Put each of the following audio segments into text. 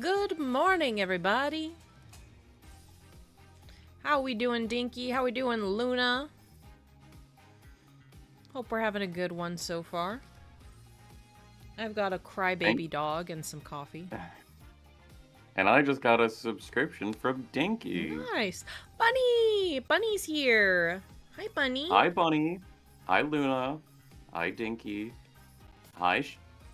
Good morning, everybody. How we doing, Dinky? How we doing, Luna? Hope we're having a good one so far. I've got a crybaby dog and some coffee. And I just got a subscription from Dinky. Nice. Bunny! Bunny's here. Hi, Bunny. Hi, Bunny. Hi, Luna. Hi, Dinky. Hi,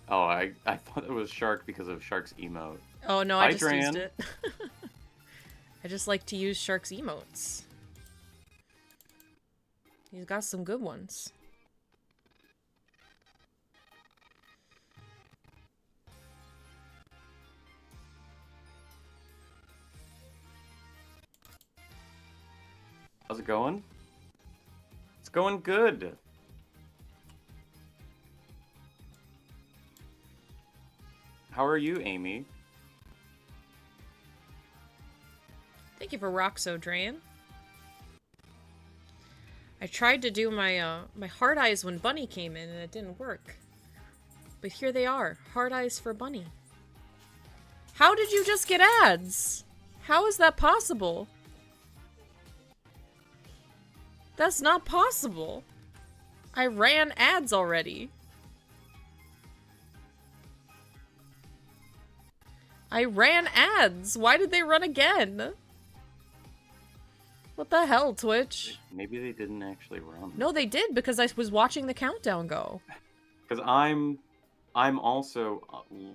oh, I thought it was Shark because of Shark's emote. Oh, no, Hi, I just used Dran. it. I just like to use Shark's emotes. He's got some good ones. How's it going? It's going good. How are you, Amy? Thank you for Roxo, Dran. I tried to do my my hard eyes when Bunny came in and it didn't work. But here they are, hard eyes for Bunny. How did you just get ads? How is that possible? That's not possible. I ran ads already. I ran ads. Why did they run again? What the hell, Twitch? Maybe they didn't actually run. No, they did because I was watching the countdown go. Because I'm also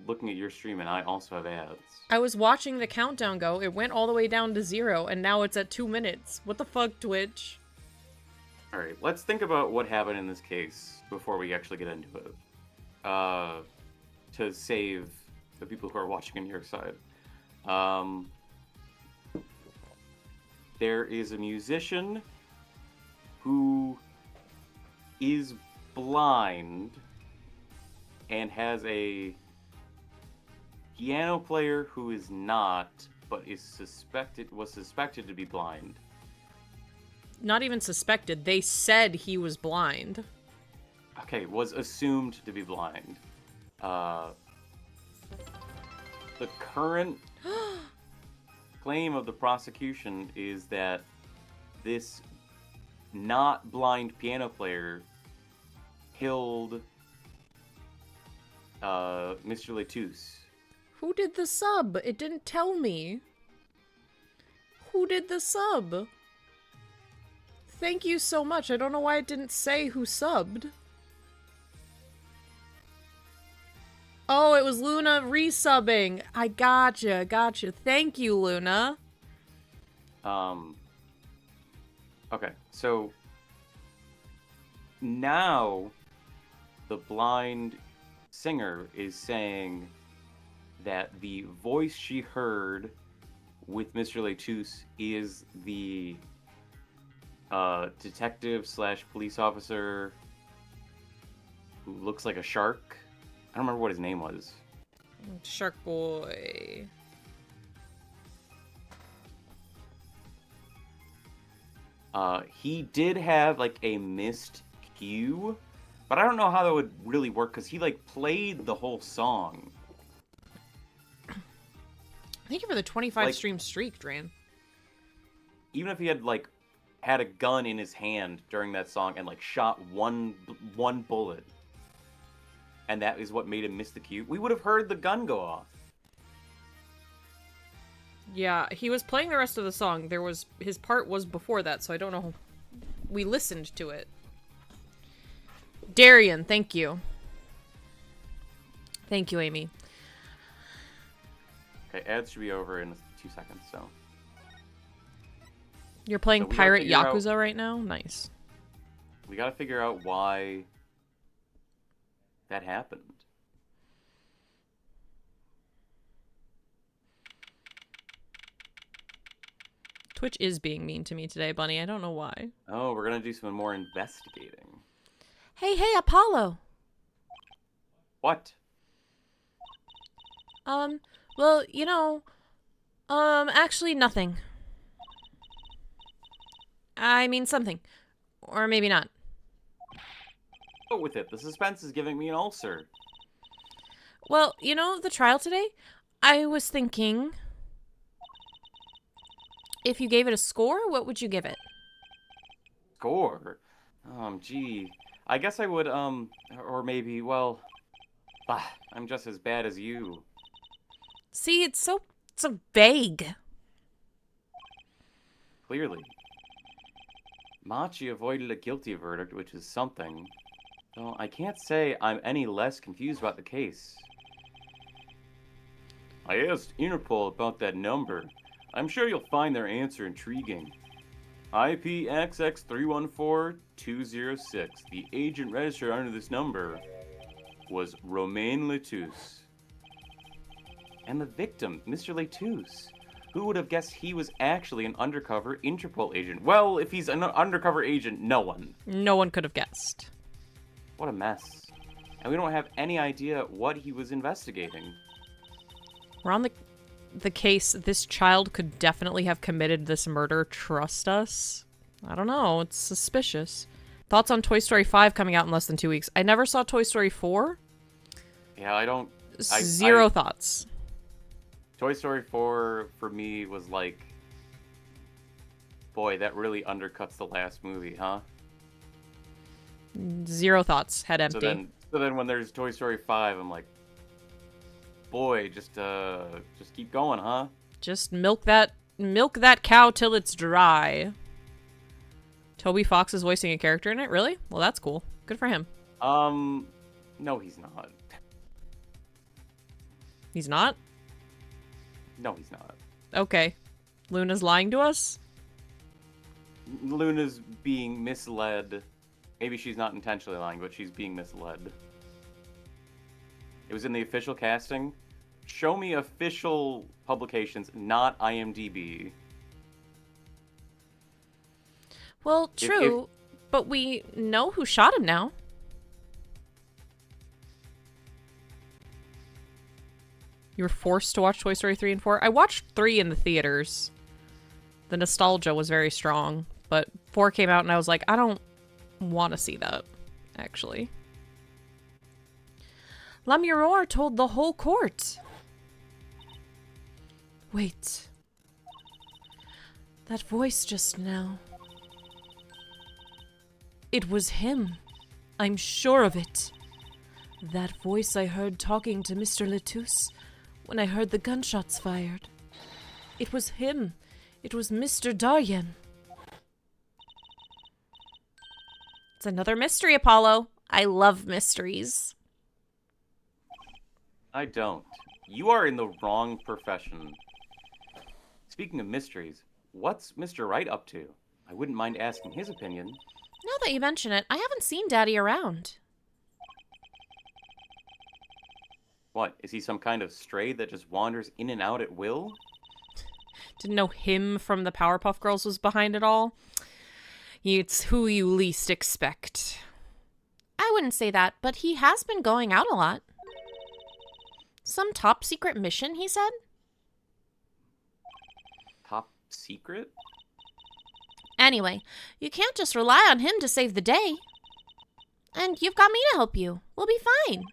looking at your stream and I also have ads. I was watching the countdown go. It went all the way down to 0 and now it's at 2 minutes. What the fuck, Twitch? Alright, let's think about what happened in this case before we actually get into it. To save the people who are watching on your side. There is a musician who is blind and has a piano player who is not, but was suspected to be blind. Not even suspected. They said he was blind. Okay, was assumed to be blind. The current claim of the prosecution is that this not blind piano player killed Mr. Letus. Who did the sub? It didn't tell me. Who did the sub? Thank you so much. I don't know why it didn't say who subbed. Oh, it was Luna resubbing. I gotcha. Thank you, Luna. Okay, so now the blind singer is saying that the voice she heard with Mr. Letus is the detective / police officer who looks like a shark. I don't remember what his name was. Shark Boy. He did have like a missed cue, but I don't know how that would really work because he like played the whole song. Thank you for the 25 stream streak, Dran. Even if he had like had a gun in his hand during that song and like shot one bullet, and that is what made him miss the cue, we would have heard the gun go off. Yeah, he was playing the rest of the song. His part was before that, so I don't know. We listened to it. Darian, thank you. Thank you, Amy. Okay, ads should be over in 2 seconds, so. You're playing So Pirate Yakuza right now? Nice. We gotta figure out why that happened. Twitch is being mean to me today, Bunny. I don't know why. Oh, we're gonna do some more investigating. Hey, Apollo. What? Well, actually nothing. I mean something. Or maybe not. With it. The suspense is giving me an ulcer. Well, the trial today, I was thinking, if you gave it a score, what would you give it? Score? Gee. I guess I would, or maybe, well, I'm just as bad as you. See, it's so vague. Clearly. Machi avoided a guilty verdict, which is something. Though I can't say I'm any less confused about the case. I asked Interpol about that number. I'm sure you'll find their answer intriguing. IPXX314206. The agent registered under this number was Romain Letus. And the victim, Mr. Letus. Who would have guessed he was actually an undercover Interpol agent? Well, if he's an undercover agent, no one. No one could have guessed. What a mess. And we don't have any idea what he was investigating. We're on the case. This child could definitely have committed this murder. Trust us. I don't know. It's suspicious. Thoughts on Toy Story 5 coming out in less than 2 weeks? I never saw Toy Story 4. Yeah, I don't... Zero thoughts. Toy Story 4, for me, was like... Boy, that really undercuts the last movie, huh? Zero thoughts. Head empty. So then when there's Toy Story 5, I'm like... Boy, just keep going, huh? Just milk that cow till it's dry. Toby Fox is voicing a character in it? Really? Well, that's cool. Good for him. No, he's not. He's not? No, he's not. Okay. Luna's lying to us? Luna's being misled. Maybe she's not intentionally lying, but she's being misled. It was in the official casting. Show me official publications, not IMDb. Well, true, but we know who shot him now. You were forced to watch Toy Story 3 and 4? I watched 3 in the theaters. The nostalgia was very strong, but 4 came out and I was like, I don't want to see that, actually. Lamuror told the whole court. Wait. That voice just now. It was him. I'm sure of it. That voice I heard talking to Mr. Letus when I heard the gunshots fired. It was him. It was Mr. Darien. It's another mystery, Apollo. I love mysteries. I don't. You are in the wrong profession. Speaking of mysteries, what's Mr. Wright up to? I wouldn't mind asking his opinion. Now that you mention it, I haven't seen Daddy around. What, is he some kind of stray that just wanders in and out at will? Didn't know him from the Powerpuff Girls was behind it all. It's who you least expect. I wouldn't say that, but he has been going out a lot. Some top secret mission, he said? Top secret? Anyway, you can't just rely on him to save the day. And you've got me to help you. We'll be fine.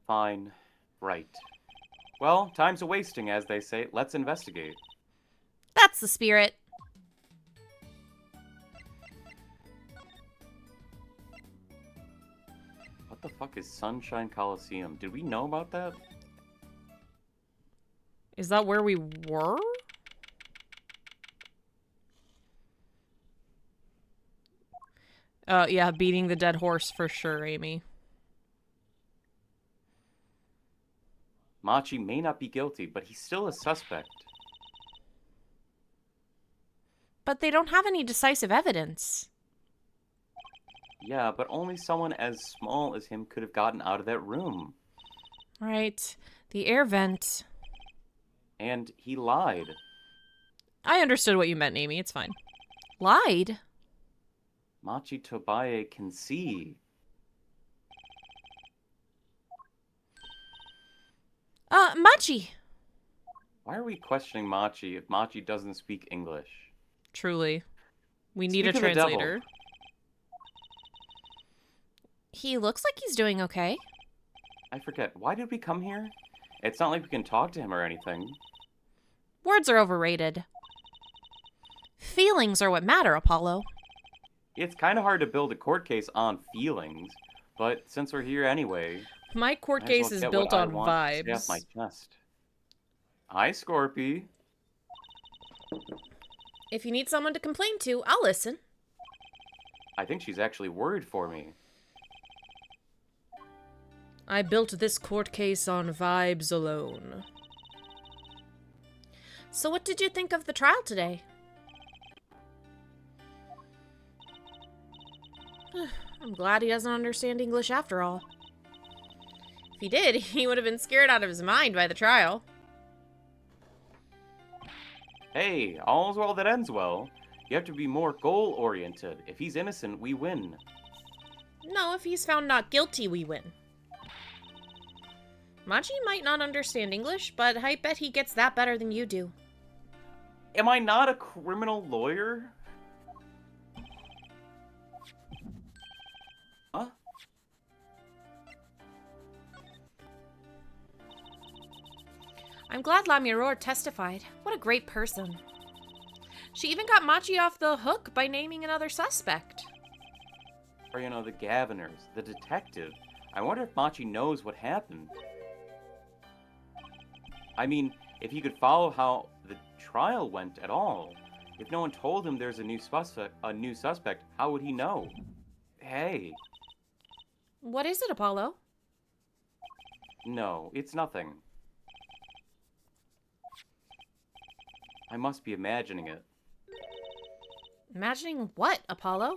Fine. Right. Well, time's a-wasting, as they say. Let's investigate. That's the spirit. What the fuck is Sunshine Coliseum? Did we know about that? Is that where we were? Yeah, beating the dead horse for sure, Amy. Machi may not be guilty, but he's still a suspect. But they don't have any decisive evidence. Yeah, but only someone as small as him could have gotten out of that room. Right. The air vent. And he lied. I understood what you meant, Amy. It's fine. Lied? Machi Tobaye can see. Machi! Why are we questioning Machi if Machi doesn't speak English? Truly. We need a Speak of the devil. translator. He looks like he's doing okay. I forget. Why did we come here? It's not like we can talk to him or anything. Words are overrated. Feelings are what matter, Apollo. It's kind of hard to build a court case on feelings, but since we're here anyway, My court might as well case is get what built I on want to stay off my vibes. chest. Hi, Scorpy. If you need someone to complain to, I'll listen. I think she's actually worried for me. I built this court case on vibes alone. So what did you think of the trial today? I'm glad he doesn't understand English after all. If he did, he would have been scared out of his mind by the trial. Hey, all's well that ends well. You have to be more goal-oriented. If he's innocent, we win. No, if he's found not guilty, we win. Machi might not understand English, but I bet he gets that better than you do. Am I not a criminal lawyer? Huh? I'm glad La Mirror testified. What a great person. She even got Machi off the hook by naming another suspect. Or, you know, the Gaviners, the detective. I wonder if Machi knows what happened. I mean, if he could follow how the trial went at all. If no one told him there's a new suspect, how would he know? Hey. What is it, Apollo? No, it's nothing. I must be imagining it. Imagining what, Apollo?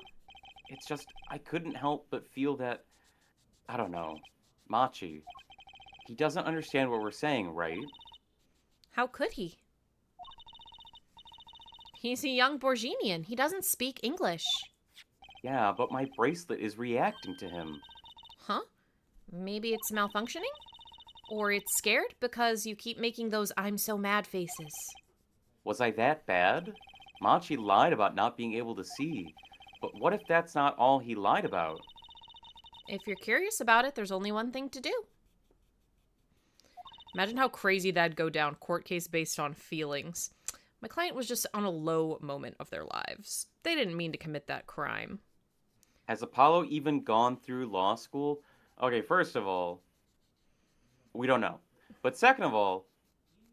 It's just, I couldn't help but feel that, I don't know, Machi. He doesn't understand what we're saying, right? How could he? He's a young Borginian. He doesn't speak English. Yeah, but my bracelet is reacting to him. Huh? Maybe it's malfunctioning? Or it's scared because you keep making those I'm so mad faces. Was I that bad? Machi lied about not being able to see. But what if that's not all he lied about? If you're curious about it, there's only one thing to do. Imagine how crazy that'd go down, court case based on feelings. My client was just on a low moment of their lives. They didn't mean to commit that crime. Has Apollo even gone through law school? Okay, first of all, we don't know. But second of all,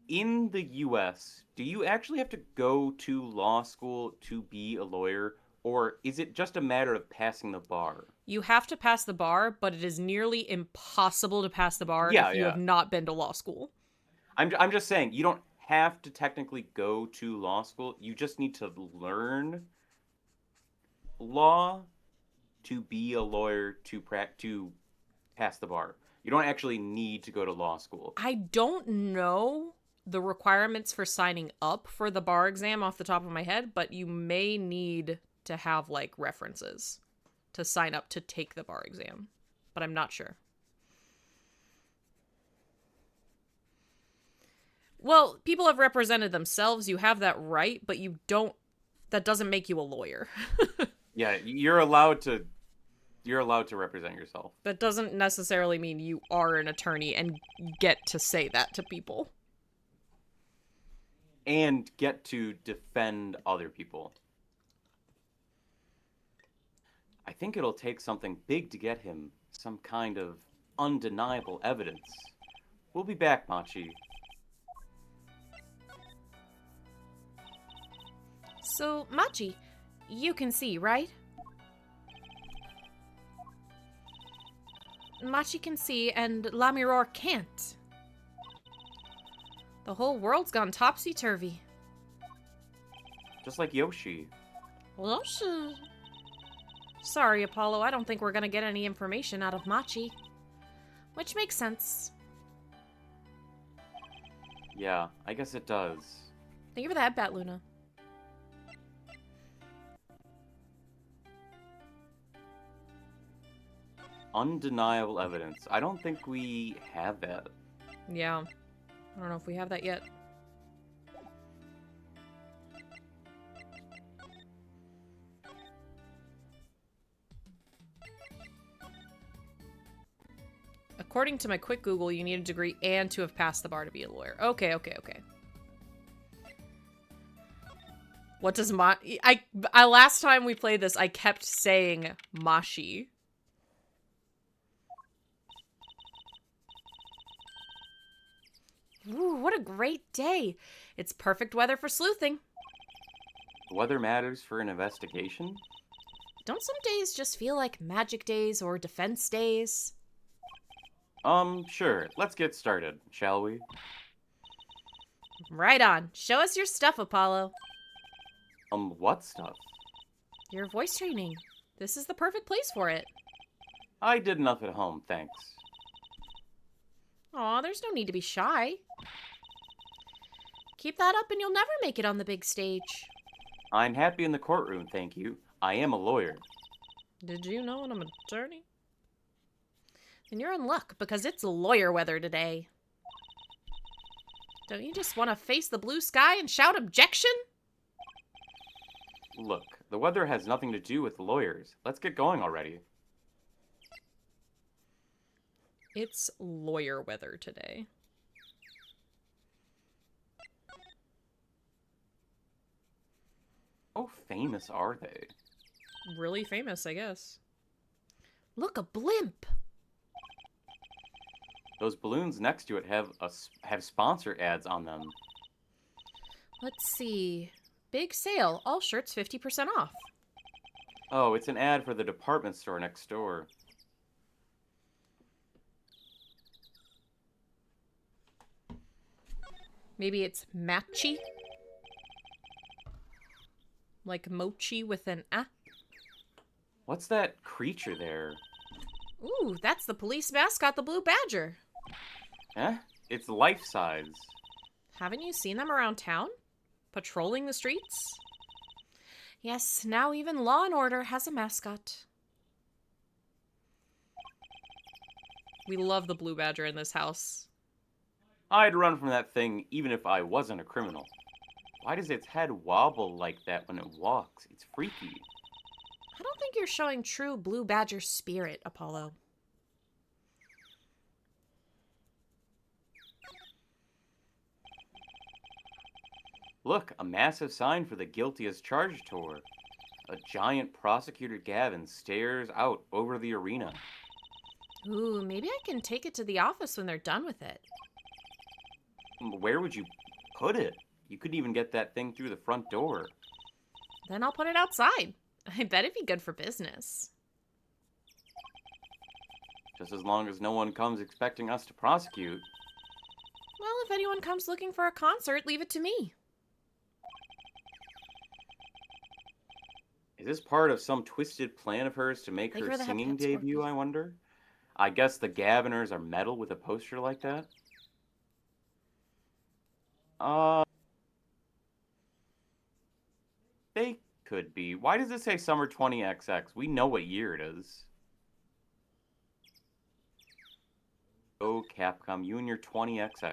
in the US, do you actually have to go to law school to be a lawyer? Or is it just a matter of passing the bar? You have to pass the bar, but it is nearly impossible to pass the bar if you have not been to law school. I'm just saying, you don't have to technically go to law school. You just need to learn law to be a lawyer to pass the bar. You don't actually need to go to law school. I don't know the requirements for signing up for the bar exam off the top of my head, but you may need to have, like, references to sign up to take the bar exam. But I'm not sure. Well, people have represented themselves. You have that right, but you don't... That doesn't make you a lawyer. Yeah, you're allowed to represent yourself. That doesn't necessarily mean you are an attorney and get to say that to people. And get to defend other people. I think it'll take something big to get him. Some kind of undeniable evidence. We'll be back, Machi. So, Machi, you can see, right? Machi can see, and La Mirror can't. The whole world's gone topsy-turvy. Just like Yoshi. Yoshi. Sorry, Apollo, I don't think we're gonna get any information out of Machi. Which makes sense. Yeah, I guess it does. Thank you for that, Bat Luna. Undeniable evidence. I don't think we have that. Yeah. I don't know if we have that yet. According to my quick Google, you need a degree and to have passed the bar to be a lawyer. Okay. What does I last time we played this, I kept saying Mashi. Ooh, what a great day. It's perfect weather for sleuthing. The weather matters for an investigation? Don't some days just feel like magic days or defense days? Sure. Let's get started, shall we? Right on. Show us your stuff, Apollo. What stuff? Your voice training. This is the perfect place for it. I did enough at home, thanks. Aw, there's no need to be shy. Keep that up and you'll never make it on the big stage. I'm happy in the courtroom, thank you. I am a lawyer. Did you know I'm an attorney? Then you're in luck because it's lawyer weather today. Don't you just want to face the blue sky and shout objection? Look, the weather has nothing to do with lawyers. Let's get going already. It's lawyer weather today. How famous are they? Really famous, I guess. Look, a blimp! Those balloons next to it have sponsor ads on them. Let's see. Big sale. All shirts 50% off. Oh, it's an ad for the department store next door. Maybe it's matchy? Like mochi with an A? What's that creature there? Ooh, that's the police mascot, the Blue Badger. Eh? It's life-size. Haven't you seen them around town? Patrolling the streets? Yes, now even Law and Order has a mascot. We love the Blue Badger in this house. I'd run from that thing even if I wasn't a criminal. Why does its head wobble like that when it walks? It's freaky. I don't think you're showing true Blue Badger spirit, Apollo. Look, a massive sign for the guilty as charged tour. A giant prosecutor Gavin stares out over the arena. Ooh, maybe I can take it to the office when they're done with it. Where would you put it? You couldn't even get that thing through the front door. Then I'll put it outside. I bet it'd be good for business. Just as long as no one comes expecting us to prosecute. Well, if anyone comes looking for a concert, leave it to me. Is this part of some twisted plan of hers to make her singing debut, I wonder? I guess the Gaviners are metal with a poster like that? They could be. Why does it say Summer 20XX? We know what year it is. Oh, Capcom, you and your 20XX.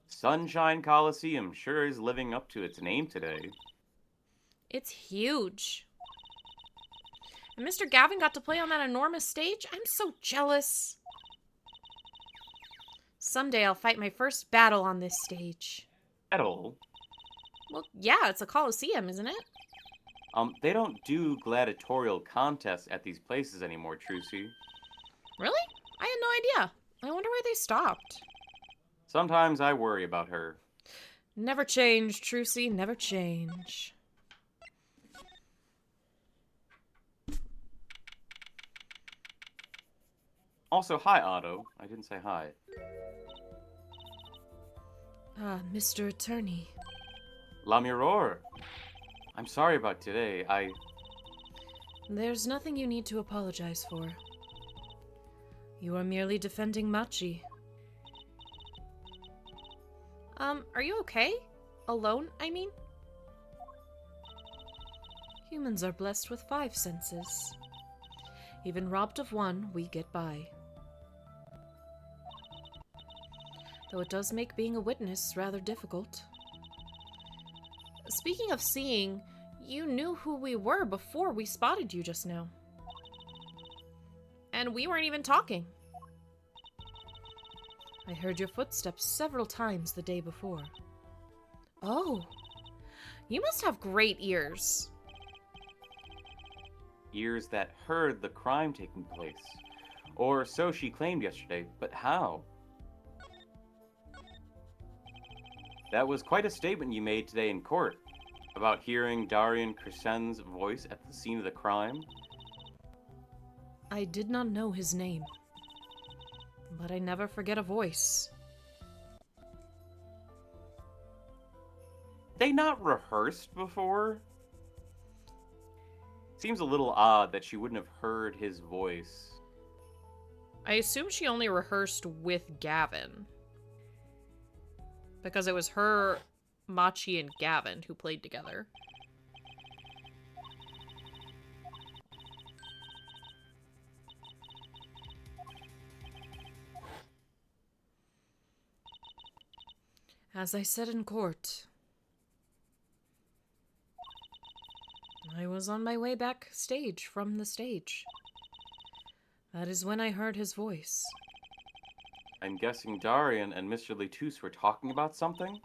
Sunshine Coliseum sure is living up to its name today. It's huge. And Mr. Gavin got to play on that enormous stage? I'm so jealous. Someday I'll fight my first battle on this stage. Battle? Well, yeah, it's a coliseum, isn't it? They don't do gladiatorial contests at these places anymore, Trucy. Really? I had no idea. I wonder why they stopped. Sometimes I worry about her. Never change, Trucy, never change. Also, hi, Otto. I didn't say hi. Ah, Mr. Attorney. La Mirror. I'm sorry about today. There's nothing you need to apologize for. You are merely defending Machi. Are you okay? Alone, I mean? Humans are blessed with 5 senses. Even robbed of one, we get by. Though it does make being a witness rather difficult. Speaking of seeing, you knew who we were before we spotted you just now. And we weren't even talking. I heard your footsteps several times the day before. Oh, you must have great ears. Ears that heard the crime taking place. Or so she claimed yesterday, but how? That was quite a statement you made today in court, about hearing Darian Crescen's voice at the scene of the crime. I did not know his name, but I never forget a voice. They not rehearsed before? Seems a little odd that she wouldn't have heard his voice. I assume she only rehearsed with Gavin. Because it was her, Machi, and Gavin who played together. As I said in court, I was on my way backstage from the stage. That is when I heard his voice. I'm guessing Darian and Mr. Letus were talking about something?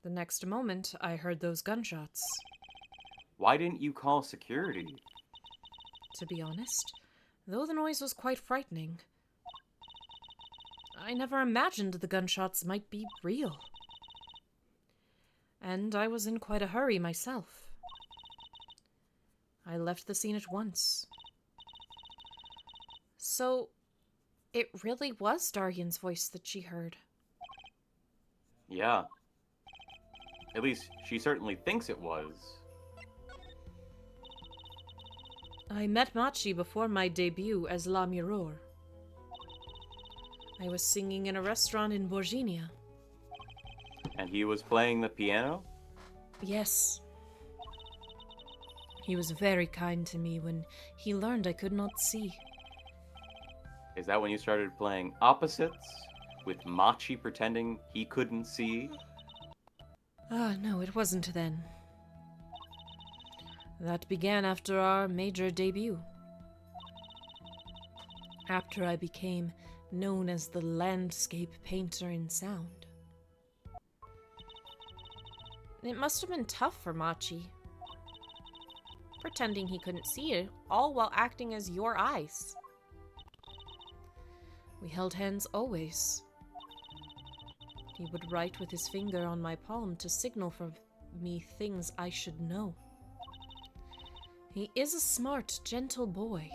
The next moment, I heard those gunshots. Why didn't you call security? To be honest, though the noise was quite frightening, I never imagined the gunshots might be real. And I was in quite a hurry myself. I left the scene at once. So, it really was Darian's voice that she heard. Yeah. At least, she certainly thinks it was. I met Machi before my debut as La Mirror. I was singing in a restaurant in Borginia. And he was playing the piano? Yes. He was very kind to me when he learned I could not see. Is that when you started playing opposites? With Machi pretending he couldn't see? No, it wasn't then. That began after our major debut. After I became known as the landscape painter in sound. It must have been tough for Machi. Pretending he couldn't see it, all while acting as your eyes. We held hands always. He would write with his finger on my palm to signal for me things I should know. He is a smart, gentle boy.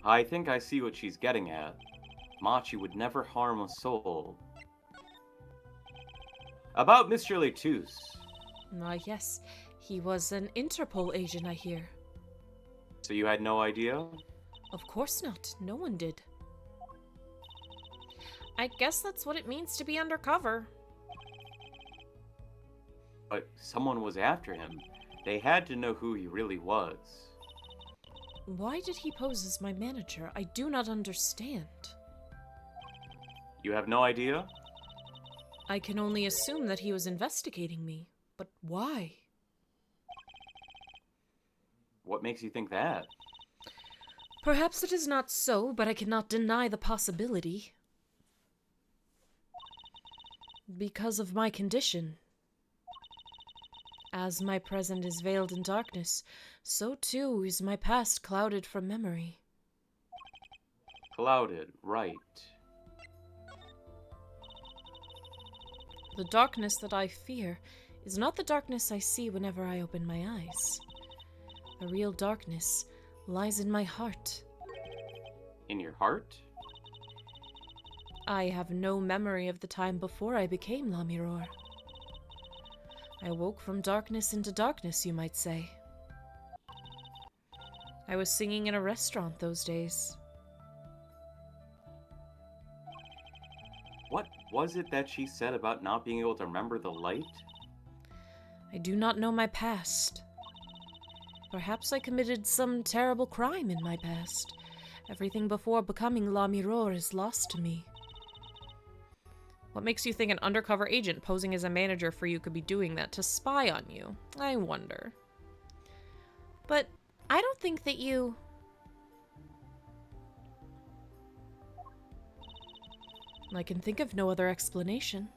I think I see what she's getting at. Machi would never harm a soul. About Mr. Letus. Yes, he was an Interpol agent, I hear. So you had no idea? Of course not. No one did. I guess that's what it means to be undercover. But someone was after him. They had to know who he really was. Why did he pose as my manager? I do not understand. You have no idea? I can only assume that he was investigating me. But why? What makes you think that? Perhaps it is not so, but I cannot deny the possibility. Because of my condition. As my present is veiled in darkness, so too is my past clouded from memory. Clouded, right. The darkness that I fear is not the darkness I see whenever I open my eyes. The real darkness lies in my heart. In your heart? I have no memory of the time before I became La Mirror. I woke from darkness into darkness, you might say. I was singing in a restaurant those days. What was it that she said about not being able to remember the light? I do not know my past. Perhaps I committed some terrible crime in my past. Everything before becoming La Mirror is lost to me. What makes you think an undercover agent posing as a manager for you could be doing that to spy on you? I wonder. But I don't think that you... I can think of no other explanation.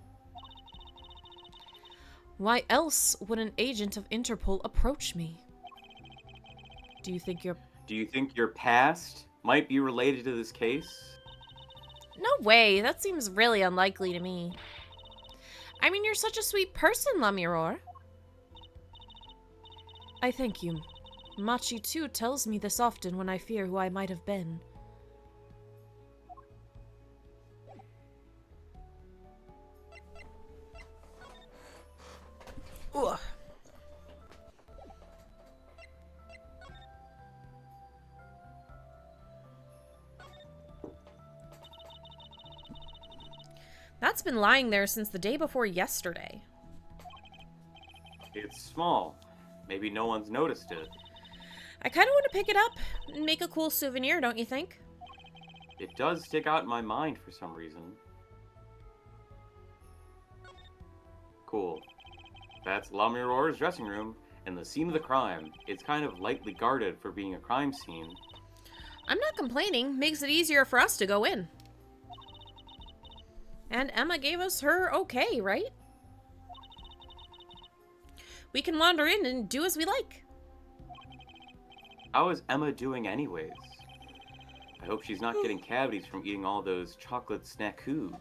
Why else would an agent of Interpol approach me? Do you think your past might be related to this case? No way, that seems really unlikely to me. I mean, you're such a sweet person, Lamiror. I thank you. Machi, too, tells me this often when I fear who I might have been. Ugh. That's been lying there since the day before yesterday. It's small. Maybe no one's noticed it. I kind of want to pick it up and make a cool souvenir, don't you think? It does stick out in my mind for some reason. Cool. That's Lamiror's dressing room and the scene of the crime. It's kind of lightly guarded for being a crime scene. I'm not complaining. Makes it easier for us to go in. And Emma gave us her okay, right? We can wander in and do as we like. How is Emma doing anyways? I hope she's not getting cavities from eating all those chocolate snackoos.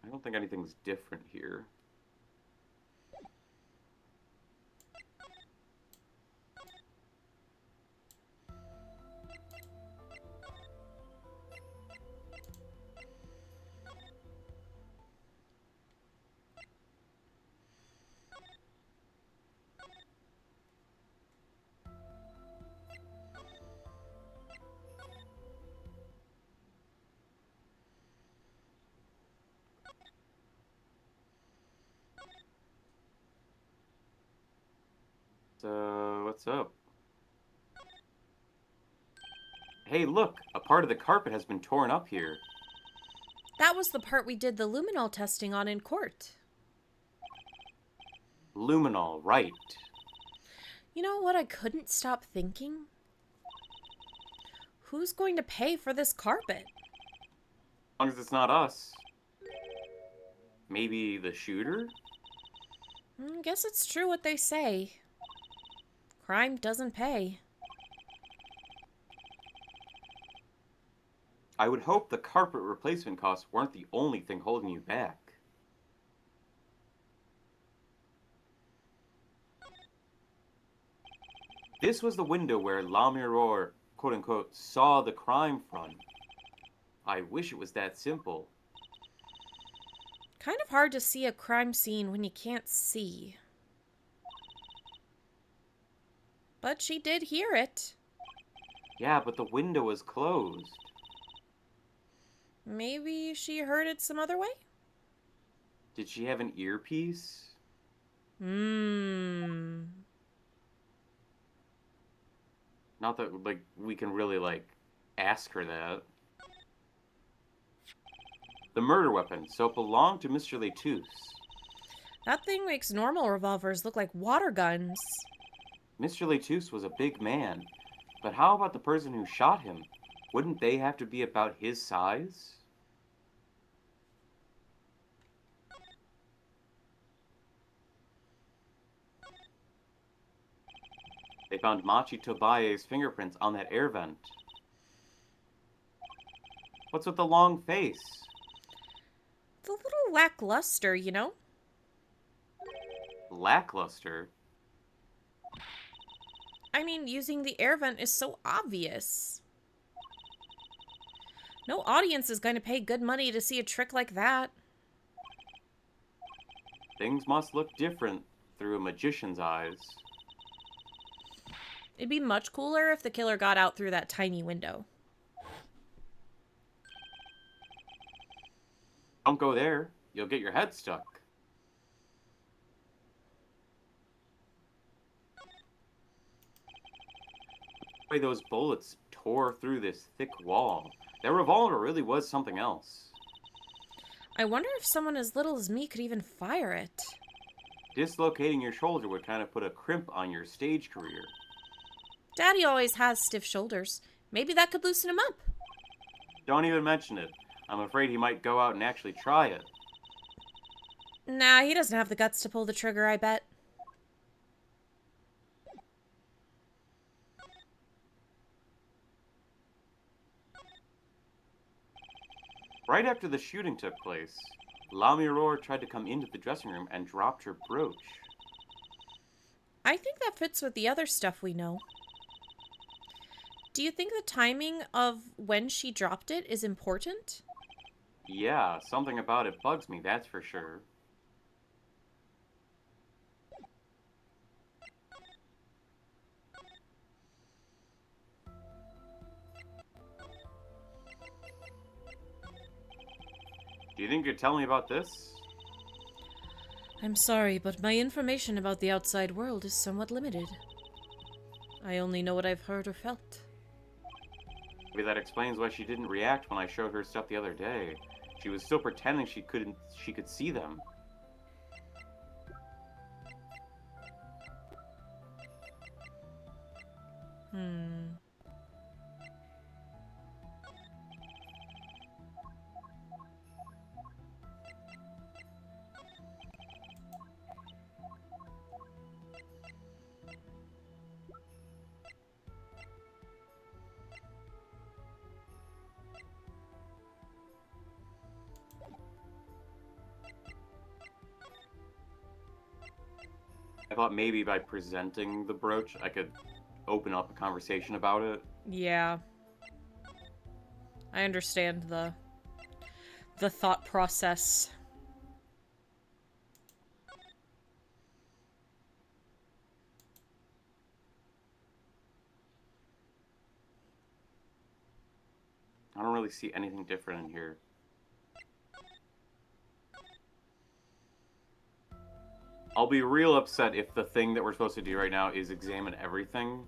I don't think anything's different here. So, what's up? Hey, look! A part of the carpet has been torn up here. That was the part we did the luminol testing on in court. Luminol, right. You know what I couldn't stop thinking? Who's going to pay for this carpet? As long as it's not us. Maybe the shooter? Guess it's true what they say. Crime doesn't pay. I would hope the carpet replacement costs weren't the only thing holding you back. This was the window where Lamiror, quote-unquote, saw the crime from. I wish it was that simple. Kind of hard to see a crime scene when you can't see. But she did hear it. Yeah, but the window was closed. Maybe she heard it some other way? Did she have an earpiece? Not that, like, we can really, like, ask her that. The murder weapon, so it belonged to Mr. Letus. That thing makes normal revolvers look like water guns. Mr. Letus was a big man, but how about the person who shot him? Wouldn't they have to be about his size? They found Machi Tobaye's fingerprints on that air vent. What's with the long face? It's a little lackluster, you know? Lackluster? I mean, using the air vent is so obvious. No audience is going to pay good money to see a trick like that. Things must look different through a magician's eyes. It'd be much cooler if the killer got out through that tiny window. Don't go there. You'll get your head stuck. The way those bullets tore through this thick wall. That revolver really was something else. I wonder if someone as little as me could even fire it. Dislocating your shoulder would kind of put a crimp on your stage career. Daddy always has stiff shoulders. Maybe that could loosen him up. Don't even mention it. I'm afraid he might go out and actually try it. Nah, he doesn't have the guts to pull the trigger, I bet. Right after the shooting took place, Lamiror tried to come into the dressing room and dropped her brooch. I think that fits with the other stuff we know. Do you think the timing of when she dropped it is important? Yeah, something about it bugs me, that's for sure. Do you think you'd tell me about this? I'm sorry, but my information about the outside world is somewhat limited. I only know what I've heard or felt. Maybe that explains why she didn't react when I showed her stuff the other day. She was still pretending she could see them. I thought maybe by presenting the brooch, I could open up a conversation about it. Yeah. I understand the thought process. I don't really see anything different in here. I'll be real upset if the thing that we're supposed to do right now is examine everything,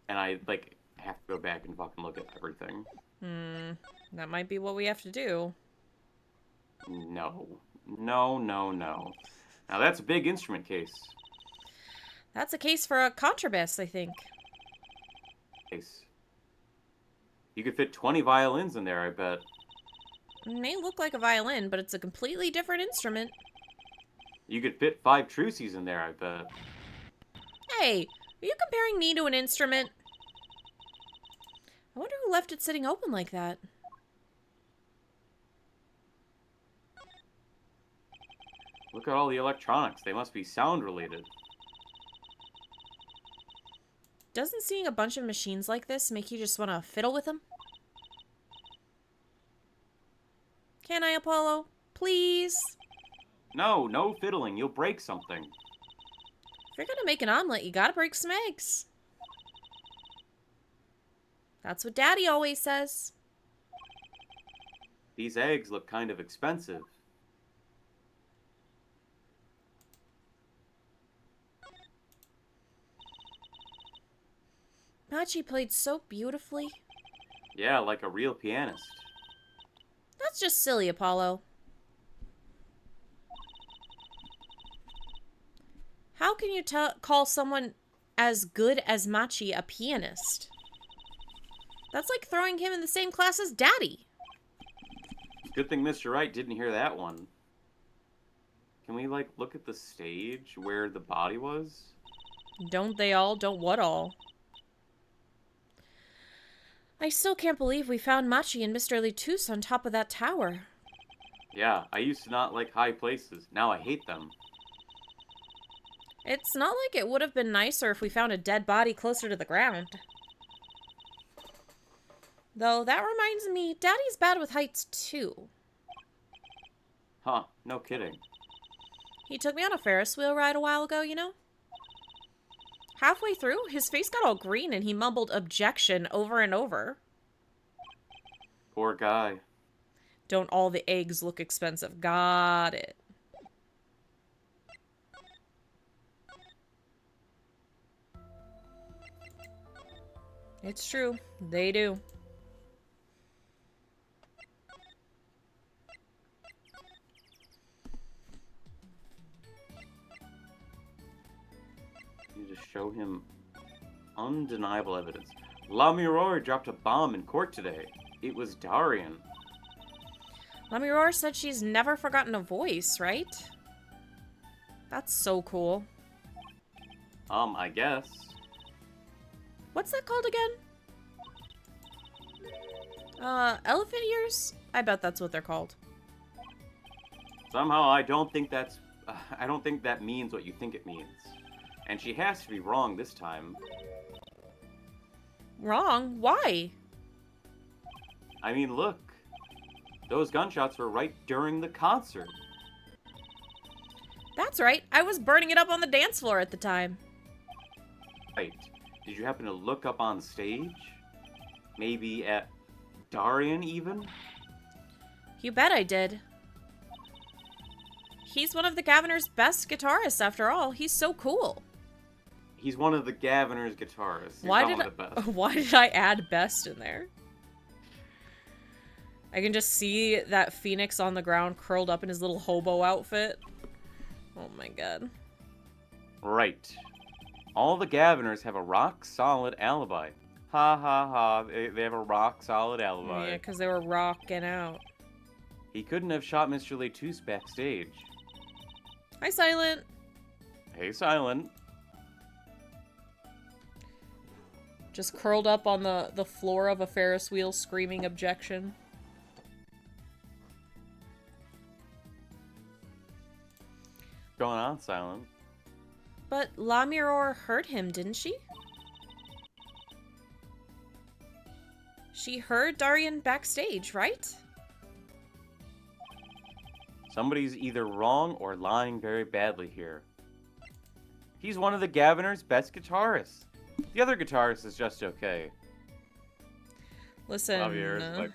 and I, like, have to go back and fucking look at everything. That might be what we have to do. No. No, no, no. Now that's a big instrument case. That's a case for a contrabass, I think. You could fit 20 violins in there, I bet. It may look like a violin, but it's a completely different instrument. You could fit 5 truces in there, I bet. Hey, are you comparing me to an instrument? I wonder who left it sitting open like that. Look at all the electronics. They must be sound related. Doesn't seeing a bunch of machines like this make you just want to fiddle with them? Can I, Apollo? Please? No, no fiddling. You'll break something. If you're gonna make an omelet, you gotta break some eggs. That's what Daddy always says. These eggs look kind of expensive. Machi played so beautifully. Yeah, like a real pianist. That's just silly, Apollo. How can you call someone as good as Machi a pianist? That's like throwing him in the same class as Daddy. Good thing Mr. Wright didn't hear that one. Can we, like, look at the stage where the body was? Don't they all? Don't what all? I still can't believe we found Machi and Mr. Litus on top of that tower. Yeah, I used to not like high places. Now I hate them. It's not like it would have been nicer if we found a dead body closer to the ground. Though, that reminds me, Daddy's bad with heights, too. Huh, no kidding. He took me on a Ferris wheel ride a while ago, you know? Halfway through, his face got all green and he mumbled objection over and over. Poor guy. Don't all the eggs look expensive? Got it. It's true. They do. show him undeniable evidence. La Mirror dropped a bomb in court today. It was Darian. Lamiror said she's never forgotten a voice, right? That's so cool. I guess. What's that called again? Elephant ears? I bet that's what they're called. Somehow I don't think that means what you think it means. And she has to be wrong this time. Wrong? Why? I mean, look. Those gunshots were right during the concert. That's right. I was burning it up on the dance floor at the time. Right. Did you happen to look up on stage? Maybe at Darian, even? You bet I did. He's one of the Governor's best guitarists, after all. He's so cool. He's one of the Governor's guitarists. Why did I add best in there? I can just see that Phoenix on the ground curled up in his little hobo outfit. Oh my god. Right. All the Governors have a rock-solid alibi. Ha ha ha, they have a rock-solid alibi. Yeah, because they were rocking out. He couldn't have shot Mr. Letus backstage. Hi, Silent. Hey, Silent. Just curled up on the floor of a Ferris wheel screaming objection. What's going on, Silent? But La Mirror heard him, didn't she? She heard Darian backstage, right? Somebody's either wrong or lying very badly here. He's one of the Governor's best guitarists. The other guitarist is just okay. Listen. Like,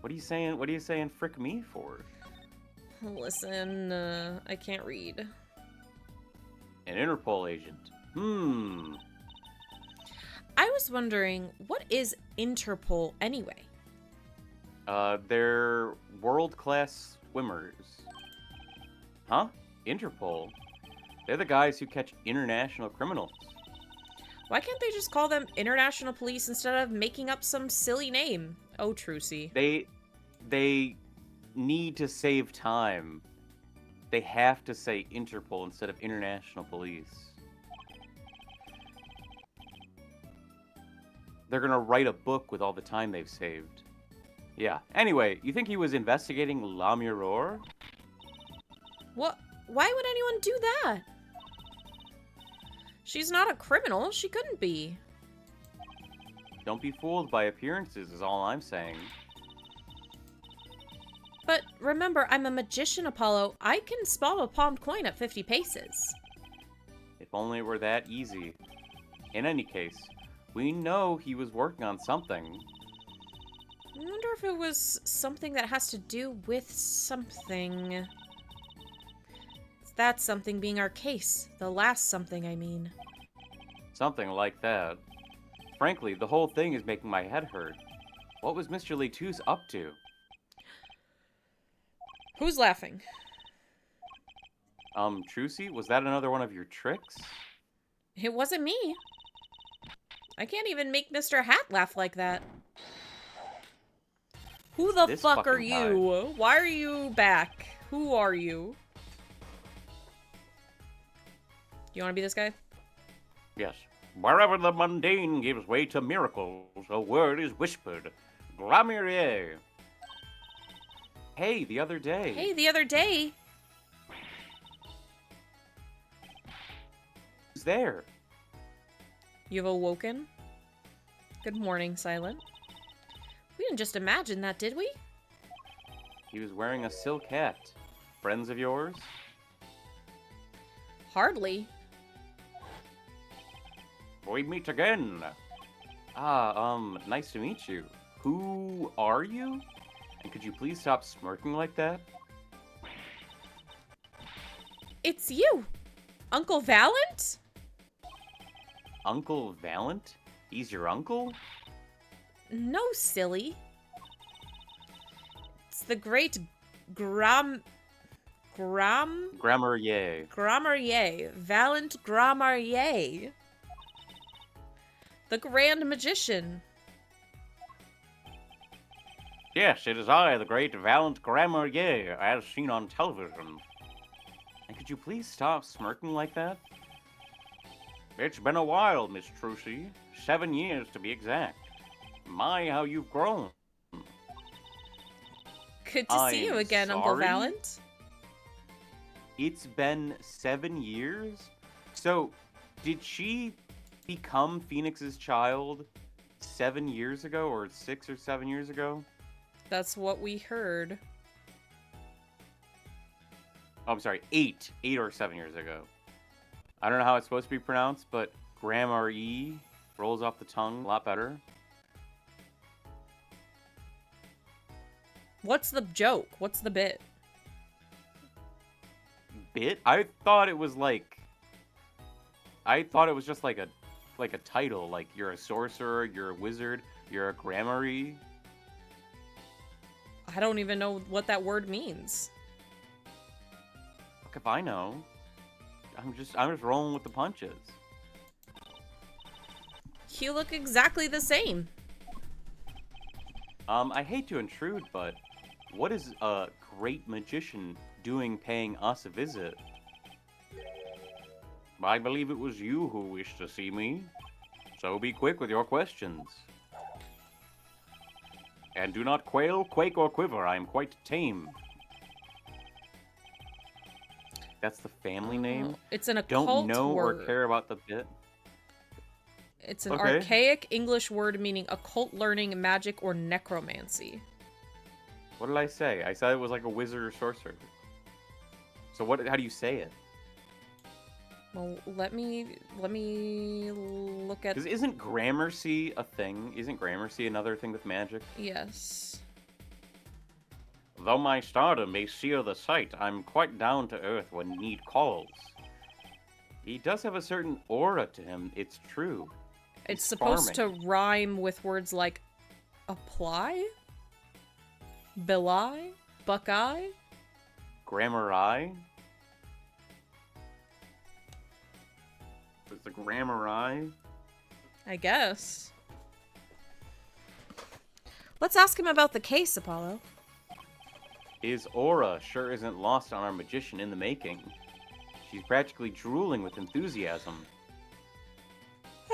what are you saying? What are you saying? Frick me for? Listen. I can't read. An Interpol agent. I was wondering, what is Interpol anyway? They're world-class swimmers. Huh? Interpol? They're the guys who catch international criminals. Why can't they just call them International Police instead of making up some silly name? Oh, Trucy. They need to save time. They have to say Interpol instead of International Police. They're gonna write a book with all the time they've saved. Yeah. Anyway, you think he was investigating La Mirror? What? Why would anyone do that? She's not a criminal. She couldn't be. Don't be fooled by appearances is all I'm saying. But remember, I'm a magician, Apollo. I can spot a palmed coin at 50 paces. If only it were that easy. In any case, we know he was working on something. I wonder if it was something that has to do with something. That something being our case. The last something, I mean. Something like that. Frankly, the whole thing is making my head hurt. What was Mr. Letus up to? Who's laughing? Trucy, was that another one of your tricks? It wasn't me. I can't even make Mr. Hat laugh like that. Who the fuck are you? Why are you back? Who are you? You want to be this guy? Yes. Wherever the mundane gives way to miracles, a word is whispered. Grammaire. Hey, the other day. Hey, the other day. Who's there? You've awoken? Good morning, Silent. We didn't just imagine that, did we? He was wearing a silk hat. Friends of yours? Hardly. We meet again. Nice to meet you. Who are you? And could you please stop smirking like that? It's you! Uncle Valent? Uncle Valent? He's your uncle? No, silly. It's the great Grammarier. Grammarier. Valent Grammarier. The Grand Magician. Yes, it is I, the great valiant Grammarier, as seen on television. And could you please stop smirking like that? It's been a while, Miss Trucy. 7 years to be exact. My, how you've grown. Good to see you again, Uncle sorry? Valent. It's been 7 years? So, did she become Phoenix's child 7 years ago, or 6 or 7 years ago? That's what we heard. Oh, I'm sorry, 8 or 7 years ago. I don't know how it's supposed to be pronounced, but grammar E rolls off the tongue a lot better. What's the joke? What's the bit? Bit? I thought it was just like a title, like you're a sorcerer, you're a wizard, you're a grammary. I don't even know what that word means. Fuck if I know. I'm just rolling with the punches. You look exactly the same. I hate to intrude, but what is a great magician doing paying us a visit? I believe it was you who wished to see me, so be quick with your questions. And do not quail, quake, or quiver. I am quite tame. That's the family name? It's an occult Don't know word. or care about the bit? It's an archaic English word meaning occult learning, magic, or necromancy. What did I say? I said it was like a wizard or sorcerer. So how do you say it? Well, let me look at... Because isn't Gramercy a thing? Isn't Gramercy another thing with magic? Yes. Though my stardom may sear the sight, I'm quite down to earth when need calls. He does have a certain aura to him, it's true. It's supposed to rhyme with words like apply, belie, buckeye, Grammari? Is the Grammari? I guess. Let's ask him about the case, Apollo. His aura sure isn't lost on our magician in the making. She's practically drooling with enthusiasm.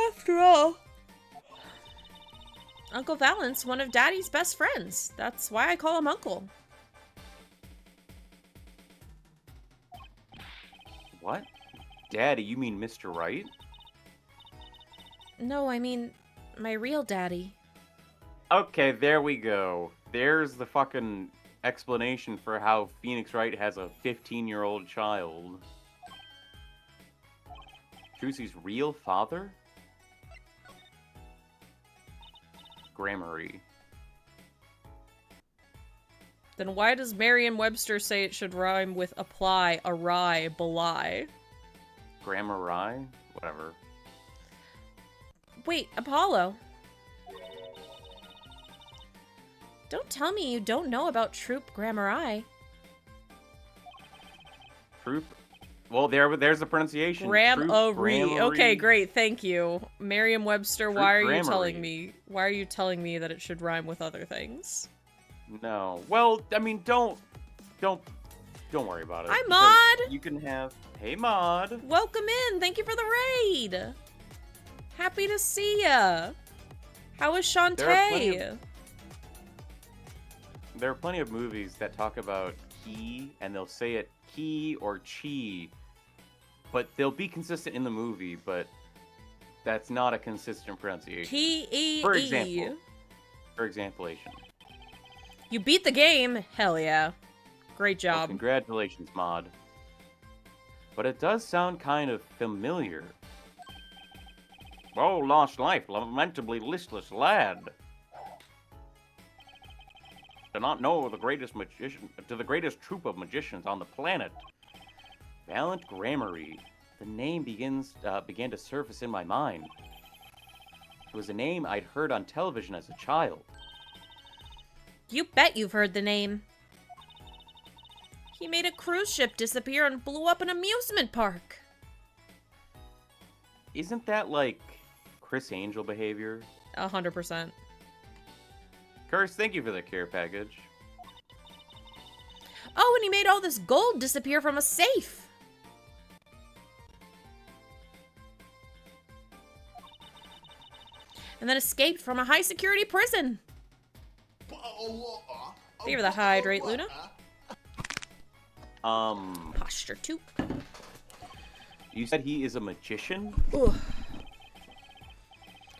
After all, Uncle Valent's one of Daddy's best friends. That's why I call him Uncle. What? Daddy, you mean Mr. Right? No, I mean my real daddy. Okay, there we go. There's the fucking explanation for how Phoenix Wright has a 15-year-old child. Trucy's real father? Grammary. Then why does Merriam-Webster say it should rhyme with apply, awry, belie? Grammari? Whatever. Wait, Apollo. Don't tell me you don't know about Troop Grammari. Troop? Well, there's the pronunciation. Grammary. Okay, great, thank you. Merriam-Webster, why are you telling Grammary. me? Why are you telling me that it should rhyme with other things? No. Well, I mean, don't worry about it. Hi, because Maud! You can have... Hey, Maud! Welcome in! Thank you for the raid! Happy to see ya! How is Shantae? There are plenty of movies that talk about ki, and they'll say it ki or chi, but they'll be consistent in the movie, but that's not a consistent pronunciation. Ki-e-e. For examplation. You beat the game! Hell yeah. Great Well, job. congratulations, Maud. But it does sound kind of familiar. Oh, lost life, lamentably listless lad. Do not know the greatest magician, to the greatest troop of magicians on the planet. Valiant Grammary. The name began to surface in my mind. It was a name I'd heard on television as a child. You bet you've heard the name. He made a cruise ship disappear and blew up an amusement park. Isn't that like Chris Angel behavior. 100%. Curse, thank you for the care package. Oh, and he made all this gold disappear from a safe. And then escaped from a high-security prison. Thank you for the hydrate, Luna. Posture 2. You said he is a magician? Ugh.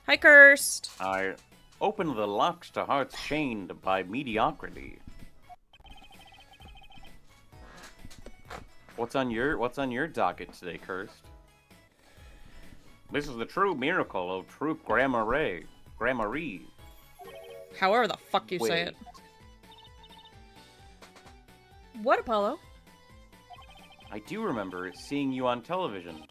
Hi, Cursed. I open the locks to hearts chained by mediocrity. What's on your docket today, Cursed? This is the true miracle of true gramarye. However the fuck you say it. What, Apollo? I do remember seeing you on television.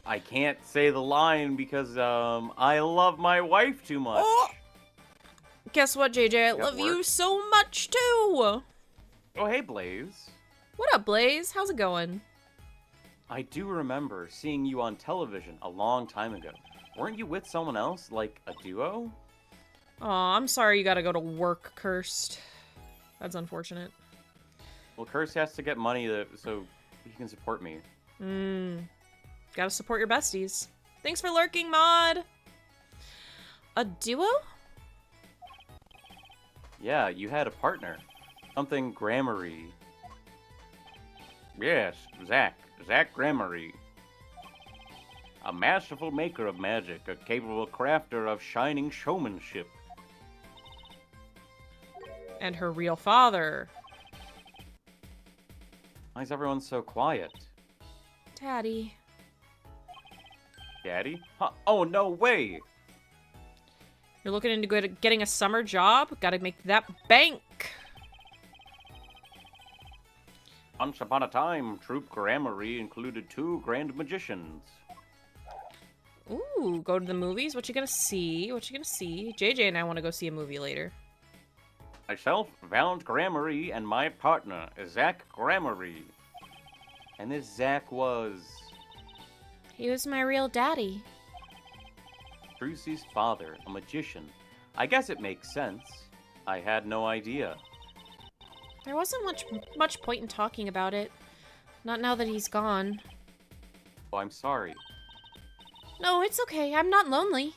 I can't say the line because, I love my wife too much. Oh! Guess what, JJ? I love you so much, too! Oh, hey, Blaze. What up, Blaze? How's it going? I do remember seeing you on television a long time ago. Weren't you with someone else, like a duo? Aw, I'm sorry you gotta go to work, Cursed. That's unfortunate. Well, Curse has to get money so he can support me. Gotta support your besties. Thanks for lurking, Mod! A duo? Yeah, you had a partner. Something grammary. Yes, Zach Grammary. A masterful maker of magic, a capable crafter of shining showmanship. And her real father. Why is everyone so quiet? Daddy. Daddy? Huh? Oh, no way! You're looking into getting a summer job? Gotta make that bank! Once upon a time, Troop Grammary included 2 grand magicians. Ooh, go to the movies? What you gonna see? What you gonna see? JJ and I want to go see a movie later. Myself, Valent Grammary, and my partner, Zach Grammary. And this Zach was... He was my real daddy. Trucy's father, a magician. I guess it makes sense. I had no idea. There wasn't much point in talking about it. Not now that he's gone. Oh, I'm sorry. No, it's okay. I'm not lonely.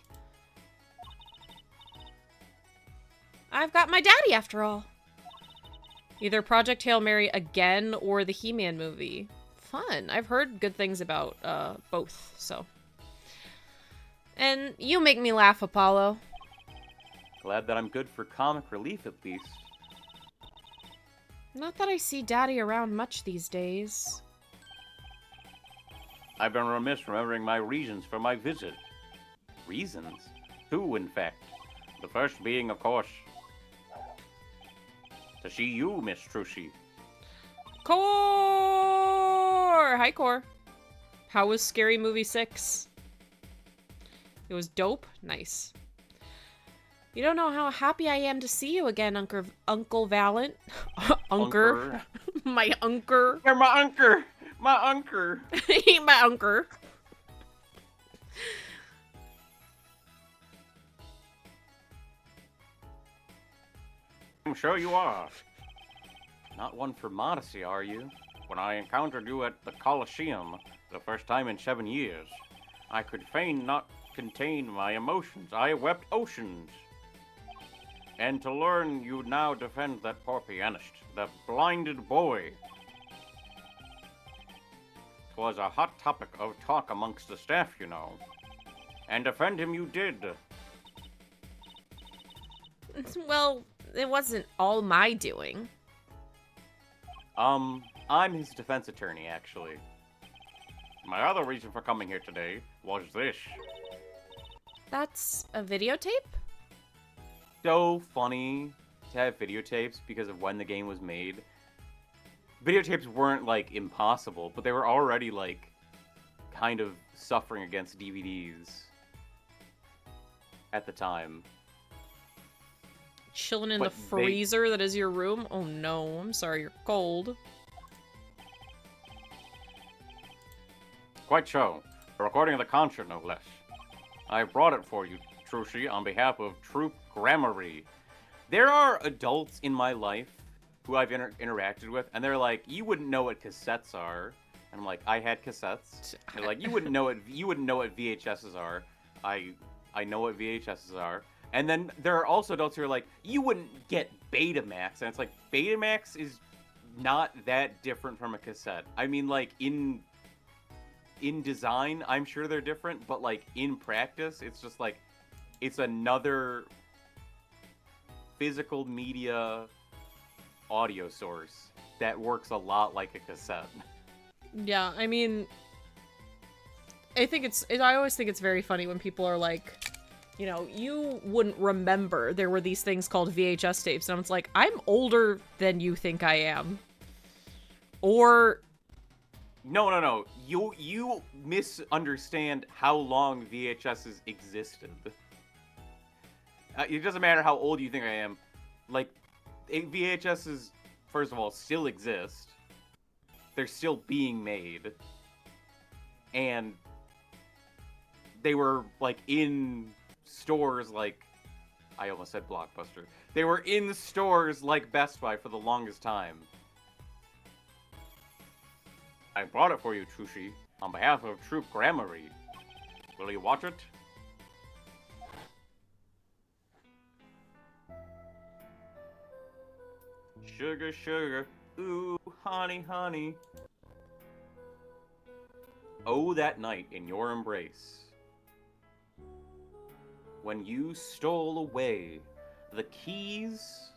I've got my daddy after all. Either Project Hail Mary again or the He-Man movie. Fun. I've heard good things about both, so. And you make me laugh, Apollo. Glad that I'm good for comic relief at least. Not that I see Daddy around much these days. I've been remiss remembering my reasons for my visit. Reasons? 2, in fact. The first being, of course, to see you, Miss Trucy. Core! Hi, Core. How was Scary Movie 6? It was dope? Nice. You don't know how happy I am to see you again, Uncle Valent. Unker. My unker. You're my unker! My unker! My unker. I'm sure you are. Not one for modesty, are you? When I encountered you at the Colosseum, the first time in 7 years, I could fain not contain my emotions. I wept oceans. And to learn you now defend that poor pianist, that blinded boy. 'Twas a hot topic of talk amongst the staff, you know. And defend him you did. Well, it wasn't all my doing. I'm his defense attorney, actually. My other reason for coming here today was this. That's a videotape? So funny to have videotapes because of when the game was made. Videotapes weren't, like, impossible, but they were already, like, kind of suffering against DVDs at the time. Chilling in the freezer that is your room? Oh no, I'm sorry, you're cold. Quite so. The recording of the concert, no less. I brought it for you, Trushi, on behalf of Troop Grammary. There are adults in my life who I've interacted with, and they're like, "You wouldn't know what cassettes are," and I'm like, "I had cassettes." They're like, "You wouldn't know what VHSs are." I know what VHSs are. And then there are also adults who are like, "You wouldn't get Betamax," and it's like, Betamax is not that different from a cassette. I mean, like in design, I'm sure they're different, but like in practice, it's just like it's another physical media audio source that works a lot like a cassette. Yeah, I mean, I always think it's very funny when people are like, you know, you wouldn't remember there were these things called VHS tapes, and it's like, I'm older than you think I am. Or No. You misunderstand how long VHSs existed. It doesn't matter how old you think I am. Like, VHSs, first of all, still exist. They're still being made. And they were, like, in stores like... I almost said Blockbuster. They were in stores like Best Buy for the longest time. I brought it for you, Trushi, on behalf of Troop Grammary. Will you watch it? Sugar, sugar, ooh, honey, honey. Oh, that night in your embrace, when you stole away the keys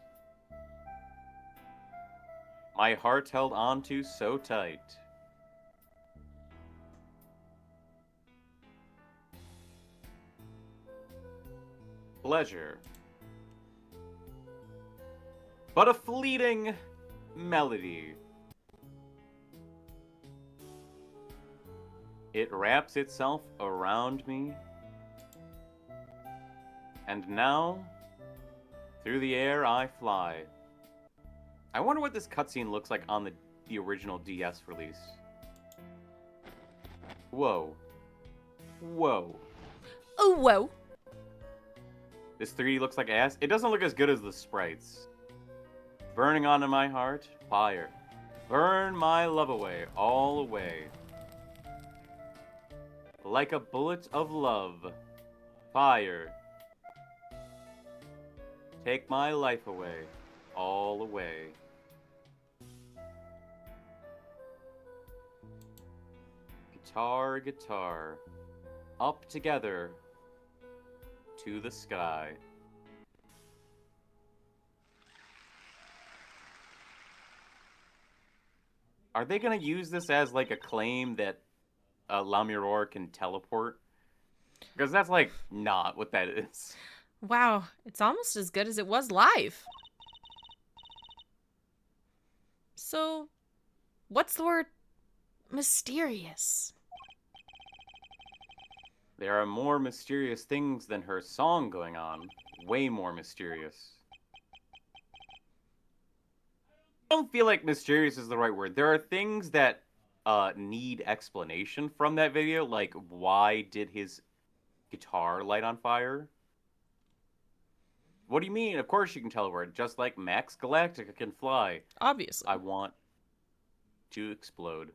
my heart held onto so tight. Pleasure, but a fleeting melody. It wraps itself around me, and now, through the air I fly. I wonder what this cutscene looks like on the original DS release. Whoa. Whoa. oh, whoa. This 3D looks like ass. It doesn't look as good as the sprites. Burning onto my heart, fire. Burn my love away, all away. Like a bullet of love, fire. Take my life away, all away. Guitar, guitar, up together to the sky. Are they gonna use this as like a claim that Lamiror can teleport? Because that's like not what that is. Wow, it's almost as good as it was live. So, what's the word? Mysterious. There are more mysterious things than her song going on. Way more mysterious. I don't feel like mysterious is the right word. There are things that need explanation from that video, like why did his guitar light on fire? What do you mean? Of course you can teleport, just like Max Galactica can fly. Obviously. I want to explode.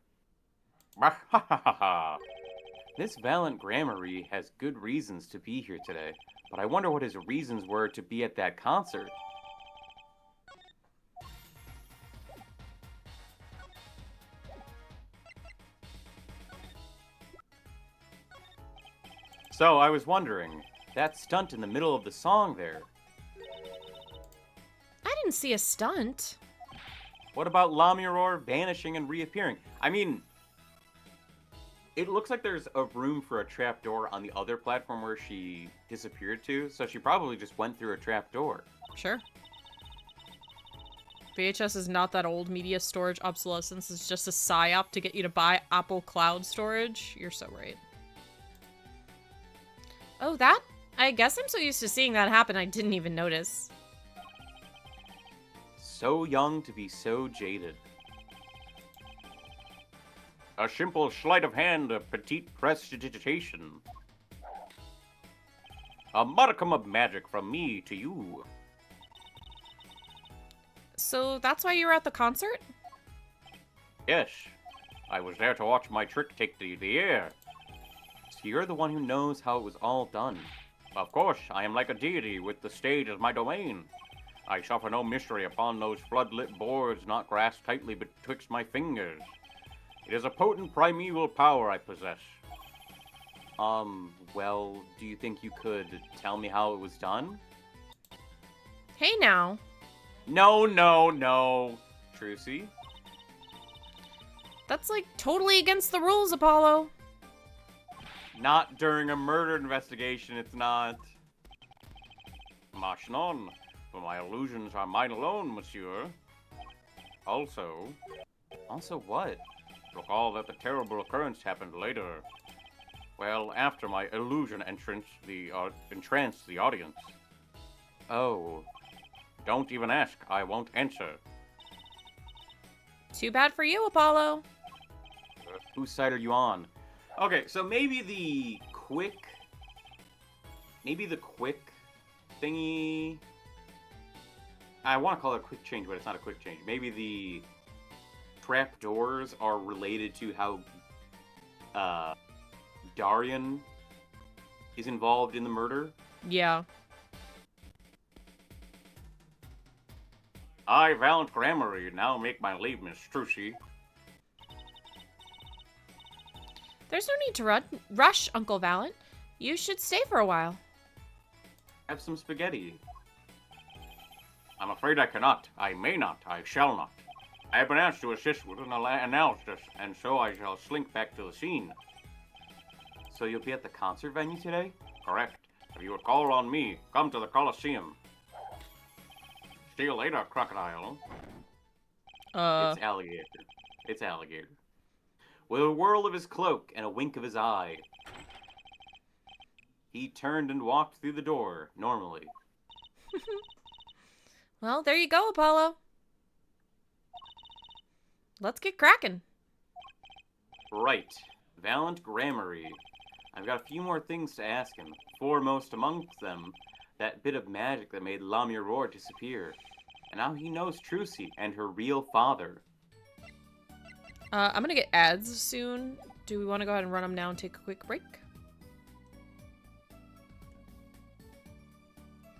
This valiant Grammary has good reasons to be here today, but I wonder what his reasons were to be at that concert. So, I was wondering, that stunt in the middle of the song there, I didn't see a stunt. what about Lamiror vanishing and reappearing? I mean, it looks like there's a room for a trapdoor on the other platform where she disappeared to, so she probably just went through a trapdoor. Sure. VHS is not that old. Media storage obsolescence is just a psyop to get you to buy Apple Cloud storage. You're so right. Oh, that? I guess I'm so used to seeing that happen I didn't even notice. So young to be so jaded. A simple sleight of hand, a petite prestidigitation. A modicum of magic from me to you. So that's why you were at the concert? Yes, I was there to watch my trick take the air. So you're the one who knows how it was all done. Of course, I am like a deity with the stage as my domain. I suffer no mystery upon those floodlit boards not grasped tightly betwixt my fingers. It is a potent primeval power I possess. Well, do you think you could tell me how it was done? Hey now. No, no, no, Trucy. That's like totally against the rules, Apollo. Not during a murder investigation, it's not. March on, for my illusions are mine alone, monsieur. Also what? Recall that the terrible occurrence happened later. Well, after my illusion entranced the audience. Oh. Don't even ask, I won't answer. Too bad for you, Apollo. Whose side are you on? Okay, so maybe the quick thingy. I want to call it a quick change, but it's not a quick change. Maybe the trapdoors are related to how Darian is involved in the murder. Yeah. I, Valiant Grammary, now make my leave, Miss Trucy. There's no need to rush, Uncle Valiant. You should stay for a while. Have some spaghetti. I'm afraid I cannot. I may not. I shall not. I have been asked to assist with an analysis, and so I shall slink back to the scene. So you'll be at the concert venue today? Correct. If you would call on me, come to the Coliseum. See you later, crocodile. It's alligator. It's alligator. With a whirl of his cloak and a wink of his eye, he turned and walked through the door, normally. Well, there you go, Apollo. Let's get cracking. Right. Valiant Grammary. I've got a few more things to ask him. Foremost amongst them, that bit of magic that made Lamia Roar disappear. And now he knows Trucy and her real father. I'm gonna get ads soon. Do we want to go ahead and run them now and take a quick break?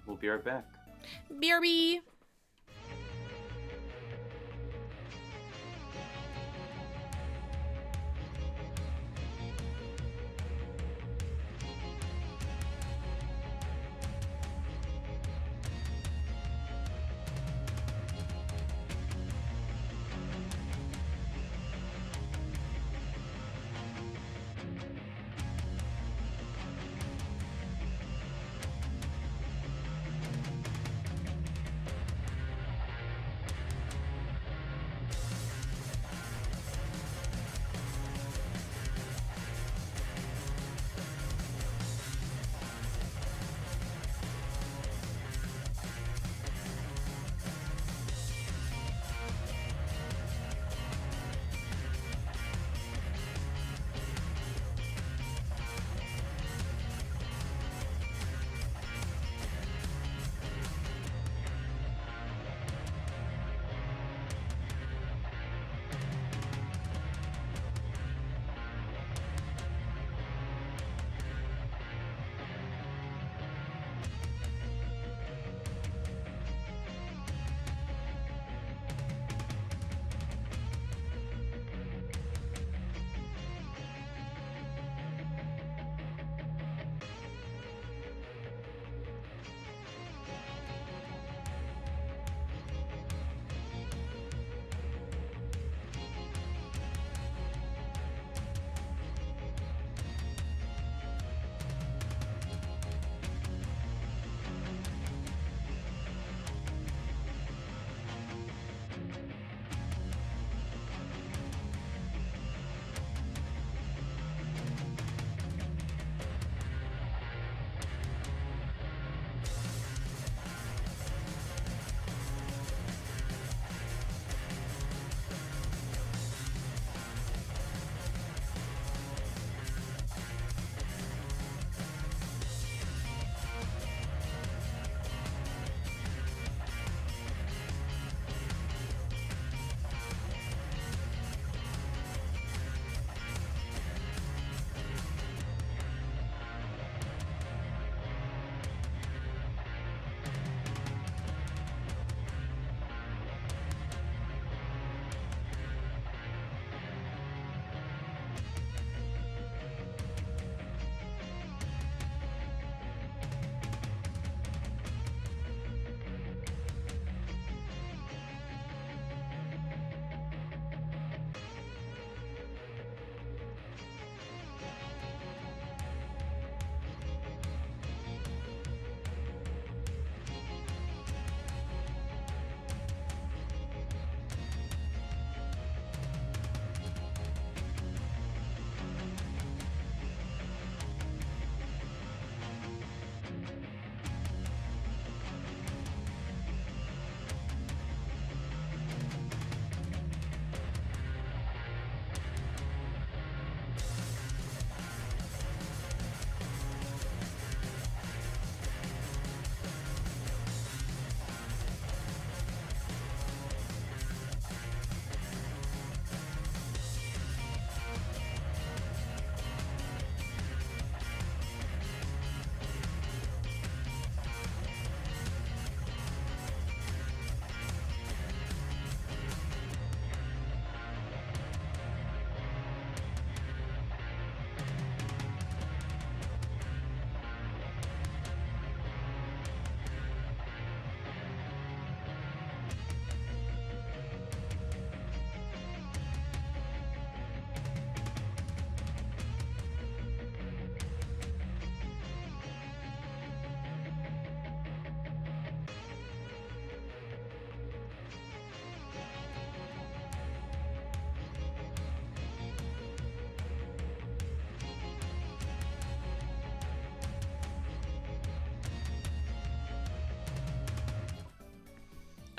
We'll be right back. BRB!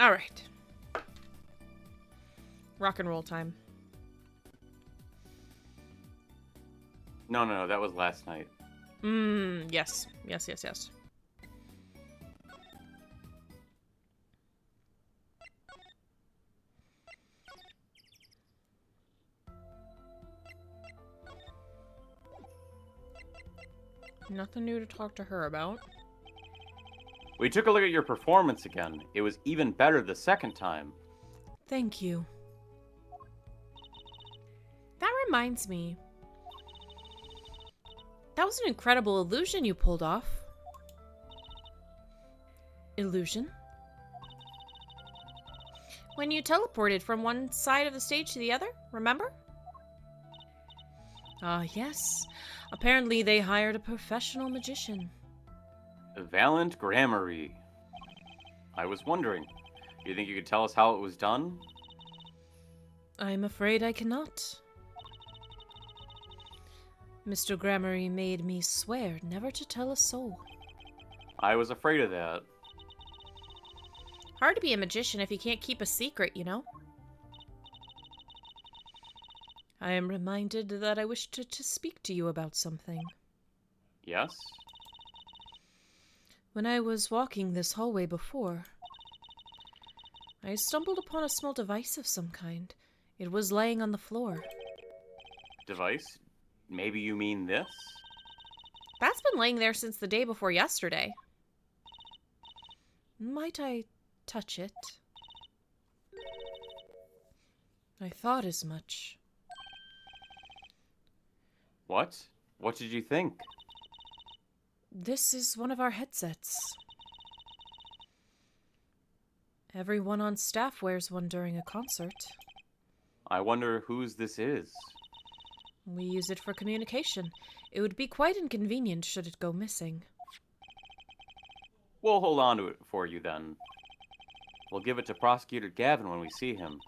Alright. Rock and roll time. No, that was last night. Yes. Yes. Nothing new to talk to her about. We took a look at your performance again. It was even better the second time. Thank you. That reminds me. That was an incredible illusion you pulled off. Illusion? When you teleported from one side of the stage to the other, remember? Ah, yes. Apparently they hired a professional magician. Valiant Gramarye. I was wondering, do you think you could tell us how it was done? I'm afraid I cannot. Mr. Gramarye made me swear never to tell a soul. I was afraid of that. Hard to be a magician if you can't keep a secret, you know? I am reminded that I wish to speak to you about something. Yes? When I was walking this hallway before, I stumbled upon a small device of some kind. It was laying on the floor. Device? Maybe you mean this? That's been laying there since the day before yesterday. Might I touch it? I thought as much. What? What did you think? This is one of our headsets. Everyone on staff wears one during a concert. I wonder whose this is. We use it for communication. It would be quite inconvenient should it go missing. We'll hold on to it for you then. We'll give it to Prosecutor Gavin when we see him.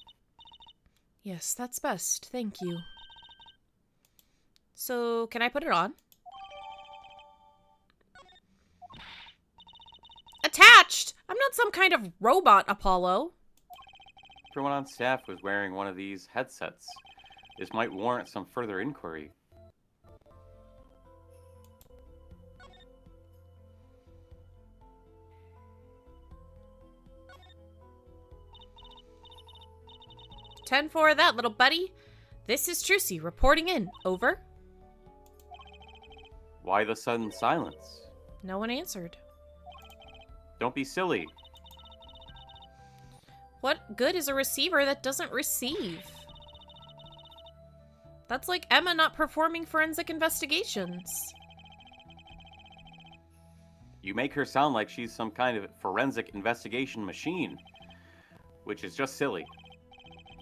Yes, that's best. Thank you. So, can I put it on? Attached! I'm not some kind of robot, Apollo. Everyone on staff was wearing one of these headsets. This might warrant some further inquiry. Ten for that, little buddy. This is Trucy, reporting in. Over. Why the sudden silence? No one answered. Don't be silly. What good is a receiver that doesn't receive? That's like Emma not performing forensic investigations. You make her sound like she's some kind of forensic investigation machine, which is just silly.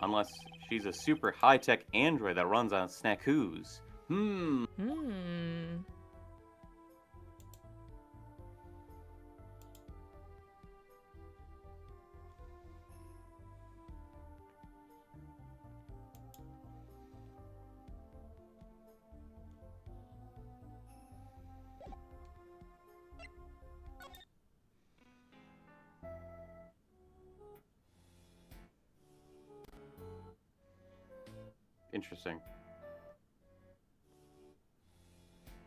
Unless she's a super high-tech android that runs on snackoos. Interesting.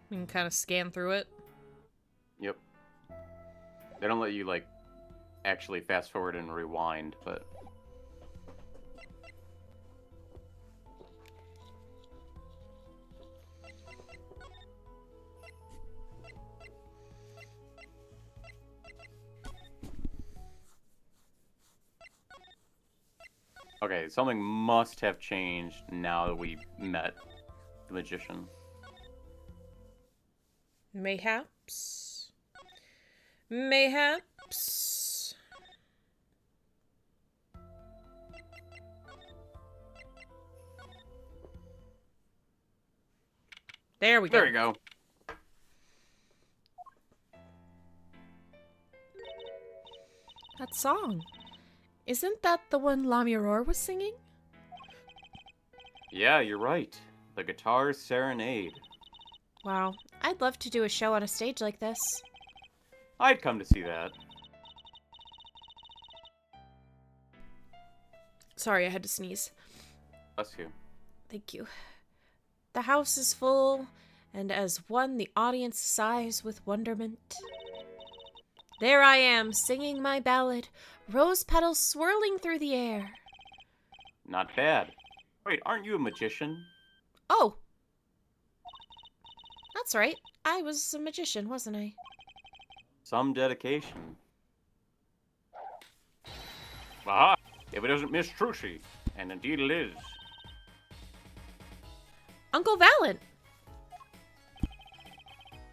We can kind of scan through it. Yep. They don't let you, like, actually fast forward and rewind, but... Okay, something must have changed now that we met the magician. Mayhaps. Mayhaps. There we go. There you go. That song. Isn't that the one Lamiror was singing? Yeah, you're right. The Guitar Serenade. Wow, I'd love to do a show on a stage like this. I'd come to see that. Sorry, I had to sneeze. Bless you. Thank you. The house is full, and as one the audience sighs with wonderment. There I am, singing my ballad, rose petals swirling through the air. Not bad. Wait, aren't you a magician? Oh! That's right. I was a magician, wasn't I? Some dedication. Aha! If it isn't Miss Trucy, and indeed it is. Uncle Valiant!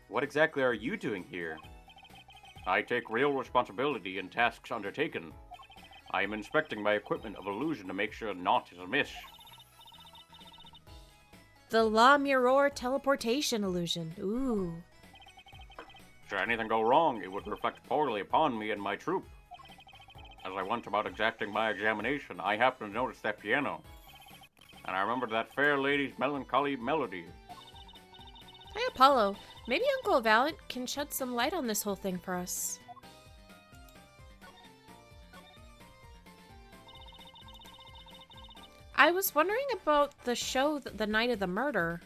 What exactly are you doing here? I take real responsibility in tasks undertaken. I am inspecting my equipment of illusion to make sure naught is amiss. The La Mirror teleportation illusion. Ooh. Should anything go wrong, it would reflect poorly upon me and my troop. As I went about exacting my examination, I happened to notice that piano. And I remembered that fair lady's melancholy melody. Hey, Apollo. Maybe Uncle Valiant can shed some light on this whole thing for us. I was wondering about the show The Night of the Murder.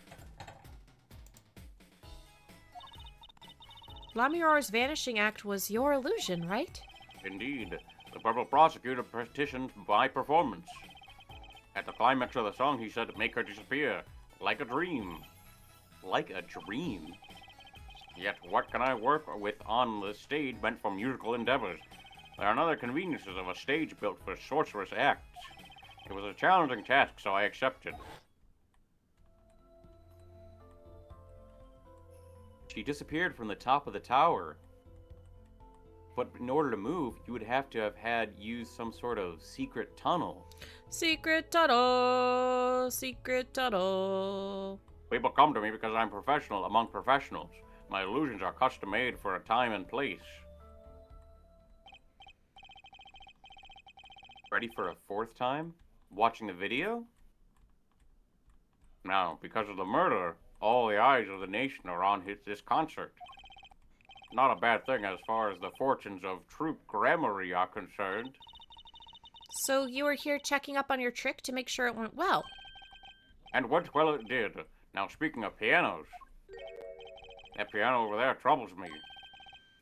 La Mirror's vanishing act was your illusion, right? Indeed, the purple prosecutor petitioned my performance. At the climax of the song, he said, "Make her disappear, like a dream." Like a dream? Yet what can I work with on the stage meant for musical endeavors? There are other conveniences of a stage built for sorcerous acts. It was a challenging task, so I accepted. She disappeared from the top of the tower. But in order to move, you would have to have used some sort of secret tunnel. Secret tunnel, secret tunnel. People come to me because I'm professional among professionals. My illusions are custom made for a time and place. Ready for a fourth time? Watching the video? Now, because of the murder, all the eyes of the nation are on this concert. Not a bad thing as far as the fortunes of Troop Grammary are concerned. So you were here checking up on your trick to make sure it went well? And went well it did. Now, speaking of pianos, that piano over there troubles me.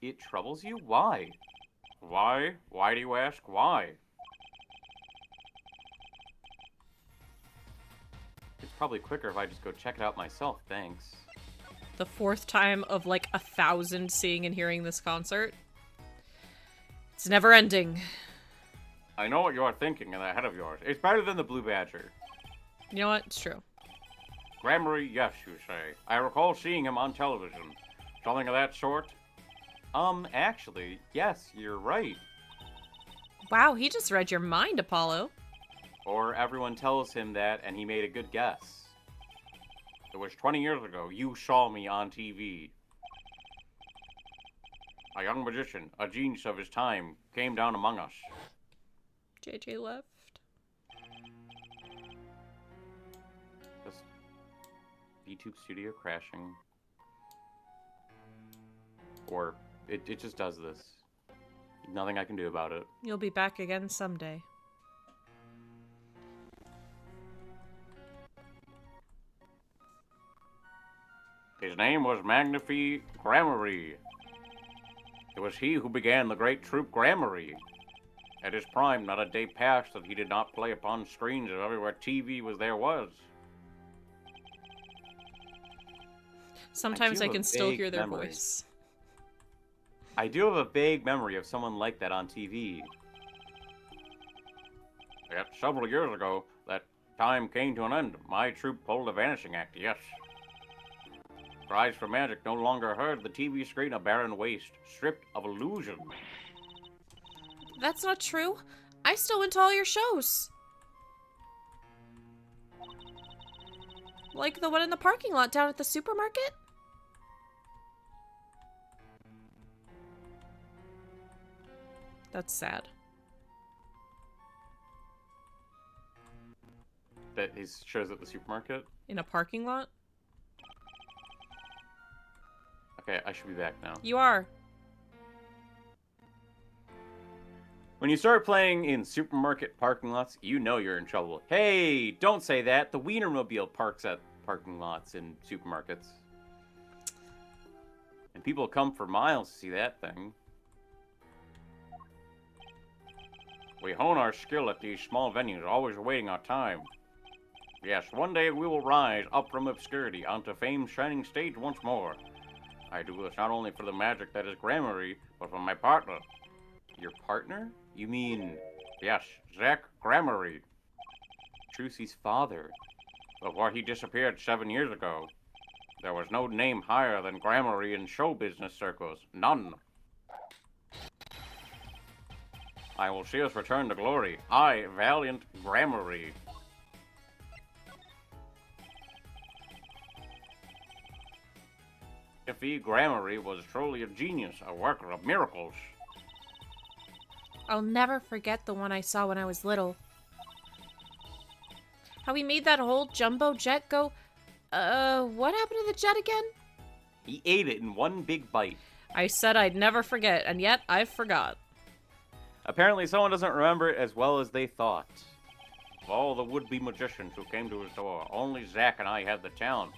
It troubles you? Why? Why? Why do you ask? Why? It's probably quicker if I just go check it out myself, thanks. The fourth time of like 1,000 seeing and hearing this concert. It's never ending. I know what you're thinking in that head of yours. It's better than the Blue Badger. You know what? It's true. Grammary, yes, you say. I recall seeing him on television. Something of that sort? Actually, yes, you're right. Wow, he just read your mind, Apollo. Or everyone tells him that and he made a good guess. It was 20 years ago. You saw me on TV. A young magician, a genius of his time, came down among us. JJ left. This YouTube studio crashing. Or it just does this. Nothing I can do about it. You'll be back again someday. His name was Magnifi Grammary. It was he who began the great Troop Grammary. At his prime, not a day passed that he did not play upon screens of everywhere TV was. Sometimes I can still hear their voice. I do have a vague memory of someone like that on TV. Yet several years ago, that time came to an end. My troop pulled a vanishing act, yes. Cries for magic no longer heard. The TV screen a barren waste, stripped of illusion. That's not true. I still went to all your shows. Like the one in the parking lot down at the supermarket? That's sad. That his shows at the supermarket? In a parking lot? Okay, I should be back now. You are. When you start playing in supermarket parking lots, you know you're in trouble. Hey, don't say that. The Wienermobile parks at parking lots in supermarkets. And people come for miles to see that thing. We hone our skill at these small venues, always awaiting our time. Yes, one day we will rise up from obscurity onto fame's shining stage once more. I do this not only for the magic that is Gramarye, but for my partner. Your partner? You mean, yes, Zach Gramarye. Trucy's father. Before he disappeared 7 years ago, there was no name higher than Gramarye in show business circles. None. I will see us return to glory. I, valiant Gramarye. Sify Gramarye was truly a genius, a worker of miracles. I'll never forget the one I saw when I was little. How he made that whole jumbo jet go... what happened to the jet again? He ate it in one big bite. I said I'd never forget, and yet I forgot. Apparently someone doesn't remember it as well as they thought. Of all the would-be magicians who came to his door, only Zack and I had the talent.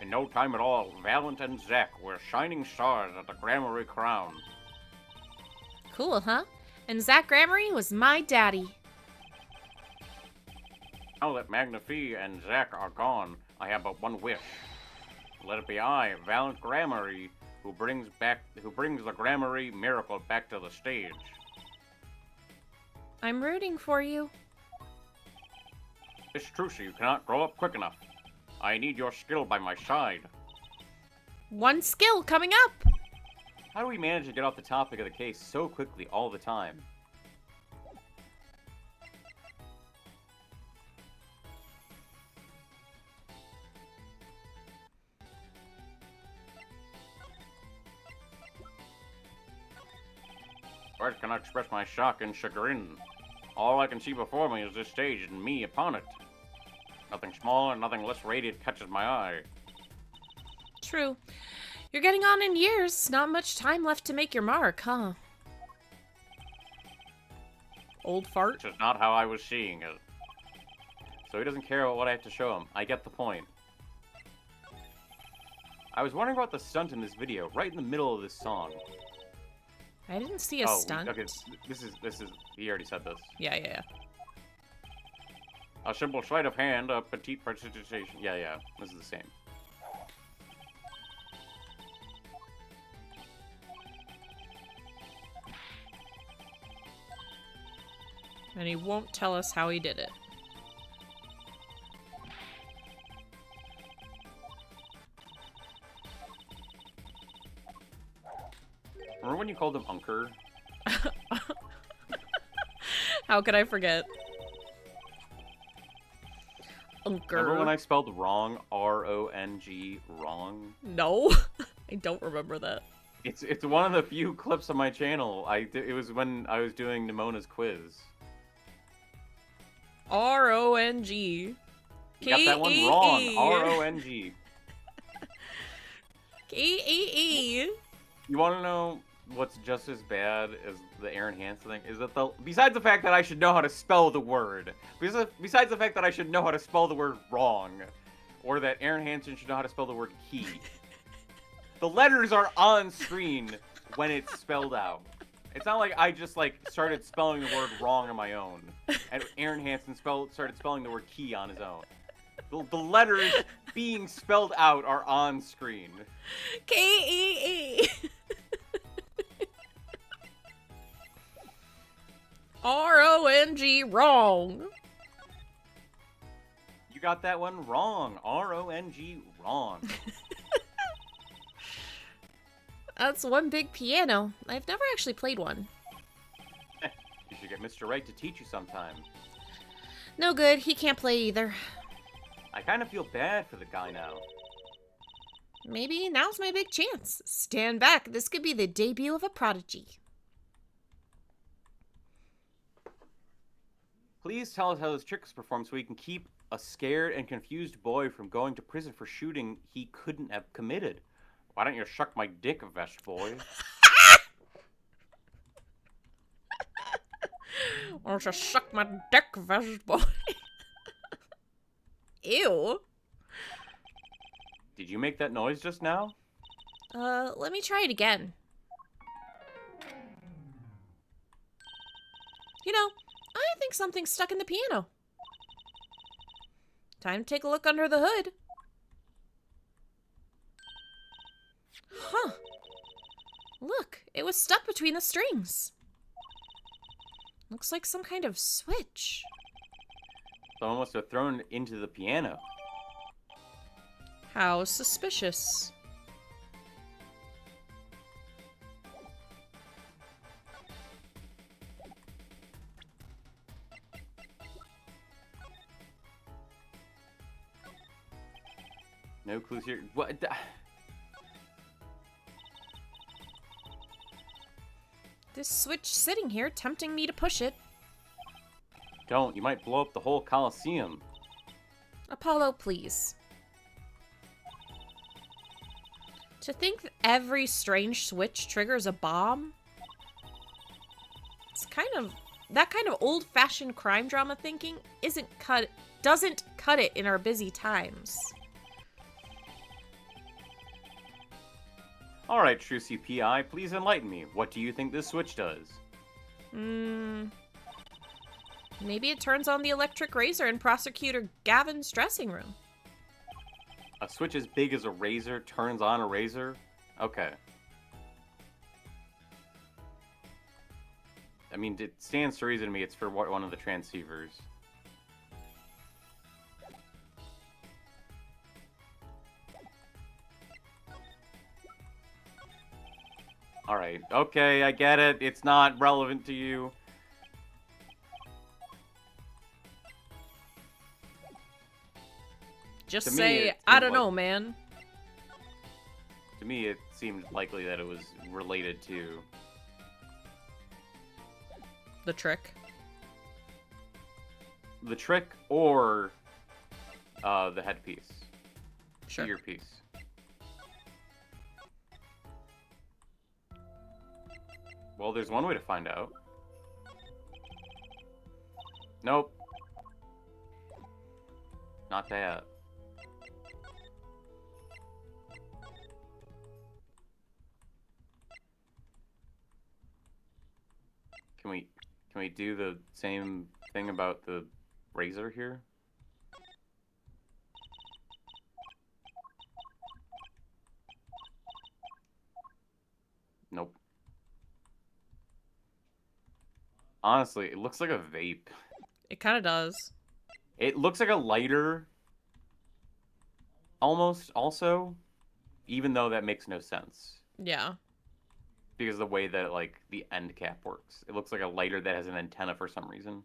In no time at all, Valent and Zack were shining stars at the Gramarye crown. Cool, huh? And Zach Gramarye was my daddy. Now that Magnifi and Zack are gone, I have but one wish. Let it be I, Valent Gramarye, who brings the Gramarye miracle back to the stage. I'm rooting for you. Miss Trucy, you cannot grow up quick enough. I need your skill by my side. One skill coming up! How do we manage to get off the topic of the case so quickly all the time? Words cannot express my shock and chagrin. All I can see before me is this stage and me upon it. Nothing smaller, nothing less radiant catches my eye. True. You're getting on in years. Not much time left to make your mark, huh? Old fart? Which is not how I was seeing it. So he doesn't care about what I have to show him. I get the point. I was wondering about the stunt in this video, right in the middle of this song. I didn't see a stunt. Okay, this is, he already said this. Yeah. A simple sleight of hand, a petite precipitation. Yeah, this is the same. And he won't tell us how he did it. Remember when you called him Unker? How could I forget? Unker. Remember when I spelled wrong, R-O-N-G, wrong? No, I don't remember that. It's one of the few clips on my channel. It was when I was doing Nimona's quiz. R-O-N-G. You got that one wrong. R-O-N-G. K-E-E. You want to know what's just as bad as the Aaron Hansen thing? Is that besides the fact that I should know how to spell the word, besides the fact that I should know how to spell the word wrong, or that Aaron Hansen should know how to spell the word key, the letters are on screen when it's spelled out. It's not like I just started spelling the word wrong on my own, and Aaron Hansen started spelling the word key on his own. The letters being spelled out are on screen. K-E-E. R-O-N-G, wrong. You got that one wrong. R-O-N-G, wrong. That's one big piano. I've never actually played one. You should get Mr. Wright to teach you sometime. No good. He can't play either. I kind of feel bad for the guy now. Maybe now's my big chance. Stand back. This could be the debut of a prodigy. Please tell us how this trick is performed so we can keep a scared and confused boy from going to prison for shooting he couldn't have committed. Why don't you shuck my dick, vest boy? Or just suck my dick, vegetable. Ew. Did you make that noise just now? Let me try it again. You know, I think something's stuck in the piano. Time to take a look under the hood. Huh. Look, it was stuck between the strings. Looks like some kind of switch. Someone must have thrown it into the piano. How suspicious. No clues here. What? This switch sitting here, tempting me to push it. Don't. You might blow up the whole Colosseum. Apollo, please. To think that every strange switch triggers a bomb? It's kind of... That kind of old-fashioned crime drama thinking doesn't cut it in our busy times. Alright, true CPI, please enlighten me. What do you think this switch does? Maybe it turns on the electric razor in Prosecutor Gavin's dressing room. A switch as big as a razor turns on a razor? Okay. I mean, it stands to reason to me it's for one of the transceivers. Alright, okay, I get it. It's not relevant to you. Just To me, say, it I seemed don't like- know, man. To me, it seemed likely that it was related to... The trick. the trick or the headpiece. Sure. Earpiece. Well, there's one way to find out. Nope. Not that. Can we do the same thing about the razor here? Nope. Honestly, it looks like a vape. It kind of does. It looks like a lighter. Almost, also. Even though that makes no sense. Yeah. Because of the way that, like, the end cap works. It looks like a lighter that has an antenna for some reason.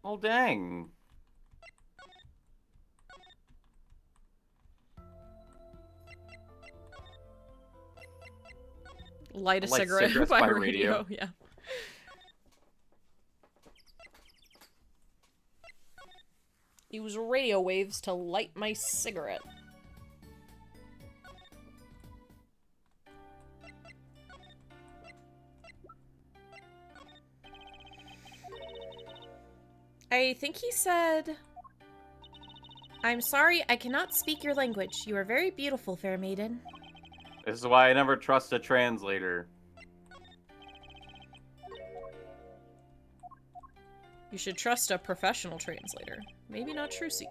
Well, dang. Light a Light cigarette cigarettes by by radio. radio. Yeah. Use radio waves to light my cigarette. I think he said, "I'm sorry, I cannot speak your language. You are very beautiful, fair maiden." This is why I never trust a translator. You should trust a professional translator. Maybe not Trucy.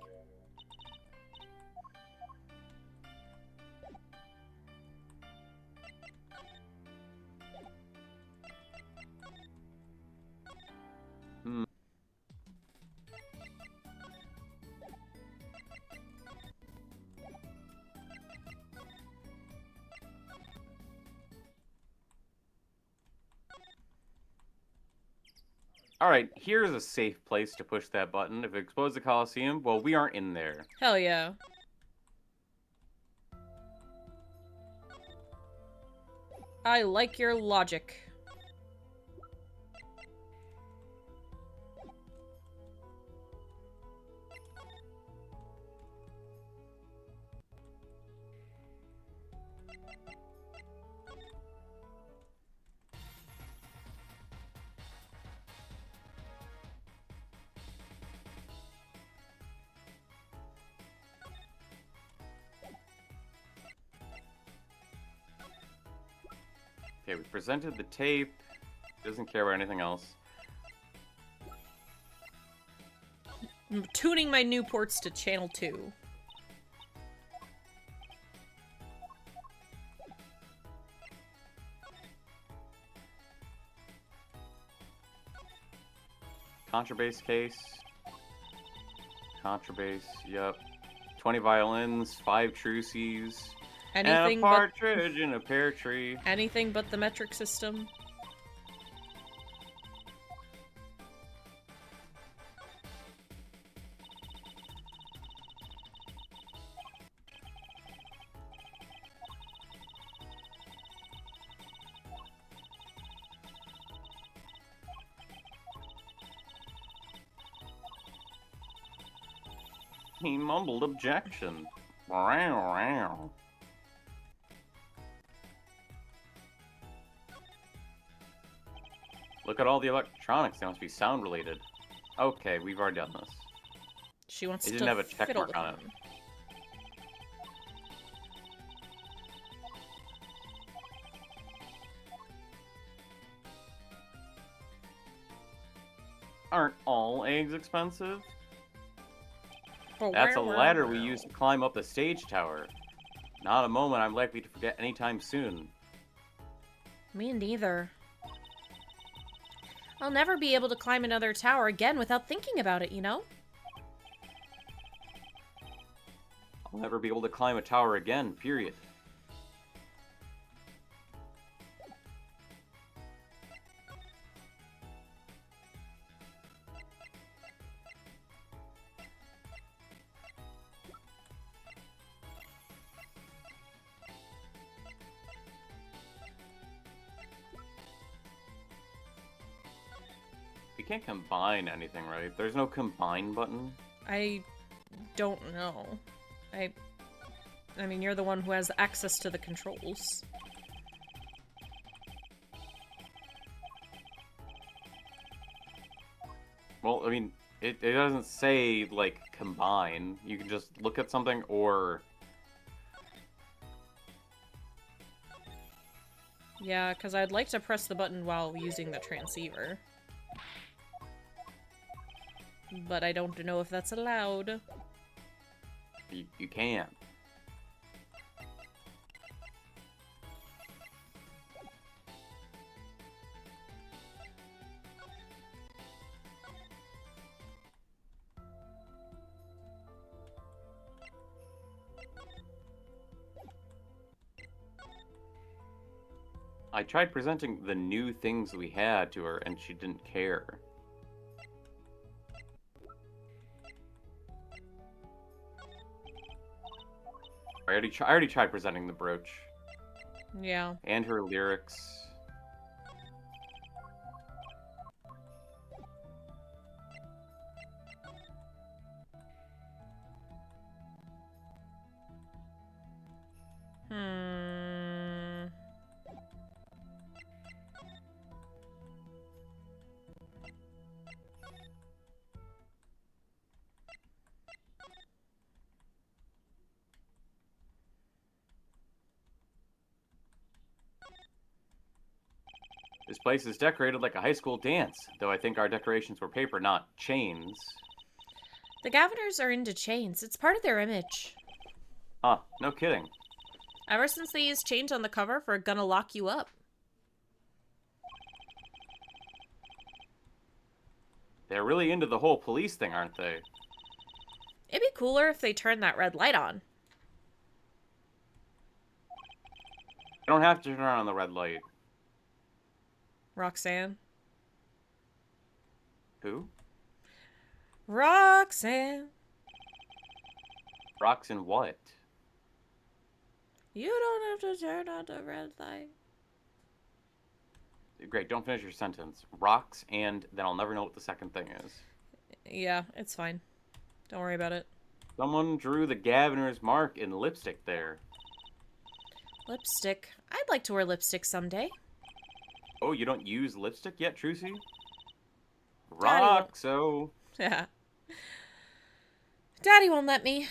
Alright, here's a safe place to push that button. If it explodes the Colosseum, well, we aren't in there. Hell yeah. I like your logic. Okay, we presented the tape. Doesn't care about anything else. I'm tuning my new ports to channel 2. Contrabass case. Contrabass, yep. 20 violins, 5 truces, and a partridge in a pear tree. Anything but the metric system. He mumbled objection. Look at all the electronics. They must be sound related. Okay, we've already done this. She wants It to didn't have a check fiddle mark with on it. them. Aren't all eggs expensive? Oh, That's a ladder we use to climb up the stage tower. Not a moment I'm likely to forget anytime soon. Me neither. I'll never be able to climb another tower again without thinking about it, you know? I'll never be able to climb a tower again, period. We can't combine anything, right? There's no combine button. I don't know. I mean, you're the one who has access to the controls. Well, I mean, it doesn't say, like, combine. You can just look at something or... Yeah, because I'd like to press the button while using the transceiver. But I don't know if that's allowed. You can. I tried presenting the new things we had to her, and she didn't care. I already tried presenting the brooch. Yeah. And her lyrics. This place is decorated like a high school dance, though I think our decorations were paper, not chains. The Governors are into chains. It's part of their image. Huh, no kidding. Ever since they used chains on the cover for Gonna Lock You Up. They're really into the whole police thing, aren't they? It'd be cooler if they turned that red light on. I don't have to turn on the red light. Roxanne. Who? Roxanne. Roxanne what? You don't have to turn on the red light. Great, don't finish your sentence. Rocks, and then I'll never know what the second thing is. Yeah, it's fine. Don't worry about it. Someone drew the Gaviner's mark in lipstick there. Lipstick. I'd like to wear lipstick someday. Oh, you don't use lipstick yet, Trucy? Daddy won't. Roxo. Yeah. Daddy won't let me.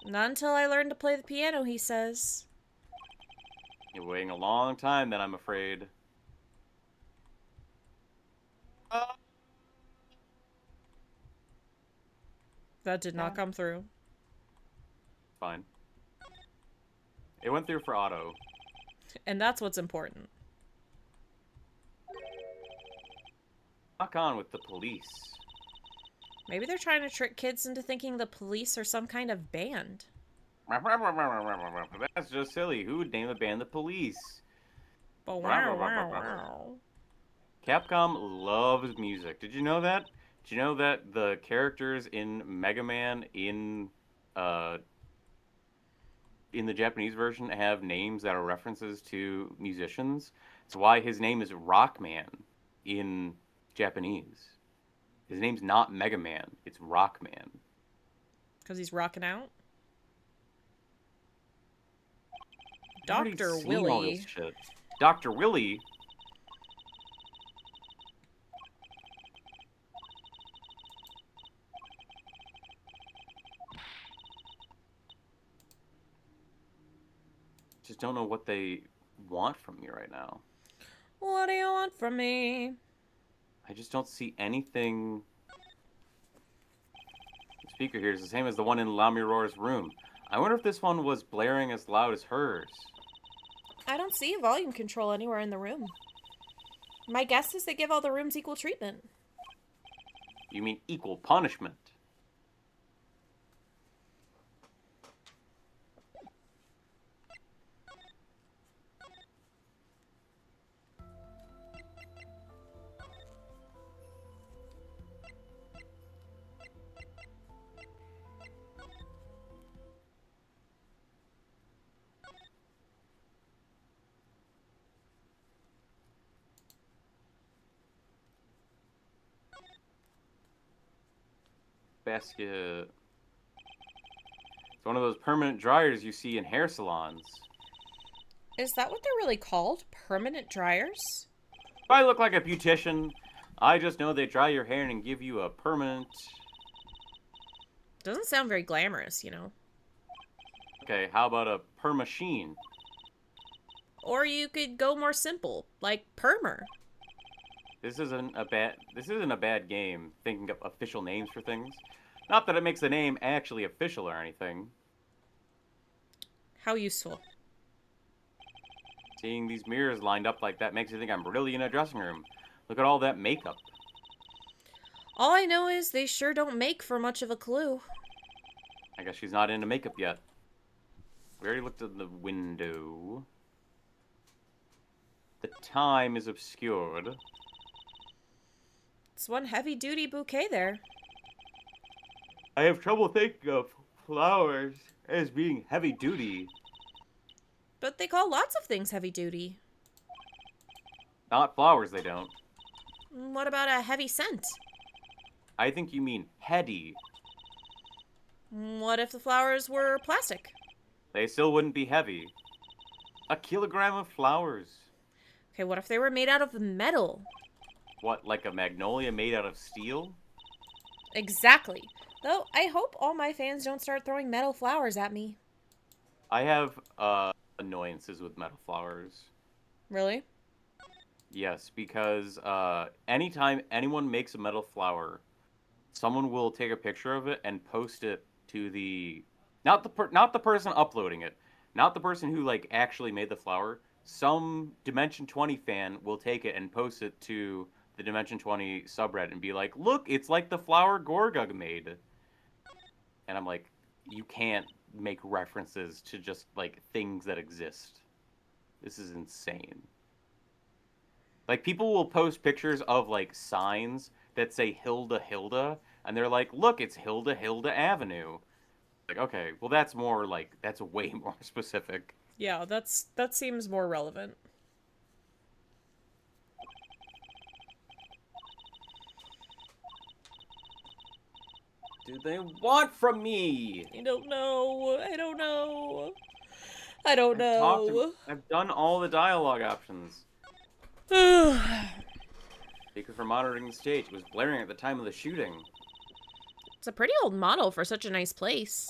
Not until I learn to play the piano, he says. You're waiting a long time, then I'm afraid. That did not come through. Fine. It went through for auto. And that's what's important. Knock on with the police. Maybe they're trying to trick kids into thinking the police are some kind of band. That's just silly. Who would name a band the police? But wow. Capcom loves music. Did you know that? Did you know that the characters in Mega Man in the Japanese version have names that are references to musicians? It's why his name is Rockman in Japanese. His name's not Mega Man, it's Rockman. Because he's rocking out? I've already Dr. seen all this Willie. shit. Dr. Willie? Just don't know what they want from me right now. What do you want from me? I just don't see anything. The speaker here is the same as the one in Lamirora's room. I wonder if this one was blaring as loud as hers. I don't see a volume control anywhere in the room. My guess is they give all the rooms equal treatment. You mean equal punishment? Basket. It's one of those permanent dryers you see in hair salons. Is that what they're really called? Permanent dryers? Do I look like a beautician? I just know they dry your hair and give you a permanent... Doesn't sound very glamorous, you know. Okay, how about a permachine? Or you could go more simple, like permer. This isn't a bad game, thinking of official names for things. Not that it makes the name actually official or anything. How useful. Seeing these mirrors lined up like that makes you think I'm really in a dressing room. Look at all that makeup. All I know is they sure don't make for much of a clue. I guess she's not into makeup yet. We already looked at the window. The time is obscured. It's one heavy-duty bouquet there. I have trouble thinking of flowers as being heavy-duty. But they call lots of things heavy-duty. Not flowers, they don't. What about a heavy scent? I think you mean heady. What if the flowers were plastic? They still wouldn't be heavy. A kilogram of flowers. Okay, what if they were made out of metal? What, like a magnolia made out of steel? Exactly. Though, I hope all my fans don't start throwing metal flowers at me. I have, annoyances with metal flowers. Really? Yes, because, anytime anyone makes a metal flower, someone will take a picture of it and post it to the... Not the person uploading it. Not the person who, like, actually made the flower. Some Dimension 20 fan will take it and post it to the Dimension 20 subreddit and be like, look, it's like the flower Gorgug made. And I'm like, you can't make references to just, like, things that exist. This is insane. Like, people will post pictures of, like, signs that say Hilda Hilda, and they're like, look, it's Hilda Hilda Avenue. Like, okay, well, that's more, like, that's way more specific. Yeah, that seems more relevant. Do they want from me? I don't know. I don't know. I don't I've talked. know. I've done all the dialogue options. It's Speaker for monitoring the stage. It was blaring at the time of the shooting. a pretty old model for such a nice place.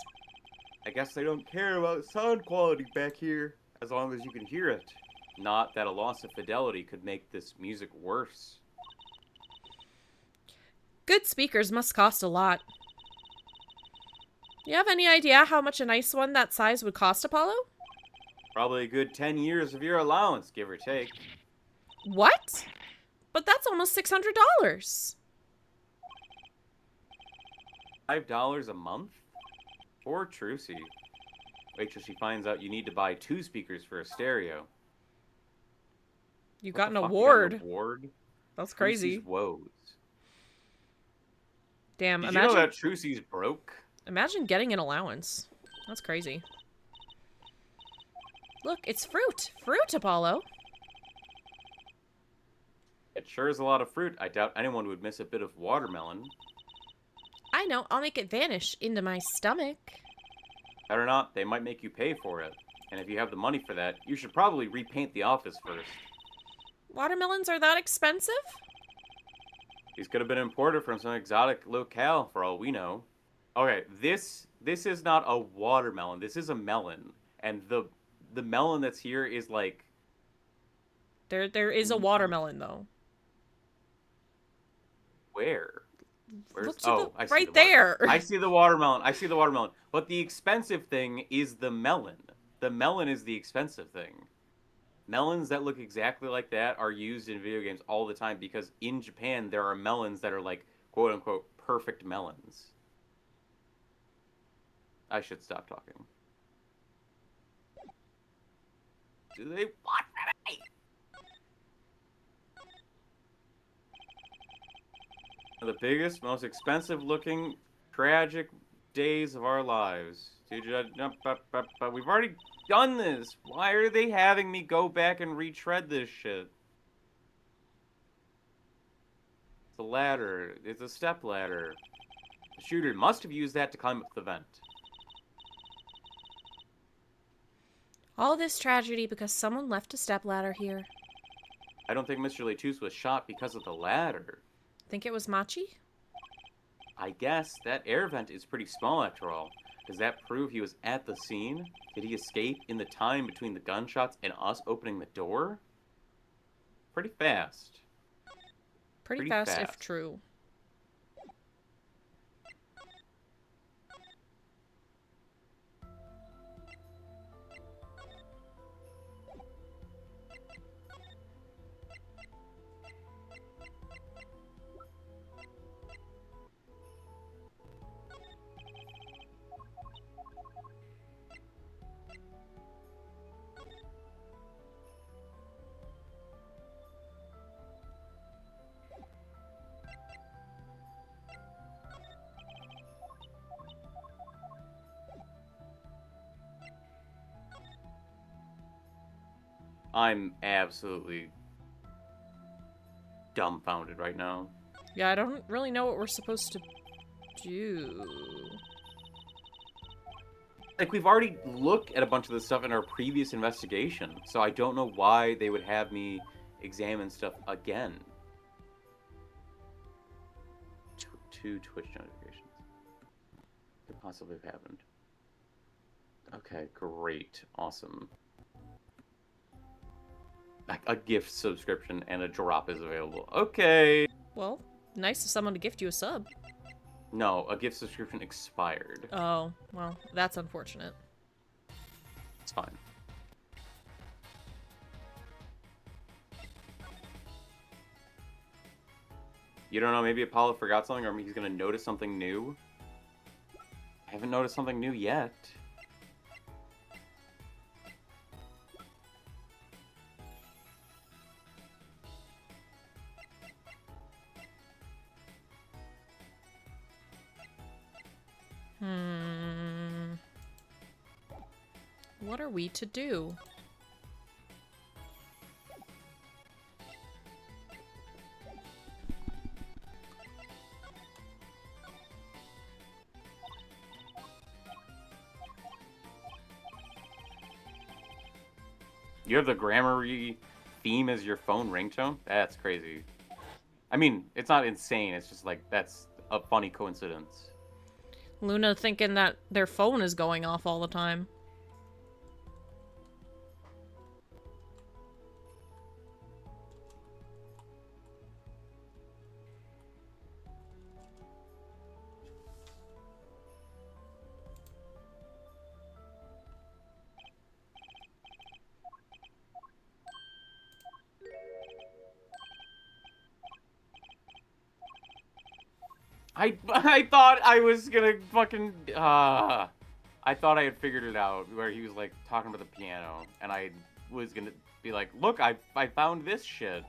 I guess they don't care about sound quality back here, as long as you can hear it. Not that a loss of fidelity could make this music worse. Good speakers must cost a lot. You have any idea how much a nice one that size would cost, Apollo? Probably a good 10 years of your allowance, give or take. What? But that's almost $600. $5 a month? Poor Trucy. Wait till she finds out you need to buy 2 speakers for a stereo. You What got the an fuck? award. You got an award? That's crazy. Trucy's woes. Damn, Did imagine you know that Trucy's broke? imagine getting an allowance. That's crazy. Look, it's fruit. Fruit, Apollo. It sure is a lot of fruit. I doubt anyone would miss a bit of watermelon. I know, I'll make it vanish into my stomach. Better not, they might make you pay for it. And if you have the money for that, you should probably repaint the office first. Watermelons are that expensive? These could have been imported from some exotic locale, for all we know. Okay, this is not a watermelon. This is a melon, and the melon that's here is like There is a watermelon though. where? Where's Look to oh, the I see right the water- there. I see the watermelon. I see the watermelon. But the expensive thing is the melon. The melon is the expensive thing. Melons that look exactly like that are used in video games all the time because in Japan there are melons that are like quote unquote perfect melons. I should stop talking. Do they want me? The biggest, most expensive looking, tragic days of our lives. But we've already done this. Why are they having me go back and retread this shit? It's a ladder. It's a step ladder. The shooter must have used that to climb up the vent. All this tragedy because someone left a stepladder here. I don't think Mr. Letus was shot because of the ladder. Think it was Machi? I guess that air vent is pretty small after all. Does that prove he was at the scene? Did he escape in the time between the gunshots and us opening the door? Pretty fast. Pretty fast if true. I'm absolutely dumbfounded right now. Yeah, I don't really know what we're supposed to do. Like, we've already looked at a bunch of this stuff in our previous investigation, so I don't know why they would have me examine stuff again. Two Twitch notifications. Could possibly have happened. Okay, great. Awesome. A gift subscription and a drop is available. Okay. Well, nice of someone to gift you a sub. No, a gift subscription expired. Oh, well, that's unfortunate. It's fine. You don't know, maybe Apollo forgot something, or he's gonna notice something new? I haven't noticed something new yet. What are we to do? You have the Grammarly theme as your phone ringtone? That's crazy. I mean, it's not insane. It's just like, that's a funny coincidence. Luna thinking that their phone is going off all the time. I thought I was gonna fucking I thought I had figured it out where he was like talking about the piano and I was gonna be like, look, I found this shit.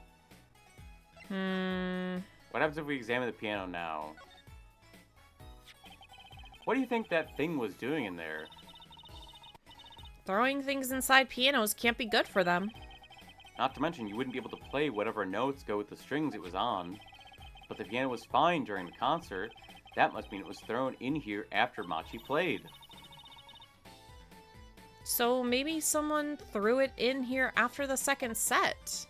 What happens if we examine the piano now? What do you think that thing was doing in there? Throwing things inside pianos can't be good for them. Not to mention, you wouldn't be able to play whatever notes go with the strings it was on. But the piano was fine during the concert. That must mean it was thrown in here after Machi played. So maybe someone threw it in here after the second set.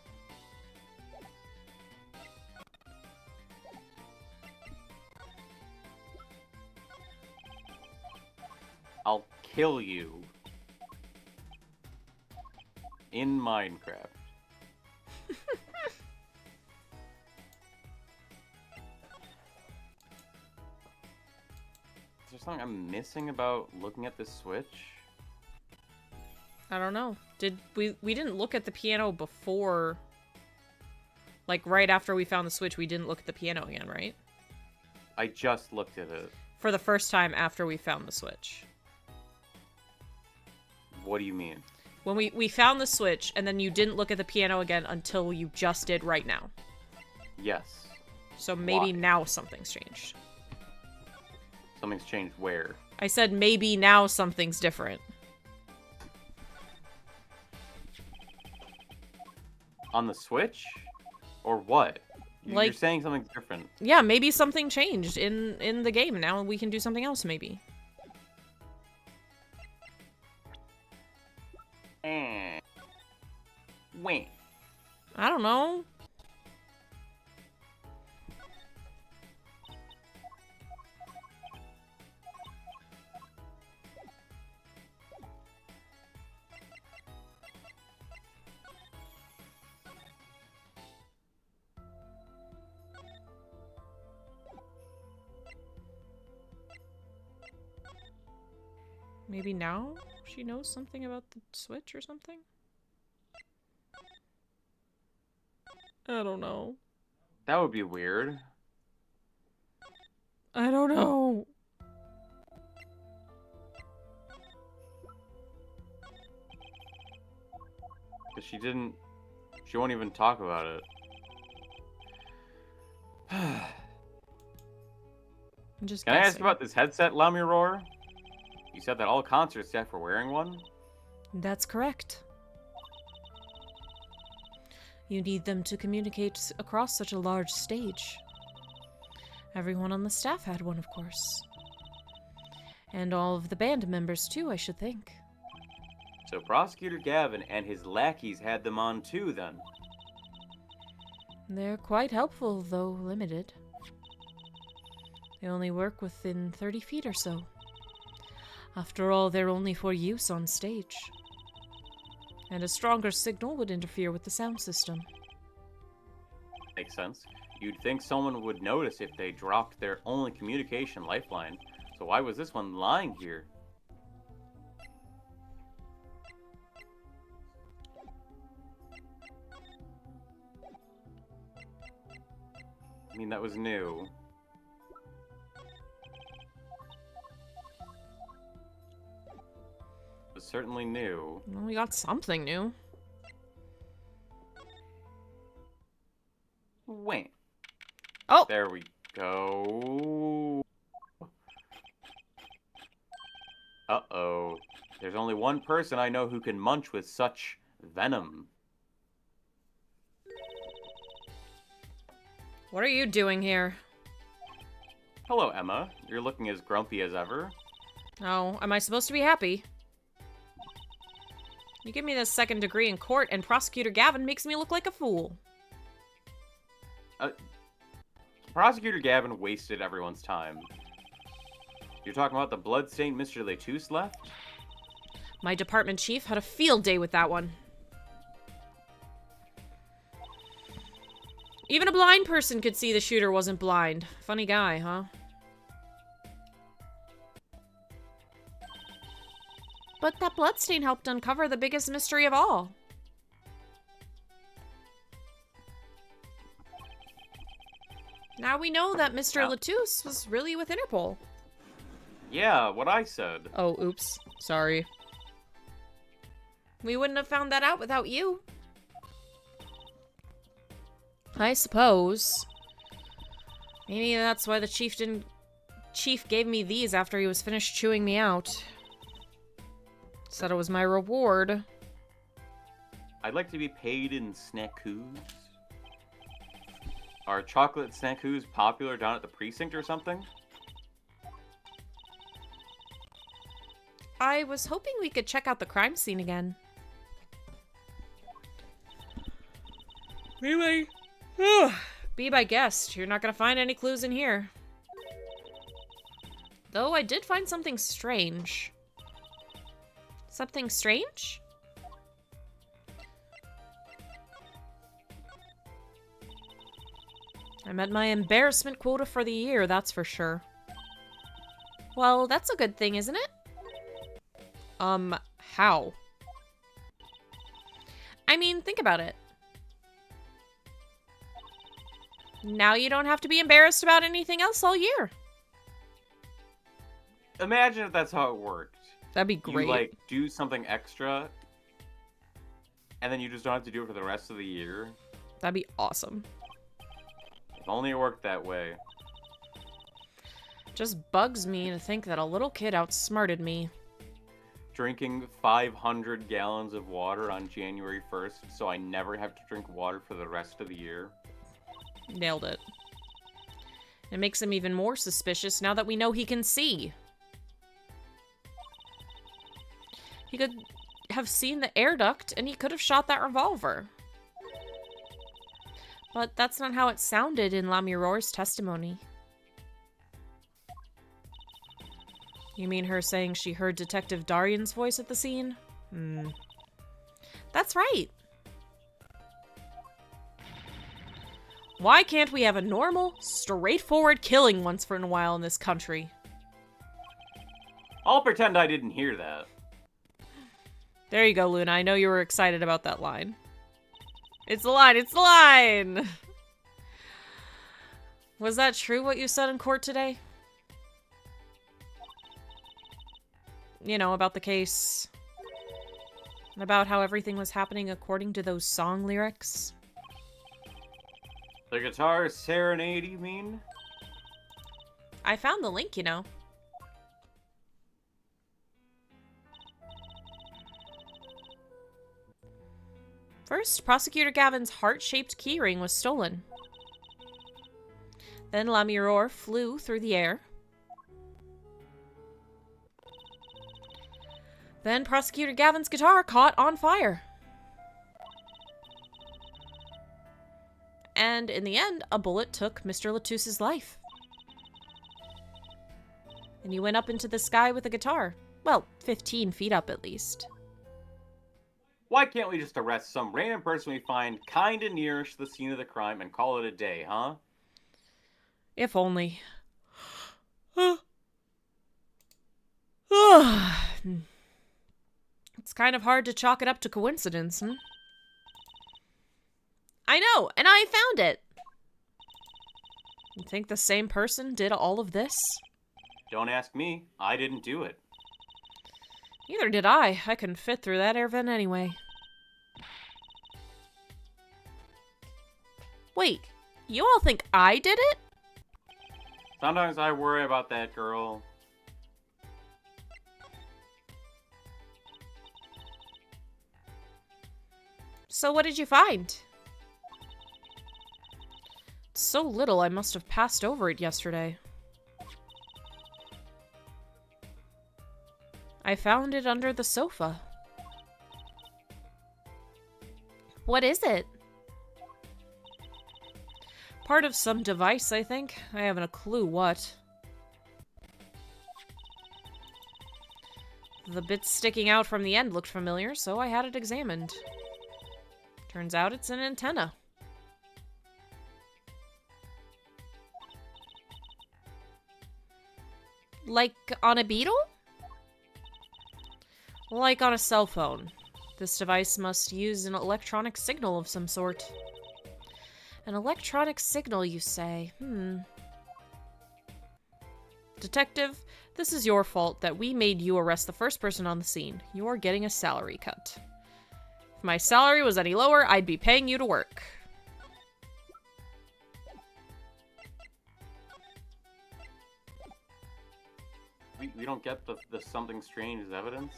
I'll kill you. In Minecraft. Is there something I'm missing about looking at this switch? I don't know. We didn't look at the piano before, like right after we found the switch, we didn't look at the piano again, right? I just looked at it. For the first time after we found the switch. What do you mean? When we found the switch, and then you didn't look at the piano again until you just did right now. Yes. So maybe Why? now something's changed. Something's changed where? I said maybe now something's different. On the Switch? Or what? Like- You're saying something's different. Yeah, maybe something changed in the game. Now we can do something else, maybe. Wait. I don't know. Maybe now she knows something about the Switch or something? I don't know. That would be weird. I don't know. Because she won't even talk about it. I'm just Can I ask guessing. about this headset, Lamiror? You said that all concert staff were wearing one? That's correct. You need them to communicate across such a large stage. Everyone on the staff had one, of course. And all of the band members, too, I should think. So Prosecutor Gavin and his lackeys had them on too, then? They're quite helpful, though limited. They only work within 30 feet or so. After all, they're only for use on stage. And a stronger signal would interfere with the sound system. Makes sense. You'd think someone would notice if they dropped their only communication lifeline. So why was this one lying here? I mean, that was new. It was certainly new. Well, we got something new. Wait. Oh! There we go. Uh-oh. There's only one person I know who can munch with such venom. What are you doing here? Hello, Emma. You're looking as grumpy as ever. Oh, am I supposed to be happy? You give me this second degree in court, and Prosecutor Gavin makes me look like a fool. Prosecutor Gavin wasted everyone's time. You're talking about the bloodstained Mr. Lettuce left? My department chief had a field day with that one. Even a blind person could see the shooter wasn't blind. Funny guy, huh? But that bloodstain helped uncover the biggest mystery of all. Now we know that Mr. Lettuce was really with Interpol. Yeah, what I said. Oh, oops. Sorry. We wouldn't have found that out without you. I suppose. Maybe that's why the chief gave me these after he was finished chewing me out. Said it was my reward. I'd like to be paid in snackoos. Are chocolate snackoos popular down at the precinct or something? I was hoping we could check out the crime scene again. Really? Be my guest. You're not gonna find any clues in here. Though I did find something strange. Something strange? I met my embarrassment quota for the year, that's for sure. Well, that's a good thing, isn't it? How? I mean, think about it. Now you don't have to be embarrassed about anything else all year. Imagine if that's how it worked. That'd be great. You, like, do something extra, and then you just don't have to do it for the rest of the year. That'd be awesome. If only it worked that way. Just bugs me to think that a little kid outsmarted me. Drinking 500 gallons of water on January 1st, so I never have to drink water for the rest of the year. Nailed it. It makes him even more suspicious now that we know he can see. He could have seen the air duct, and he could have shot that revolver. But that's not how it sounded in Lamiror's testimony. You mean her saying she heard Detective Darian's voice at the scene? That's right. Why can't we have a normal, straightforward killing once in a while in this country? I'll pretend I didn't hear that. There you go, Luna. I know you were excited about that line. It's the line! It's the line! Was that true what you said in court today? You know, about the case. And about how everything was happening according to those song lyrics. The guitar serenade, you mean? I found the link, you know. First, Prosecutor Gavin's heart-shaped keyring was stolen. Then Lamiror flew through the air. Then Prosecutor Gavin's guitar caught on fire. And in the end, a bullet took Mr. Lettuce's life. And he went up into the sky with a guitar. Well, 15 feet up at least. Why can't we just arrest some random person we find kinda nearish the scene of the crime and call it a day, huh? If only. It's kind of hard to chalk it up to coincidence, hmm? I know, and I found it! You think the same person did all of this? Don't ask me. I didn't do it. Neither did I. I couldn't fit through that air vent anyway. Wait, you all think I did it? Sometimes I worry about that girl. So what did you find? So little I must have passed over it yesterday. I found it under the sofa. What is it? Part of some device, I think. I haven't a clue what. The bits sticking out from the end looked familiar, so I had it examined. Turns out it's an antenna. Like on a beetle? Like on a cell phone. This device must use an electronic signal of some sort. An electronic signal, you say? Detective, this is your fault that we made you arrest the first person on the scene. You're getting a salary cut. If my salary was any lower, I'd be paying you to work. We don't get the something strange as evidence?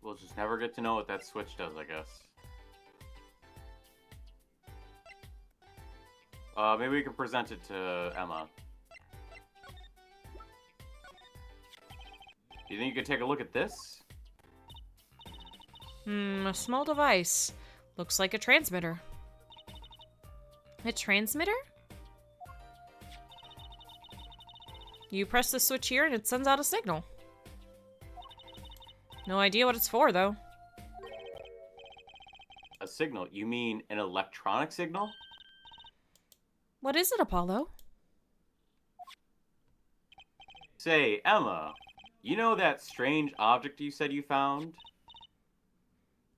We'll just never get to know what that switch does, I guess. Maybe we can present it to Emma. Do you think you could take a look at this? A small device. Looks like a transmitter. A transmitter? You press the switch here and it sends out a signal. No idea what it's for, though. A signal? You mean an electronic signal? What is it, Apollo? Say, Emma, you know that strange object you said you found?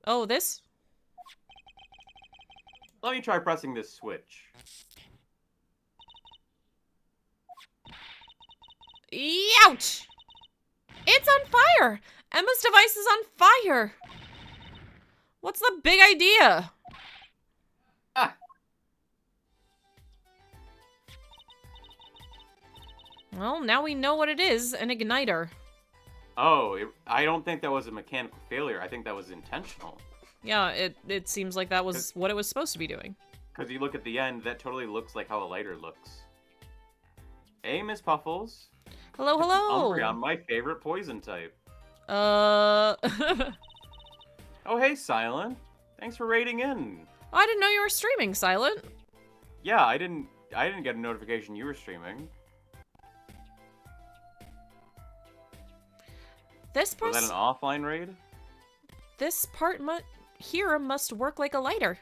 Oh, this? Let me try pressing this switch. Ouch! It's on fire! Emma's device is on fire! What's the big idea? Ah! Well, now we know what it is, an igniter. Oh, I don't think that was a mechanical failure. I think that was intentional. Yeah, it seems like that was what it was supposed to be doing. Because you look at the end, that totally looks like how a lighter looks. Hey, Miss Puffles. Hello, hello! Umbreon, my favorite poison type. Oh, hey, Silent. Thanks for raiding in. I didn't know you were streaming, Silent. Yeah, I didn't get a notification you were streaming. Was that an offline raid? This part here must work like a lighter.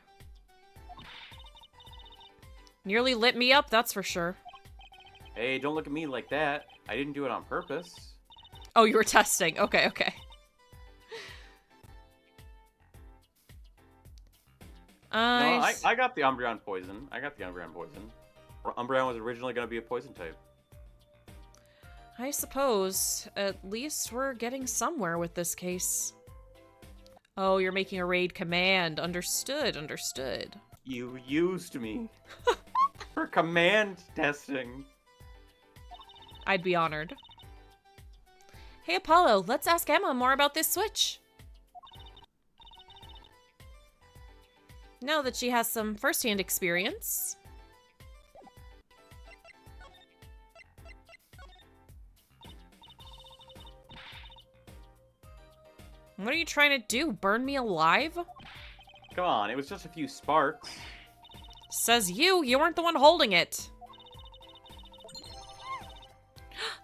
Nearly lit me up, that's for sure. Hey, don't look at me like that. I didn't do it on purpose. Oh, you were testing. Okay, okay. No, I got the Umbreon poison. Umbreon was originally going to be a poison type. I suppose. At least we're getting somewhere with this case. Oh, you're making a raid command. Understood, understood. You used me for command testing. I'd be honored. Hey, Apollo, let's ask Emma more about this switch. Now that she has some first-hand experience. What are you trying to do? Burn me alive? Come on, it was just a few sparks. Says you. You weren't the one holding it.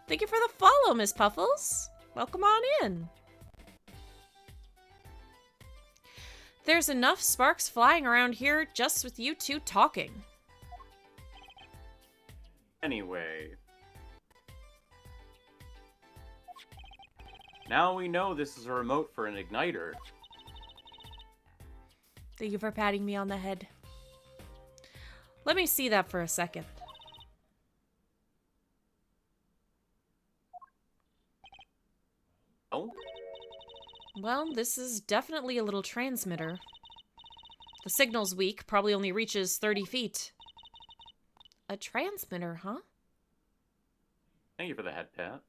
Thank you for the follow, Miss Puffles. Welcome on in. There's enough sparks flying around here just with you two talking. Anyway. Now we know this is a remote for an igniter. Thank you for patting me on the head. Let me see that for a second. Oh? Well, this is definitely a little transmitter. The signal's weak. Probably only reaches 30 feet. A transmitter, huh? Thank you for the head pat.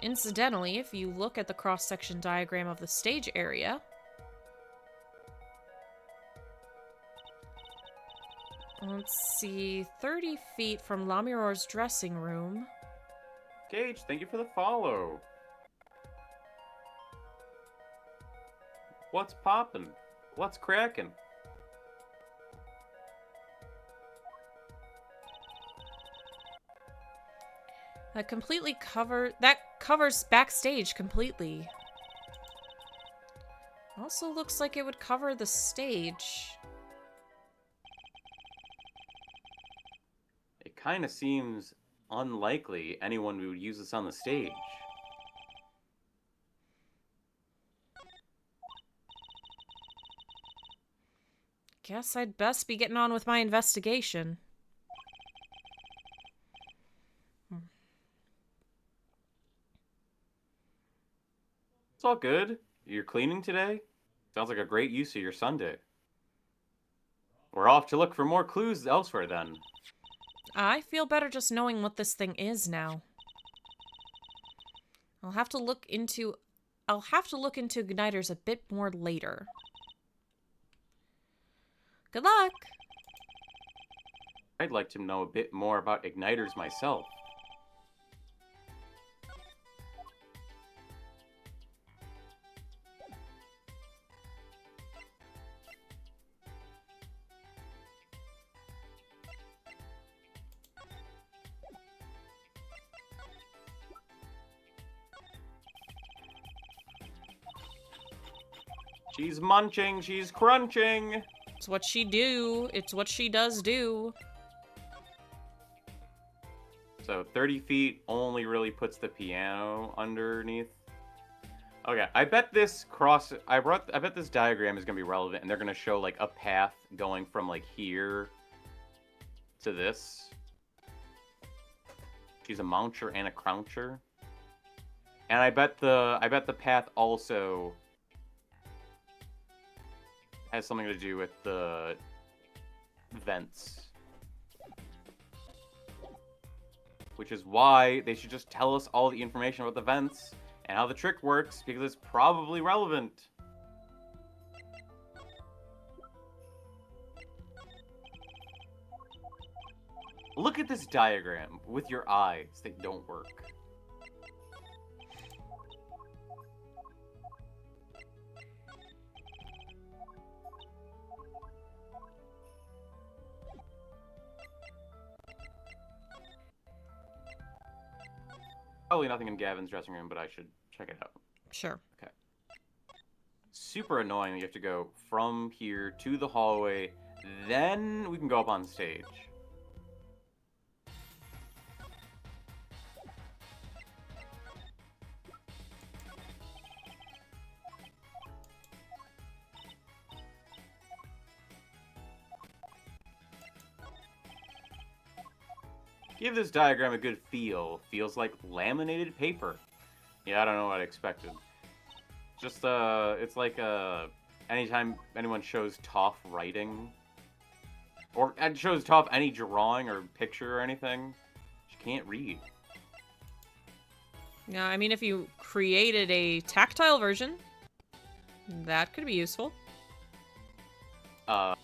Incidentally, if you look at the cross-section diagram of the stage area, let's see, 30 feet from Lamiror's dressing room. Gage, thank you for the follow. What's poppin'? What's crackin'? That covers backstage completely. Also looks like it would cover the stage. It kind of seems unlikely anyone would use this on the stage. Guess I'd best be getting on with my investigation. It's all good. You're cleaning today? Sounds like a great use of your Sundae. We're off to look for more clues elsewhere then. I feel better just knowing what this thing is now. I'll have to look into igniters a bit more later. Good luck! I'd like to know a bit more about igniters myself. She's munching, she's crunching. It's what she do. It's what she does do. So 30 feet only really puts the piano underneath. Okay, I bet this diagram is gonna be relevant, and they're gonna show like a path going from like here to this. She's a mouncher and a croucher. And I bet the path also has something to do with the vents. Which is why they should just tell us all the information about the vents and how the trick works, because it's probably relevant. Look at this diagram with your eyes. They don't work. Probably nothing in Gavin's dressing room, but I should check it out. Sure. Okay. Super annoying that you have to go from here to the hallway, then we can go up on stage. Give this diagram a good feel. Feels like laminated paper. Yeah, I don't know what I expected. Just, it's like, anytime anyone shows Toph writing, or shows Toph any drawing or picture or anything, she can't read. Yeah, I mean, if you created a tactile version, that could be useful. But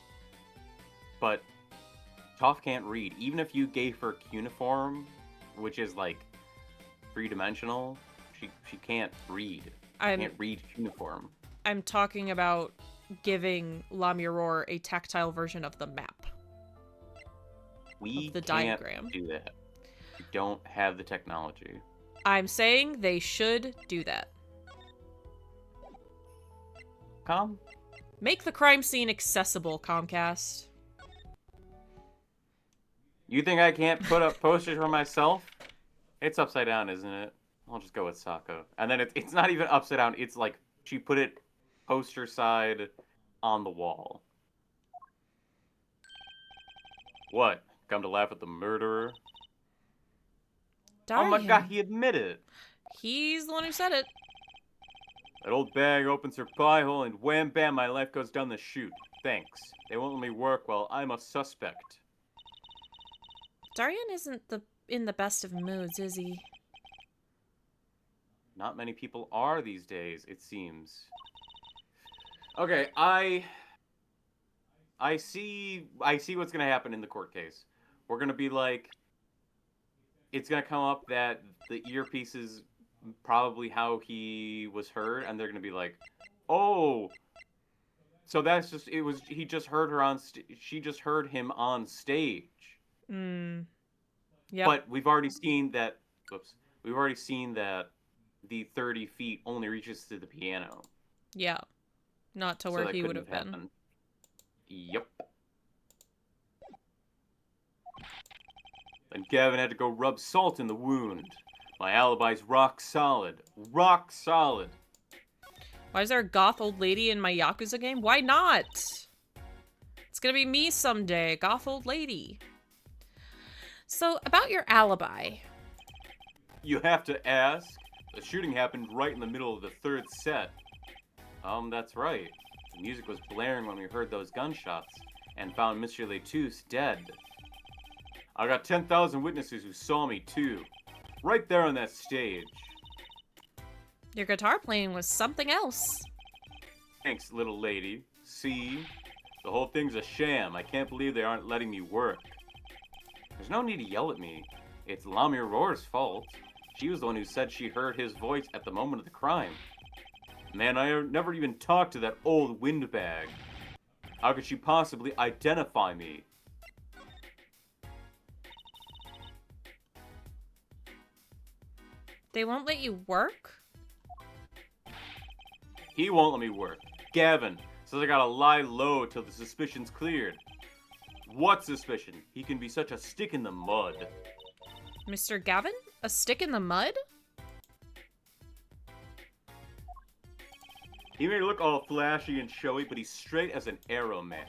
Toph can't read. Even if you gave her cuneiform, which is like three-dimensional, she can't read. She can't read cuneiform. I'm talking about giving Lamiror a tactile version of the map. We the can't diagram. do that. We don't have the technology. I'm saying they should do that. Make the crime scene accessible, Comcast. You think I can't put up posters for myself? It's upside down, isn't it? I'll just go with Sako. And then it's not even upside down. It's like she put it poster side on the wall. What? Come to laugh at the murderer? Oh my god, Darian. he admitted it. He's the one who said it. That old bag opens her pie hole and wham bam, my life goes down the chute. Thanks. They won't let me work while I'm a suspect. Darian isn't in the best of moods, is he? Not many people are these days, it seems. Okay, I see what's gonna happen in the court case. We're gonna be like, it's gonna come up that the earpiece is probably how he was heard, and they're gonna be like, oh, so that's just he just heard her she just heard him on stage. Yep. But we've already seen that. Whoops, we've already seen that the 30 feet only reaches to the piano. Yeah, not to where he would have been. Happened. Yep. Then Gavin had to go rub salt in the wound. My alibi's rock solid. Rock solid. Why is there a goth old lady in my Yakuza game? Why not? It's gonna be me someday, goth old lady. So, about your alibi. You have to ask. The shooting happened right in the middle of the third set. That's right. The music was blaring when we heard those gunshots and found Mr. Letus dead. I got 10,000 witnesses who saw me too. Right there on that stage. Your guitar playing was something else. Thanks, little lady. See? The whole thing's a sham. I can't believe they aren't letting me work. There's no need to yell at me. It's Lamia Roar's fault. She was the one who said she heard his voice at the moment of the crime. Man, I never even talked to that old windbag. How could she possibly identify me? They won't let you work? He won't let me work. Gavin says I gotta lie low till the suspicion's cleared. What suspicion? He can be such a stick in the mud. Mr. Gavin? A stick in the mud? He may look all flashy and showy, but he's straight as an arrow, man.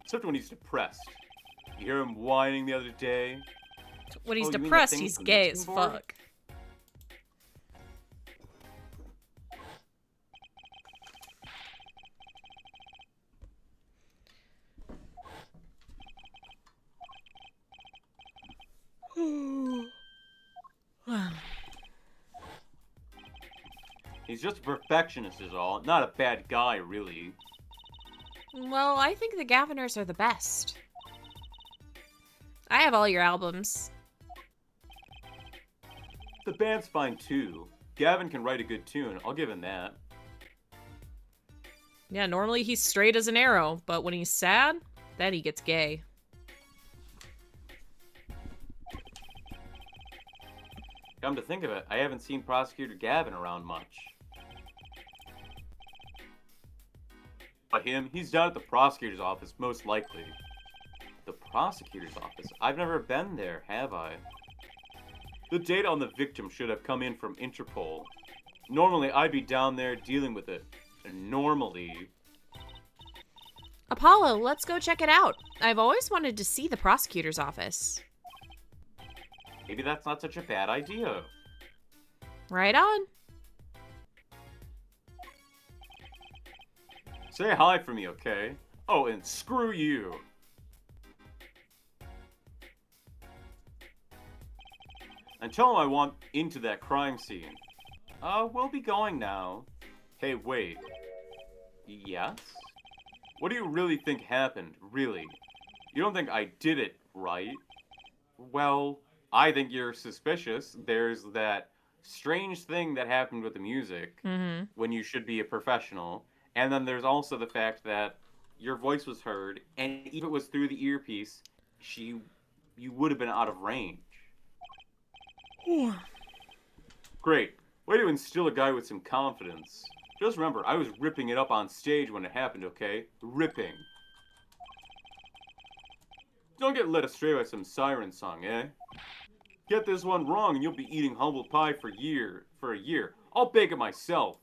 Except when he's depressed. You hear him whining the other day? When he's you mean the depressed, thing he's with the gay mixing as board? fuck. He's just a perfectionist is all. Not a bad guy, really. Well, I think the Gaviners are the best. I have all your albums. The band's fine, too. Gavin can write a good tune. I'll give him that. Yeah, normally he's straight as an arrow, but when he's sad, then he gets gay. Come to think of it, I haven't seen Prosecutor Gavin around much. But him, he's down at the prosecutor's office, most likely. The prosecutor's office? I've never been there, have I? The data on the victim should have come in from Interpol. Normally, I'd be down there dealing with it. Normally. Apollo, let's go check it out. I've always wanted to see the prosecutor's office. Maybe that's not such a bad idea. Right on. Say hi for me, okay? Oh, and screw you. And tell him I want into that crime scene. We'll be going now. Hey, wait. Yes? What do you really think happened, really? You don't think I did it, right? Well, I think you're suspicious. There's that strange thing that happened with the music when you should be a professional. And then there's also the fact that your voice was heard, and if it was through the earpiece, you would have been out of range. Great. Way to instill a guy with some confidence. Just remember, I was ripping it up on stage when it happened, okay? Ripping. Don't get led astray by some siren song, eh? Get this one wrong and you'll be eating humble pie for a year. I'll bake it myself.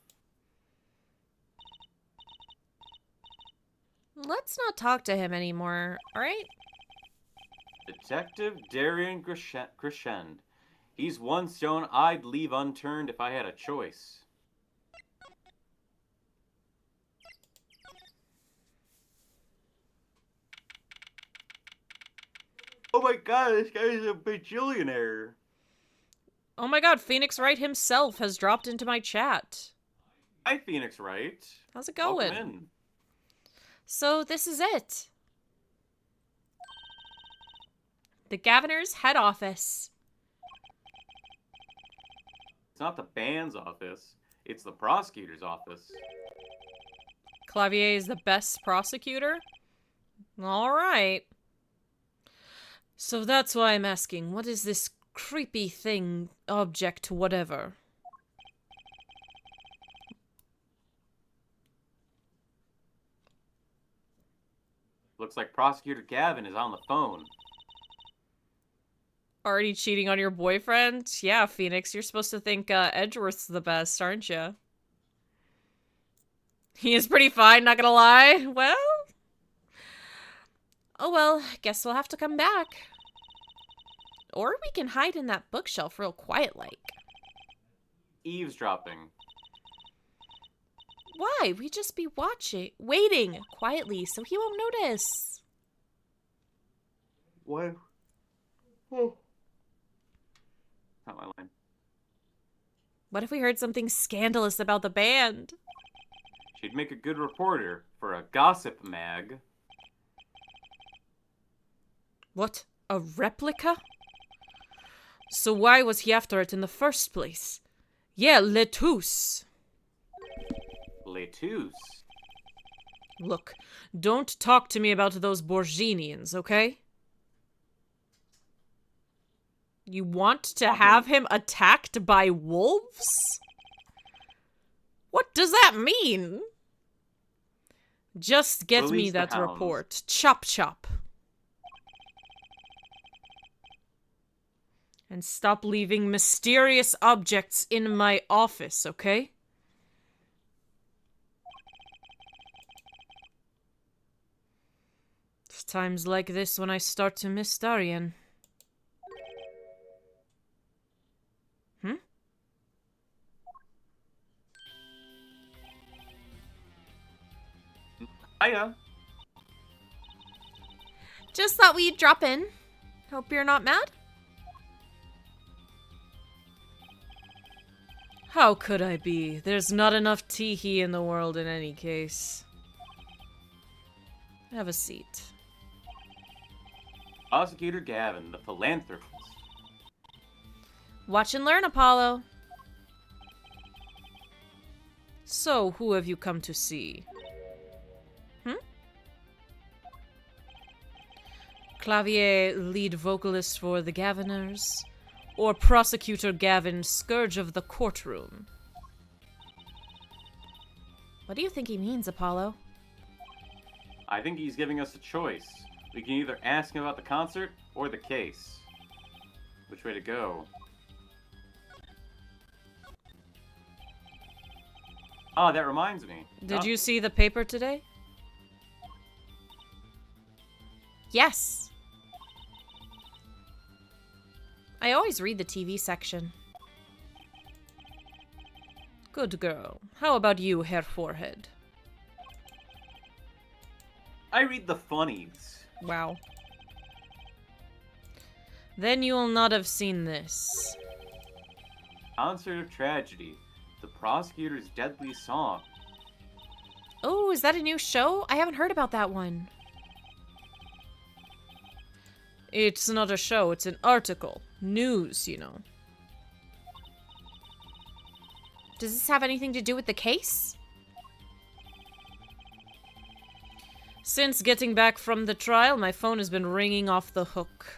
Let's not talk to him anymore, alright? Detective Darian Crescend. He's one stone I'd leave unturned if I had a choice. Oh my god, this guy's a bajillionaire. Oh my god, Phoenix Wright himself has dropped into my chat. Hi, Phoenix Wright. How's it going? Welcome in. So this is it. The governor's head office. It's not the band's office. It's the prosecutor's office. Clavier is the best prosecutor? Alright. So that's why I'm asking, what is this creepy thing, object, whatever? Looks like Prosecutor Gavin is on the phone. Already cheating on your boyfriend? Yeah, Phoenix, you're supposed to think Edgeworth's the best, aren't you? He is pretty fine, not gonna lie. Well... Oh well, guess we'll have to come back. Or we can hide in that bookshelf real quiet-like. Eavesdropping. Why? We just be waiting quietly so he won't notice. What? Oh. Not my line. What if we heard something scandalous about the band? She'd make a good reporter for a gossip mag. What? A replica? So why was he after it in the first place? Yeah, Letousse. Letousse. Look, don't talk to me about those Borginians, okay? You want to have him attacked by wolves? What does that mean? Just get me Release the that hounds. report. Chop chop. And stop leaving mysterious objects in my office, okay? It's times like this when I start to miss Darian. Hiya. Just thought we'd drop in. Hope you're not mad. How could I be? There's not enough teehee in the world in any case. Have a seat. Prosecutor Gavin, the philanthropist. Watch and learn, Apollo. So, who have you come to see? Clavier, lead vocalist for the Gaviners? Or Prosecutor Gavin, scourge of the courtroom? What do you think he means, Apollo? I think he's giving us a choice. We can either ask him about the concert or the case. Which way to go? Ah, that reminds me. Did you see the paper today? Yes. I always read the TV section. Good girl. How about you, Herr Forehead? I read the funnies. Wow. Then you'll not have seen this. Concert of Tragedy. The Prosecutor's Deadly Song. Oh, is that a new show? I haven't heard about that one. It's not a show, it's an article. News, you know. Does this have anything to do with the case? Since getting back from the trial, my phone has been ringing off the hook.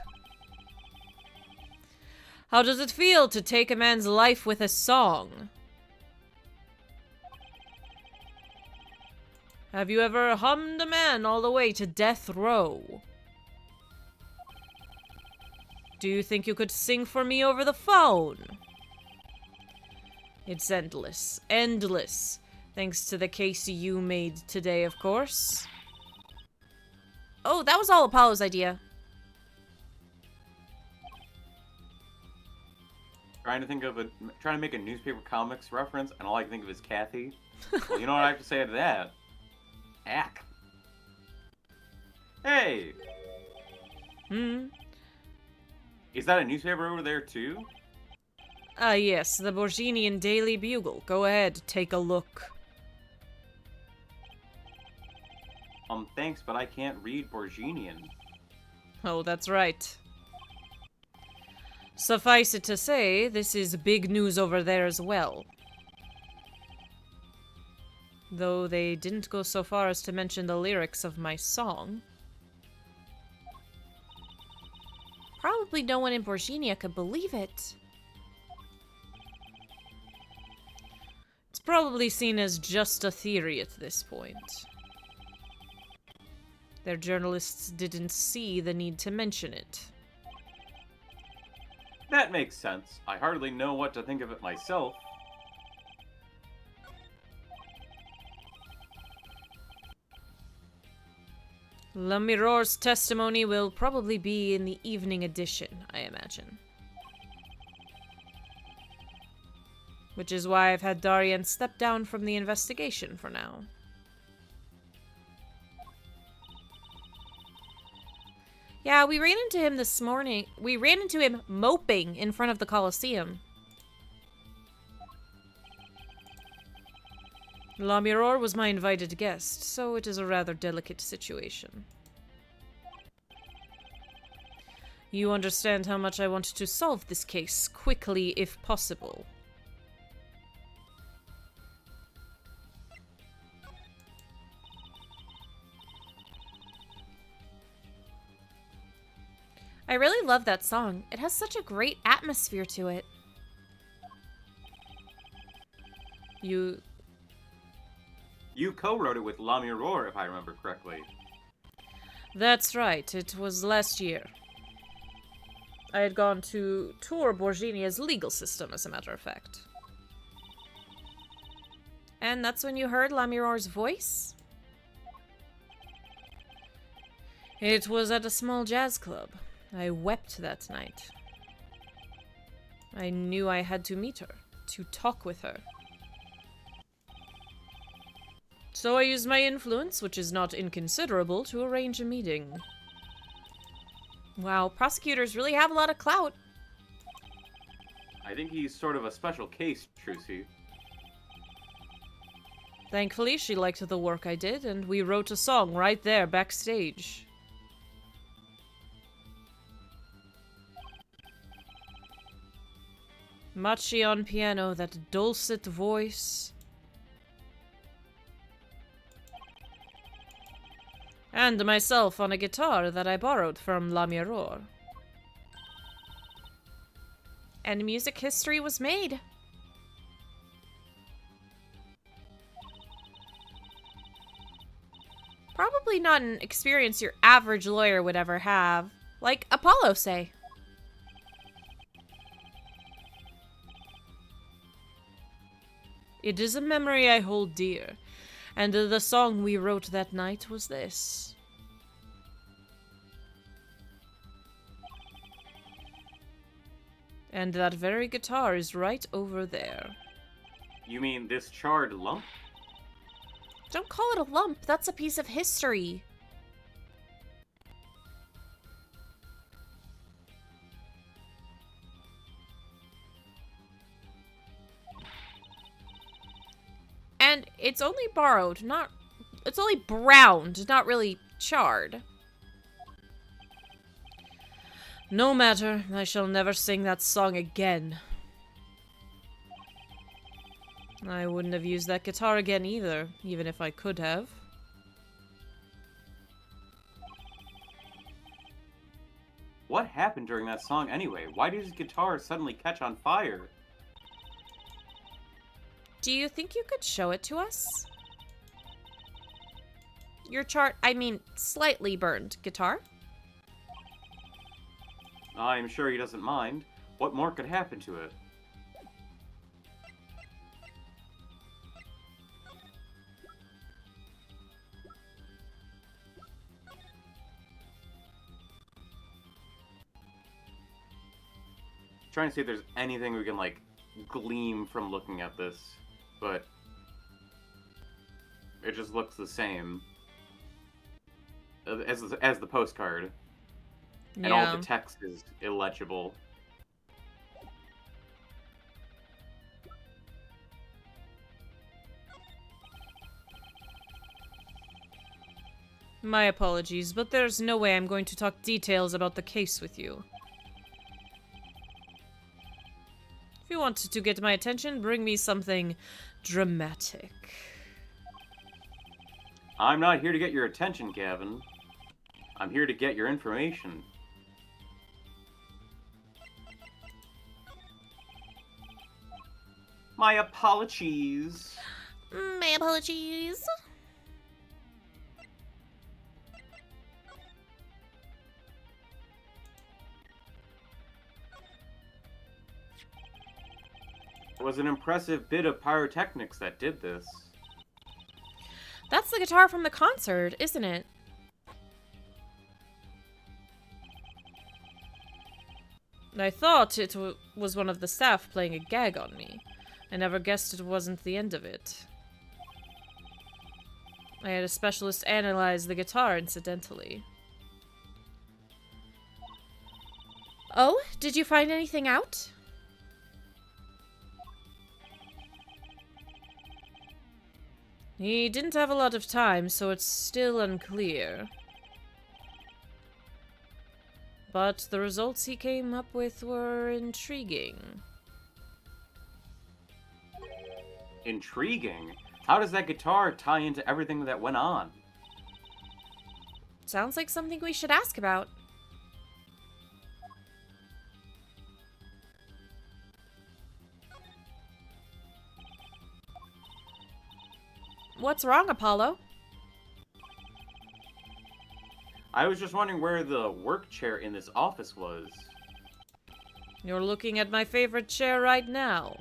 How does it feel to take a man's life with a song? Have you ever hummed a man all the way to death row? Do you think you could sing for me over the phone? It's endless. Endless. Thanks to the case you made today, of course. Oh, that was all Apollo's idea. Trying to make a newspaper comics reference, and all I can think of is Kathy. Well, you know what I have to say to that? Ack. Hey! Hmm? Is that a newspaper over there, too? Ah, yes, the Borginian Daily Bugle. Go ahead, take a look. Thanks, but I can't read Borginian. Oh, that's right. Suffice it to say, this is big news over there as well. Though they didn't go so far as to mention the lyrics of my song. Probably no one in Borginia could believe it. It's probably seen as just a theory at this point. Their journalists didn't see the need to mention it. That makes sense. I hardly know what to think of it myself. La Miror's testimony will probably be in the evening edition, I imagine. Which is why I've had Darien step down from the investigation for now. Yeah, we ran into him this morning. We ran into him moping in front of the Colosseum. La Miror was my invited guest, so it is a rather delicate situation. You understand how much I want to solve this case quickly if possible. I really love that song. It has such a great atmosphere to it. You co-wrote it with La Miror, if I remember correctly. That's right. It was last year. I had gone to tour Borginia's legal system, as a matter of fact. And that's when you heard La Miror's voice? It was at a small jazz club. I wept that night. I knew I had to meet her, to talk with her. So I used my influence, which is not inconsiderable, to arrange a meeting. Wow, prosecutors really have a lot of clout. I think he's sort of a special case, Trucy. Thankfully, she liked the work I did, and we wrote a song right there backstage. Machi on piano, that dulcet voice. And myself on a guitar that I borrowed from La Miror. And music history was made. Probably not an experience your average lawyer would ever have. Like Apollo, say. It is a memory I hold dear, and the song we wrote that night was this. And that very guitar is right over there. You mean this charred lump? Don't call it a lump, that's a piece of history. And it's only borrowed, it's only browned, not really charred. No matter, I shall never sing that song again. I wouldn't have used that guitar again either, even if I could have. What happened during that song anyway? Why did his guitar suddenly catch on fire? Do you think you could show it to us? Your slightly burned guitar? I'm sure he doesn't mind. What more could happen to it? trying to see if there's anything we can, like, glean from looking at this, but it just looks the same as the postcard. And all the text is illegible. My apologies, but there's no way I'm going to talk details about the case with you. If you want to get my attention, bring me something dramatic. I'm not here to get your attention, Gavin. I'm here to get your information. My apologies. My apologies. It was an impressive bit of pyrotechnics that did this. That's the guitar from the concert, isn't it? I thought it was one of the staff playing a gag on me. I never guessed it wasn't the end of it. I had a specialist analyze the guitar incidentally. Oh, did you find anything out? He didn't have a lot of time, so it's still unclear. But the results he came up with were intriguing. Intriguing? How does that guitar tie into everything that went on? Sounds like something we should ask about. What's wrong, Apollo? I was just wondering where the work chair in this office was. You're looking at my favorite chair right now.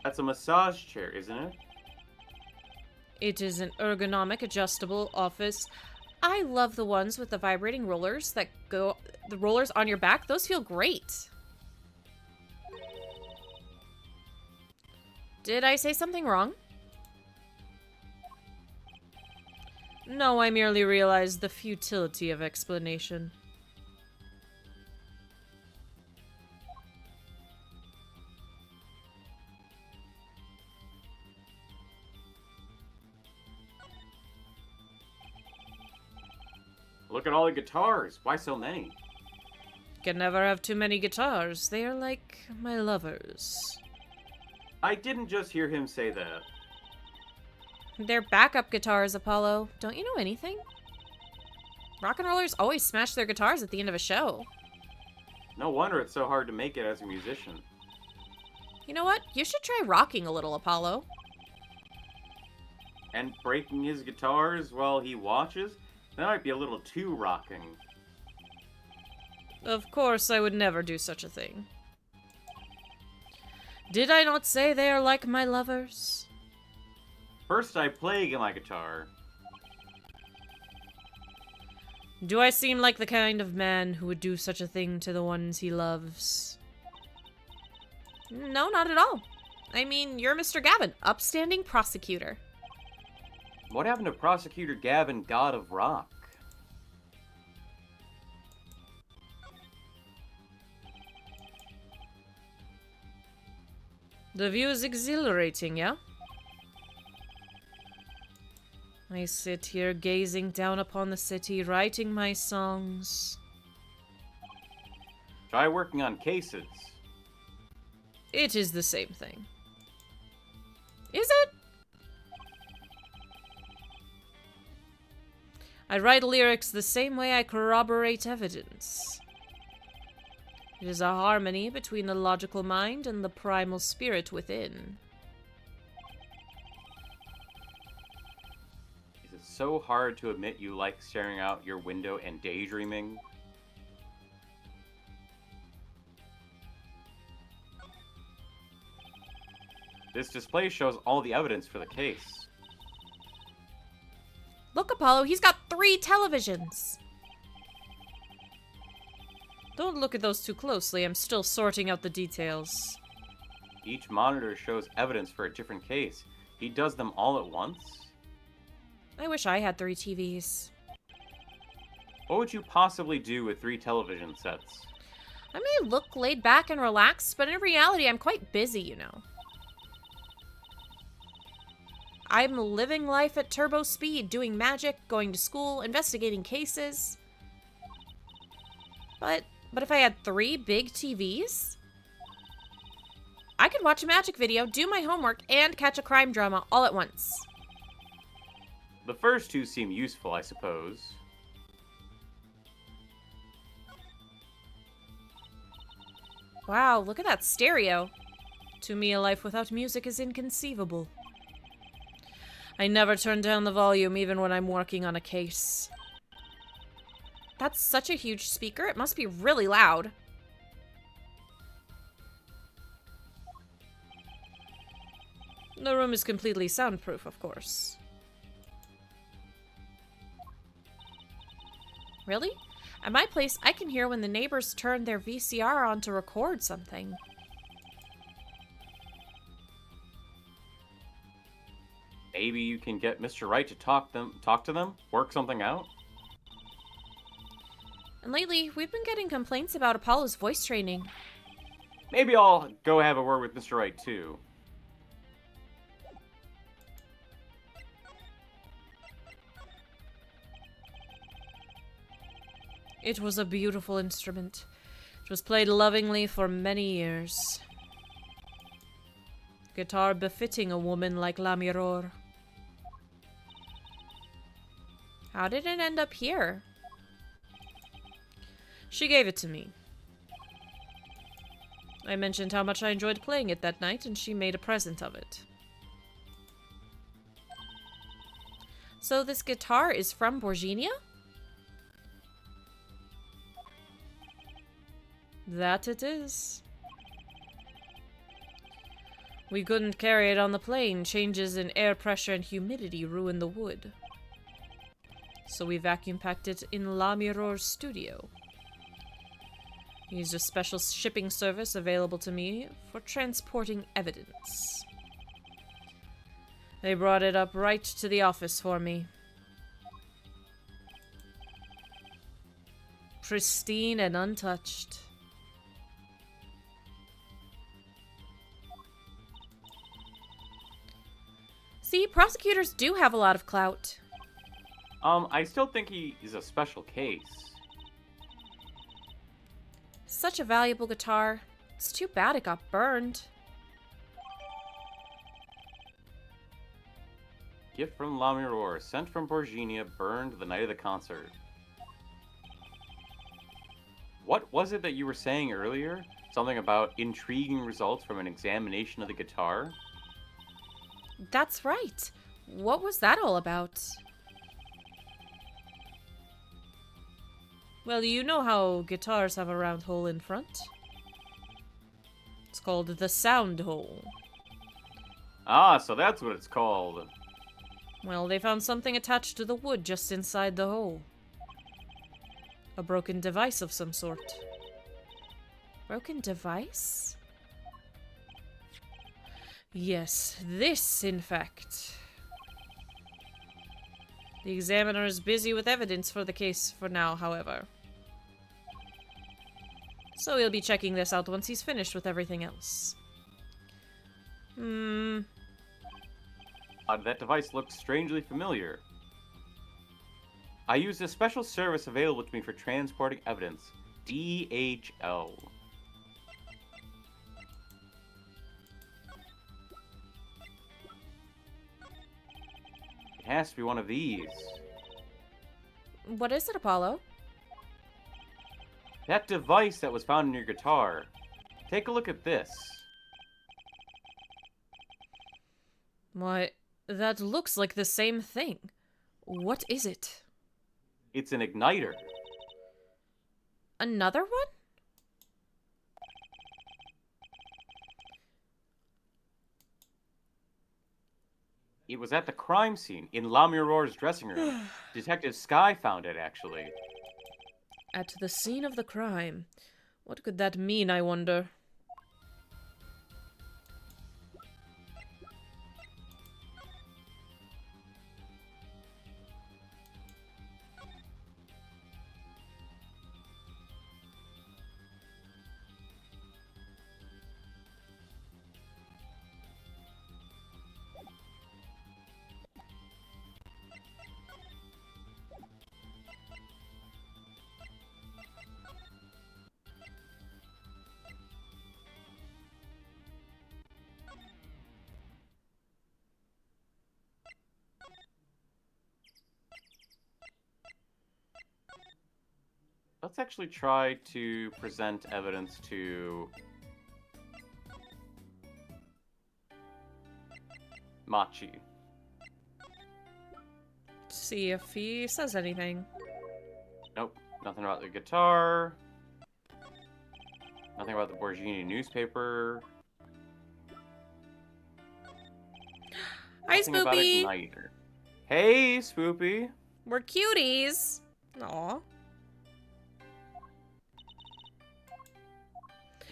That's a massage chair, isn't it? It is an ergonomic, adjustable office. I love the ones with the vibrating rollers that go... The rollers on your back, those feel great. Did I say something wrong? No, I merely realized the futility of explanation. Look at all the guitars. Why so many? Can never have too many guitars. They are like my lovers. I didn't just hear him say that. They're backup guitars, Apollo. Don't you know anything? Rock and rollers always smash their guitars at the end of a show. No wonder it's so hard to make it as a musician. You know what? You should try rocking a little, Apollo. And breaking his guitars while he watches? That might be a little too rocking. Of course, I would never do such a thing. Did I not say they are like my lovers? First I play my guitar. Do I seem like the kind of man who would do such a thing to the ones he loves? No, not at all. I mean, you're Mr. Gavin, upstanding prosecutor. What happened to Prosecutor Gavin, God of Rock? The view is exhilarating, yeah? I sit here gazing down upon the city, writing my songs. Try working on cases. It is the same thing. Is it? I write lyrics the same way I corroborate evidence. It is a harmony between the logical mind and the primal spirit within. Is it so hard to admit you like staring out your window and daydreaming? This display shows all the evidence for the case. Look, Apollo, he's got 3 televisions. Don't look at those too closely. I'm still sorting out the details. Each monitor shows evidence for a different case. He does them all at once? I wish I had 3 TVs. What would you possibly do with 3 television sets? I may look laid back and relaxed, but in reality, I'm quite busy, you know. I'm living life at turbo speed, doing magic, going to school, investigating cases. But if I had 3 big TVs, I could watch a magic video, do my homework, and catch a crime drama all at once. The first 2 seem useful, I suppose. Wow, look at that stereo. To me, a life without music is inconceivable. I never turn down the volume even when I'm working on a case. That's such a huge speaker, it must be really loud. The room is completely soundproof, of course. Really? At my place, I can hear when the neighbors turn their VCR on to record something. Maybe you can get Mr. Wright to talk to them, work something out? And lately, we've been getting complaints about Apollo's voice training. Maybe I'll go have a word with Mr. Wright, too. It was a beautiful instrument. It was played lovingly for many years. Guitar befitting a woman like La Mirror. How did it end up here? She gave it to me. I mentioned how much I enjoyed playing it that night, and she made a present of it. So this guitar is from Borginia? That it is. We couldn't carry it on the plane. Changes in air pressure and humidity ruined the wood. So we vacuum packed it in La Mirror's studio. He used a special shipping service available to me for transporting evidence. They brought it up right to the office for me. Pristine and untouched. See, prosecutors do have a lot of clout. I still think he is a special case. Such a valuable guitar. It's too bad it got burned. Gift from La Mirror, sent from Borginia, burned the night of the concert. What was it that you were saying earlier? Something about intriguing results from an examination of the guitar? That's right. What was that all about? Well, you know how guitars have a round hole in front? It's called the sound hole. Ah, so that's what it's called. Well, they found something attached to the wood just inside the hole. A broken device of some sort. Broken device? Yes, this, in fact. The examiner is busy with evidence for the case for now, however. So he'll be checking this out once he's finished with everything else. That device looks strangely familiar. I used a special service available to me for transporting evidence. DHL. It has to be one of these. What is it, Apollo? That device that was found in your guitar. Take a look at this. Why, that looks like the same thing. What is it? It's an igniter. Another one? It was at the crime scene in La Mirror's dressing room. Detective Sky found it, actually. At the scene of the crime. What could that mean, I wonder? Let's actually try to present evidence to Machi. See if he says anything. Nope, nothing about the guitar. Nothing about the Borghini newspaper. Hi, Nothing about Spoopy! Igniter. Hey, Spoopy! We're cuties! Aw.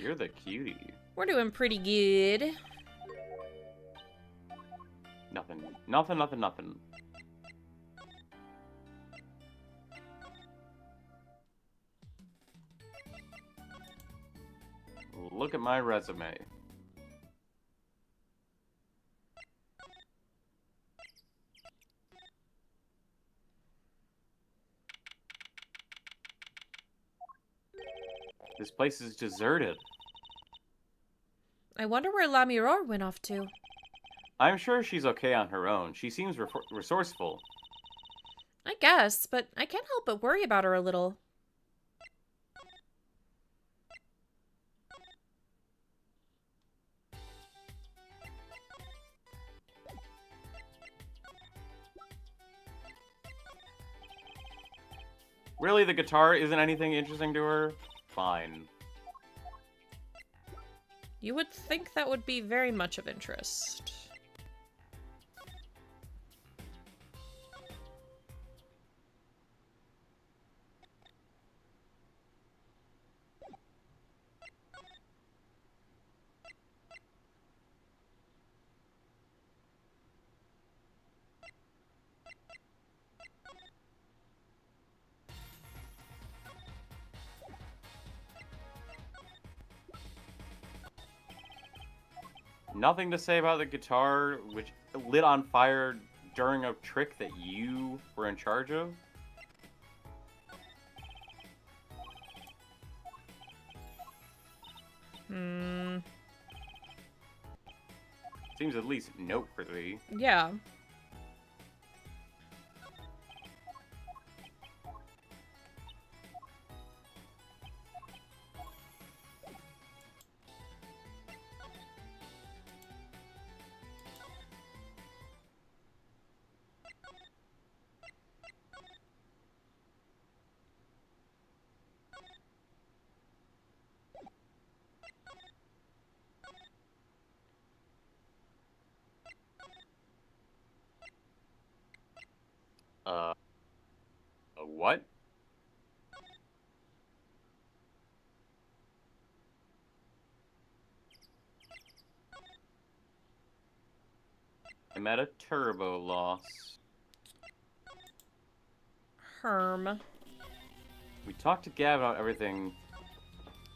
You're the cutie. We're doing pretty good. Nothing. Nothing, nothing, nothing. Look at my resume. This place is deserted. I wonder where La Mirror went off to. I'm sure she's okay on her own. She seems resourceful. I guess, but I can't help but worry about her a little. Really, the guitar isn't anything interesting to her? Fine. You would think that would be very much of interest. Nothing to say about the guitar, which lit on fire during a trick that you were in charge of? Seems at least noteworthy. Yeah. What? I'm at a turbo loss. Herm. We talked to Gab about everything.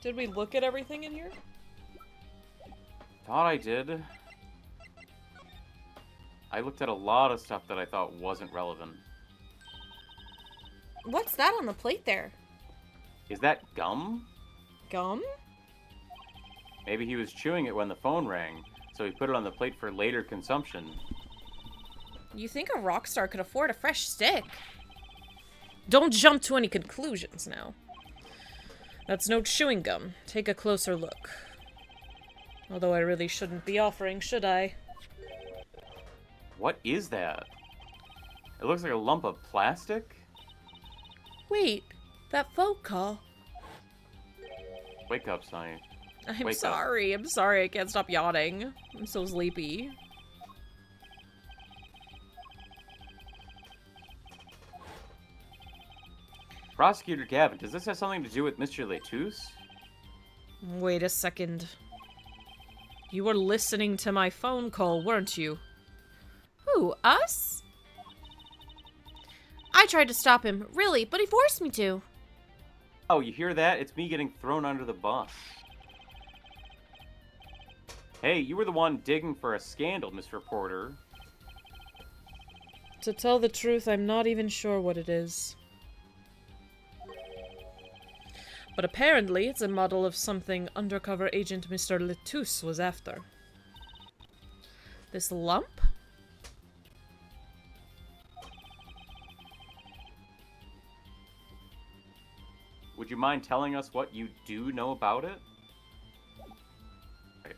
Did we look at everything in here? Thought I did. I looked at a lot of stuff that I thought wasn't relevant. What's that on the plate there? Is that gum? Gum? Maybe he was chewing it when the phone rang, so he put it on the plate for later consumption. You think a rock star could afford a fresh stick? Don't jump to any conclusions now. That's no chewing gum. Take a closer look. Although I really shouldn't be offering, should I? What is that? It looks like a lump of plastic? Wait, that phone call. Wake up, Sunny. I'm sorry. I can't stop yawning. I'm so sleepy. Prosecutor Gavin, does this have something to do with Mr. Letus? Wait a second. You were listening to my phone call, weren't you? Who, us? I tried to stop him, really, but he forced me to. Oh, you hear that? It's me getting thrown under the bus. Hey, you were the one digging for a scandal, Miss Reporter. To tell the truth, I'm not even sure what it is. But apparently, it's a model of something undercover agent Mr. Letus was after. This lump? Would you mind telling us what you do know about it? Okay.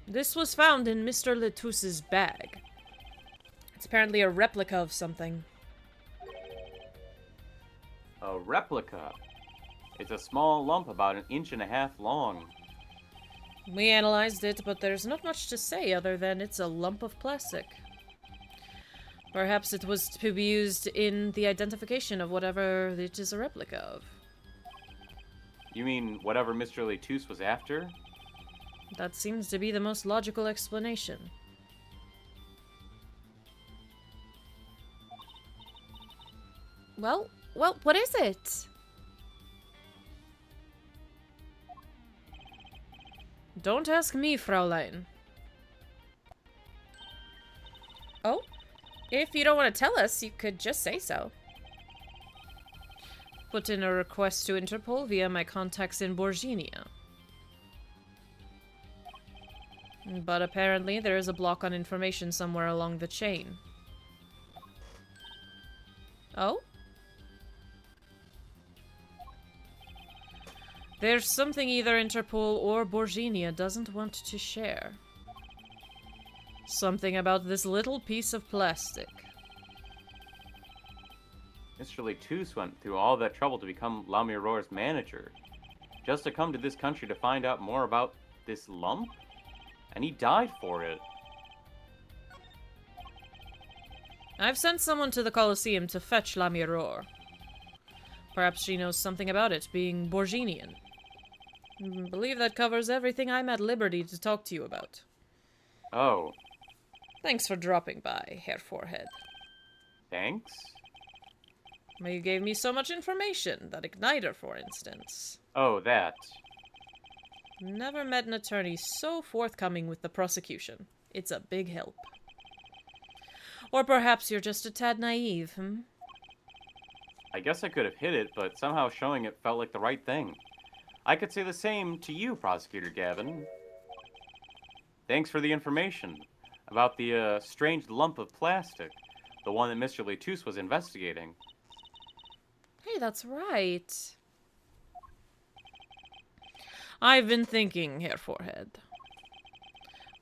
This was found in Mr. Letus's bag. It's apparently a replica of something. A replica. It's a small lump about 1.5 inches long. We analyzed it, but there's not much to say other than it's a lump of plastic. Perhaps it was to be used in the identification of whatever it is a replica of. You mean whatever Mr. Letus was after? That seems to be the most logical explanation. Well, what is it? Don't ask me, Fraulein. Oh? If you don't want to tell us, you could just say so. Put in a request to Interpol via my contacts in Borginia. But apparently there is a block on information somewhere along the chain. Oh? There's something either Interpol or Borginia doesn't want to share. Something about this little piece of plastic. Mr. Letus went through all that trouble to become La Miroir's manager, just to come to this country to find out more about this lump? And he died for it. I've sent someone to the Colosseum to fetch La Miroir. Perhaps she knows something about it, being Borginian. Believe that covers everything I'm at liberty to talk to you about. Oh. Thanks for dropping by, Herr Forehead. Thanks? You gave me so much information. That igniter, for instance. Oh, that. Never met an attorney so forthcoming with the prosecution. It's a big help. Or perhaps you're just a tad naive, hmm? I guess I could have hid it, but somehow showing it felt like the right thing. I could say the same to you, Prosecutor Gavin. Thanks for the information about the strange lump of plastic, the one that Mr. Letus was investigating. Hey, that's right. I've been thinking, Herr Forehead.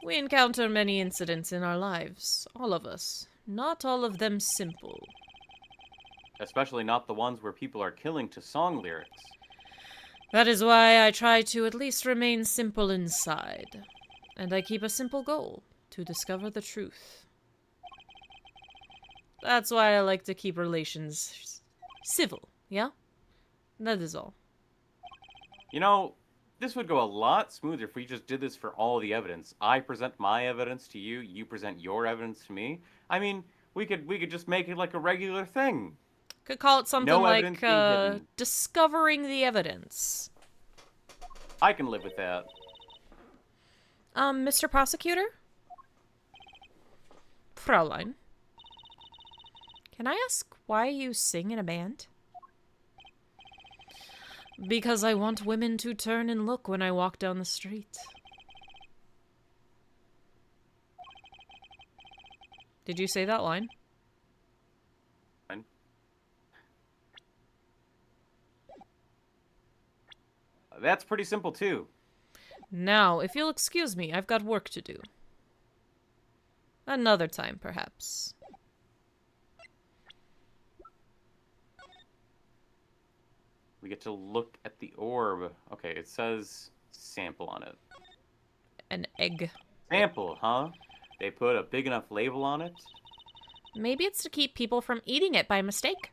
We encounter many incidents in our lives, all of us. Not all of them simple. Especially not the ones where people are killing to song lyrics. That is why I try to at least remain simple inside. And I keep a simple goal, to discover the truth. That's why I like to keep relations civil, yeah? That is all. You know, this would go a lot smoother if we just did this for all the evidence. I present my evidence to you, you present your evidence to me. I mean, we could just make it like a regular thing. Could call it something No like, evidence being hidden. discovering the evidence. I can live with that. Mr. Prosecutor? Fraulein. Can I ask why you sing in a band? Because I want women to turn and look when I walk down the street. Did you say that line? That's pretty simple, too. Now, if you'll excuse me, I've got work to do. Another time, perhaps. We get to look at the orb. Okay, it says sample on it. An egg. Sample, huh? They put a big enough label on it? Maybe it's to keep people from eating it by mistake.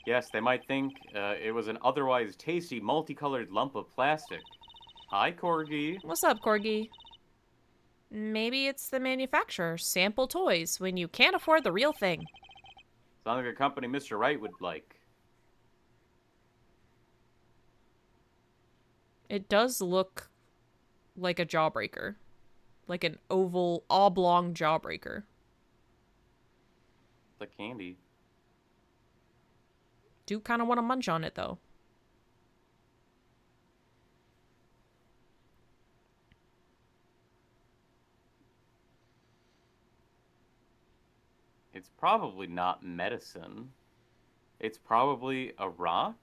Yes, they might think it was an otherwise tasty, multicolored lump of plastic. Hi, Corgi. What's up, Corgi? Maybe it's the manufacturer's sample toys when you can't afford the real thing. Sounds like a company Mr. Wright would like. It does look like a jawbreaker. Like an oval, oblong jawbreaker. The candy. Do kind of want to munch on it, though. It's probably not medicine. It's probably a rock?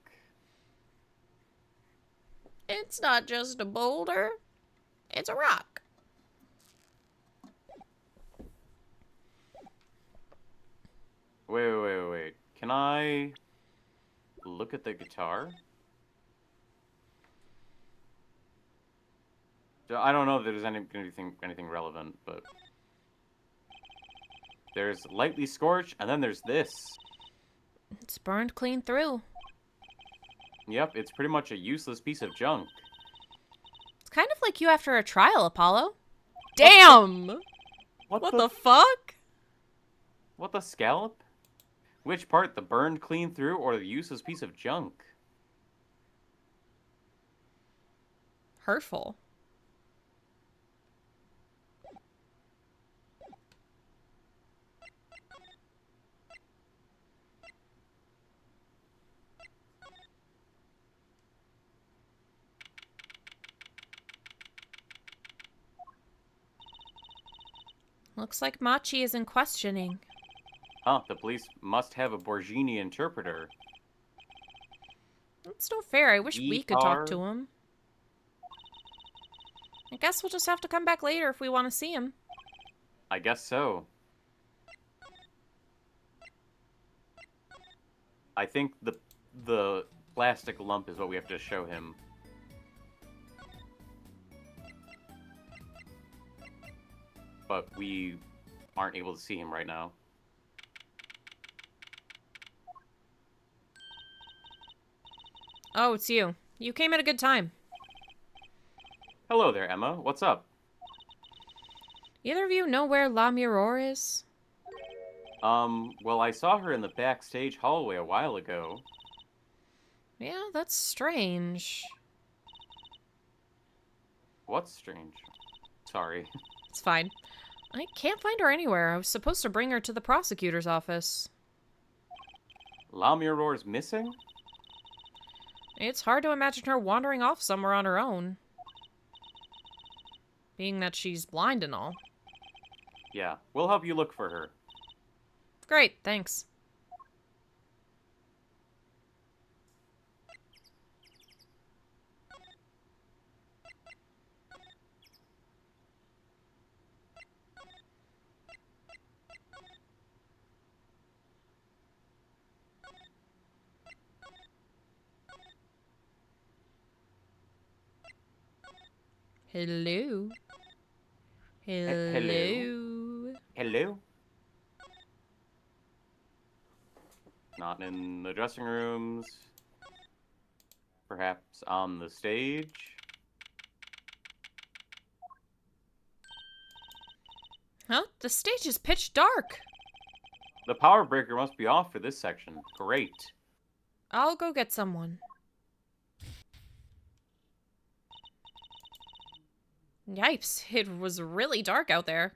It's not just a boulder. It's a rock. Wait. Can I look at the guitar? I don't know if there's anything relevant, but... There's lightly scorched, and then there's this. It's burned clean through. Yep, it's pretty much a useless piece of junk. It's kind of like you after a trial, Apollo. Damn! What the fuck? What the scallop? Which part, the burned clean through or the useless piece of junk? Hurtful. Looks like Machi isn't questioning. Huh, the police must have a Borghini interpreter. That's no fair. I wish we could talk to E-car? him. I guess we'll just have to come back later if we want to see him. I guess so. I think the plastic lump is what we have to show him. But we aren't able to see him right now. Oh, it's you. You came at a good time. Hello there, Emma. What's up? Either of you know where La Mirror is? Well, I saw her in the backstage hallway a while ago. Yeah, that's strange. What's strange? Sorry. It's fine. I can't find her anywhere. I was supposed to bring her to the prosecutor's office. La Mirror's missing? It's hard to imagine her wandering off somewhere on her own. Being that she's blind and all. Yeah, we'll help you look for her. Great, thanks. Hello. Hello. Hello? Not in the dressing rooms. Perhaps on the stage. Huh? The stage is pitch dark. The power breaker must be off for this section. Great. I'll go get someone. Yipes, it was really dark out there.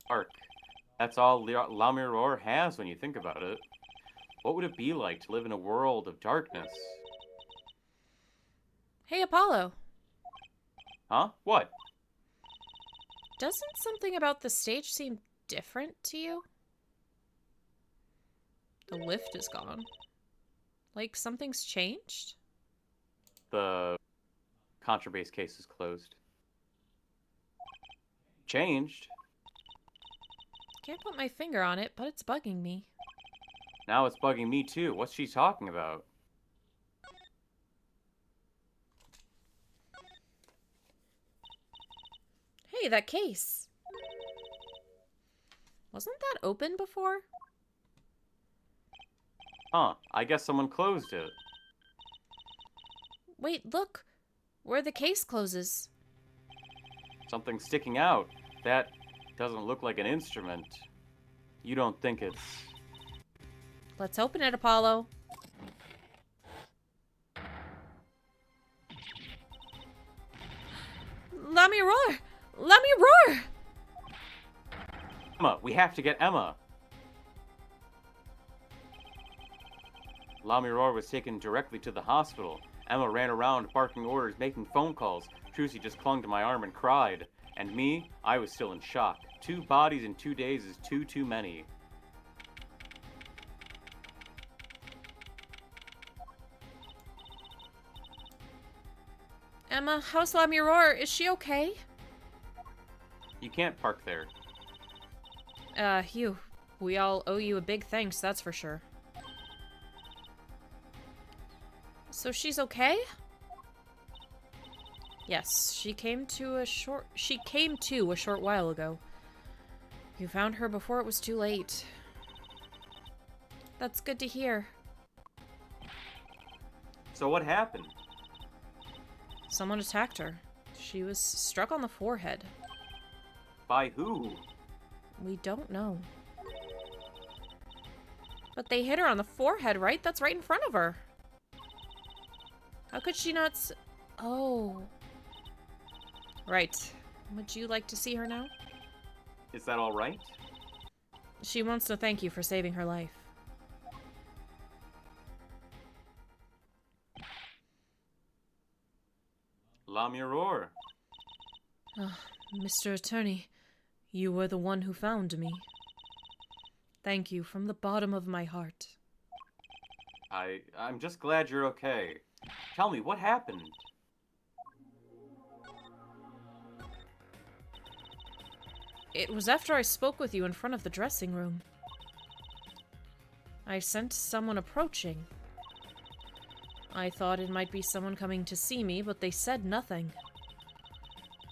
Dark. That's all La Mirror has when you think about it. What would it be like to live in a world of darkness? Hey, Apollo. Huh? What? Doesn't something about the stage seem different to you? The lift is gone. Like something's changed? The contrabase case is closed. Changed? Can't put my finger on it, but it's bugging me. Now it's bugging me too. What's she talking about? Hey, that case. Wasn't that open before? Huh, I guess someone closed it. Wait, look! Where the case closes. Something sticking out. That doesn't look like an instrument. You don't think it's... Let's open it, Apollo. Let me roar! Let me roar! Emma, we have to get Emma. Lamiror was taken directly to the hospital. Emma ran around barking orders, making phone calls. Trucy just clung to my arm and cried. And me, I was still in shock. 2 bodies in 2 days is too many. Emma, how's Let Me Roar? Is she okay? You can't park there. Hugh, we all owe you a big thanks, that's for sure. So she's okay? Yes, she came to a short while ago. You found her before it was too late. That's good to hear. So what happened? Someone attacked her. She was struck on the forehead. By who? We don't know. But they hit her on the forehead, right? That's right in front of her. How could she not Oh. Right. Would you like to see her now? Is that all right? She wants to thank you for saving her life. Lamiror. Mr. Attorney, you were the one who found me. Thank you from the bottom of my heart. I'm just glad you're okay. Tell me, what happened? It was after I spoke with you in front of the dressing room. I sensed someone approaching. I thought it might be someone coming to see me, but they said nothing.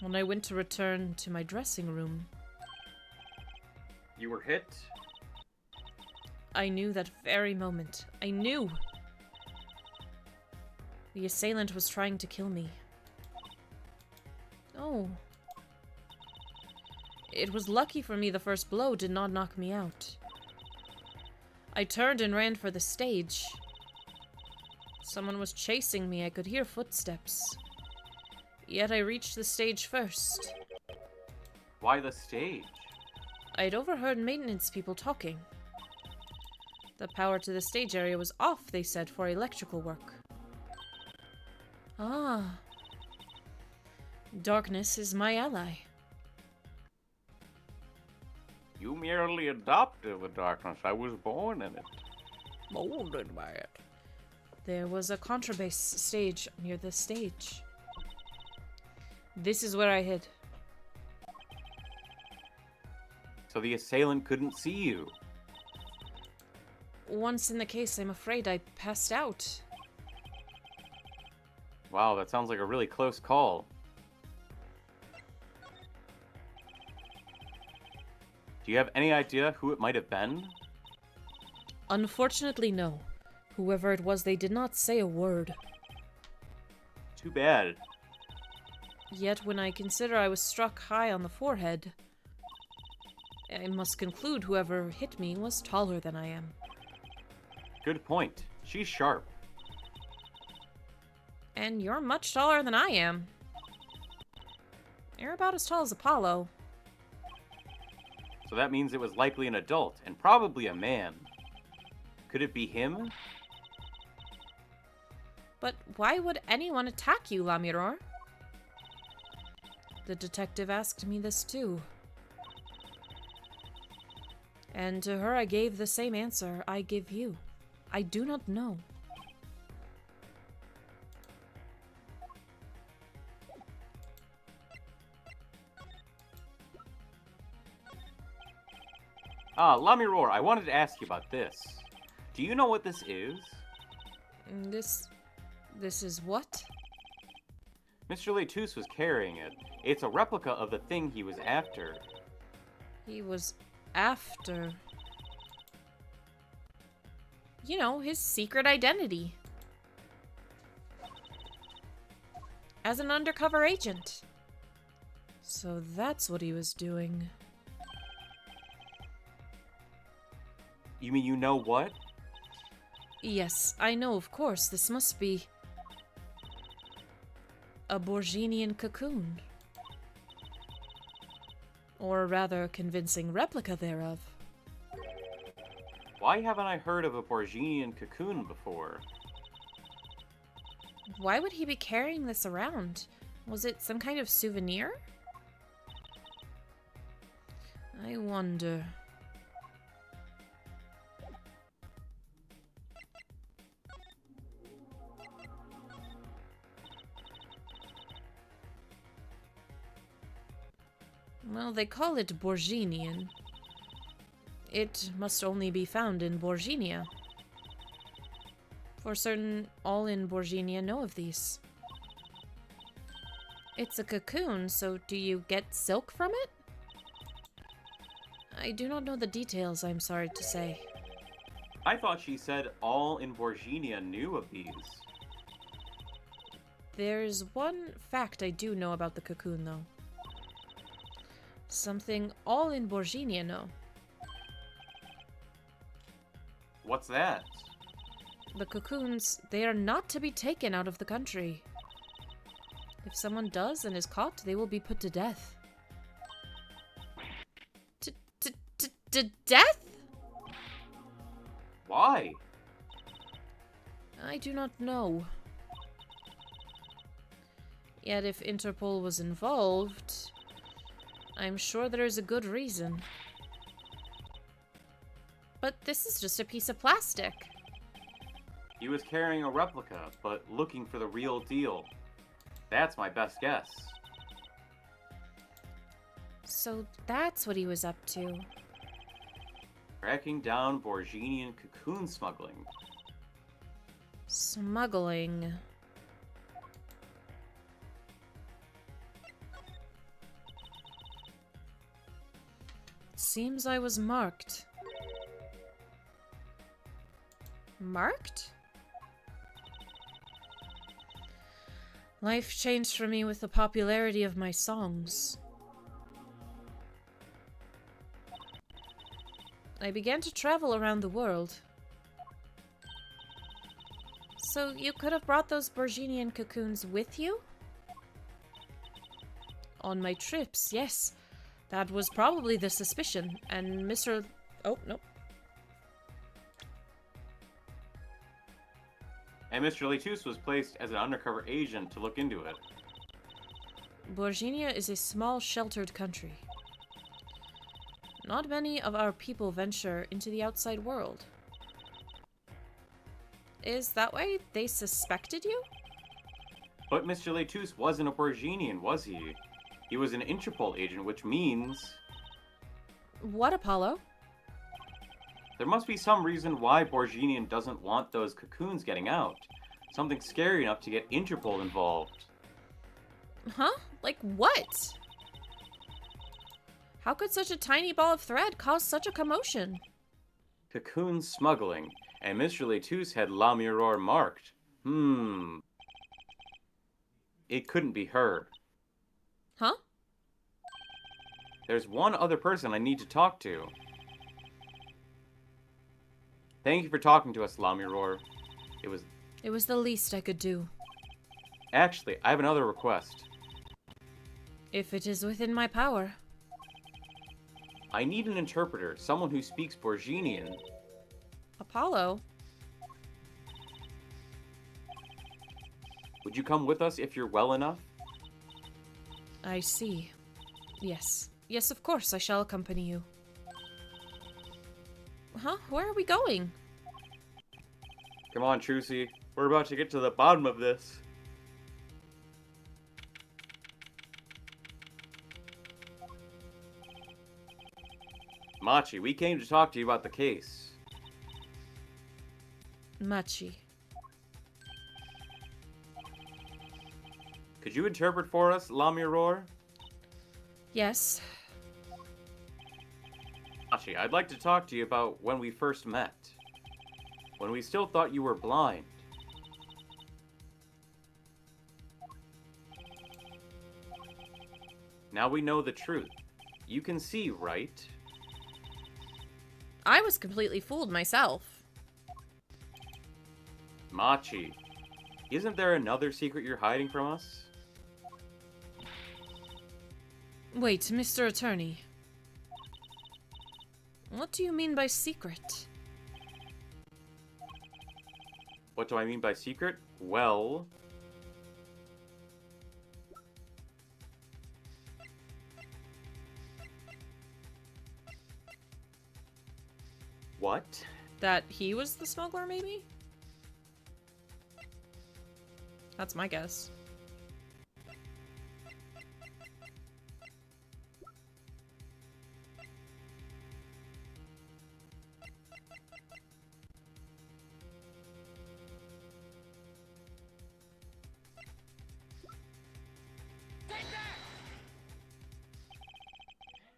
When I went to return to my dressing room, You were hit? I knew that very moment. I knew! The assailant was trying to kill me. Oh. It was lucky for me the first blow did not knock me out. I turned and ran for the stage. Someone was chasing me. I could hear footsteps. Yet I reached the stage first. Why the stage? I'd overheard maintenance people talking. The power to the stage area was off, they said, for electrical work. Ah. Darkness is my ally. You merely adopted the darkness. I was born in it. Molded by it. There was a contrabass stage near the stage. This is where I hid. So the assailant couldn't see you. Once in the case, I'm afraid I passed out. Wow, that sounds like a really close call. Do you have any idea who it might have been? Unfortunately, no. Whoever it was, they did not say a word. Too bad. Yet when I consider I was struck high on the forehead, I must conclude whoever hit me was taller than I am. Good point. She's sharp. And you're much taller than I am. You're about as tall as Apollo. So that means it was likely an adult, and probably a man. Could it be him? But why would anyone attack you, Lamiror? The detective asked me this too. And to her I gave the same answer I give you. I do not know. Lamiror, I wanted to ask you about this. Do you know what this is? This is what? Mr. Letus was carrying it. It's a replica of the thing he was after. He was after? You know, his secret identity. As an undercover agent. So that's what he was doing. You mean you know what? Yes, I know, of course. This must be a Borginian cocoon. Or a rather convincing replica thereof. Why haven't I heard of a Borginian cocoon before? Why would he be carrying this around? Was it some kind of souvenir? I wonder. Well, they call it Borginian. It must only be found in Borginia. For certain, all in Borginia know of these. It's a cocoon, so do you get silk from it? I do not know the details, I'm sorry to say. I thought she said all in Borginia knew of these. There's one fact I do know about the cocoon, though. Something all in Borginia know. What's that? The cocoons, they are not to be taken out of the country. If someone does and is caught, they will be put to death. To death? Why? I do not know. Yet if Interpol was involved, I'm sure there is a good reason. But this is just a piece of plastic. He was carrying a replica, but looking for the real deal. That's my best guess. So that's what he was up to. Tracking down Borginian cocoon smuggling. Smuggling. Seems I was marked. Marked? Life changed for me with the popularity of my songs. I began to travel around the world. So you could have brought those Borginian cocoons with you? On my trips, yes. That was probably the suspicion, and Mr. Oh, nope. And Mr. Letus was placed as an undercover agent to look into it. Borginia is a small, sheltered country. Not many of our people venture into the outside world. Is that why they suspected you? But Mr. Letus wasn't a Borginian, was he? He was an Interpol agent, which means... What, Apollo? There must be some reason why Borginian doesn't want those cocoons getting out. Something scary enough to get Interpol involved. Huh? Like what? How could such a tiny ball of thread cause such a commotion? Cocoon smuggling, and Mr. Letus had La Mirror marked. It couldn't be her. Huh? There's one other person I need to talk to. Thank you for talking to us, La Mirror. It was the least I could do. Actually, I have another request. If it is within my power. I need an interpreter, someone who speaks Borginian. Apollo? Would you come with us if you're well enough? I see. Yes. Yes, of course, I shall accompany you. Huh? Where are we going? Come on, Trucy. We're about to get to the bottom of this. Machi, we came to talk to you about the case. Machi. Could you interpret for us, La Mirror? Yes. A Machi, I'd like to talk to you about when we first met. When we still thought you were blind. Now we know the truth. You can see, right? I was completely fooled myself. Machi, isn't there another secret you're hiding from us? Wait, Mr. Attorney. What do you mean by secret? What do I mean by secret? Well... What? That he was the smuggler, maybe? That's my guess.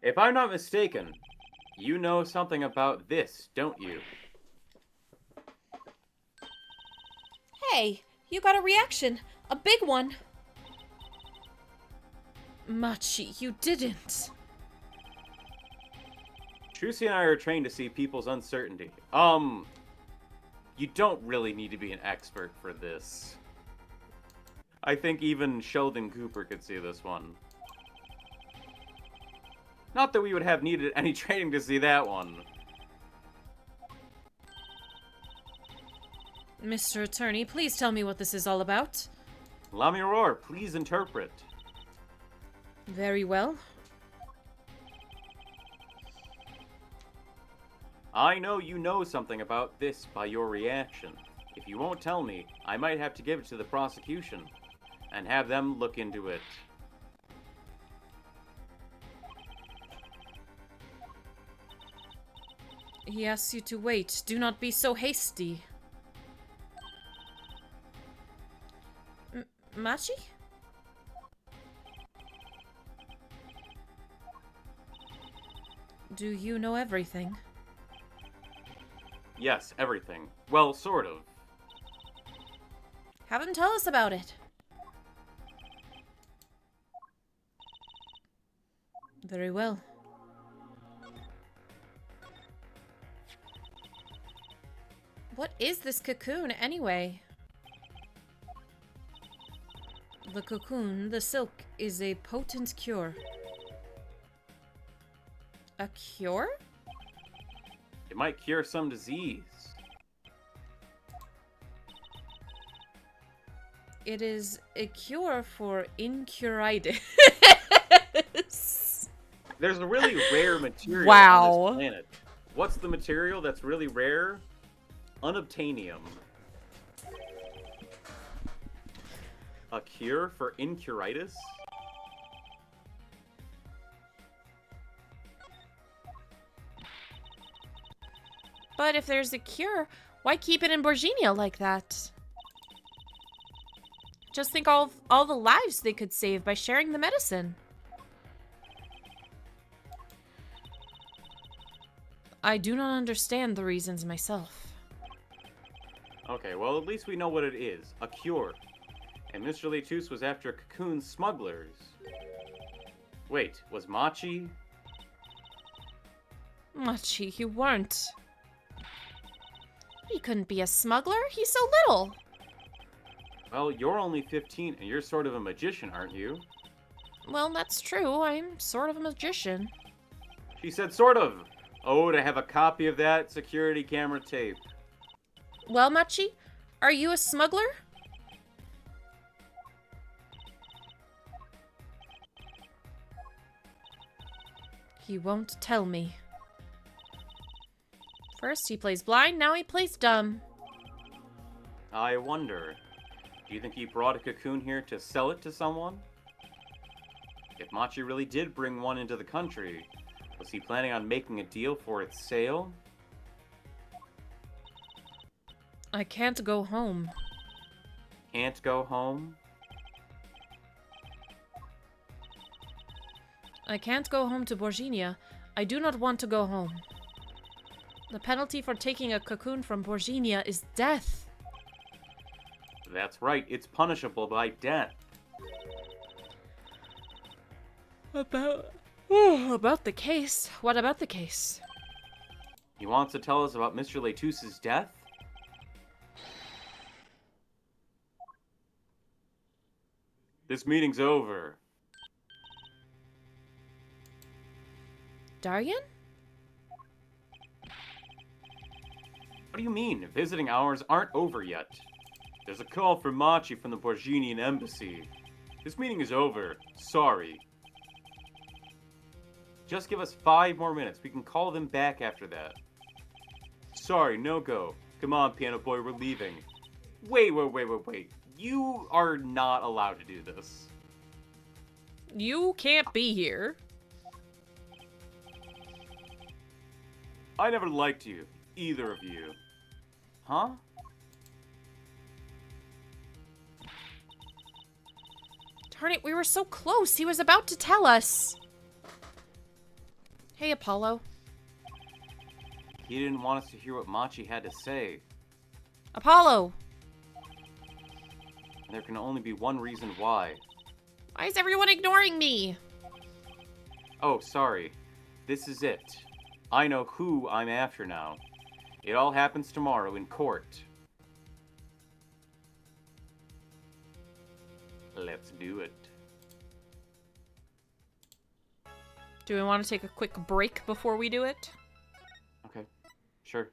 If I'm not mistaken, you know something about this, don't you? Hey, you got a reaction. A big one. Machi, you didn't. Trucy and I are trained to see people's uncertainty. You don't really need to be an expert for this. I think even Sheldon Cooper could see this one. Not that we would have needed any training to see that one. Mr. Attorney, please tell me what this is all about. Lamiror, please interpret. Very well. I know you know something about this by your reaction. If you won't tell me, I might have to give it to the prosecution and have them look into it. He asks you to wait. Do not be so hasty. Machi? Do you know everything? Yes, everything. Well, sort of. Have him tell us about it. Very well. What is this cocoon, anyway? The cocoon, the silk, is a potent cure. A cure? It might cure some disease. It is a cure for incuritis. There's a really rare material Wow. on this planet. What's the material that's really rare? Unobtainium. A cure for incuritis? But if there's a cure, why keep it in Borginia like that? Just think all the lives they could save by sharing the medicine. I do not understand the reasons myself. Okay, well at least we know what it is. A cure. And Mr. Letus was after cocoon smugglers. Wait, was Machi? Machi, you weren't. He couldn't be a smuggler. He's so little. Well, you're only 15 and you're sort of a magician, aren't you? Well, that's true. I'm sort of a magician. She said sort of. Oh, to have a copy of that security camera tape. Well, Machi, are you a smuggler? He won't tell me. First he plays blind, now he plays dumb. I wonder, do you think he brought a cocoon here to sell it to someone? If Machi really did bring one into the country, was he planning on making a deal for its sale? I can't go home. Can't go home? I can't go home to Borginia. I do not want to go home. The penalty for taking a cocoon from Borginia is death. That's right, it's punishable by death. About the case? What about the case? He wants to tell us about Mr. Latus's death? This meeting's over. Darien? What do you mean? Visiting hours aren't over yet. There's a call for Machi from the Borginian embassy. This meeting is over. Sorry. Just give us 5 more minutes. We can call them back after that. Sorry, no go. Come on, piano boy, we're leaving. Wait. You are not allowed to do this. You can't be here. I never liked you. Either of you. Huh? Darn it, we were so close. He was about to tell us. Hey, Apollo. He didn't want us to hear what Machi had to say. Apollo! There can only be one reason why. Why is everyone ignoring me? Oh, sorry. This is it. I know who I'm after now. It all happens tomorrow in court. Let's do it. Do we want to take a quick break before we do it? Okay, sure.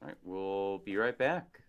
Alright, we'll be right back.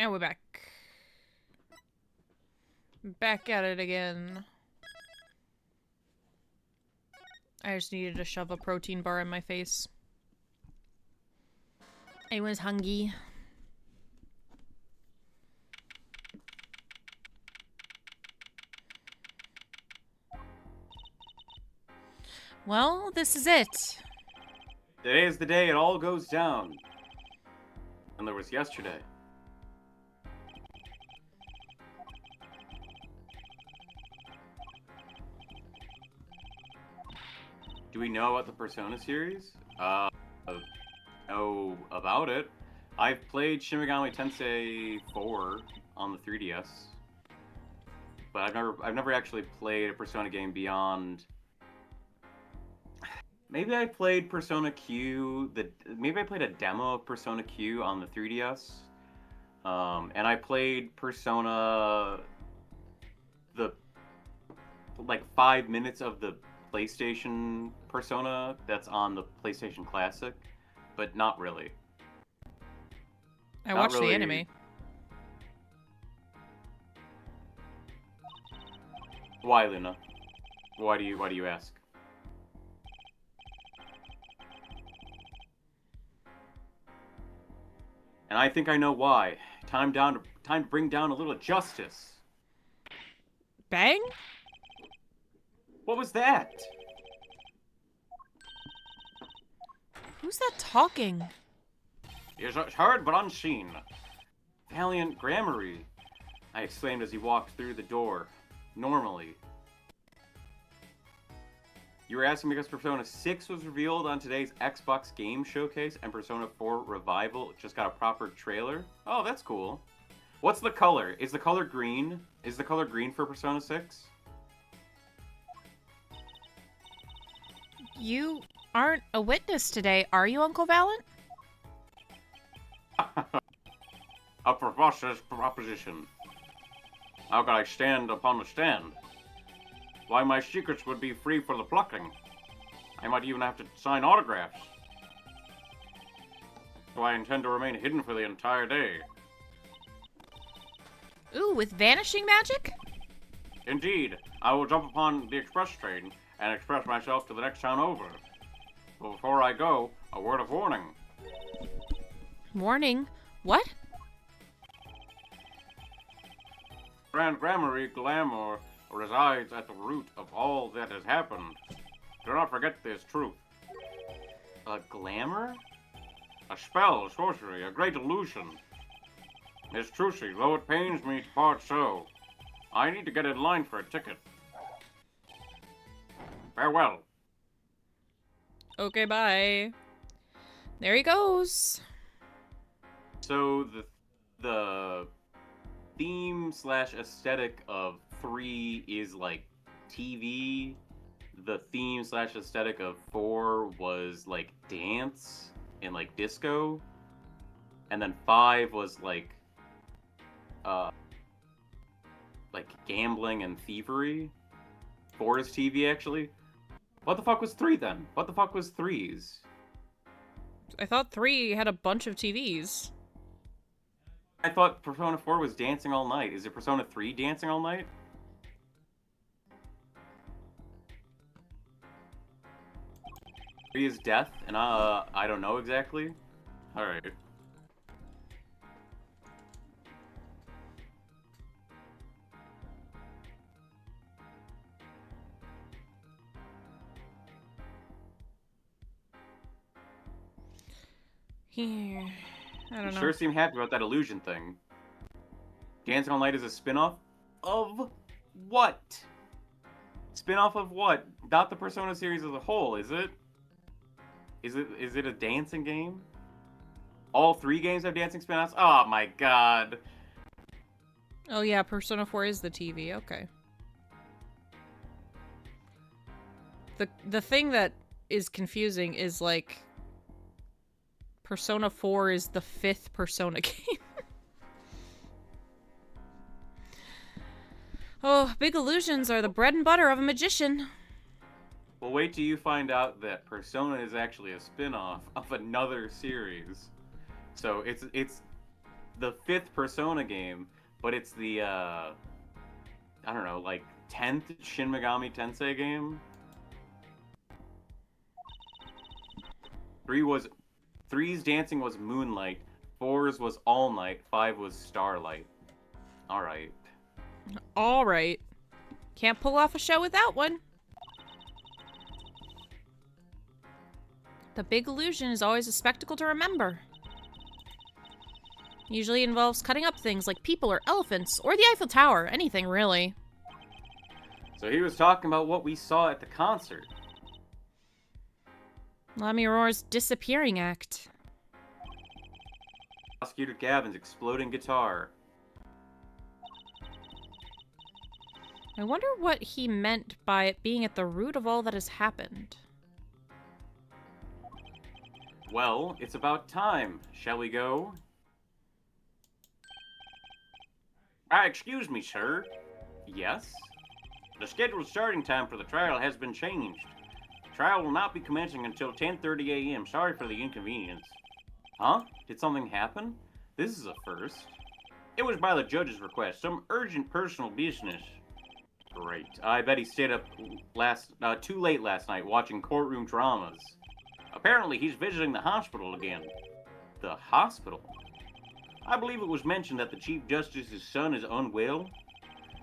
And we're back. Back at it again. I just needed to shove a protein bar in my face. I was hungry. Well, this is it. Today is the day it all goes down. And there was yesterday. Do we know about the Persona series? Know about it. I've played Shin Megami Tensei 4 on the 3DS. But I've never actually played a Persona game beyond. Maybe I played Persona Q. Maybe I played a demo of Persona Q on the 3DS. And I played Persona like 5 minutes of the PlayStation Persona that's on the PlayStation Classic, but not really. I watched the anime. Why, Luna? Why do you ask? And I think I know why. Time to bring down a little justice. Bang? What was that? Who's that talking? Is heard but unseen. Valiant Gramarye, I exclaimed as he walked through the door. Normally. You were asking because Persona 6 was revealed on today's Xbox Game Showcase, and Persona 4 Revival just got a proper trailer? Oh, that's cool. What's the color? Is the color green? Is the color green for Persona 6? You aren't a witness today, are you, Uncle Valiant? A preposterous proposition. How could I stand upon the stand? Why, my secrets would be free for the plucking. I might even have to sign autographs. So I intend to remain hidden for the entire day. Ooh, with vanishing magic? Indeed, I will jump upon the express train and express myself to the next town over. But before I go, a word of warning. Warning? What? Grand Gramarye glamour resides at the root of all that has happened. Do not forget this truth. A glamour? A spell, a sorcery, a great illusion. Miss Trucy, though it pains me to part so, I need to get in line for a ticket. Farewell. Okay, bye. There he goes. So the theme / aesthetic of 3 is like TV. The theme / aesthetic of 4 was like dance and like disco. And then 5 was like gambling and thievery. 4 is TV actually. What the fuck was 3 then? What the fuck was 3's? I thought 3 had a bunch of TVs. I thought Persona 4 was Dancing All Night. Is it Persona 3 Dancing All Night? Three is death, and I don't know exactly. Alright. Here. I don't know. Sure seem happy about that illusion thing. Dancing All Night is a spin-off of what? Spin-off of what? Not the Persona series as a whole, is it? Is it a dancing game? All 3 games have dancing spin-offs? Oh my god. Oh yeah, Persona 4 is the TV, okay. The thing that is confusing is like Persona 4 is the 5th Persona game. Oh, big illusions are the bread and butter of a magician. Well, wait till you find out that Persona is actually a spin-off of another series. So it's the 5th Persona game, but it's the I don't know, like 10th Shin Megami Tensei game. 3's dancing was Moonlight, 4's was All Night, 5 was Starlight. Alright. Alright. Can't pull off a show without one. The big illusion is always a spectacle to remember. Usually involves cutting up things like people or elephants, or the Eiffel Tower, anything really. So he was talking about what we saw at the concert. Lamirore's disappearing act. Prosecutor Gavin's exploding guitar. I wonder what he meant by it being at the root of all that has happened. Well, it's about time. Shall we go? Excuse me, sir. Yes? The scheduled starting time for the trial has been changed. The trial will not be commencing until 10:30 a.m. Sorry for the inconvenience. Huh? Did something happen? This is a first. It was by the judge's request. Some urgent personal business. Great. I bet he stayed up too late last night watching courtroom dramas. Apparently, he's visiting the hospital again. The hospital? I believe it was mentioned that the Chief Justice's son is unwell.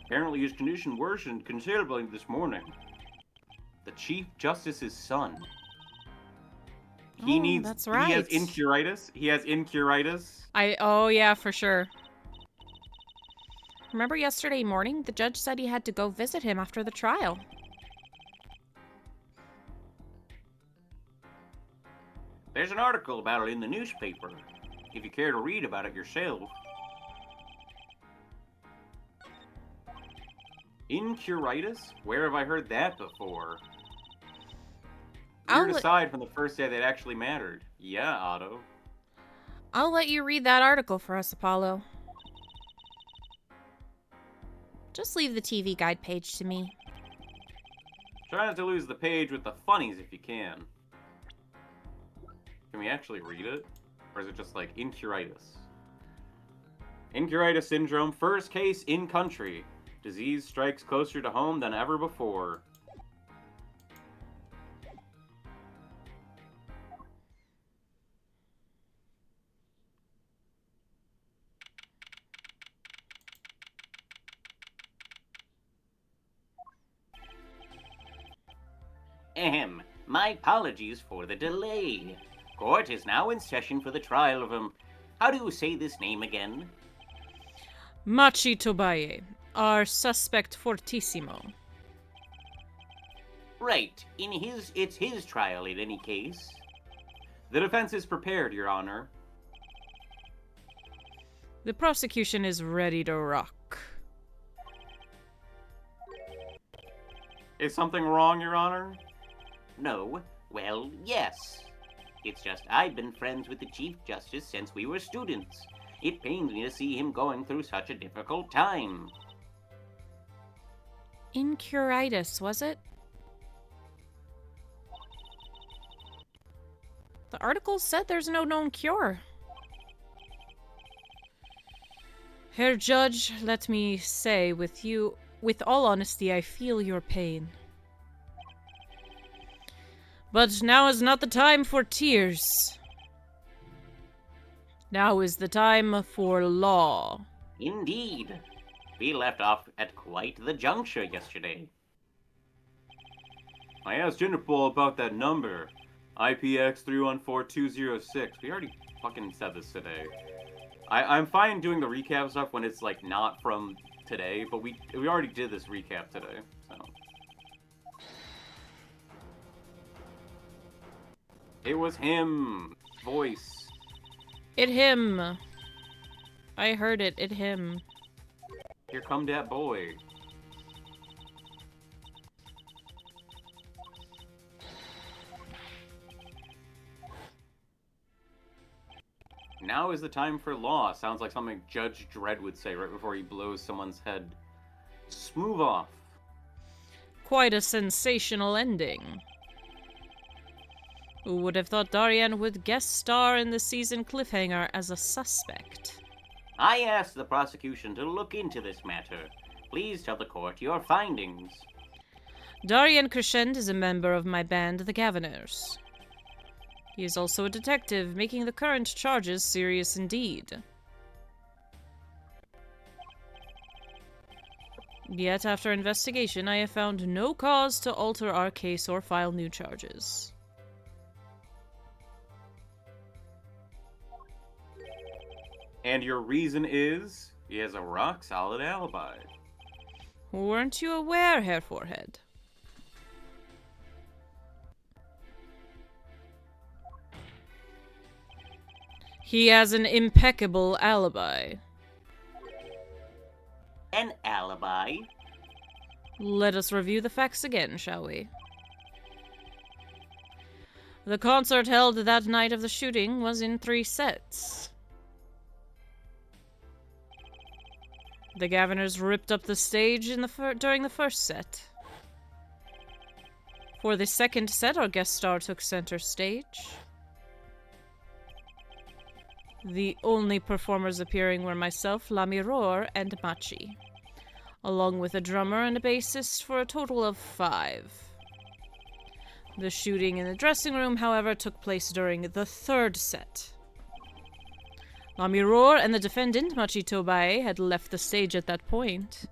Apparently, his condition worsened considerably this morning. The Chief Justice's son? He needs... That's right. He has incuritis? He has incuritis? Oh yeah, for sure. Remember yesterday morning, the judge said he had to go visit him after the trial. There's an article about it in the newspaper, if you care to read about it yourself. Incuritis? Where have I heard that before? Weird aside from the first day that actually mattered. Yeah, Otto. I'll let you read that article for us, Apollo. Just leave the TV guide page to me. Try not to lose the page with the funnies if you can. Can we actually read it? Or is it just like incuritis? Incuritis syndrome, first case in country. Disease strikes closer to home than ever before. Ahem. My apologies for the delay. Court is now in session for the trial of how do you say this name again? Machi Tobaye, our suspect fortissimo. Right. It's his trial in any case. The defense is prepared, Your Honor. The prosecution is ready to rock. Is something wrong, Your Honor? No. Well, yes. It's just I've been friends with the Chief Justice since we were students. It pains me to see him going through such a difficult time. Incuritis, was it? The article said there's no known cure. Herr Judge, let me say with all honesty, I feel your pain. But now is not the time for tears. Now is the time for law. Indeed. We left off at quite the juncture yesterday. I asked Interpol about that number. IPX 314206. We already fucking said this today. I'm fine doing the recap stuff when it's like not from today, but we already did this recap today, so. It was him. Voice. It him. I heard it. It him. Here come that boy. Now is the time for law. Sounds like something Judge Dredd would say right before he blows someone's head. Smooth off. Quite a sensational ending. Who would have thought Darian would guest star in the season cliffhanger as a suspect? I asked the prosecution to look into this matter. Please tell the court your findings. Darian Crescend is a member of my band, the Governors. He is also a detective, making the current charges serious indeed. Yet, after investigation, I have found no cause to alter our case or file new charges. And your reason is he has a rock-solid alibi. Weren't you aware, Herr Forehead? He has an impeccable alibi. An alibi? Let us review the facts again, shall we? The concert held that night of the shooting was in 3 sets. The Governors ripped up the stage during the first set. For the second set, our guest star took center stage. The only performers appearing were myself, La Mirror, and Machi, along with a drummer and a bassist for a total of 5. The shooting in the dressing room, however, took place during the 3rd set. La Mirror and the defendant, Machi Tobae, had left the stage at that point,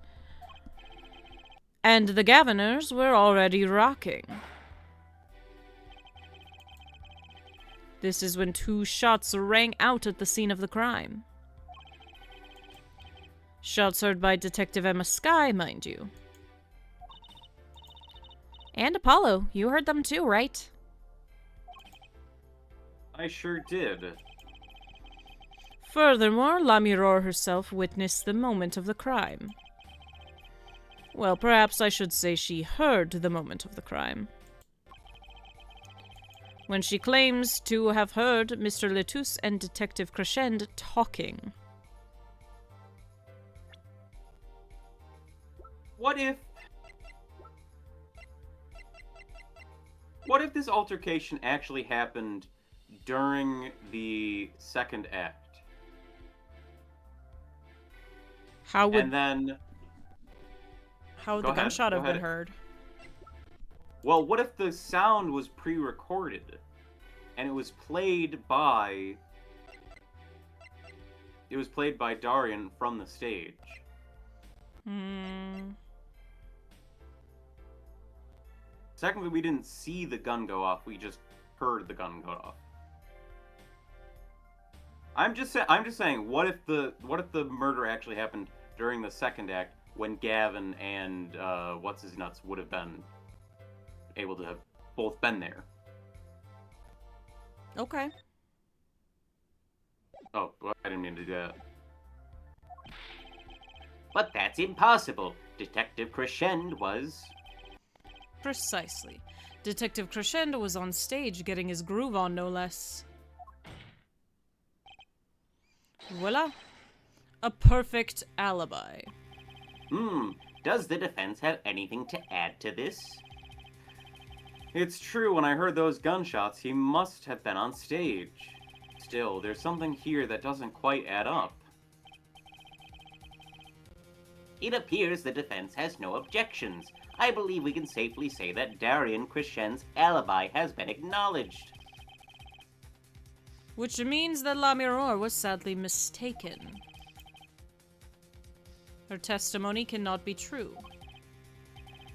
and the Governors were already rocking. This is when 2 shots rang out at the scene of the crime. Shots heard by Detective Emma Skye, mind you. And Apollo, you heard them too, right? I sure did. Furthermore, La Mirror herself witnessed the moment of the crime. Well, perhaps I should say she heard the moment of the crime. When she claims to have heard Mr. Letus and Detective Crescend talking. What if this altercation actually happened during the 2nd act? How would And then how would Go the ahead, gunshot go have been ahead. heard? Well, what if the sound was pre-recorded and it was played by Darian from the stage? Secondly, we didn't see the gun go off, we just heard the gun go off. I'm just saying, what if the murder actually happened during the 2nd act when Gavin and what's his nuts would have been able to have both been there? Okay. Oh, well, I didn't mean to do that. But that's impossible. Detective Crescend was... Precisely. Detective Crescendo was on stage getting his groove on, no less. Voila. A perfect alibi. Does the defense have anything to add to this? It's true, when I heard those gunshots, he must have been on stage. Still, there's something here that doesn't quite add up. It appears the defense has no objections. I believe we can safely say that Darian Crescend's alibi has been acknowledged. Which means that La Mirror was sadly mistaken. Her testimony cannot be true.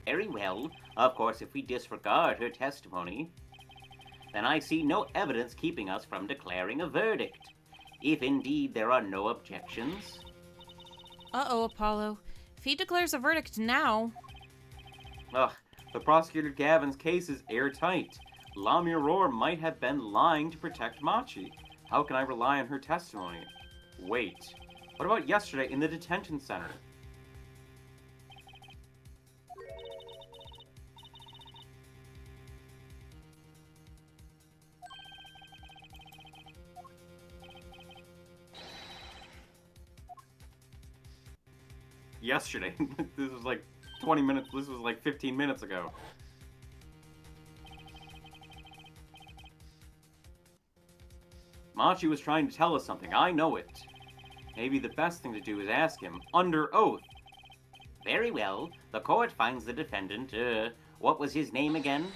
Very well. Of course, if we disregard her testimony, then I see no evidence keeping us from declaring a verdict. If indeed there are no objections... Uh-oh, Apollo. If he declares a verdict now... Ugh, the prosecutor Gavin's case is airtight. La Mirror might have been lying to protect Machi. How can I rely on her testimony? Wait, what about yesterday in the detention center? Yesterday. This was like 20 minutes, this was like 15 minutes ago. Machi was trying to tell us something, I know it. Maybe the best thing to do is ask him, under oath. Very well. The court finds the defendant, what was his name again?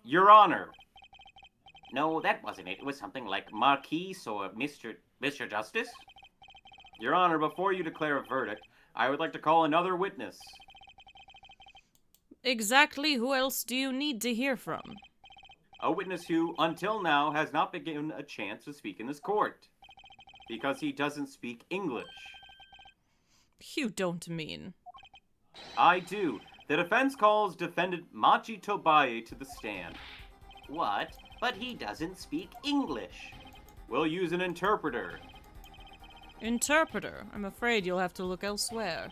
Your Honor. No, that wasn't it. It was something like Marquise or Mr. Justice? Your Honor, before you declare a verdict, I would like to call another witness. Exactly who else do you need to hear from? A witness who, until now, has not been given a chance to speak in this court. Because he doesn't speak English. You don't mean. I do. The defense calls defendant Machi Tobaye to the stand. What? But he doesn't speak English. We'll use an interpreter. Interpreter. I'm afraid you'll have to look elsewhere.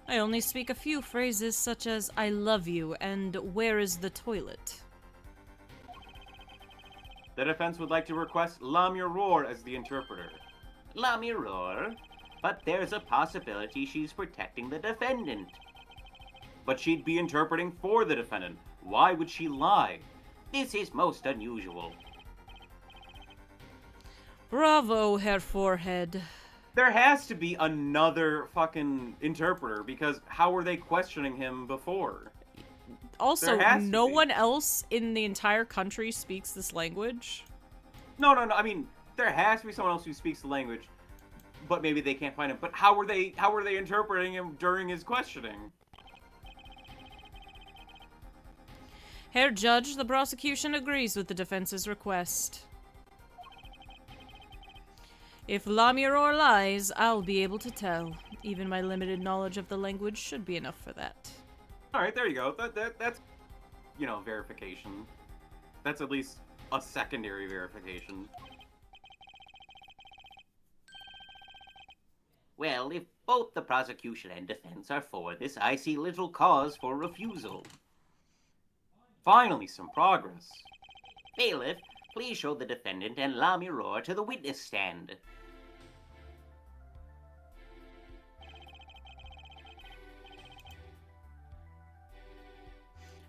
I only speak a few phrases such as I love you and where is the toilet? The defense would like to request La Mirror as the interpreter. La Mirror? But there's a possibility she's protecting the defendant. But she'd be interpreting for the defendant. Why would she lie? This is most unusual. Bravo, Herr Forehead. There has to be another fucking interpreter, because how were they questioning him before? Also, There has to no be. one else in the entire country speaks this language. No. I mean, there has to be someone else who speaks the language, but maybe they can't find him. But how were they interpreting him during his questioning? Herr Judge, the prosecution agrees with the defense's request. If La Mirror lies, I'll be able to tell. Even my limited knowledge of the language should be enough for that. All right, there you go. That's, you know, verification. That's at least a secondary verification. Well, if both the prosecution and defense are for this, I see little cause for refusal. Finally, some progress. Bailiff, please show the defendant and La Mirror to the witness stand.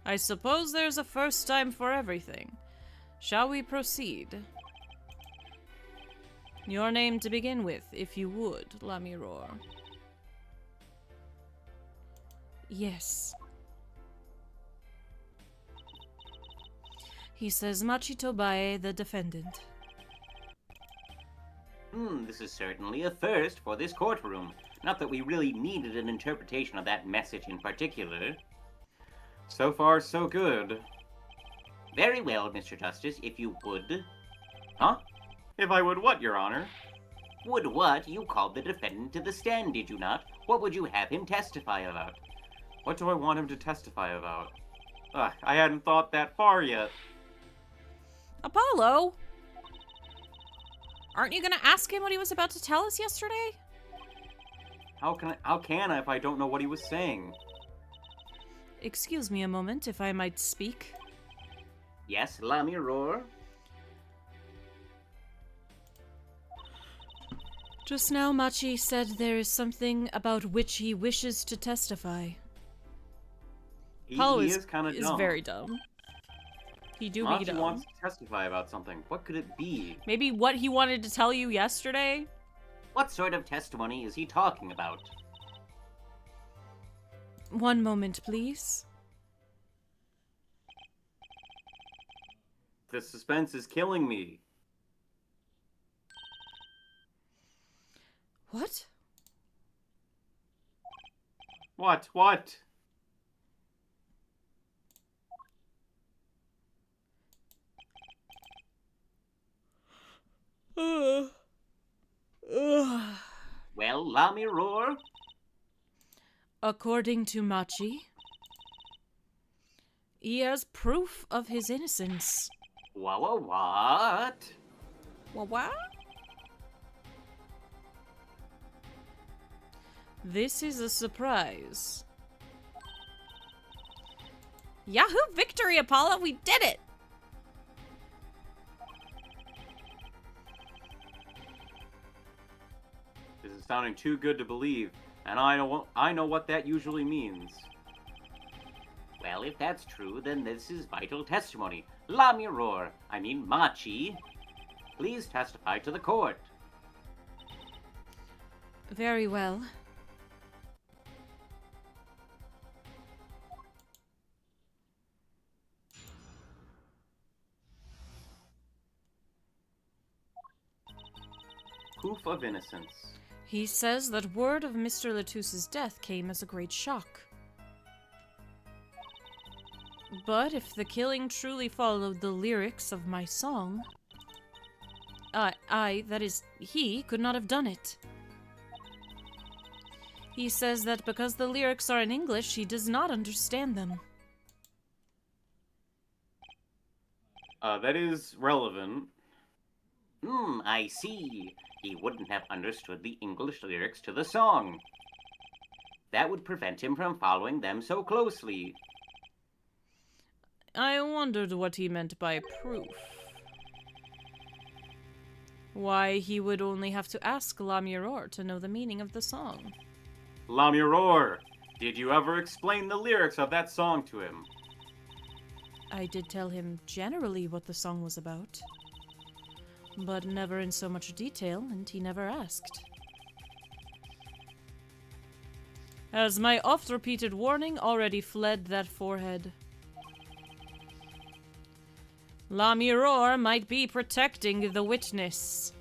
I suppose there's a first time for everything. Shall we proceed? Your name to begin with, if you would, La Mirror. Yes. He says Machi Tobaye, the defendant. This is certainly a first for this courtroom. Not that we really needed an interpretation of that message in particular. So far, so good. Very well, Mr. Justice, if you would. Huh? If I would what, Your Honor? Would what? You called the defendant to the stand, did you not? What would you have him testify about? What do I want him to testify about? I hadn't thought that far yet. Apollo! Aren't you gonna ask him what he was about to tell us yesterday? How can I if I don't know what he was saying? Excuse me a moment, if I might speak. Yes, La Mirror? Just now, Machi said there is something about which he wishes to testify. He Apollo is kind of dumb. is very dumb. He do be Machi dumb. wants to testify about something. What could it be? Maybe what he wanted to tell you yesterday? What sort of testimony is he talking about? One moment, please. The suspense is killing me. What? What? Well, La Mirror? According to Machi, he has proof of his innocence. What? What? This is a surprise. Yahoo victory, Apollo! We did it! This is sounding too good to believe, and I know what that usually means. Well, if that's true, then this is vital testimony. La Mirror, I mean Machi, please testify to the court. Very well. Proof of innocence. He says that word of Mr. Latus's death came as a great shock. But if the killing truly followed the lyrics of my song, that is, he could not have done it. He says that because the lyrics are in English, he does not understand them. That is relevant. I see. He wouldn't have understood the English lyrics to the song. That would prevent him from following them so closely. I wondered what he meant by proof. Why he would only have to ask La Mirror to know the meaning of the song. La Mirror, did you ever explain the lyrics of that song to him? I did tell him generally what the song was about, but never in so much detail, and he never asked. Has my oft-repeated warning already fled that forehead? La Mirror might be protecting the witness.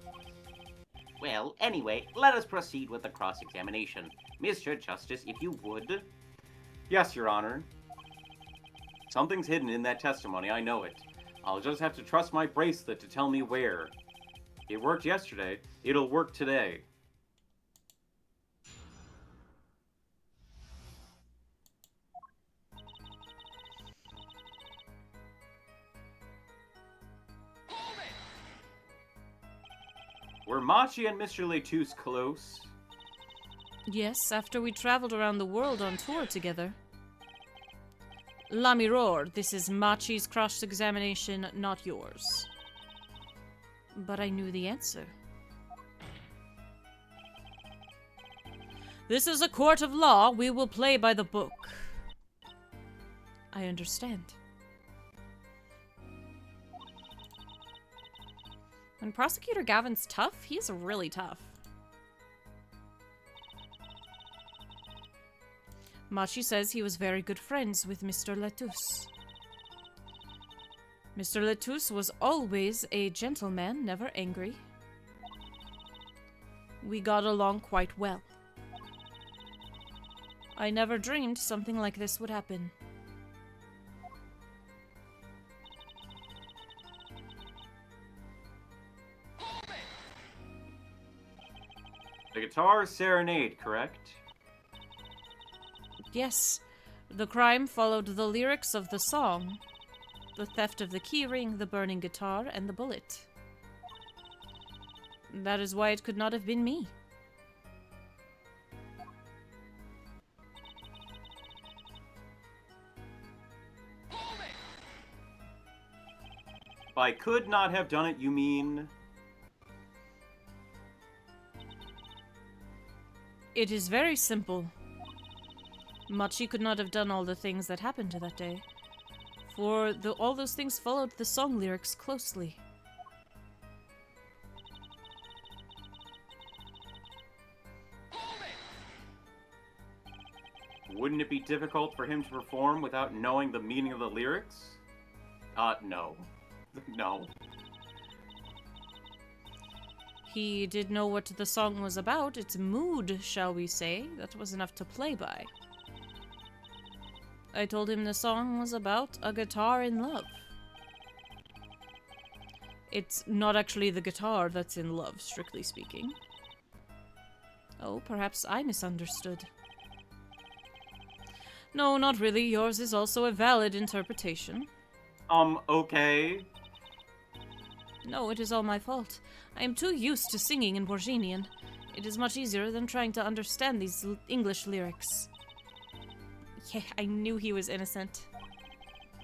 Well, anyway, let us proceed with the cross-examination. Mr. Justice, if you would. Yes, Your Honor. Something's hidden in that testimony, I know it. I'll just have to trust my bracelet to tell me where. It worked yesterday, it'll work today. Were Machi and Mr. Latus close? Yes, after we traveled around the world on tour together. La Mirror, this is Machi's cross-examination, not yours. But I knew the answer. This is a court of law. We will play by the book. I understand. When Prosecutor Gavin's tough, he's really tough. Machi says he was very good friends with Mr. Latus. Mr. Latus was always a gentleman, never angry. We got along quite well. I never dreamed something like this would happen. The guitar serenade, correct? Yes, the crime followed the lyrics of the song. The theft of the keyring, the burning guitar, and the bullet. That is why it could not have been me. By could not have done it, you mean? It is very simple. Machi could not have done all the things that happened that day, for all those things followed the song lyrics closely. Wouldn't it be difficult for him to perform without knowing the meaning of the lyrics? No. No. He did know what the song was about, its mood, shall we say. That was enough to play by. I told him the song was about a guitar in love. It's not actually the guitar that's in love, strictly speaking. Oh, perhaps I misunderstood. No, not really. Yours is also a valid interpretation. Okay. No, it is all my fault. I am too used to singing in Borginian. It is much easier than trying to understand these English lyrics. Yeah, I knew he was innocent.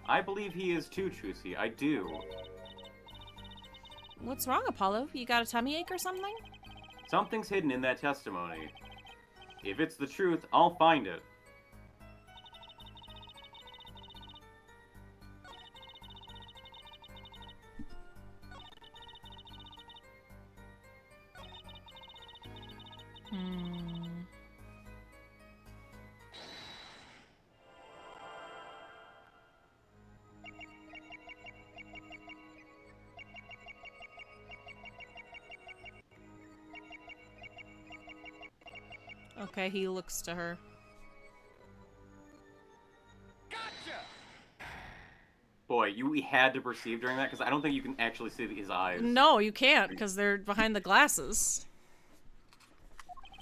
I believe he is too, Trucy. I do. What's wrong, Apollo? You got a tummy ache or something? Something's hidden in that testimony. If it's the truth, I'll find it. Okay, he looks to her. Boy, we had to perceive during that, because I don't think you can actually see his eyes. No, you can't, because they're behind the glasses.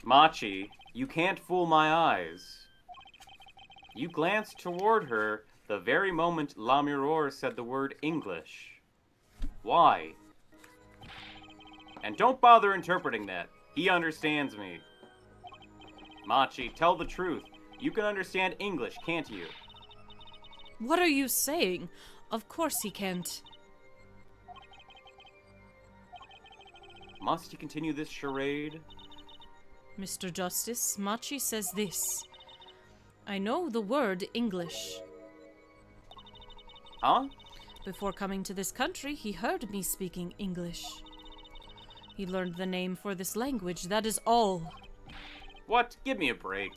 Machi, you can't fool my eyes. You glanced toward her the very moment La Mirror said the word English. Why? And don't bother interpreting that. He understands me. Machi, tell the truth. You can understand English, can't you? What are you saying? Of course he can't. Must he continue this charade? Mr. Justice, Machi says this. I know the word English. Huh? Before coming to this country, he heard me speaking English. He learned the name for this language, that is all. What? Give me a break.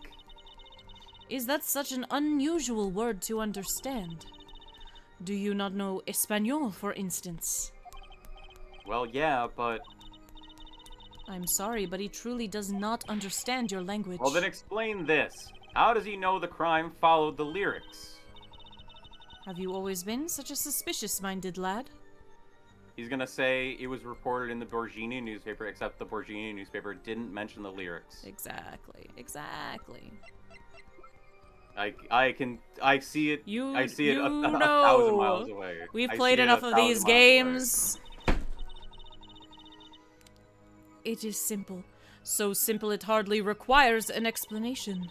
Is that such an unusual word to understand? Do you not know Espanol, for instance? Well, yeah, but... I'm sorry, but he truly does not understand your language. Well, then explain this. How does he know the crime followed the lyrics? Have you always been such a suspicious-minded lad? He's gonna say it was reported in the Borgini newspaper, except the Borgini newspaper didn't mention the lyrics. Exactly. I see it. I see it a know. 1,000 miles away. We've I played see it enough a of 1,000 these miles away. games. It is simple. So simple it hardly requires an explanation.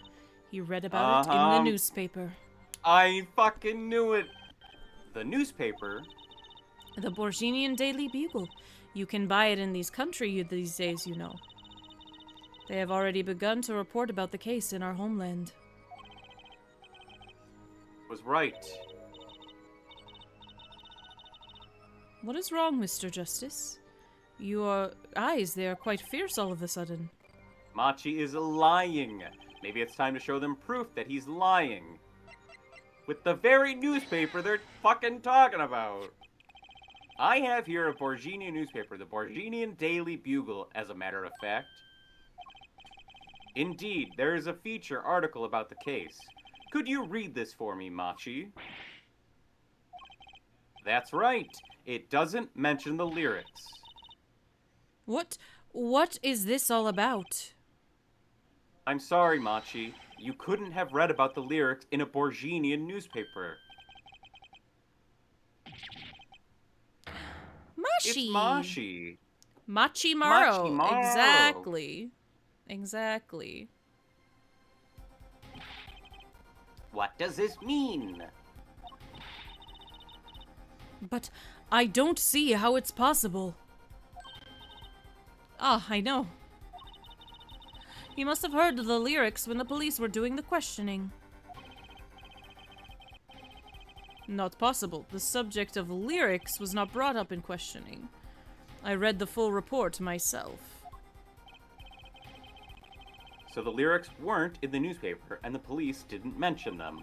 He read about it in the newspaper. I fucking knew it. The newspaper? The Borginian Daily Bugle. You can buy it in these these days, you know. They have already begun to report about the case in our homeland. Was right. What is wrong, Mr. Justice? Your eyes, they are quite fierce all of a sudden. Machi is lying. Maybe it's time to show them proof that he's lying. With the very newspaper they're fucking talking about. I have here a Borginian newspaper, the Borginian Daily Bugle, as a matter of fact. Indeed, there is a feature article about the case. Could you read this for me, Machi? That's right. It doesn't mention the lyrics. What is this all about? I'm sorry, Machi. You couldn't have read about the lyrics in a Borginian newspaper. Machi! It's Machi. Machi Maro. Machi Maro. Exactly. What does this mean? But I don't see how it's possible. Ah, I know. He must have heard the lyrics when the police were doing the questioning. Not possible. The subject of lyrics was not brought up in questioning. I read the full report myself. So the lyrics weren't in the newspaper, and the police didn't mention them.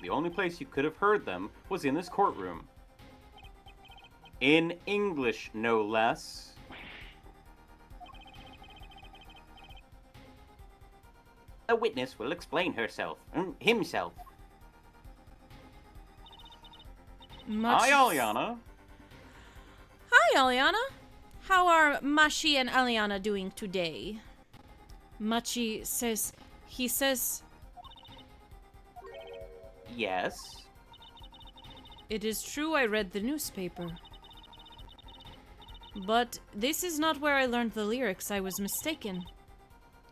The only place you could have heard them was in this courtroom. In English, no less. The witness will explain himself. Hi, Aliana. Hi, Aliana. How are Machi and Aliana doing today? Machi says... He says... Yes. It is true I read the newspaper. But this is not where I learned the lyrics. I was mistaken.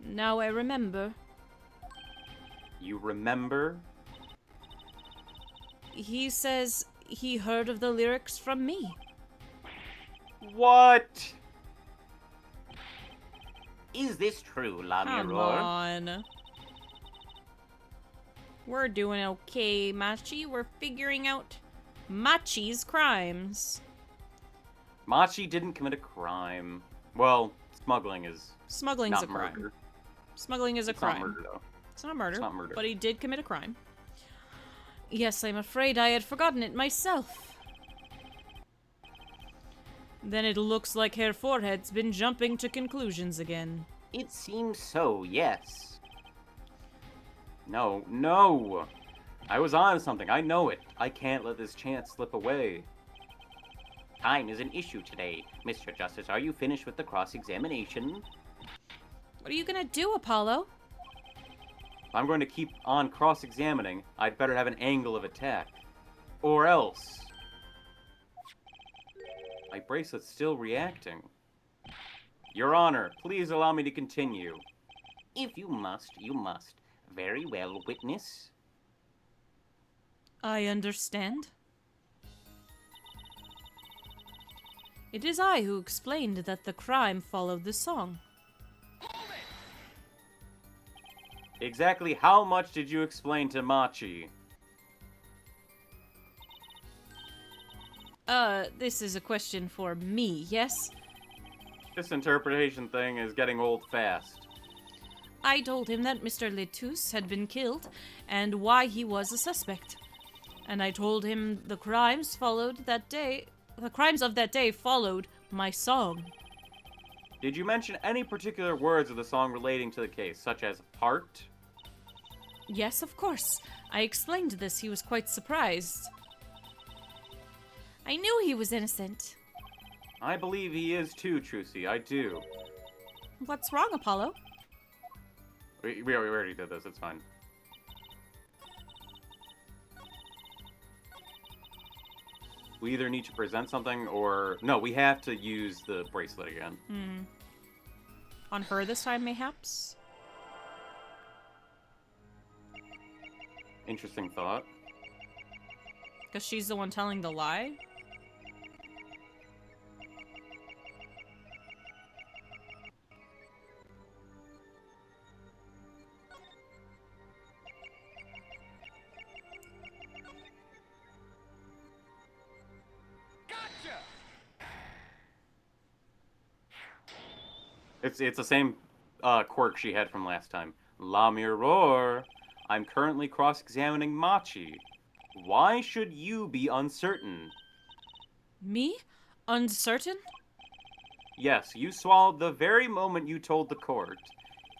Now I remember. You remember? He says he heard of the lyrics from me. What? Is this true, La Come Mirror? on. We're doing okay, Machi. We're figuring out Machi's crimes. Machi didn't commit a crime. Well, smuggling is Smuggling's not a crime. murder. Smuggling is a It's crime. not murder, though. It's not murder. It's not murder. But he did commit a crime. Yes, I'm afraid I had forgotten it myself. Then it looks like Herr Forehead's been jumping to conclusions again. It seems so, yes. No, no! I was on something, I know it. I can't let this chance slip away. Time is an issue today. Mr. Justice, are you finished with the cross-examination? What are you gonna do, Apollo? If I'm going to keep on cross-examining, I'd better have an angle of attack. Or else... My bracelet's still reacting. Your Honor, please allow me to continue. If you must, you must. Very well, witness. I understand. It is I who explained that the crime followed the song. Exactly how much did you explain to Machi? This is a question for me, yes? This interpretation thing is getting old fast. I told him that Mr. Letus had been killed, and why he was a suspect. And I told him the crimes of that day followed my song. Did you mention any particular words of the song relating to the case, such as heart? Yes, of course. I explained this. He was quite surprised. I knew he was innocent. I believe he is too, Trucy, I do. What's wrong, Apollo? We already did this, it's fine. We either need to present something or... No, we have to use the bracelet again. On her this time, mayhaps? Interesting thought. Because she's the one telling the lie? It's the same quirk she had from last time. La Mirror, I'm currently cross-examining Machi. Why should you be uncertain? Me? Uncertain? Yes, you swallowed the very moment you told the court.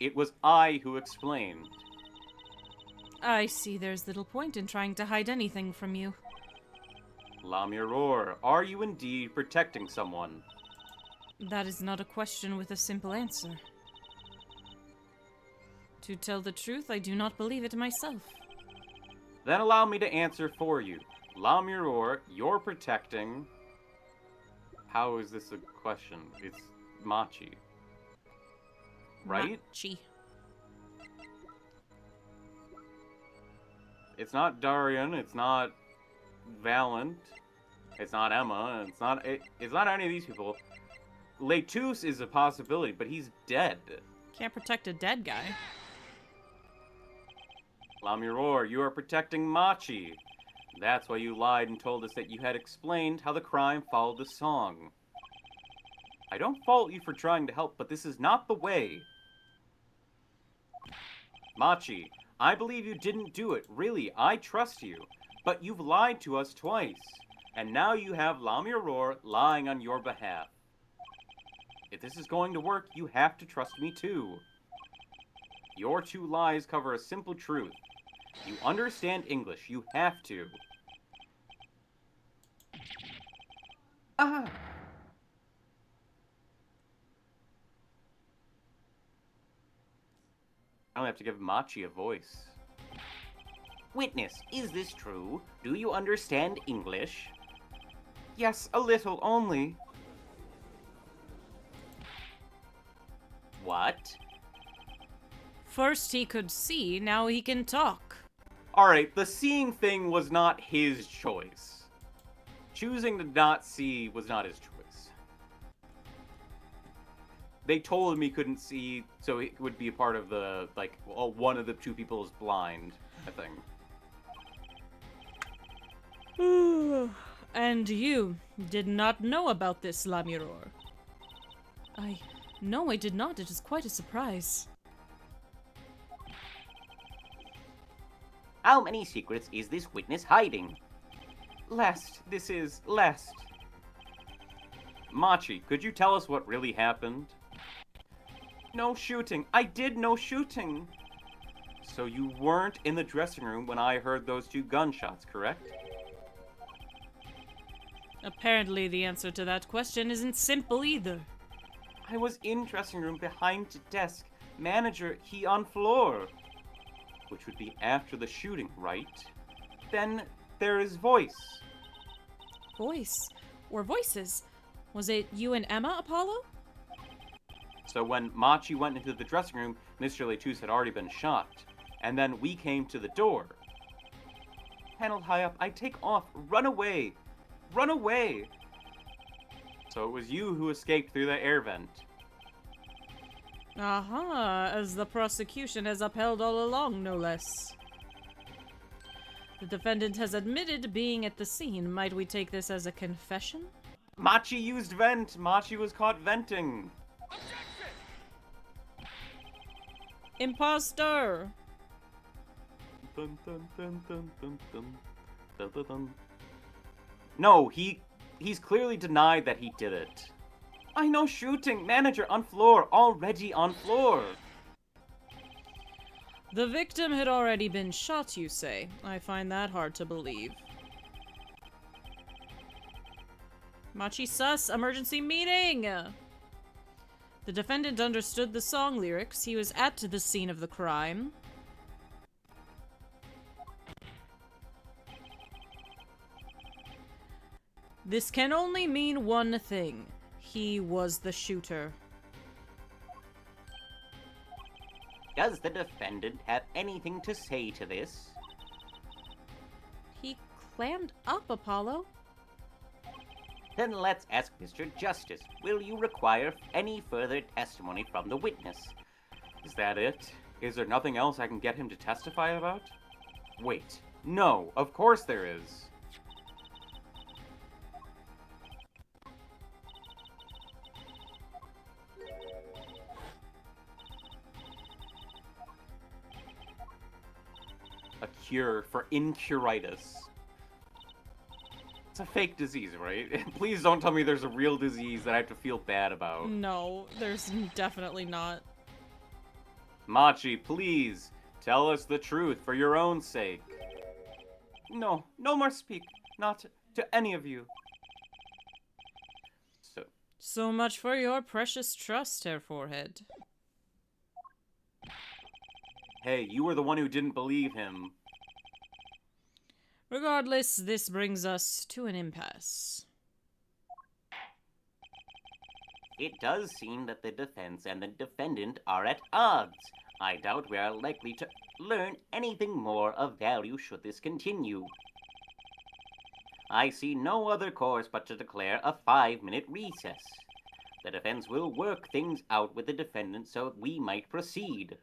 It was I who explained. I see there's little point in trying to hide anything from you. La Mirror, are you indeed protecting someone? That is not a question with a simple answer. To tell the truth, I do not believe it myself. Then allow me to answer for you. La Mirror, you're protecting... How is this a question? It's Machi. Right? Machi. It's not Darian, it's not Valent, it's not Emma, it's not any of these people. Letus is a possibility, but he's dead. Can't protect a dead guy. La Mirror, you are protecting Machi. That's why you lied and told us that you had explained how the crime followed the song. I don't fault you for trying to help, but this is not the way. Machi, I believe you didn't do it. Really, I trust you. But you've lied to us twice. And now you have La Mirror lying on your behalf. If this is going to work, you have to trust me too. Your two lies cover a simple truth. You understand English. You have to. Ah! I only have to give Machi a voice. Witness, is this true? Do you understand English? Yes, a little only. What? First he could see, now he can talk. Alright, the seeing thing was not his choice. Choosing to not see was not his choice. They told him he couldn't see, so it would be a part of the, like, well, one of the two people is blind, I think. And you did not know about this, La Mirror. No, I did not. It is quite a surprise. How many secrets is this witness hiding? This is lest. Machi, could you tell us what really happened? No shooting. I did no shooting. So you weren't in the dressing room when I heard those 2 gunshots, correct? Apparently, the answer to that question isn't simple either. I was in dressing room behind the desk. Manager, he on floor. Which would be after the shooting, right? Then there is voice. Voice? Or voices? Was it you and Emma, Apollo? So when Machi went into the dressing room, Mr. Letus had already been shot. And then we came to the door. Panel high up, I take off. Run away. Run away. So it was you who escaped through the air vent. Aha, as the prosecution has upheld all along, no less. The defendant has admitted being at the scene. Might we take this as a confession? Machi used vent. Machi was caught venting. Imposter! Dun, dun, dun, dun, dun, dun. Dun, dun, dun. No, he's clearly denied that he did it. I know shooting. Manager on floor. Already on floor. The victim had already been shot, you say. I find that hard to believe. Machi sus, emergency meeting! The defendant understood the song lyrics. He was at the scene of the crime. This can only mean one thing. He was the shooter. Does the defendant have anything to say to this? He clammed up, Apollo. Then let's ask Mr. Justice. Will you require any further testimony from the witness? Is that it? Is there nothing else I can get him to testify about? Wait. No, of course there is. A cure for incuritis. It's a fake disease, right? Please don't tell me there's a real disease that I have to feel bad about. No, there's definitely not. Machi, please, tell us the truth for your own sake. No, no more speak. Not to any of you. So much for your precious trust, Herr Forehead. Hey, you were the one who didn't believe him. Regardless, this brings us to an impasse. It does seem that the defense and the defendant are at odds. I doubt we are likely to learn anything more of value should this continue. I see no other course but to declare a 5-minute recess. The defense will work things out with the defendant so we might proceed.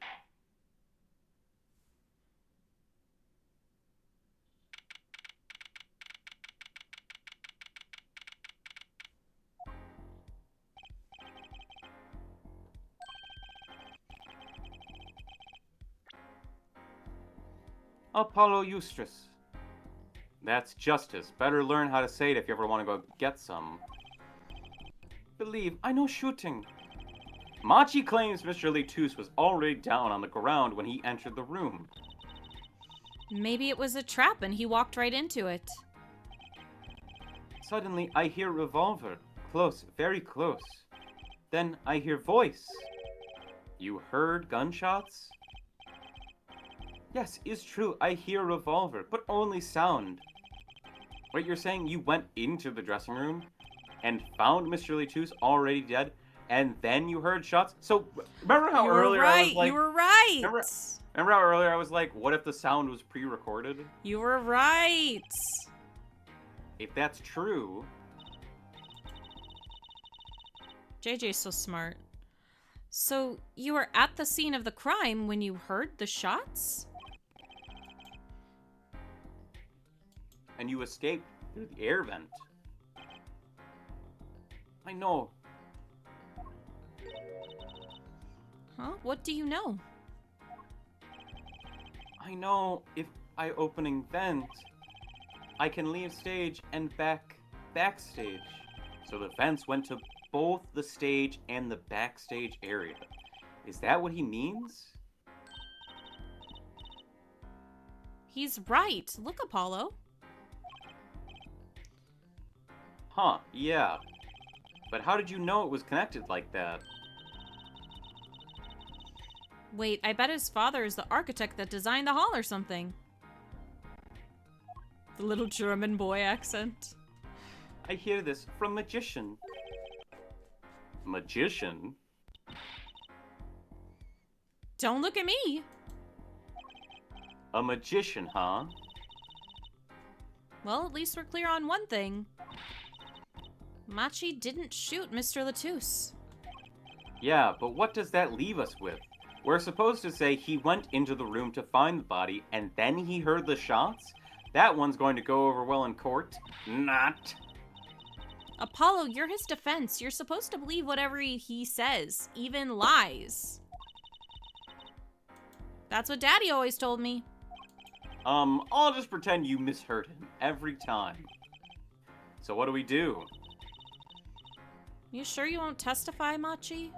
Apollo Eustrus. That's justice. Better learn how to say it if you ever want to go get some. Believe, I know shooting. Machi claims Mr. Letus was already down on the ground when he entered the room. Maybe it was a trap and he walked right into it. Suddenly, I hear revolver. Close, very close. Then I hear voice. You heard gunshots? Yes, it's true. I hear revolver, but only sound. Wait, you're saying you went into the dressing room and found Mr. Letus already dead, and then you heard shots? So, remember how earlier I was like... You were right! Remember how earlier I was like, what if the sound was pre-recorded? You were right! If that's true... JJ's so smart. So, you were at the scene of the crime when you heard the shots? And you escaped through the air vent. I know. Huh? What do you know? I know if I opening vent, I can leave stage and backstage. So the vents went to both the stage and the backstage area. Is that what he means? He's right. Look, Apollo. Huh, yeah. But how did you know it was connected like that? Wait, I bet his father is the architect that designed the hall or something. The little German boy accent. I hear this from Magician. Magician? Don't look at me. A magician, huh? Well, at least we're clear on one thing. Machi didn't shoot Mr. Latouche. Yeah, but what does that leave us with? We're supposed to say he went into the room to find the body and then he heard the shots? That one's going to go over well in court. Not. Apollo, you're his defense. You're supposed to believe whatever he says, even lies. That's what Daddy always told me. I'll just pretend you misheard him every time. So what do we do? You sure you won't testify, Machi?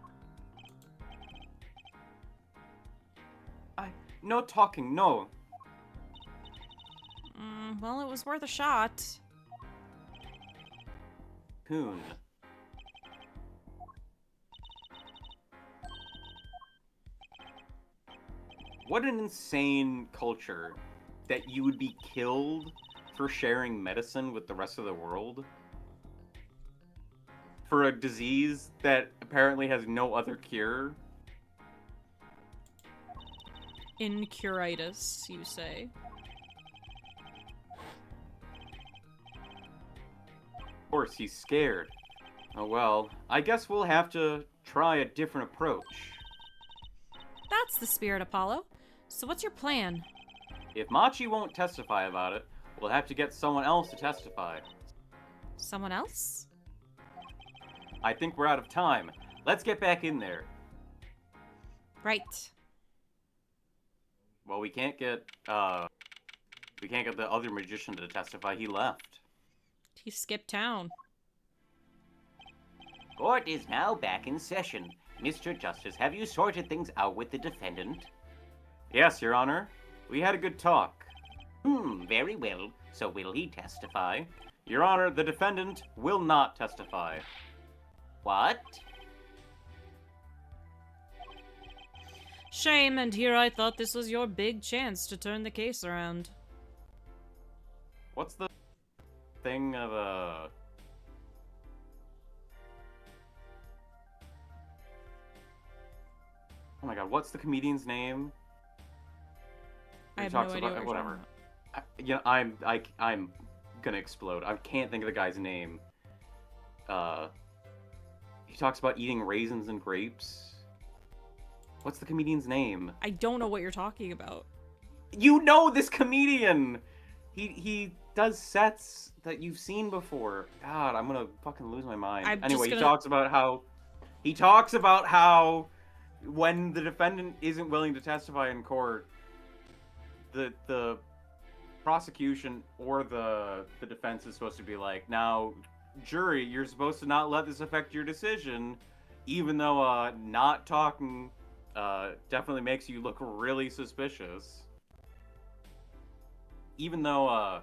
No talking, no. Well, it was worth a shot. Coon. What an insane culture that you would be killed for sharing medicine with the rest of the world. For a disease that apparently has no other cure. Incuritis, you say? Of course, he's scared. Oh well, I guess we'll have to try a different approach. That's the spirit, Apollo. So what's your plan? If Machi won't testify about it, we'll have to get someone else to testify. Someone else? I think we're out of time. Let's get back in there. Right. Well, we can't get the other magician to testify. He left. He skipped town. Court is now back in session. Mr. Justice, have you sorted things out with the defendant? Yes, Your Honor. We had a good talk. Very well. So will he testify? Your Honor, the defendant will not testify. What? Shame, and here I thought this was your big chance to turn the case around. What's the thing of a... Oh my god, what's the comedian's name? I He have talks no idea about- what you're whatever. talking about. I'm gonna explode. I can't think of the guy's name. He talks about eating raisins and grapes. What's the comedian's name? I don't know what you're talking about. You know this comedian! He does sets that you've seen before. God, I'm gonna fucking lose my mind. Anyway, he talks about how when the defendant isn't willing to testify in court, the prosecution or the defense is supposed to be like, now, jury, you're supposed to not let this affect your decision, even though not talking definitely makes you look really suspicious. Even though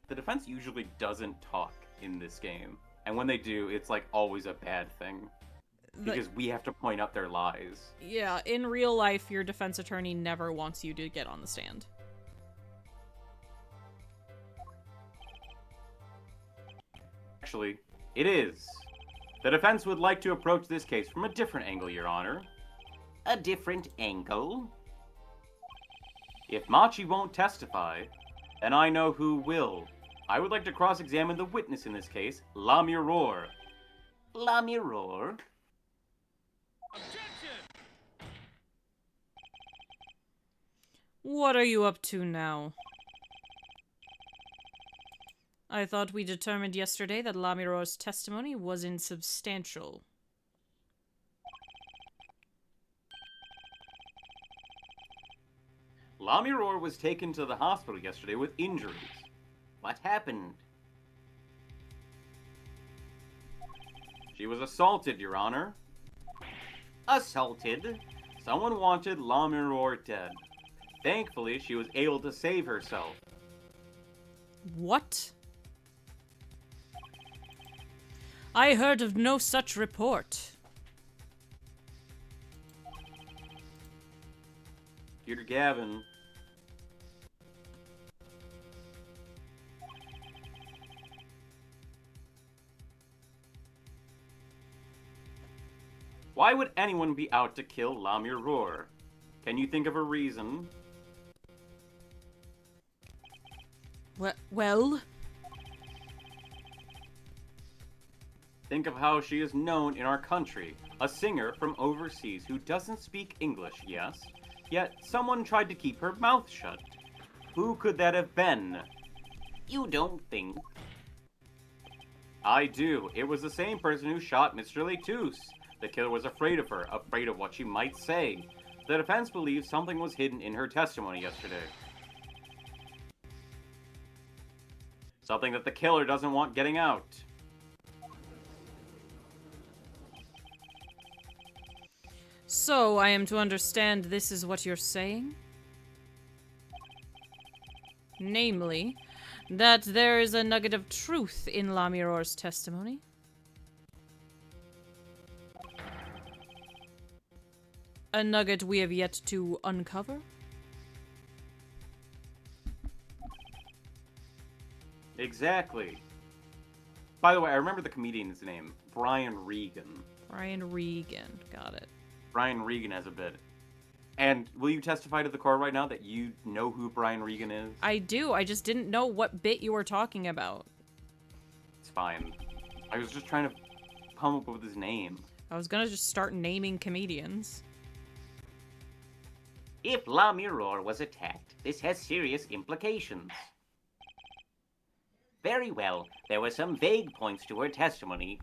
the defense usually doesn't talk in this game, and when they do, it's like always a bad thing. Because we have to point out their lies. Yeah, in real life, your defense attorney never wants you to get on the stand. Actually, it is. The defense would like to approach this case from a different angle, Your Honor. A different angle? If Machi won't testify, then I know who will. I would like to cross-examine the witness in this case, La Mirror. La Mirror? What are you up to now? I thought we determined yesterday that Lamiror's testimony was insubstantial. La Mirror was taken to the hospital yesterday with injuries. What happened? She was assaulted, Your Honor. Assaulted? Someone wanted Lamiror dead. Thankfully, she was able to save herself. What? I heard of no such report. Dear Gavin. Why would anyone be out to kill Lamiror? Can you think of a reason? Well? Think of how she is known in our country. A singer from overseas who doesn't speak English, yes? Yet someone tried to keep her mouth shut. Who could that have been? You don't think? I do. It was the same person who shot Mr. Letus. The killer was afraid of her, afraid of what she might say. The defense believes something was hidden in her testimony yesterday. Something that the killer doesn't want getting out. So, I am to understand this is what you're saying? Namely, that there is a nugget of truth in Lamiror's testimony? A nugget we have yet to uncover? Exactly. By the way, I remember the comedian's name. Brian Regan. Brian Regan. Got it. Brian Regan has a bit. And will you testify to the court right now that you know who Brian Regan is? I do. I just didn't know what bit you were talking about. It's fine. I was just trying to come up with his name. I was gonna just start naming comedians. If Lamiror was attacked, this has serious implications. Very well, there were some vague points to her testimony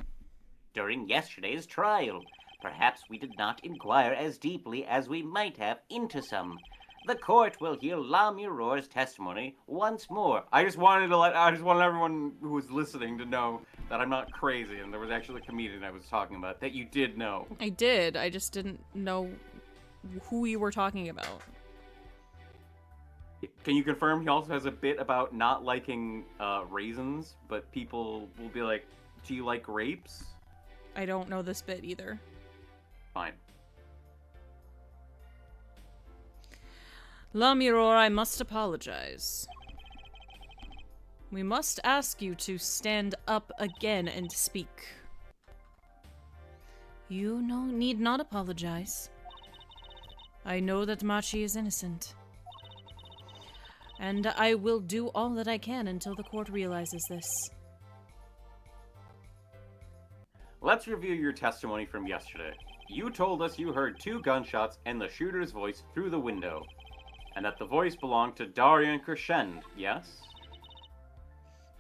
during yesterday's trial. Perhaps we did not inquire as deeply as we might have into some. The court will hear Lamiror's testimony once more. I just wanted everyone who was listening to know that I'm not crazy and there was actually a comedian I was talking about that you did know. I did. I just didn't know who you were talking about. Can you confirm he also has a bit about not liking raisins, but people will be like, do you like grapes? I don't know this bit either. Fine. Lamiror, I must apologize. We must ask you to stand up again and speak. You need not apologize. I know that Machi is innocent. And I will do all that I can until the court realizes this. Let's review your testimony from yesterday. You told us you heard 2 gunshots and the shooter's voice through the window, and that the voice belonged to Darian Crescend, yes?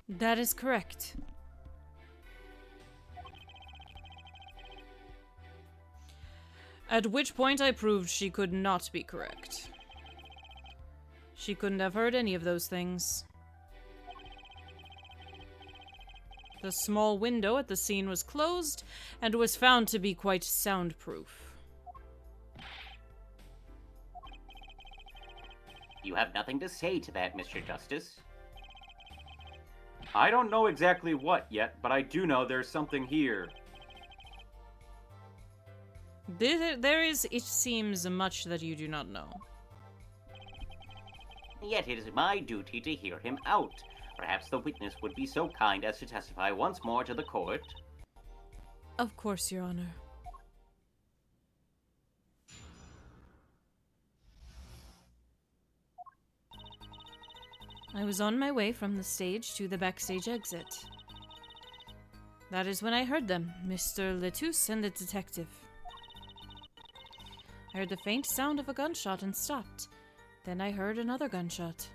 That is correct. At which point I proved she could not be correct. She couldn't have heard any of those things. The small window at the scene was closed and was found to be quite soundproof. You have nothing to say to that, Mr. Justice. I don't know exactly what yet, but I do know there's something here. There is, it seems, much that you do not know. Yet it is my duty to hear him out. Perhaps the witness would be so kind as to testify once more to the court. Of course, Your Honor. I was on my way from the stage to the backstage exit. That is when I heard them, Mr. Letus and the detective. I heard the faint sound of a gunshot and stopped. Then I heard another gunshot.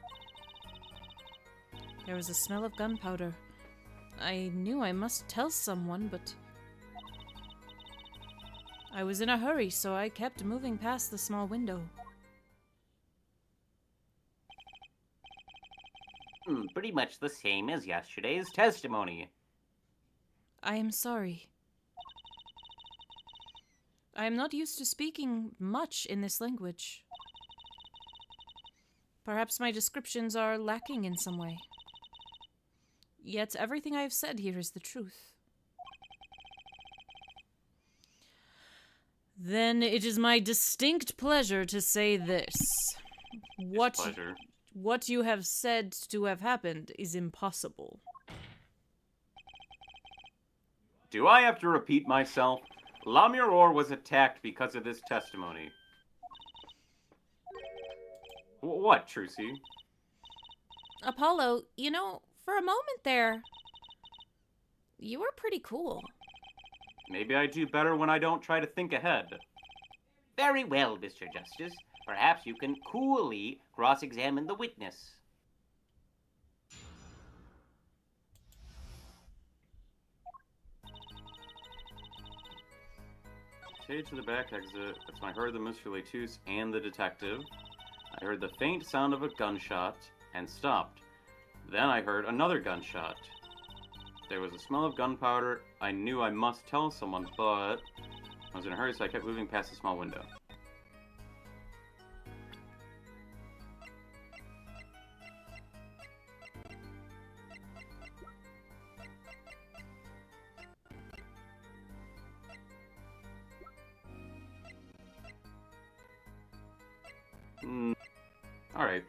There was a smell of gunpowder. I knew I must tell someone, but I was in a hurry, so I kept moving past the small window. Pretty much the same as yesterday's testimony. I am sorry. I am not used to speaking much in this language. Perhaps my descriptions are lacking in some way. Yet everything I have said here is the truth. Then it is my distinct pleasure to say this. Pleasure. What you have said to have happened is impossible. Do I have to repeat myself? Lamiror was attacked because of this testimony. What, Trucy? Apollo, you know, for a moment there, you were pretty cool. Maybe I do better when I don't try to think ahead. Very well, Mr. Justice. Perhaps you can coolly cross-examine the witness. Stage to the back exit. That's when I heard the Mr. Latus and the detective. I heard the faint sound of a gunshot and stopped. Then I heard another gunshot. There was a smell of gunpowder. I knew I must tell someone, but I was in a hurry, so I kept moving past the small window. Alright.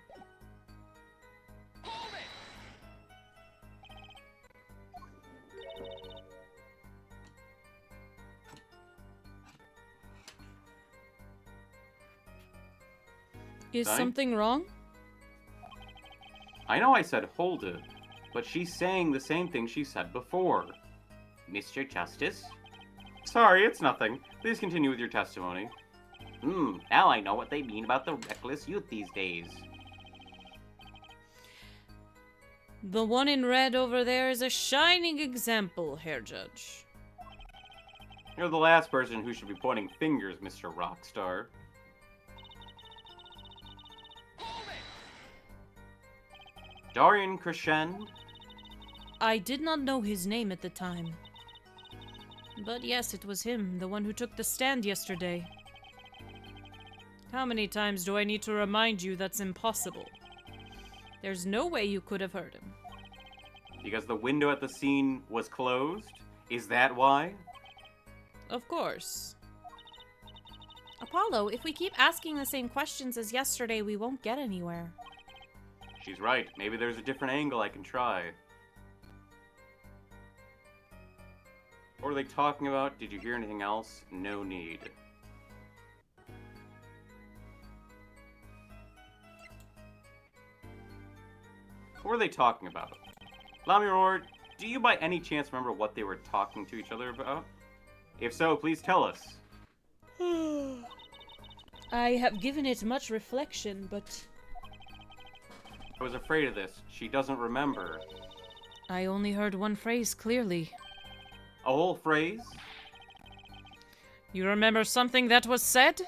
Is Sundae? something wrong? I know I said hold it, but she's saying the same thing she said before. Mr. Justice? Sorry, it's nothing. Please continue with your testimony. Now I know what they mean about the reckless youth these days. The one in red over there is a shining example, Herr Judge. You're the last person who should be pointing fingers, Mr. Rockstar. Darian Crescend? I did not know his name at the time. But yes, it was him, the one who took the stand yesterday. How many times do I need to remind you that's impossible? There's no way you could have heard him. Because the window at the scene was closed? Is that why? Of course. Apollo, if we keep asking the same questions as yesterday, we won't get anywhere. She's right. Maybe there's a different angle I can try. What were they talking about? Did you hear anything else? No need. What were they talking about? Lamiror, do you by any chance remember what they were talking to each other about? If so, please tell us. I have given it much reflection, but I was afraid of this. She doesn't remember. I only heard one phrase clearly. A whole phrase? You remember something that was said?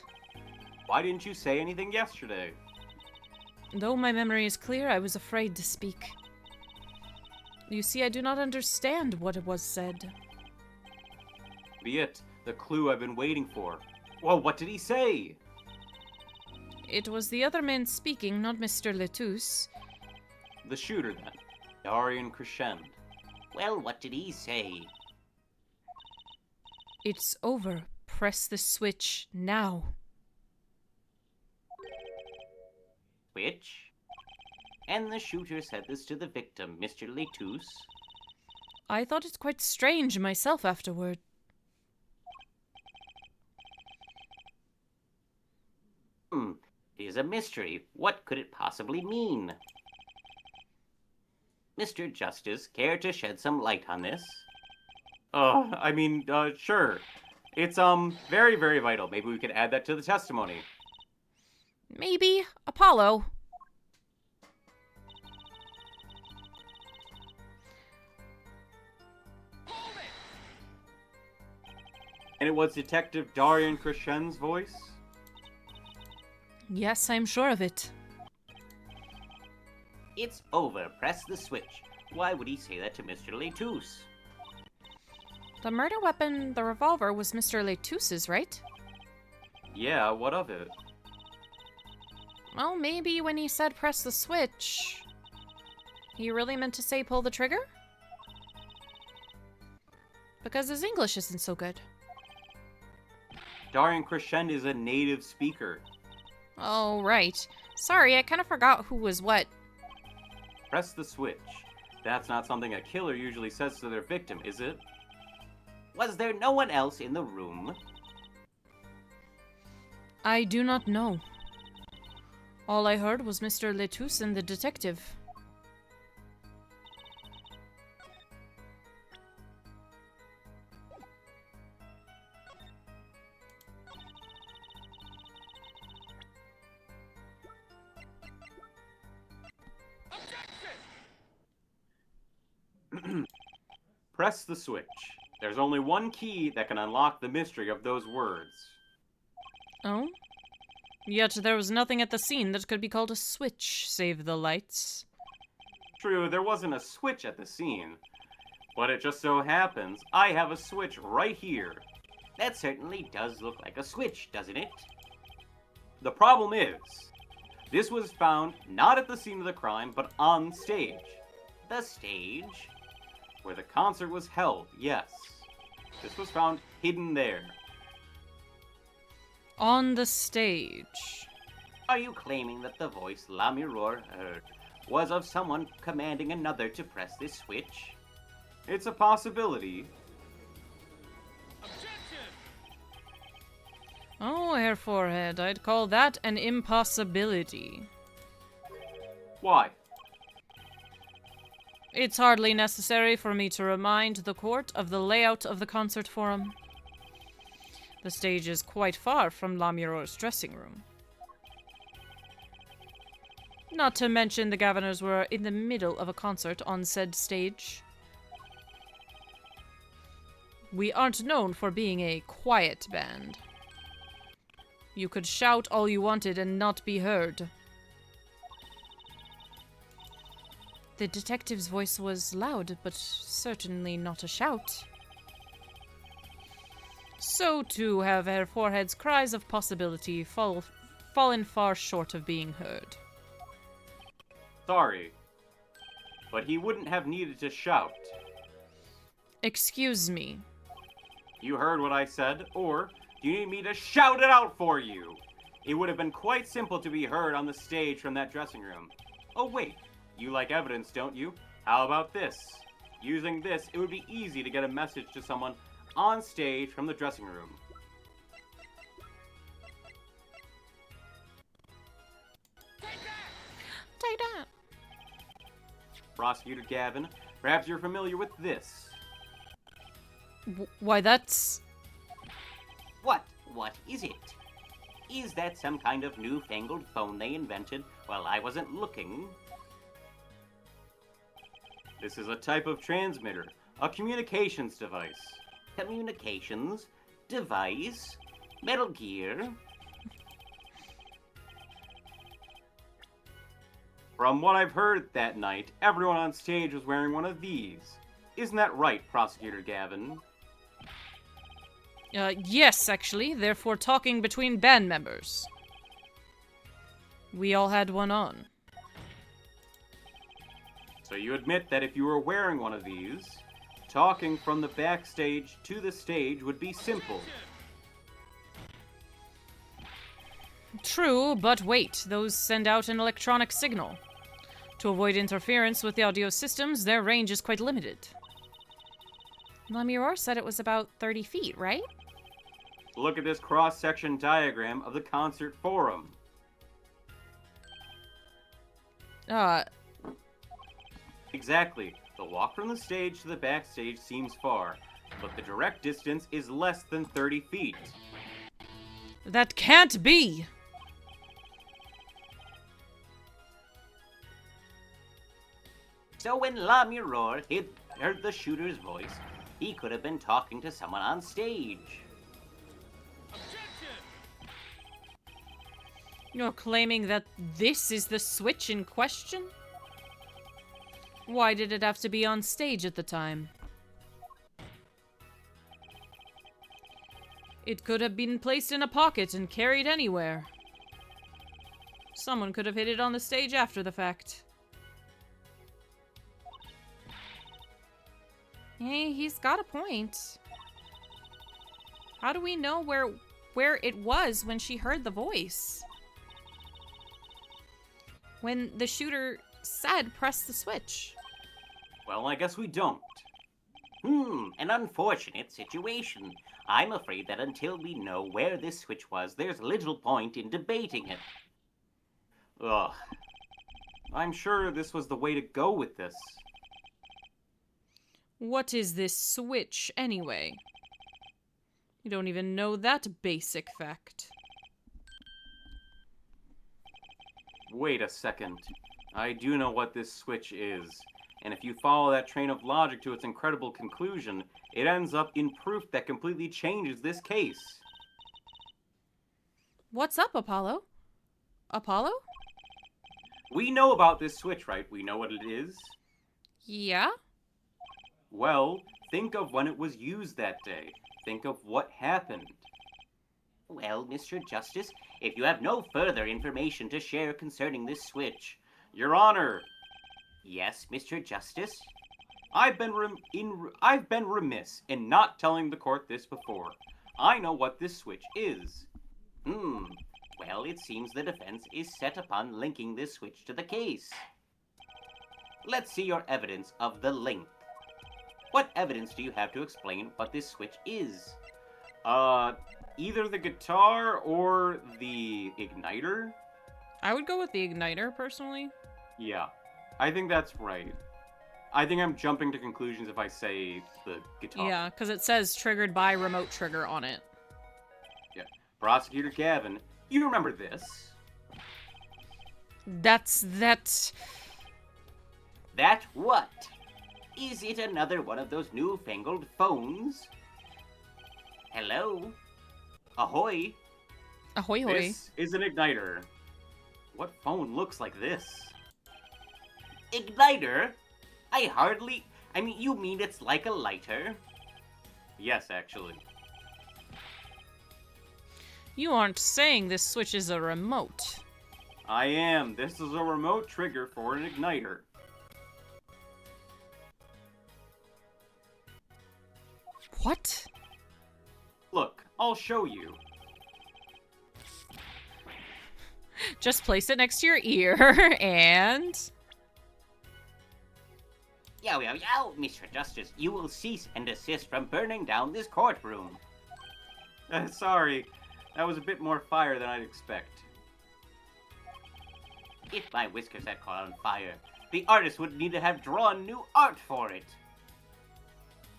Why didn't you say anything yesterday? Though my memory is clear, I was afraid to speak. You see, I do not understand what was said. Be it. The clue I've been waiting for. Well, what did he say? It was the other man speaking, not Mr. Latus. The shooter, then. Darian Crescend. Well, what did he say? It's over. Press the switch now. Which? And the shooter said this to the victim, Mr. Latus. I thought it quite strange myself afterward. It is a mystery. What could it possibly mean? Mr. Justice, care to shed some light on this? Sure. It's, very, very vital. Maybe we could add that to the testimony. Maybe. Apollo. And it was Detective Darian Crescend's voice? Yes, I'm sure of it. It's over. Press the switch. Why would he say that to Mr. Latus? The murder weapon, the revolver, was Mr. Latus's, right? Yeah, what of it? Well, maybe when he said press the switch, he really meant to say pull the trigger? Because his English isn't so good. Darian Crescend is a native speaker. Oh, right. Sorry, I kind of forgot who was what. Press the switch. That's not something a killer usually says to their victim, is it? Was there no one else in the room? I do not know. All I heard was Mr. Letus and the detective. Press the switch. There's only one key that can unlock the mystery of those words. Oh? Yet there was nothing at the scene that could be called a switch, save the lights. True, there wasn't a switch at the scene. But it just so happens I have a switch right here. That certainly does look like a switch, doesn't it? The problem is, this was found not at the scene of the crime, but on stage. The stage? Where the concert was held, yes. This was found hidden there. On the stage. Are you claiming that the voice Lamiror heard was of someone commanding another to press this switch? It's a possibility. Oh, Herr Forehead, I'd call that an impossibility. Why? It's hardly necessary for me to remind the court of the layout of the concert forum. The stage is quite far from Lamiror's dressing room. Not to mention the governors were in the middle of a concert on said stage. We aren't known for being a quiet band. You could shout all you wanted and not be heard. The detective's voice was loud, but certainly not a shout. So too have Herr Forehead's cries of possibility fallen far short of being heard. Sorry. But he wouldn't have needed to shout. Excuse me. You heard what I said, or do you need me to shout it out for you? It would have been quite simple to be heard on the stage from that dressing room. Oh wait, you like evidence, don't you? How about this? Using this, it would be easy to get a message to someone on stage from the dressing room. Take that. Prosecutor Gavin, perhaps you're familiar with this. Why, that's... What? What is it? Is that some kind of newfangled phone they invented while I wasn't looking? This is a type of transmitter, a communications device. Communications? Device? Metal Gear? From what I've heard that night, everyone on stage was wearing one of these. Isn't that right, Prosecutor Gavin? Yes, actually. Therefore, talking between band members. We all had one on. So you admit that if you were wearing one of these, talking from the backstage to the stage would be simple. True, but wait. Those send out an electronic signal. To avoid interference with the audio systems, their range is quite limited. Lamiror said it was about 30 feet, right? Look at this cross-section diagram of the concert forum. Exactly. The walk from the stage to the backstage seems far, but the direct distance is less than 30 feet. That can't be! So when Lamiror heard the shooter's voice, he could have been talking to someone on stage. You're claiming that this is the switch in question? Why did it have to be on stage at the time? It could have been placed in a pocket and carried anywhere. Someone could have hid it on the stage after the fact. Hey, he's got a point. How do we know where it was when she heard the voice? When the shooter said press the switch. Well, I guess we don't. An unfortunate situation. I'm afraid that until we know where this switch was, there's little point in debating it. Ugh. I'm sure this was the way to go with this. What is this switch, anyway? You don't even know that basic fact. Wait a second. I do know what this switch is. And if you follow that train of logic to its incredible conclusion, it ends up in proof that completely changes this case. What's up, Apollo? Apollo? We know about this switch, right? We know what it is? Yeah? Well, think of when it was used that day. Think of what happened. Well, Mr. Justice, if you have no further information to share concerning this switch... Your Honor! Yes, Mr. Justice? I've been remiss in not telling the court this before. I know what this switch is. Well, it seems the defense is set upon linking this switch to the case. Let's see your evidence of the link. What evidence do you have to explain what this switch is? Either the guitar or the igniter? I would go with the igniter, personally. Yeah, I think that's right. I think I'm jumping to conclusions if I say the guitar. Yeah, because it says triggered by remote trigger on it. Yeah. Prosecutor Gavin, you remember this? That's that... That what? Is it another one of those newfangled phones? Hello? Ahoy? Ahoy hoy. This is an igniter. What phone looks like this? Igniter? You mean it's like a lighter? Yes, actually. You aren't saying this switch is a remote. I am. This is a remote trigger for an igniter. What? Look, I'll show you. Just place it next to your ear, and... Yow, Mr. Justice, you will cease and desist from burning down this courtroom. Sorry, that was a bit more fire than I'd expect. If my whiskers had caught on fire, the artist would need to have drawn new art for it.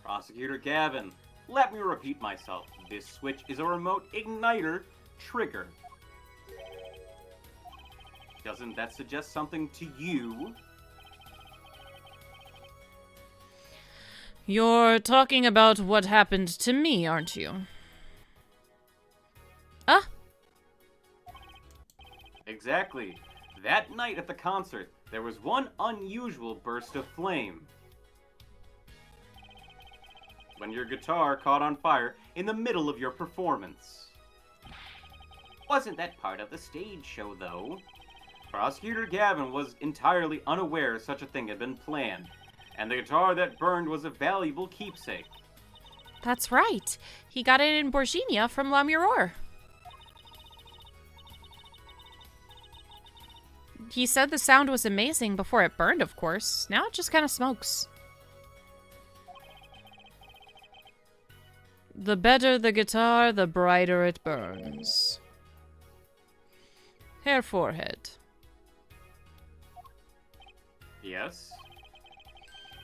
Prosecutor Gavin, let me repeat myself. This switch is a remote igniter trigger. Doesn't that suggest something to you? You're talking about what happened to me, aren't you? Ah! Exactly. That night at the concert, there was one unusual burst of flame. When your guitar caught on fire in the middle of your performance. Wasn't that part of the stage show, though? Prosecutor Gavin was entirely unaware such a thing had been planned, and the guitar that burned was a valuable keepsake. That's right. He got it in Borginia from La Mirror. He said the sound was amazing before it burned, of course. Now it just kind of smokes. The better the guitar, the brighter it burns. Hair forehead. Yes?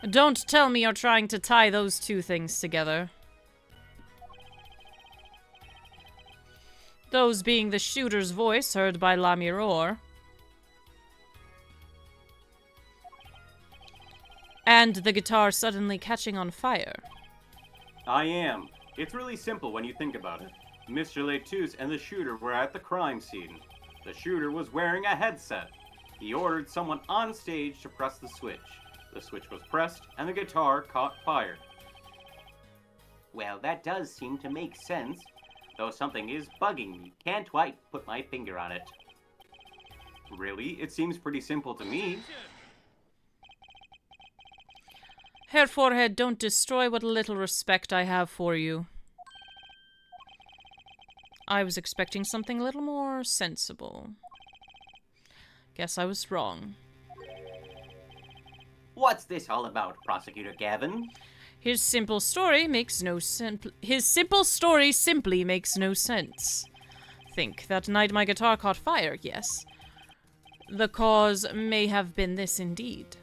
Don't tell me you're trying to tie those two things together. Those being the shooter's voice heard by La Mirror. And the guitar suddenly catching on fire. I am. It's really simple when you think about it. Mr. Letus and the shooter were at the crime scene. The shooter was wearing a headset. He ordered someone on stage to press the switch. The switch was pressed, and the guitar caught fire. Well, that does seem to make sense. though something is bugging me. Can't quite put my finger on it. Really? It seems pretty simple to me. Herr Forehead, don't destroy what little respect I have for you. I was expecting something a little more sensible. Guess I was wrong. What's this all about, Prosecutor Gavin? His simple story simply makes no sense. Think, that night my guitar caught fire, yes. The cause may have been this indeed.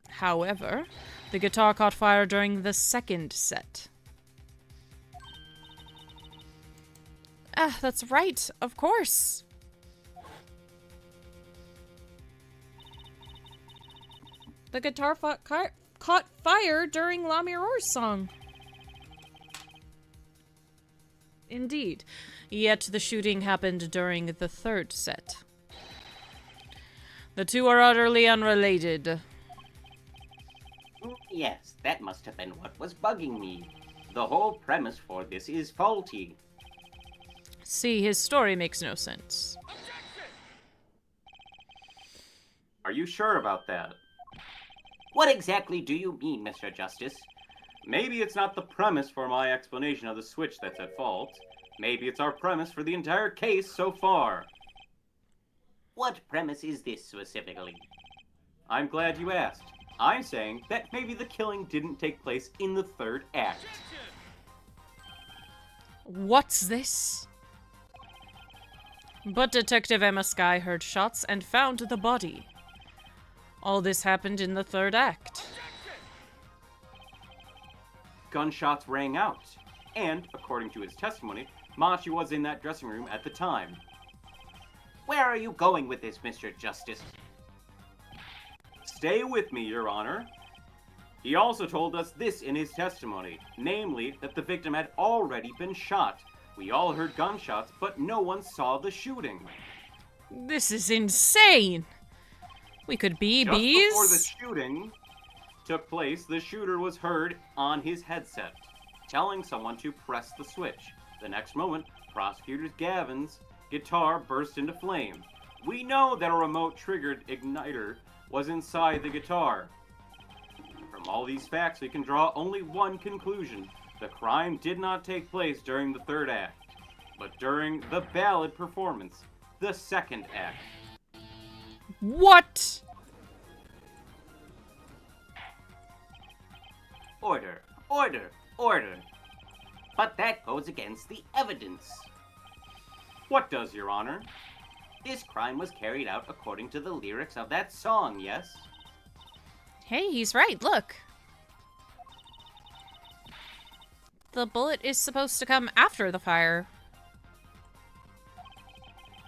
However, the guitar caught fire during the second set. Ah, that's right, of course. The guitar caught fire during La Miroir's song. Indeed. Yet the shooting happened during the third set. The two are utterly unrelated. Yes, that must have been what was bugging me. The whole premise for this is faulty. See, his story makes no sense. Are you sure about that? What exactly do you mean, Mr. Justice? Maybe it's not the premise for my explanation of the switch that's at fault. Maybe it's our premise for the entire case so far. What premise is this specifically? I'm glad you asked. I'm saying that maybe the killing didn't take place in the third act. What's this? But Detective Emma Skye heard shots and found the body. All this happened in the third act. Gunshots rang out, and, according to his testimony, Machi was in that dressing room at the time. Where are you going with this, Mr. Justice? Stay with me, Your Honor. He also told us this in his testimony, namely that the victim had already been shot. We all heard gunshots, but no one saw the shooting. This is insane! We could be Just bees? before the shooting took place, the shooter was heard on his headset, telling someone to press the switch. The next moment, Prosecutor Gavin's guitar burst into flames. We know that a remote-triggered igniter was inside the guitar. From all these facts, we can draw only one conclusion. The crime did not take place during the third act, but during the ballad performance, the second act. What? Order, order, order. But that goes against the evidence. What does, Your Honor? This crime was carried out according to the lyrics of that song, yes? Hey, he's right, look. The bullet is supposed to come after the fire.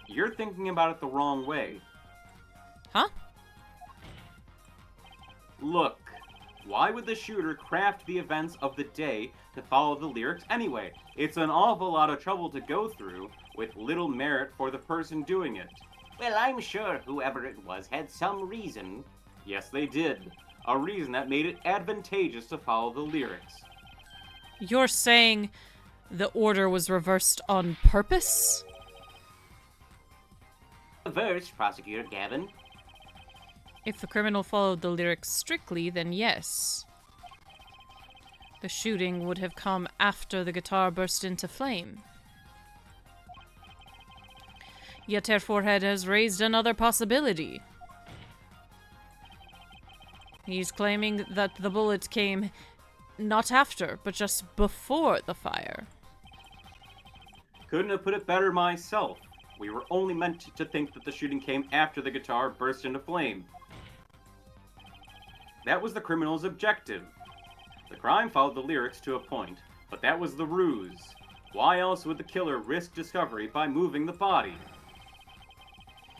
You're thinking about it the wrong way. Huh? Look, why would the shooter craft the events of the day to follow the lyrics anyway? It's an awful lot of trouble to go through, with little merit for the person doing it. Well, I'm sure whoever it was had some reason. Yes, they did. A reason that made it advantageous to follow the lyrics. You're saying the order was reversed on purpose? Reversed, Prosecutor Gavin. If the criminal followed the lyrics strictly, then yes. The shooting would have come after the guitar burst into flame. Yet Herr Forehead has raised another possibility. He's claiming that the bullet came not after, but just before the fire. Couldn't have put it better myself. We were only meant to think that the shooting came after the guitar burst into flame. That was the criminal's objective. The crime followed the lyrics to a point, but that was the ruse. Why else would the killer risk discovery by moving the body?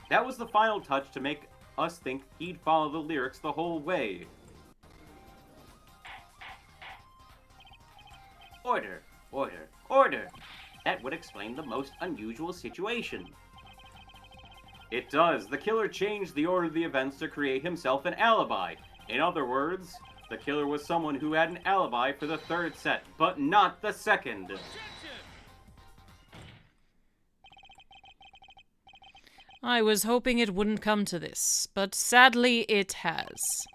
That was the final touch to make us think he'd follow the lyrics the whole way. Order, order, order. That would explain the most unusual situation. It does. The killer changed the order of the events to create himself an alibi. In other words, The killer was someone who had an alibi for the third set, but not the second. I was hoping it wouldn't come to this, but sadly it has.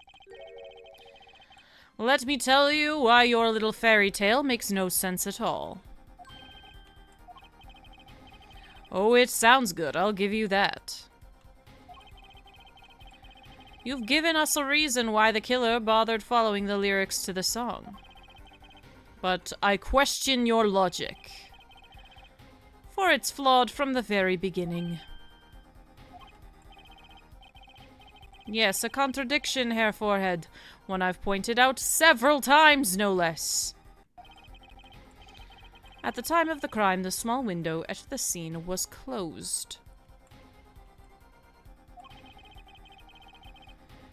Let me tell you why your little fairy tale makes no sense at all. Oh, it sounds good, I'll give you that. You've given us a reason why the killer bothered following the lyrics to the song. But I question your logic. For it's flawed from the very beginning. Yes, a contradiction, Hair Forehead, one I've pointed out several times, no less. At the time of the crime, the small window at the scene was closed.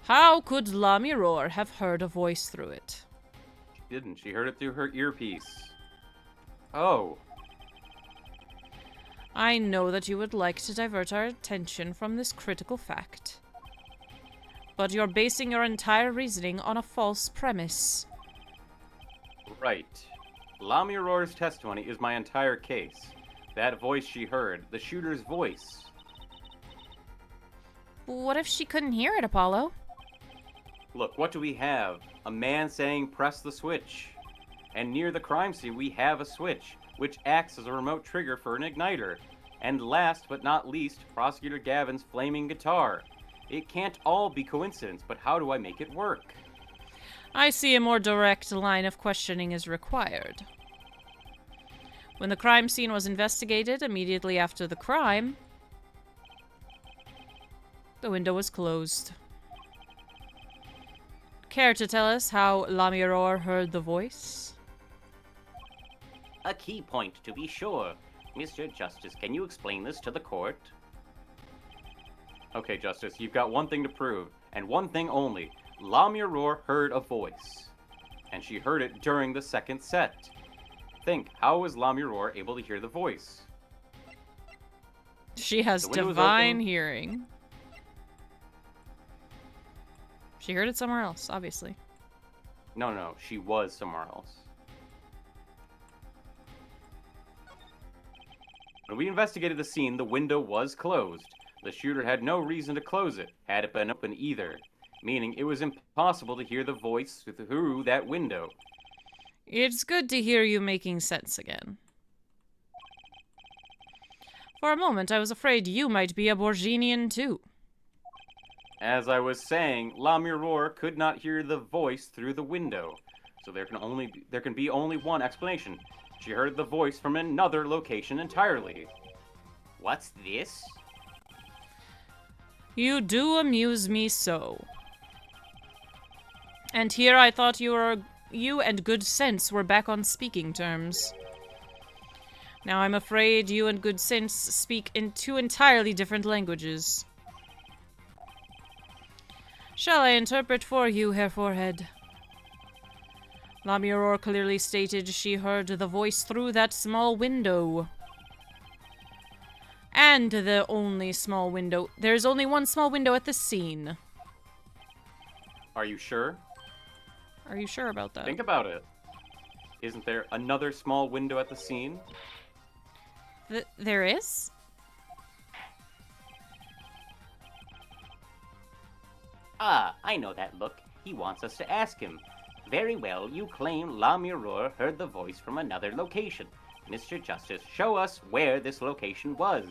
How could La Mirror have heard a voice through it? She didn't. She heard it through her earpiece. Oh. I know that you would like to divert our attention from this critical fact. But you're basing your entire reasoning on a false premise. Right. La Mirror's testimony is my entire case. That voice she heard, the shooter's voice. What if she couldn't hear it, Apollo? Look, what do we have? A man saying press the switch. And near the crime scene we have a switch, which acts as a remote trigger for an igniter. And last but not least, Prosecutor Gavin's flaming guitar. It can't all be coincidence, but how do I make it work? I see a more direct line of questioning is required. When the crime scene was investigated immediately after the crime, the window was closed. Care to tell us how La Mirror heard the voice? A key point, to be sure. Mr. Justice, can you explain this to the court? Okay, Justice, you've got one thing to prove, and one thing only. La Mirror heard a voice, and she heard it during the second set. Think, how was La Mirror able to hear the voice? She has The window was divine open. hearing. She heard it somewhere else, obviously. No, she was somewhere else. When we investigated the scene, the window was closed. The shooter had no reason to close it, had it been open either, meaning it was impossible to hear the voice through that window. It's good to hear you making sense again. For a moment, I was afraid you might be a Borginian too. As I was saying, La Mirror could not hear the voice through the window, so there can be only one explanation. She heard the voice from another location entirely. What's this? You do amuse me so. And here I thought you and good sense were back on speaking terms. Now I'm afraid you and good sense speak in two entirely different languages. Shall I interpret for you, Hair Forehead? La Mirror clearly stated she heard the voice through that small window. And the only small window. There's only one small window at the scene. Are you sure? Are you sure about that? Think about it. Isn't there another small window at the scene? There is? Ah, I know that look. He wants us to ask him. Very well, you claim La Mirror heard the voice from another location. Mr. Justice, show us where this location was.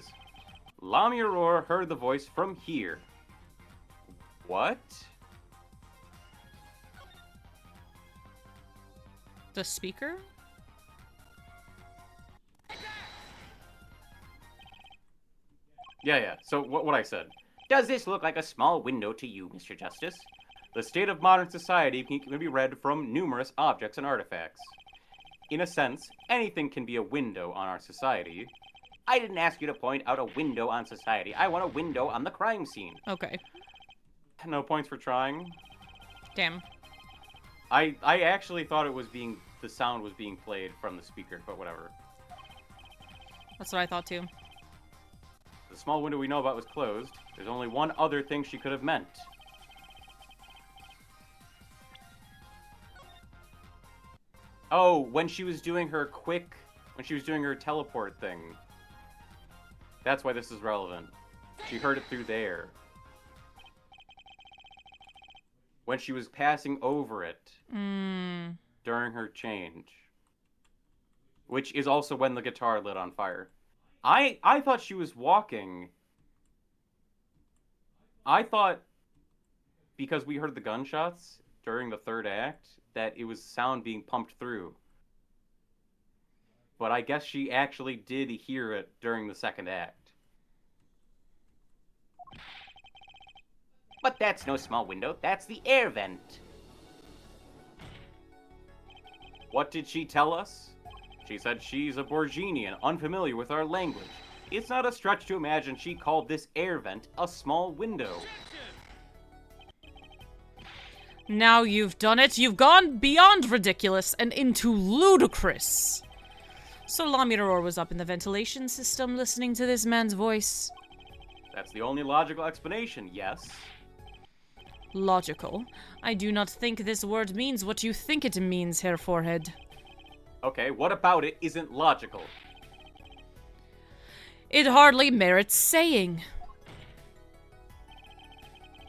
La Mirror heard the voice from here. What? The speaker? Yeah. So what I said. Does this look like a small window to you, Mr. Justice? The state of modern society can be read from numerous objects and artifacts. In a sense, anything can be a window on our society. I didn't ask you to point out a window on society. I want a window on the crime scene. Okay. No points for trying. Damn. I actually thought the sound was being played from the speaker, but whatever. That's what I thought too. The small window we know about was closed. There's only one other thing she could have meant. Oh, when she was doing her teleport thing. That's why this is relevant. She heard it through there. When she was passing over it during her change. Which is also when the guitar lit on fire. I thought she was walking. I thought, because we heard the gunshots during the third act, that it was sound being pumped through. But I guess she actually did hear it during the second act. But that's no small window, that's the air vent. What did she tell us? She said she's a Borginian, unfamiliar with our language. It's not a stretch to imagine she called this air vent a small window. Now you've done it. You've gone beyond ridiculous and into ludicrous. So Lamiror was up in the ventilation system listening to this man's voice. That's the only logical explanation, yes. Logical. I do not think this word means what you think it means, Herr Forehead. Okay, what about it isn't logical? It hardly merits saying.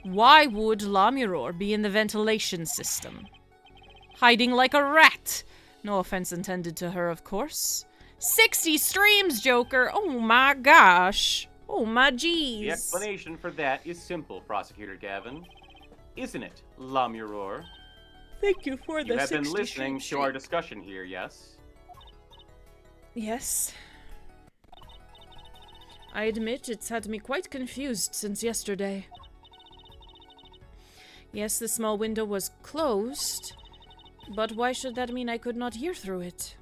Why would Lamiror be in the ventilation system? Hiding like a rat. No offense intended to her, of course. 60 streams, Joker! Oh my gosh! Oh my jeez! The explanation for that is simple, Prosecutor Gavin. Isn't it, Lamiror? Thank you for the 60 You have been listening stream to our discussion here, yes? Yes. I admit it's had me quite confused since yesterday. Yes, the small window was closed, but why should that mean I could not hear through it?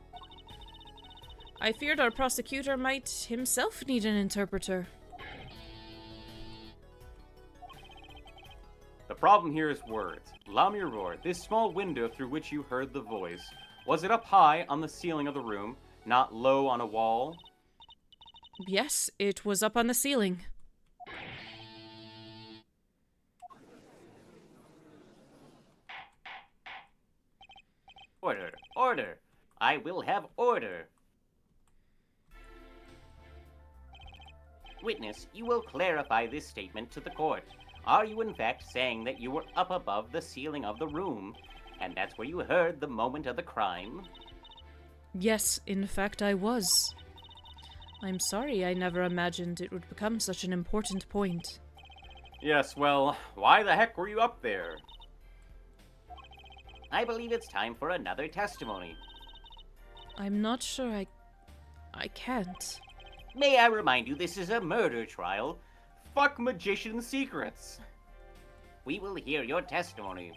I feared our prosecutor might himself need an interpreter. The problem here is words. Lamiror, this small window through which you heard the voice, was it up high on the ceiling of the room, not low on a wall? Yes, it was up on the ceiling. Order, order. I will have order. Witness, you will clarify this statement to the court. Are you in fact saying that you were up above the ceiling of the room, and that's where you heard the moment of the crime? Yes, in fact I was. I'm sorry I never imagined it would become such an important point. Yes, well, why the heck were you up there? I believe it's time for another testimony. I'm not sure I can't. May I remind you, this is a murder trial. Fuck magician secrets! We will hear your testimony.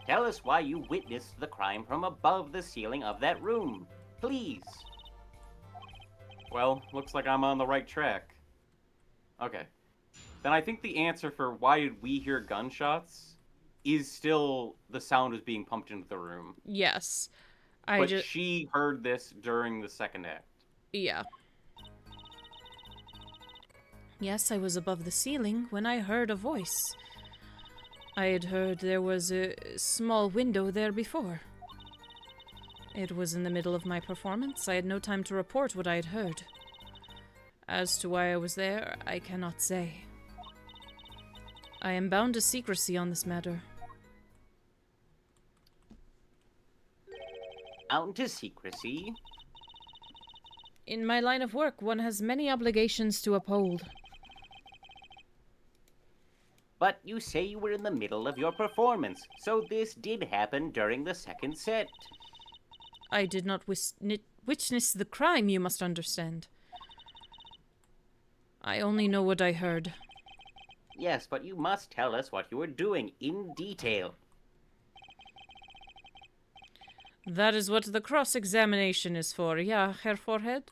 Tell us why you witnessed the crime from above the ceiling of that room. Please. Well, looks like I'm on the right track. Okay. Then I think the answer for why did we hear gunshots is still the sound was being pumped into the room. Yes. But she heard this during the second act. Yeah. Yes, I was above the ceiling when I heard a voice. I had heard there was a small window there before. It was in the middle of my performance. I had no time to report what I had heard. As to why I was there, I cannot say. I am bound to secrecy on this matter. Bound to secrecy? In my line of work, one has many obligations to uphold. But you say you were in the middle of your performance, so this did happen during the second set. I did not witness the crime, you must understand. I only know what I heard. Yes, but you must tell us what you were doing in detail. That is what the cross-examination is for, yeah, Herr Forehead?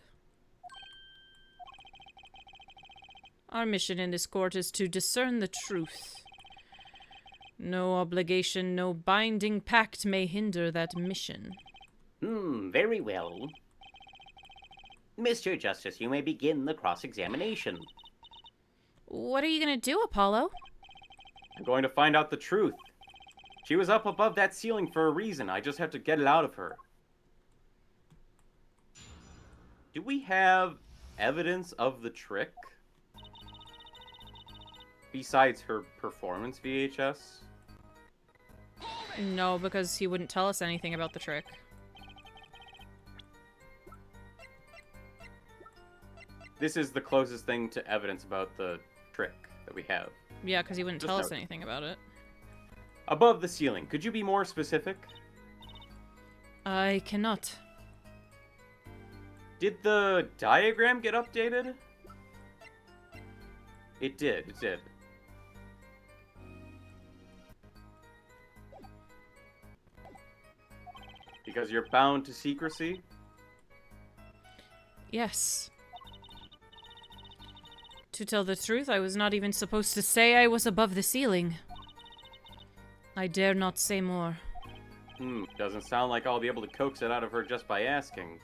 Our mission in this court is to discern the truth. No obligation, no binding pact may hinder that mission. Very well. Mr. Justice, you may begin the cross-examination. What are you gonna do, Apollo? I'm going to find out the truth. She was up above that ceiling for a reason. I just have to get it out of her. Do we have evidence of the trick? Besides her performance VHS? No, because he wouldn't tell us anything about the trick. This is the closest thing to evidence about the trick that we have. Yeah, because he wouldn't Just tell us note. anything about it. Above the ceiling, could you be more specific? I cannot. Did the diagram get updated? It did, it did. Because you're bound to secrecy? Yes. To tell the truth, I was not even supposed to say I was above the ceiling. I dare not say more. Doesn't sound like I'll be able to coax it out of her just by asking.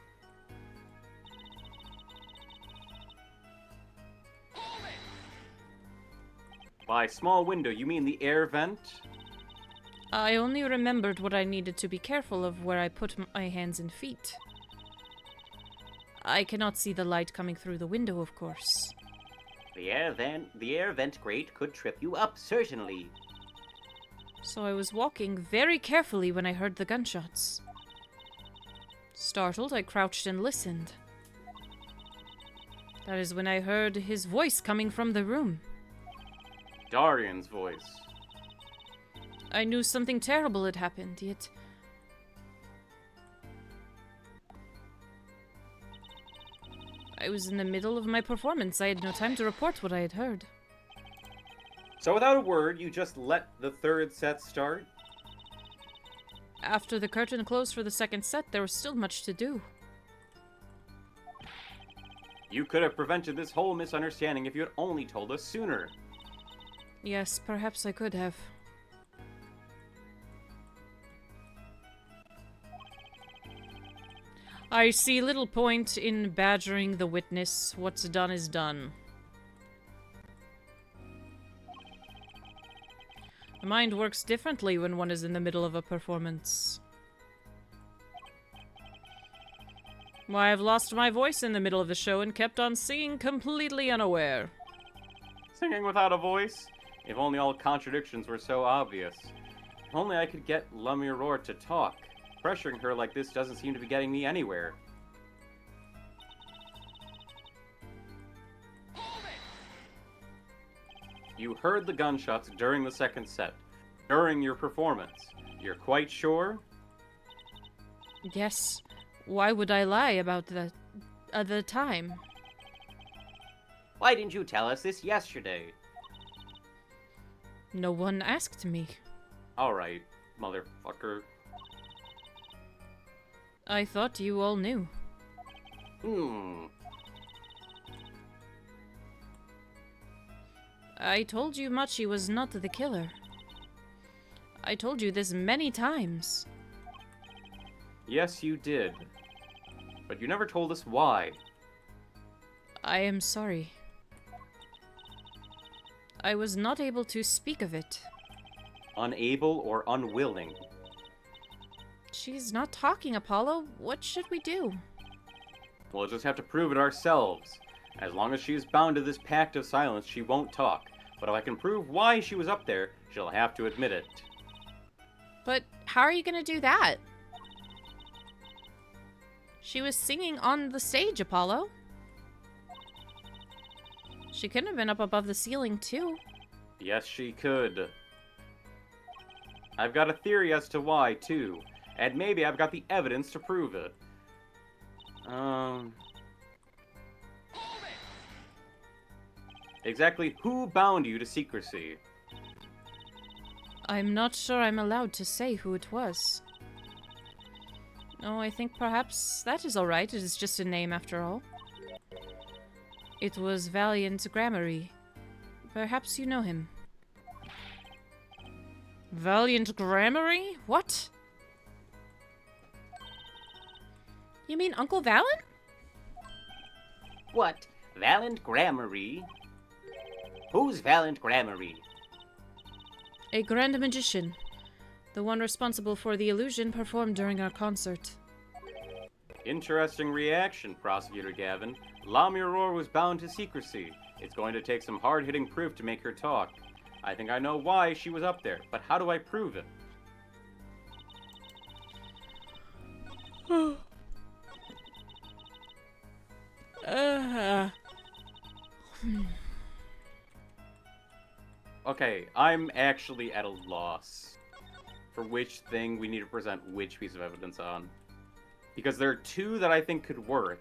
By small window, you mean the air vent? I only remembered what I needed to be careful of where I put my hands and feet. I cannot see the light coming through the window, of course. The air vent grate could trip you up, certainly. So I was walking very carefully when I heard the gunshots. Startled, I crouched and listened. That is when I heard his voice coming from the room. Darian's voice. I knew something terrible had happened, yet... I was in the middle of my performance. I had no time to report what I had heard. So without a word, you just let the third set start? After the curtain closed for the second set, there was still much to do. You could have prevented this whole misunderstanding if you had only told us sooner. Yes, perhaps I could have. I see little point in badgering the witness. What's done is done. The mind works differently when one is in the middle of a performance. Why, I've lost my voice in the middle of the show and kept on singing completely unaware. Singing without a voice? If only all contradictions were so obvious. If only I could get Lamiror to talk. Pressuring her like this doesn't seem to be getting me anywhere. You heard the gunshots during the second set. During your performance. You're quite sure? Yes. Why would I lie about the time? Why didn't you tell us this yesterday? No one asked me. Alright, motherfucker. I thought you all knew. I told you Machi was not the killer. I told you this many times. Yes, you did. But you never told us why. I am sorry. I was not able to speak of it. Unable or unwilling? She's not talking, Apollo. What should we do? We'll just have to prove it ourselves. As long as she is bound to this pact of silence, she won't talk. But if I can prove why she was up there, she'll have to admit it. But how are you gonna do that? She was singing on the stage, Apollo. She couldn't have been up above the ceiling, too. Yes, she could. I've got a theory as to why, too. And maybe I've got the evidence to prove it. Exactly who bound you to secrecy? I'm not sure I'm allowed to say who it was. No, I think perhaps that is alright. It is just a name after all. It was Valiant Gramarye. Perhaps you know him. Valiant Gramarye? What? You mean Uncle Valen? What? Valiant Gramarye? Who's Valiant Gramarye? A grand magician. The one responsible for the illusion performed during our concert. Interesting reaction, Prosecutor Gavin. Lamiror was bound to secrecy. It's going to take some hard-hitting proof to make her talk. I think I know why she was up there, but how do I prove it? Okay, I'm actually at a loss for which thing we need to present which piece of evidence on. Because there are two that I think could work,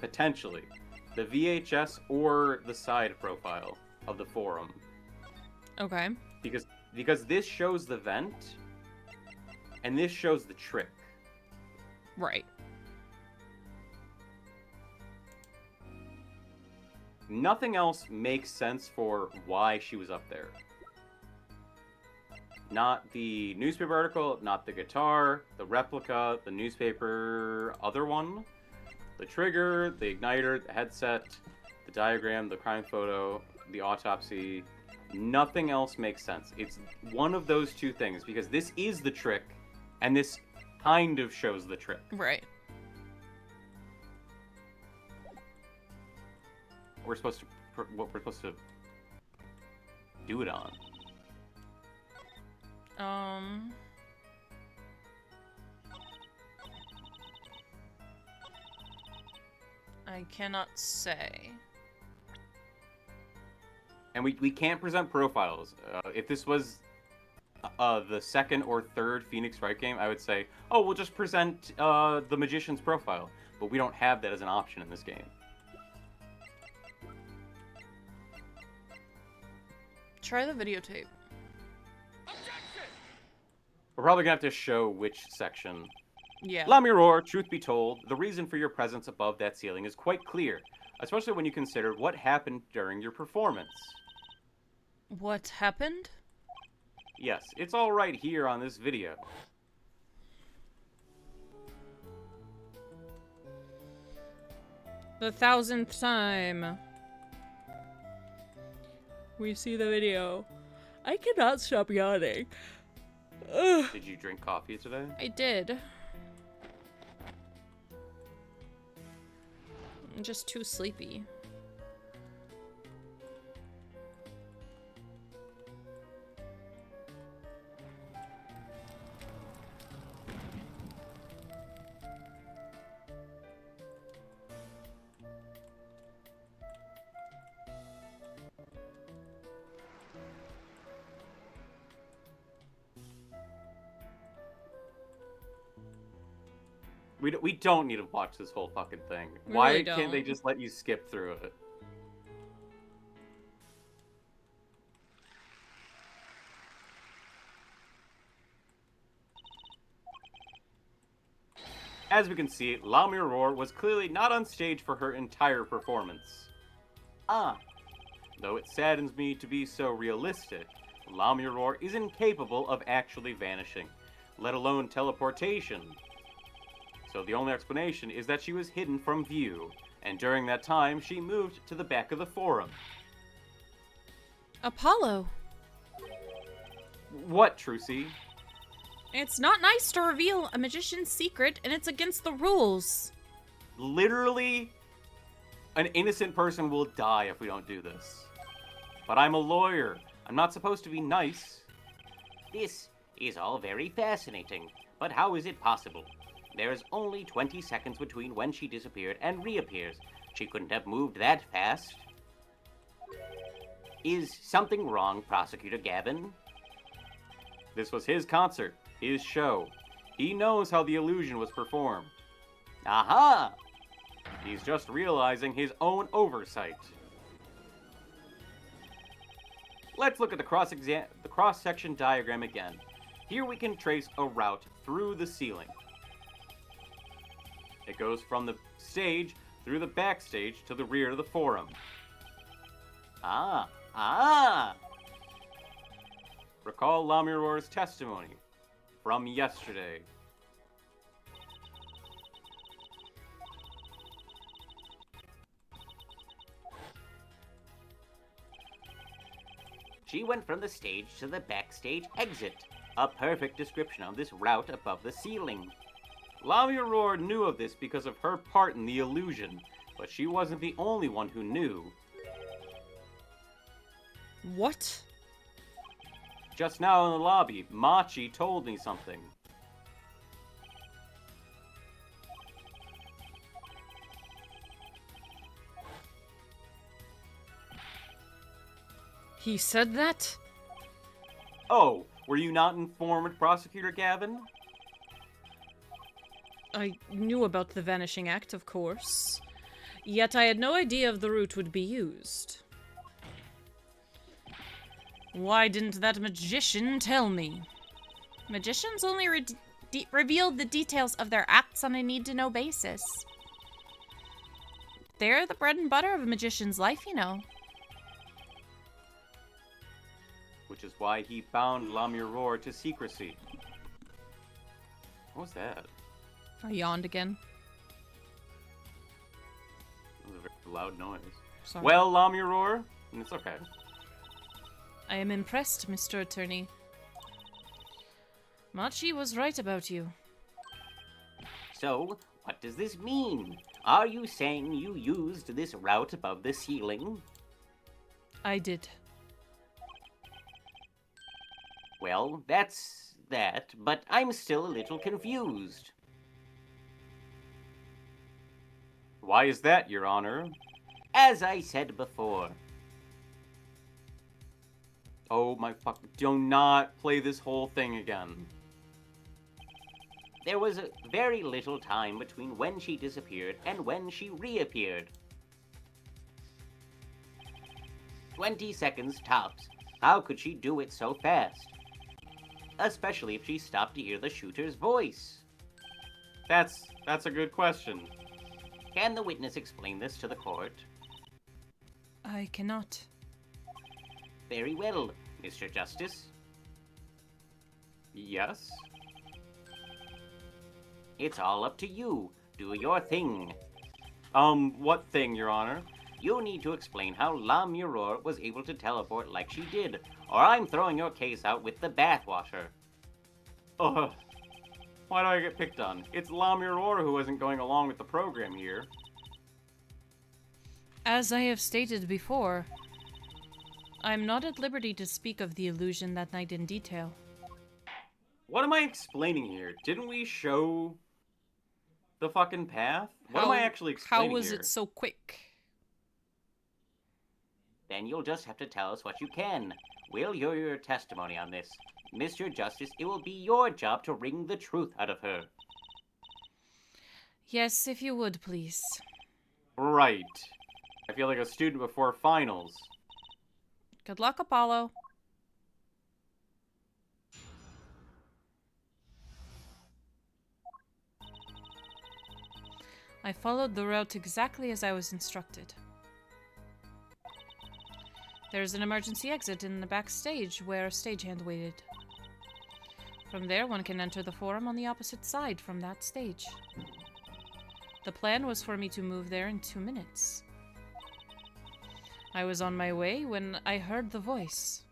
potentially. The VHS or the side profile of the forum. Okay. Because this shows the vent, and this shows the trick. Right. Nothing else makes sense for why she was up there. Not the newspaper article, not the guitar, the replica, the newspaper other one, the trigger, the igniter, the headset, the diagram, the crime photo, the autopsy. Nothing else makes sense. It's one of those two things, because this is the trick, and this kind of shows the trick. Right. What we're supposed to do it on. I cannot say. And we can't present profiles. If this was the second or third Phoenix Wright game, I would say, oh, we'll just present the magician's profile. But we don't have that as an option in this game. Try the videotape. We're probably gonna have to show which section. Yeah. Lamiror, truth be told, the reason for your presence above that ceiling is quite clear, especially when you consider what happened during your performance. What happened? Yes, it's all right here on this video. The 1000th time. We see the video. I cannot stop yawning. Ugh. Did you drink coffee today? I did. I'm just too sleepy. We don't need to watch this whole fucking thing. We Why really can't they don't. just let you skip through it? As we can see, Lamiror was clearly not on stage for her entire performance. Though it saddens me to be so realistic, Lamiror is incapable of actually vanishing, let alone teleportation. So the only explanation is that she was hidden from view, and during that time she moved to the back of the forum. Apollo. What, Trucy? It's not nice to reveal a magician's secret, and it's against the rules. Literally, an innocent person will die if we don't do this. But I'm a lawyer. I'm not supposed to be nice. This is all very fascinating, but how is it possible? There is only 20 seconds between when she disappeared and reappears. She couldn't have moved that fast. Is something wrong, Prosecutor Gavin? This was his concert, his show. He knows how the illusion was performed. Aha! He's just realizing his own oversight. Let's look at the cross-section diagram again. Here we can trace a route through the ceiling. It goes from the stage through the backstage to the rear of the forum. Ah! Recall Lamiror's testimony from yesterday. She went from the stage to the backstage exit. A perfect description of this route above the ceiling. Lamia Roar knew of this because of her part in the illusion, but she wasn't the only one who knew. What? Just now in the lobby, Machi told me something. He said that? Oh, were you not informed, Prosecutor Gavin? I knew about the Vanishing Act, of course. Yet I had no idea of the route would be used. Why didn't that magician tell me? Magicians only reveal the details of their acts on a need-to-know basis. They're the bread and butter of a magician's life, you know. Which is why he bound Lamia Roar to secrecy. What was that? I yawned again. That was a very loud noise. Sorry. Well, Lamia Roar, it's okay. I am impressed, Mr. Attorney. Machi was right about you. So, what does this mean? Are you saying you used this route above the ceiling? I did. Well, that's that, but I'm still a little confused. Why is that, Your Honor? As I said before, Oh my fuck, do not play this whole thing again. there was very little time between when she disappeared and when she reappeared. 20 seconds tops. How could she do it so fast? Especially if she stopped to hear the shooter's voice. That's a good question. Can the witness explain this to the court? I cannot. Very well, Mr. Justice. Yes? It's all up to you. Do your thing. What thing, Your Honor? You need to explain how Lamia Roar was able to teleport like she did, or I'm throwing your case out with the bathwater. Ugh. Why do I get picked on? It's Lamia Roar who isn't going along with the program here. As I have stated before, I'm not at liberty to speak of the illusion that night in detail. What am I explaining here? Didn't we show the fucking path? What am I actually explaining How was here? it so quick? Then you'll just have to tell us what you can. We'll hear your testimony on this. Mr. Justice, it will be your job to wring the truth out of her. Yes, if you would, please. Right. I feel like a student before finals. Good luck, Apollo. I followed the route exactly as I was instructed. There's an emergency exit in the backstage where a stagehand waited. From there, one can enter the forum on the opposite side from that stage. The plan was for me to move there in 2 minutes. I was on my way when I heard the voice.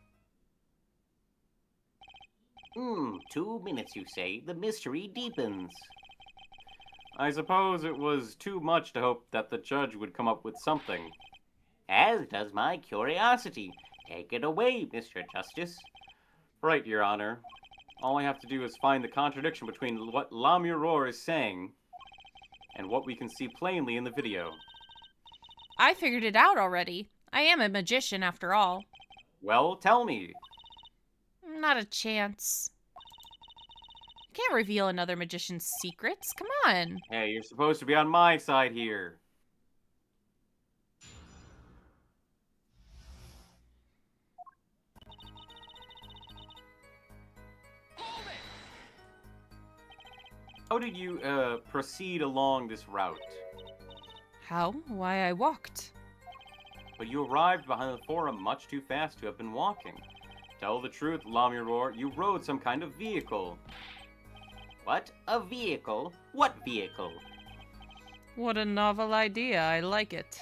2 minutes, you say. The mystery deepens. I suppose it was too much to hope that the judge would come up with something. As does my curiosity. Take it away, Mr. Justice. Right, Your Honor. All I have to do is find the contradiction between what Lamia Roar is saying and what we can see plainly in the video. I figured it out already. I am a magician after all. Well, tell me. Not a chance. Can't reveal another magician's secrets. Come on. Hey, you're supposed to be on my side here. How did you, proceed along this route? How? Why, I walked. But you arrived behind the forum much too fast to have been walking. Tell the truth, Lamia Roar, you rode some kind of vehicle. What? A vehicle? What vehicle? What a novel idea. I like it.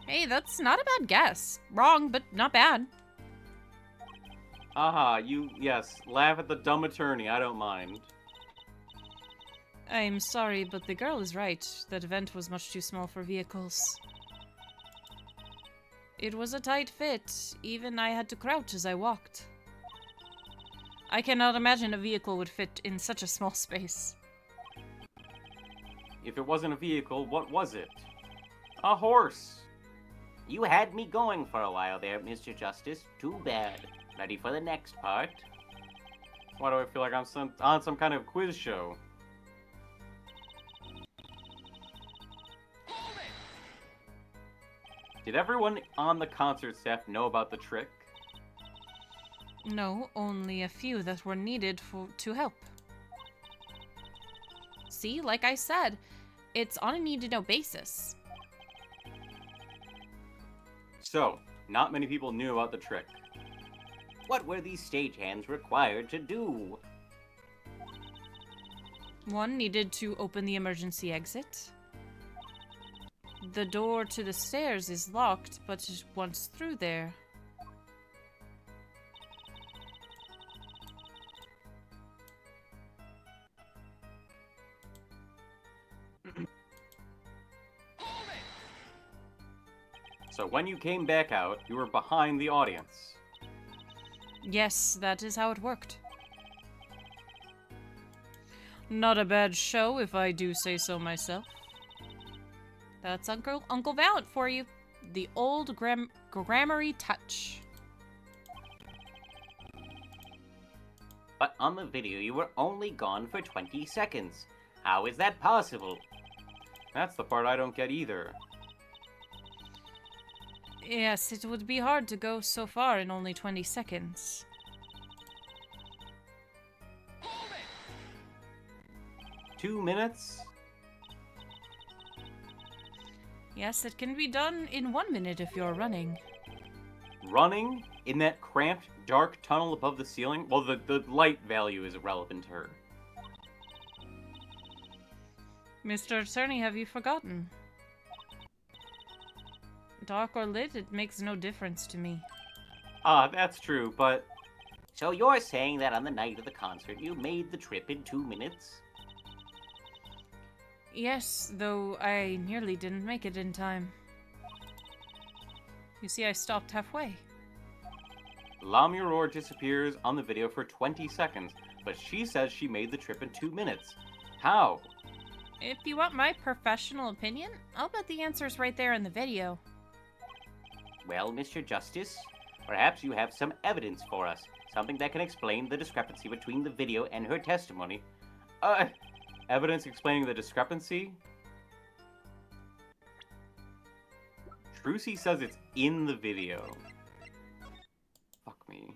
Hey, that's not a bad guess. Wrong, but not bad. Aha, yes, laugh at the dumb attorney, I don't mind. I'm sorry, but the girl is right. That vent was much too small for vehicles. It was a tight fit. Even I had to crouch as I walked. I cannot imagine a vehicle would fit in such a small space. If it wasn't a vehicle, what was it? A horse. You had me going for a while there, Mr. Justice. Too bad. Ready for the next part? Why do I feel like I'm on some kind of quiz show? Did everyone on the concert staff know about the trick? No, only a few that were needed to help. See, like I said, it's on a need-to-know basis. So, not many people knew about the trick. What were these stagehands required to do? One needed to open the emergency exit. The door to the stairs is locked, but once through there... So when you came back out, you were behind the audience. Yes, that is how it worked. Not a bad show, if I do say so myself. That's Uncle Valiant for you. The old grammary touch. But on the video, you were only gone for 20 seconds. How is that possible? That's the part I don't get either. Yes, it would be hard to go so far in only 20 seconds. Two minutes? Yes, it can be done in 1 minute if you're running. Running in that cramped, dark tunnel above the ceiling? Well, the light value is irrelevant to her. Mr. Attorney, have you forgotten? Dark or lit, it makes no difference to me. Ah, that's true, but... So you're saying that on the night of the concert, you made the trip in 2 minutes? Yes, though I nearly didn't make it in time. You see, I stopped halfway. Lamiror disappears on the video for 20 seconds, but she says she made the trip in 2 minutes. How? If you want my professional opinion, I'll bet the answer's right there in the video. Well, Mr. Justice, perhaps you have some evidence for us. Something that can explain the discrepancy between the video and her testimony. Evidence explaining the discrepancy? Trucy says it's in the video. Fuck me.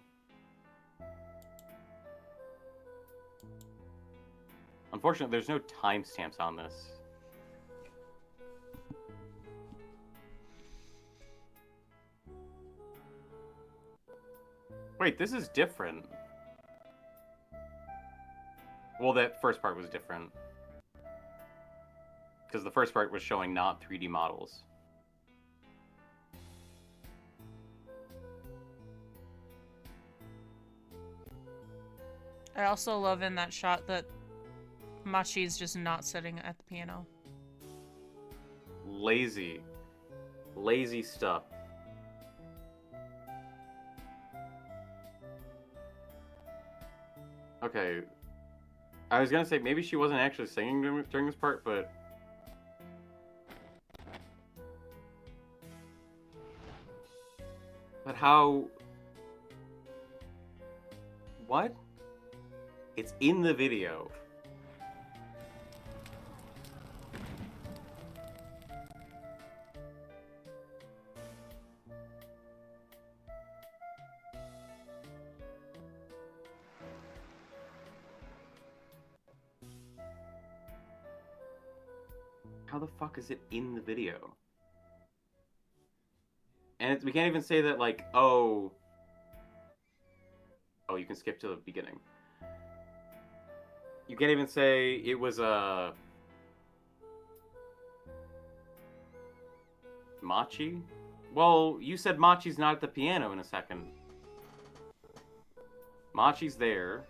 Unfortunately, there's no timestamps on this. Wait, this is different. Well, that first part was different. Because the first part was showing not 3D models. I also love in that shot that Machi's just not sitting at the piano. Lazy. Lazy stuff. Okay. I was gonna say, maybe she wasn't actually singing during this part, but... But how... What? It's in the video. How the fuck is it in the video? And we can't even say that, like, oh... Oh, you can skip to the beginning. You can't even say it was a... Machi? Well, you said Machi's not at the piano in a second. Machi's there.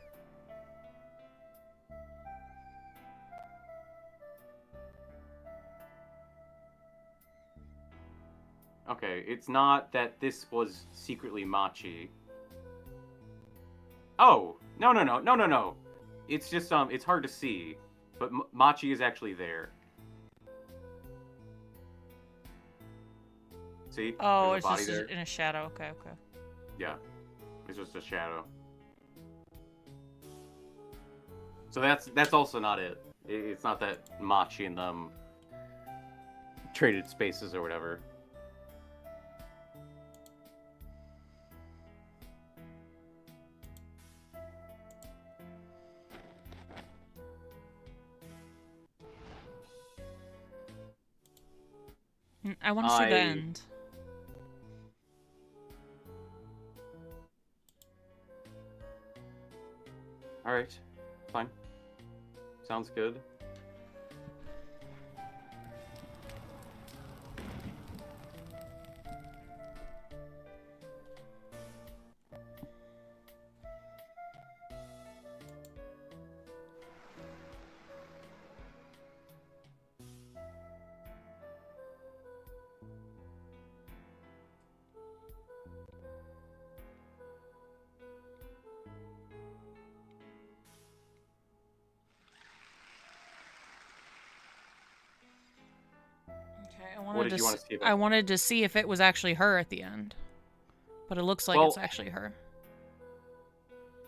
Okay, it's not that this was secretly Machi. Oh, no. It's just, it's hard to see. But Machi is actually there. See? Oh, There's it's a body just there. in a shadow. Okay. Yeah. It's just a shadow. So that's also not it. It's not that Machi and them traded spaces or whatever. I want to see the end. Alright. Fine. Sounds good. Okay, What did you want to see about I wanted to see if it was actually her at the end. But it looks like it's actually her.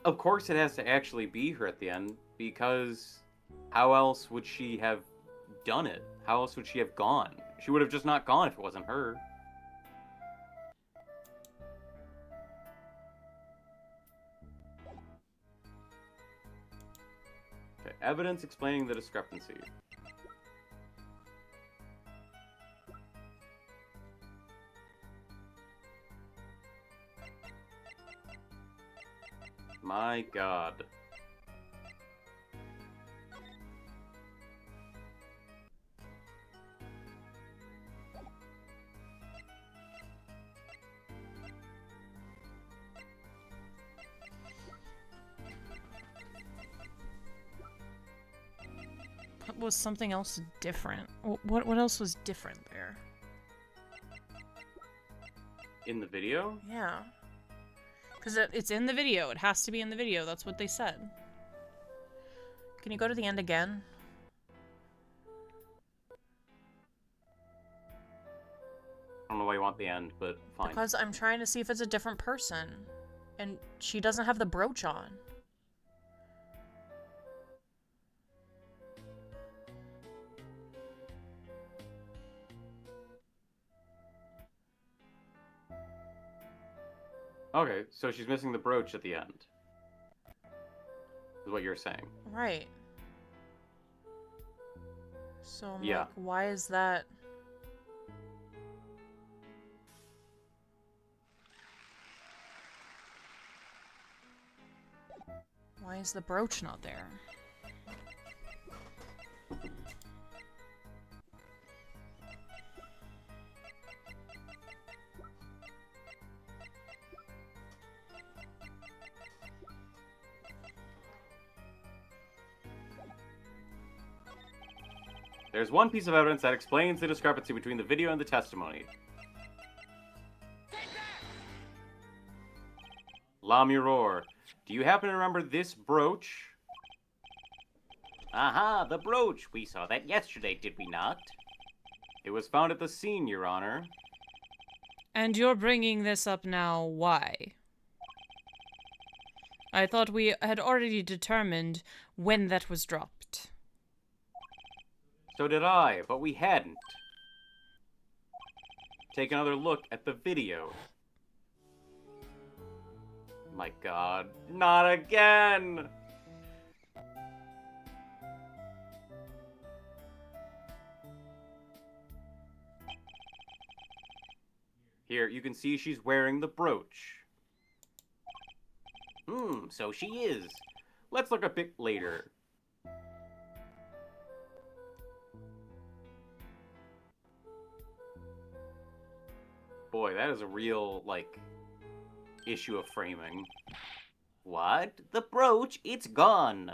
Of course it has to actually be her at the end, because how else would she have done it? How else would she have gone? She would have just not gone if it wasn't her. Okay, evidence explaining the discrepancy. My God. What was something else different? What else was different there? In the video? Yeah. Because it's in the video. It has to be in the video. That's what they said. Can you go to the end again? I don't know why you want the end, but fine. Because I'm trying to see if it's a different person. And she doesn't have the brooch on. Okay, so she's missing the brooch at the end. Is what you're saying. Right. So I'm Yeah. like, why is that? Why is the brooch not there? There's one piece of evidence that explains the discrepancy between the video and the testimony. La Mirror, do you happen to remember this brooch? Aha, the brooch. We saw that yesterday, did we not? It was found at the scene, Your Honor. And you're bringing this up now, why? I thought we had already determined when that was dropped. So did I, but we hadn't. Take another look at the video. My God, not again! Here, you can see she's wearing the brooch. So she is. Let's look a bit later. Boy, that is a real, like, issue of framing. What? The brooch? It's gone.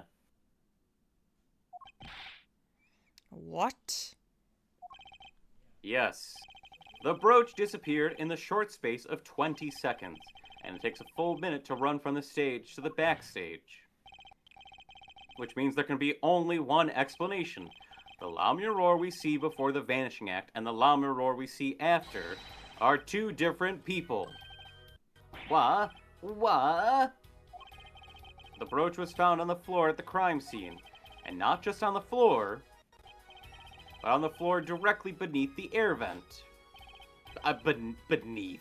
What? Yes. The brooch disappeared in the short space of 20 seconds, and it takes a full minute to run from the stage to the backstage. Which means there can be only one explanation. The Lammeror we see before the Vanishing Act and the Lammeror we see after are two different people. What? What? The brooch was found on the floor at the crime scene, and not just on the floor, but on the floor directly beneath the air vent. Beneath.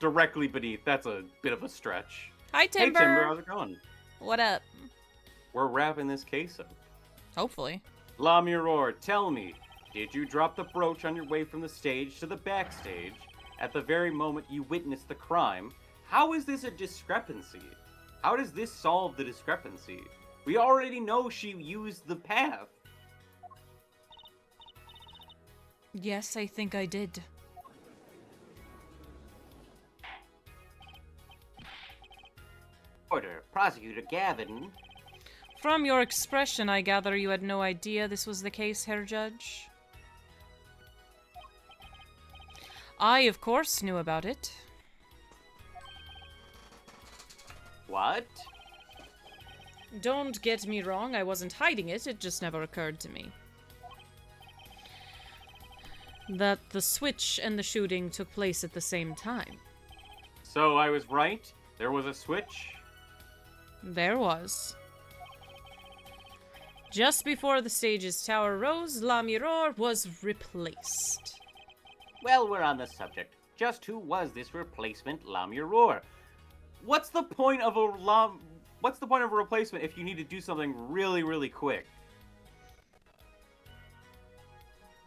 Directly beneath. That's a bit of a stretch. Hi, Timber. Hey, Timber, how's it going? What up? We're wrapping this case up. Hopefully. Lammeror, tell me, did you drop the brooch on your way from the stage to the backstage at the very moment you witnessed the crime? How is this a discrepancy? How does this solve the discrepancy? We already know she used the path. Yes, I think I did. Order, Prosecutor Gavin. From your expression, I gather you had no idea this was the case, Herr Judge. I, of course, knew about it. What? Don't get me wrong, I wasn't hiding it, it just never occurred to me. That the switch and the shooting took place at the same time. So I was right? There was a switch? There was. Just before the stage's tower rose, Lammeror was replaced. Well, we're on the subject. Just who was this replacement Lammeror? What's the point of a replacement if you need to do something really, really quick?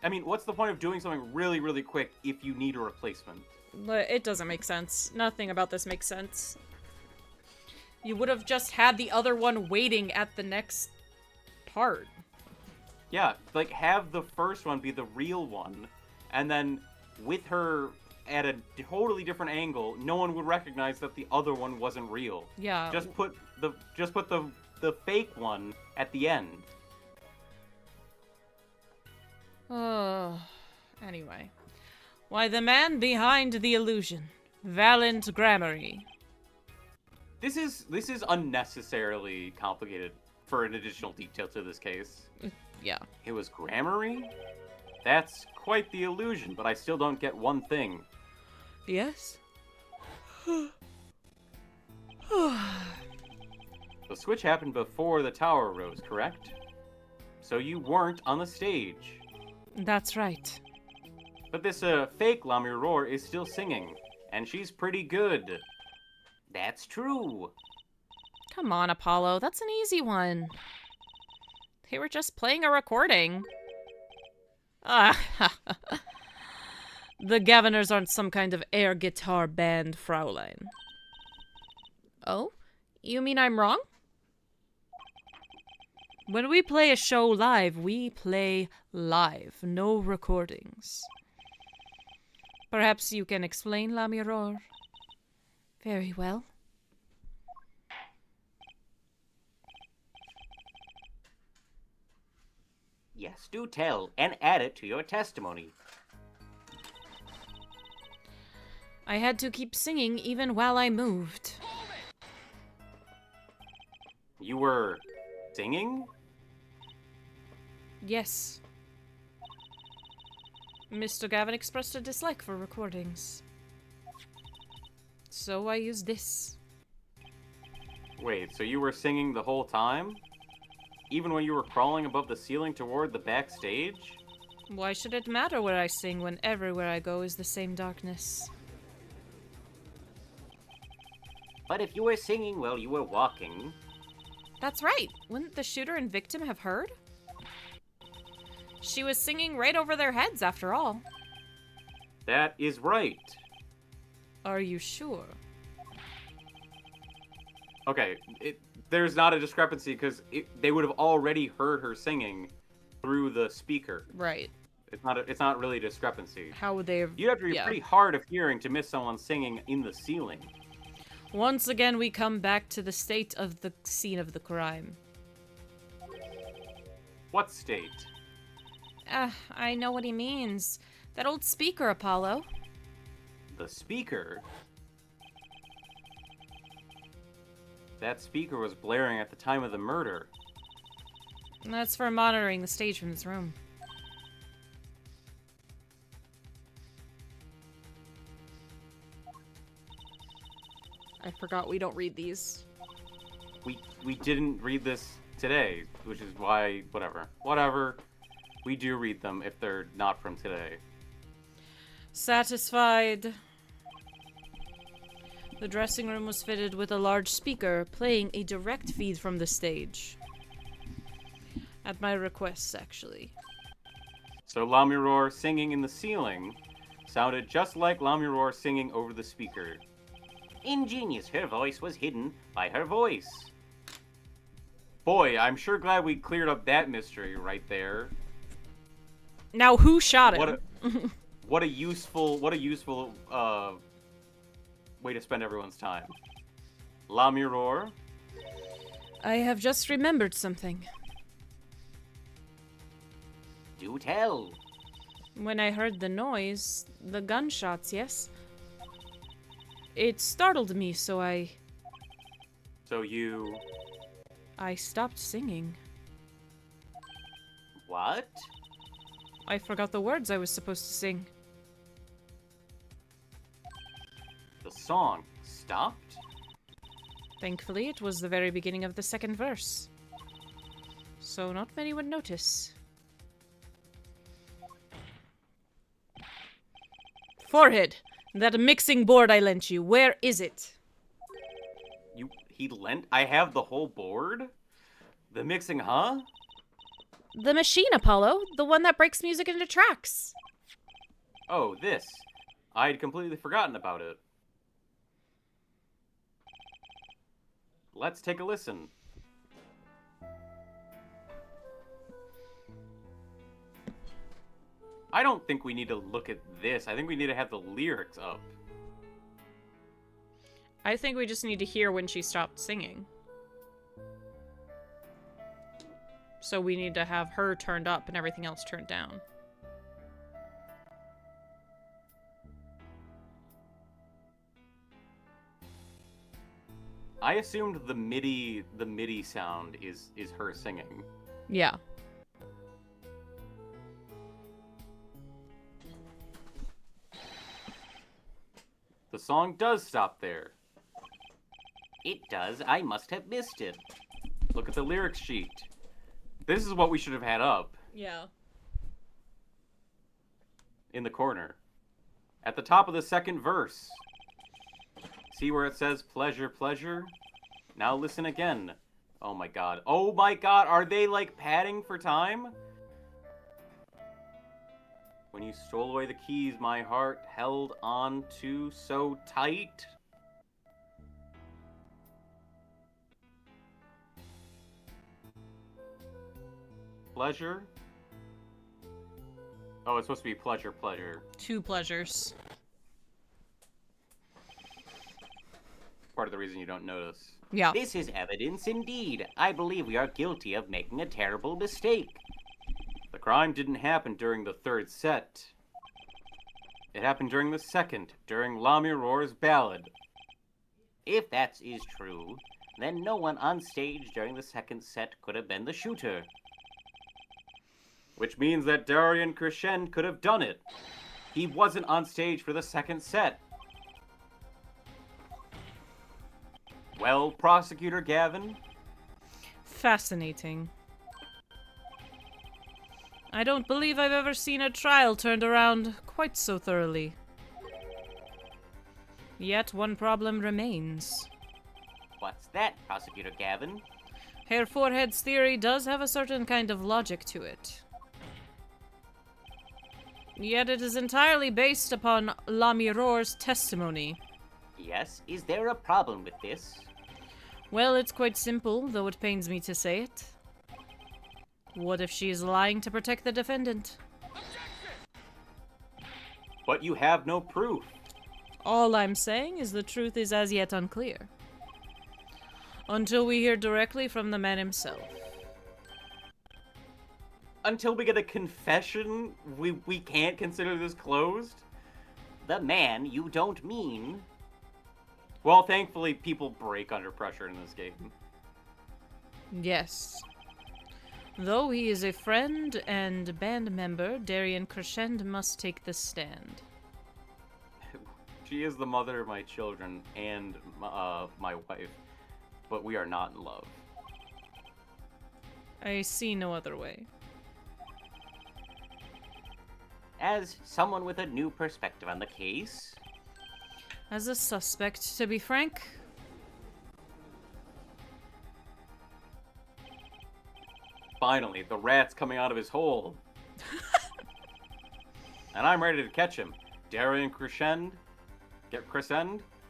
I mean, what's the point of doing something really, really quick if you need a replacement? It doesn't make sense. Nothing about this makes sense. You would have just had the other one waiting at the next part. Yeah, like, have the first one be the real one, and then with her at a totally different angle, no one would recognize that the other one wasn't real. Yeah. Just put the fake one at the end. Anyway. Why, the man behind the illusion. Valent Grammary. This is unnecessarily complicated for an additional detail to this case. Yeah. It was Grammary? That's quite the illusion, but I still don't get one thing. Yes? The switch happened before the tower rose, correct? So you weren't on the stage. That's right. But this fake Lammeror is still singing, and she's pretty good. That's true. Come on, Apollo. That's an easy one. They were just playing a recording. Ah, the Gaviners aren't some kind of air guitar band, Fraulein. Oh? You mean I'm wrong? When we play a show live, we play live, no recordings. Perhaps you can explain, Lammeror? Very well. Yes, do tell, and add it to your testimony. I had to keep singing even while I moved. You were singing? Yes. Mr. Gavin expressed a dislike for recordings. So I used this. Wait, so you were singing the whole time? Even when you were crawling above the ceiling toward the backstage? Why should it matter where I sing when everywhere I go is the same darkness? But if you were singing while you were walking... That's right! Wouldn't the shooter and victim have heard? She was singing right over their heads, after all. That is right. Are you sure? Okay, there's not a discrepancy because they would have already heard her singing through the speaker. Right. It's not really a discrepancy. How would they have... You'd have to be pretty hard of hearing to miss someone singing in the ceiling. Once again, we come back to the state of the scene of the crime. What state? I know what he means. That old speaker, Apollo. The speaker? That speaker was blaring at the time of the murder. That's for monitoring the stage from this room. I forgot we don't read these. We didn't read this today, which is why, whatever. We do read them if they're not from today. Satisfied. The dressing room was fitted with a large speaker, playing a direct feed from the stage. At my request, actually. So Lamiror singing in the ceiling sounded just like Lamiror singing over the speaker. Ingenious, her voice was hidden by her voice. Boy, I'm sure glad we cleared up that mystery right there. Now, who shot him? What a useful way to spend everyone's time. Lamiror? I have just remembered something. Do tell. When I heard the noise, the gunshots, yes? It startled me, so I stopped singing. What? I forgot the words I was supposed to sing. The song stopped? Thankfully, it was the very beginning of the second verse. So not many would notice. Forehead! That mixing board I lent you, where is it? I have the whole board? The mixing, huh? The machine, Apollo. The one that breaks music into tracks. Oh, this. I'd completely forgotten about it. Let's take a listen. I don't think we need to look at this. I think we need to have the lyrics up. I think we just need to hear when she stopped singing. So we need to have her turned up and everything else turned down. I assumed the MIDI sound is her singing. Yeah. The song does stop there. It does. I must have missed it. Look at the lyrics sheet. This is what we should have had up Yeah. in the corner. At the top of the second verse. See where it says pleasure, pleasure? Now listen again. Oh my god. Oh my god, are they like padding for time? When you stole away the keys, my heart held on to so tight. Pleasure? Oh, it's supposed to be pleasure, pleasure. Two pleasures. Part of the reason you don't notice. Yeah. This is evidence indeed. I believe we are guilty of making a terrible mistake. The crime didn't happen during the third set. It happened during the second, during Lamiror's ballad. If that is true, then no one on stage during the second set could have been the shooter. Which means that Darian Crescend could have done it. He wasn't on stage for the second set. Well, Prosecutor Gavin? Fascinating. I don't believe I've ever seen a trial turned around quite so thoroughly. Yet one problem remains. What's that, Prosecutor Gavin? Herr Forehead's theory does have a certain kind of logic to it. Yet it is entirely based upon Lamiror's testimony. Yes, is there a problem with this? Well, it's quite simple, though it pains me to say it. What if she is lying to protect the defendant? But you have no proof. All I'm saying is the truth is as yet unclear. Until we hear directly from the man himself. Until we get a confession, we can't consider this closed? the man you don't mean. Well, thankfully, people break under pressure in this game. Yes. Though he is a friend and band member, Darien Crescend must take the stand. She is the mother of my children and my wife, but we are not in love. I see no other way. As someone with a new perspective on the case, As a suspect, to be frank, Finally, the rat's coming out of his hole. And I'm ready to catch him. Darien Crescend,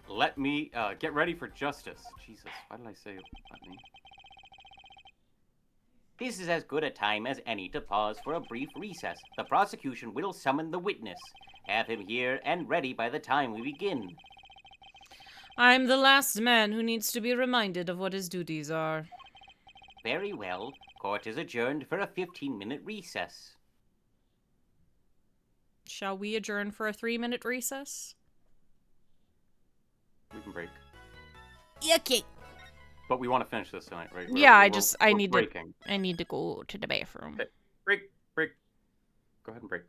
let me, get ready for justice. Jesus, why did I say let me? this is as good a time as any to pause for a brief recess. The prosecution will summon the witness. Have him here and ready by the time we begin. I'm the last man who needs to be reminded of what his duties are. Very well. Court is adjourned for a 15-minute recess. Shall we adjourn for a 3-minute recess? We can break. Okay. But we want to finish this tonight, right? Yeah, I we're need breaking. I need to go to the bathroom. Okay. Break. Go ahead and break.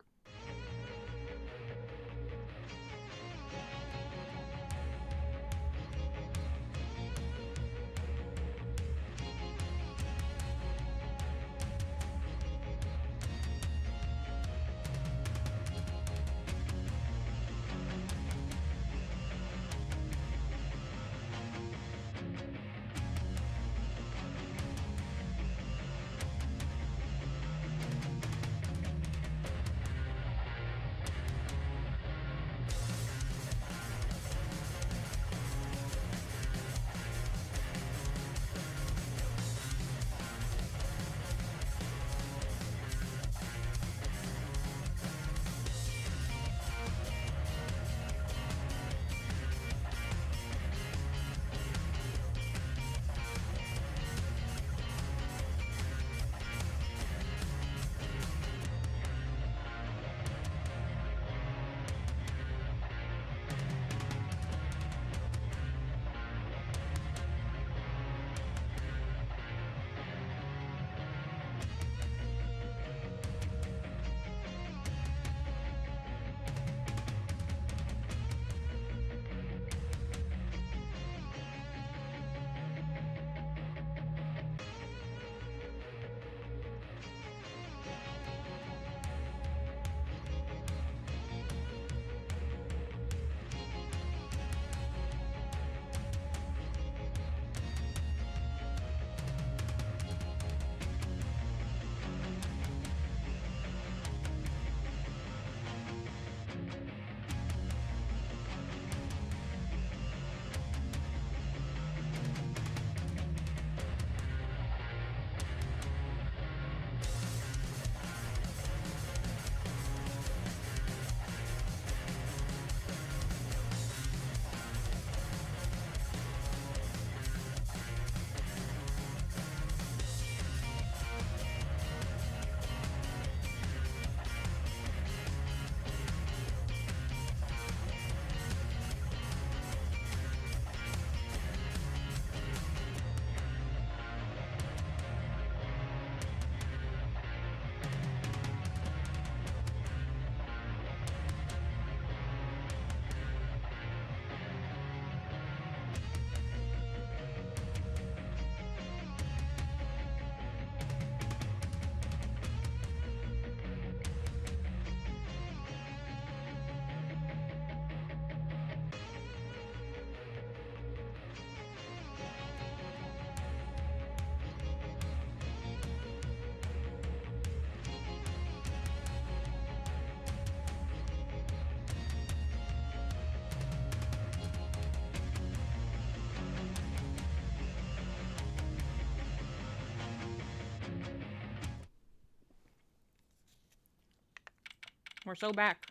We're so back.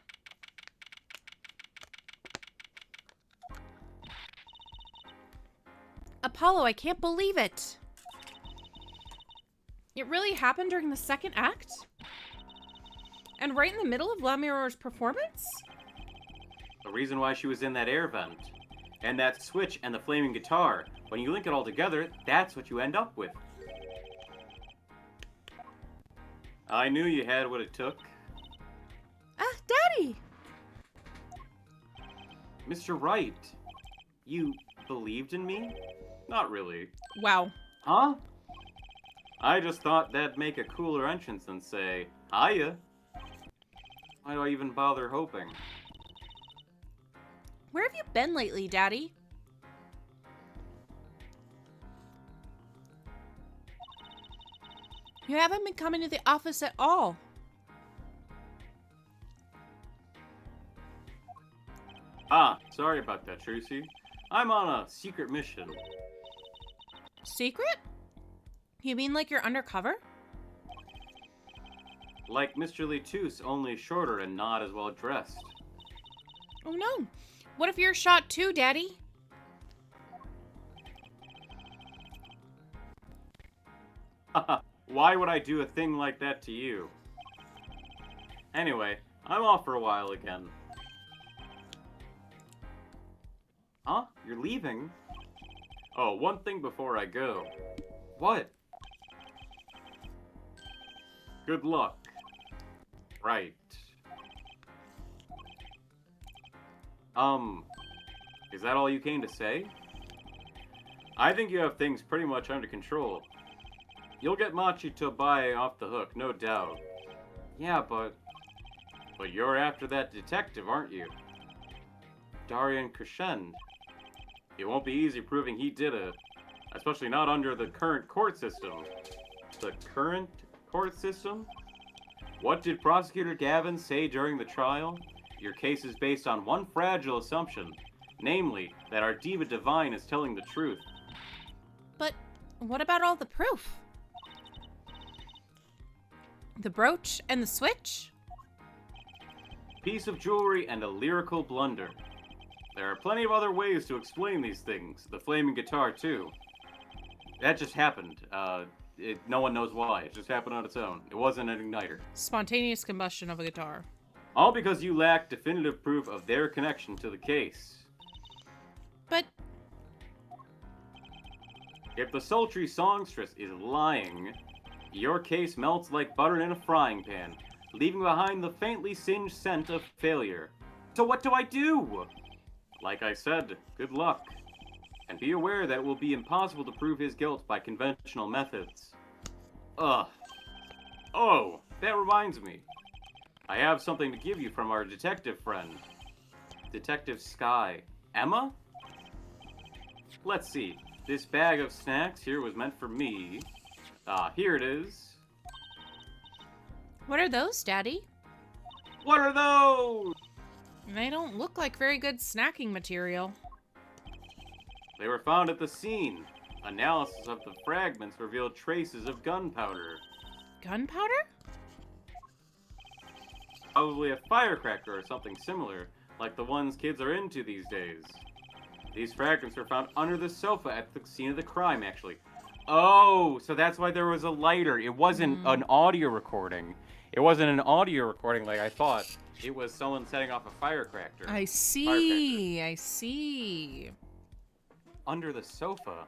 Apollo, I can't believe it. It really happened during the second act? And right in the middle of Lamiror's performance? The reason why she was in that air vent. And that switch and the flaming guitar. When you link it all together, that's what you end up with. I knew you had what it took. Ah, Daddy! Mr. Wright, you believed in me? Not really. Wow. Huh? I just thought that'd make a cooler entrance than say, hiya. Why do I even bother hoping? Where have you been lately, Daddy? You haven't been coming to the office at all. Ah, sorry about that, Trucy. I'm on a secret mission. Secret? You mean like you're undercover? Like Mr. Letus, only shorter and not as well dressed. Oh no. What if you're shot too, Daddy? Why would I do a thing like that to you? Anyway, I'm off for a while again. Huh? You're leaving? Oh, one thing before I go. What? Good luck. Right. Is that all you came to say? I think you have things pretty much under control. You'll get Machi to buy off the hook, no doubt. Yeah, but you're after that detective, aren't you? Darian Crescend. It won't be easy proving he did it, especially not under the current court system. The current court system? What did Prosecutor Gavin say during the trial? Your case is based on one fragile assumption, namely, that our Diva Divine is telling the truth. But what about all the proof? The brooch and the switch? Piece of jewelry and a lyrical blunder. There are plenty of other ways to explain these things. The flaming guitar, too. That just happened. No one knows why. It just happened on its own. It wasn't an igniter. Spontaneous combustion of a guitar. All because you lack definitive proof of their connection to the case. But If the sultry songstress is lying, your case melts like butter in a frying pan, leaving behind the faintly singed scent of failure. So what do I do? Like I said, good luck. And be aware that it will be impossible to prove his guilt by conventional methods. Ugh. Oh, that reminds me. I have something to give you from our detective friend. Detective Sky. Emma? Let's see. This bag of snacks here was meant for me. Here it is. what are those, Daddy? What are those? They don't look like very good snacking material. They were found at the scene. Analysis of the fragments revealed traces of gunpowder. Gunpowder? Probably a firecracker or something similar, like the ones kids are into these days. These fragments were found under the sofa at the scene of the crime, actually. Oh, so that's why there was a lighter. It wasn't an audio recording. It wasn't an audio recording like I thought. It was someone setting off a firecracker. I see. I see. Under the sofa.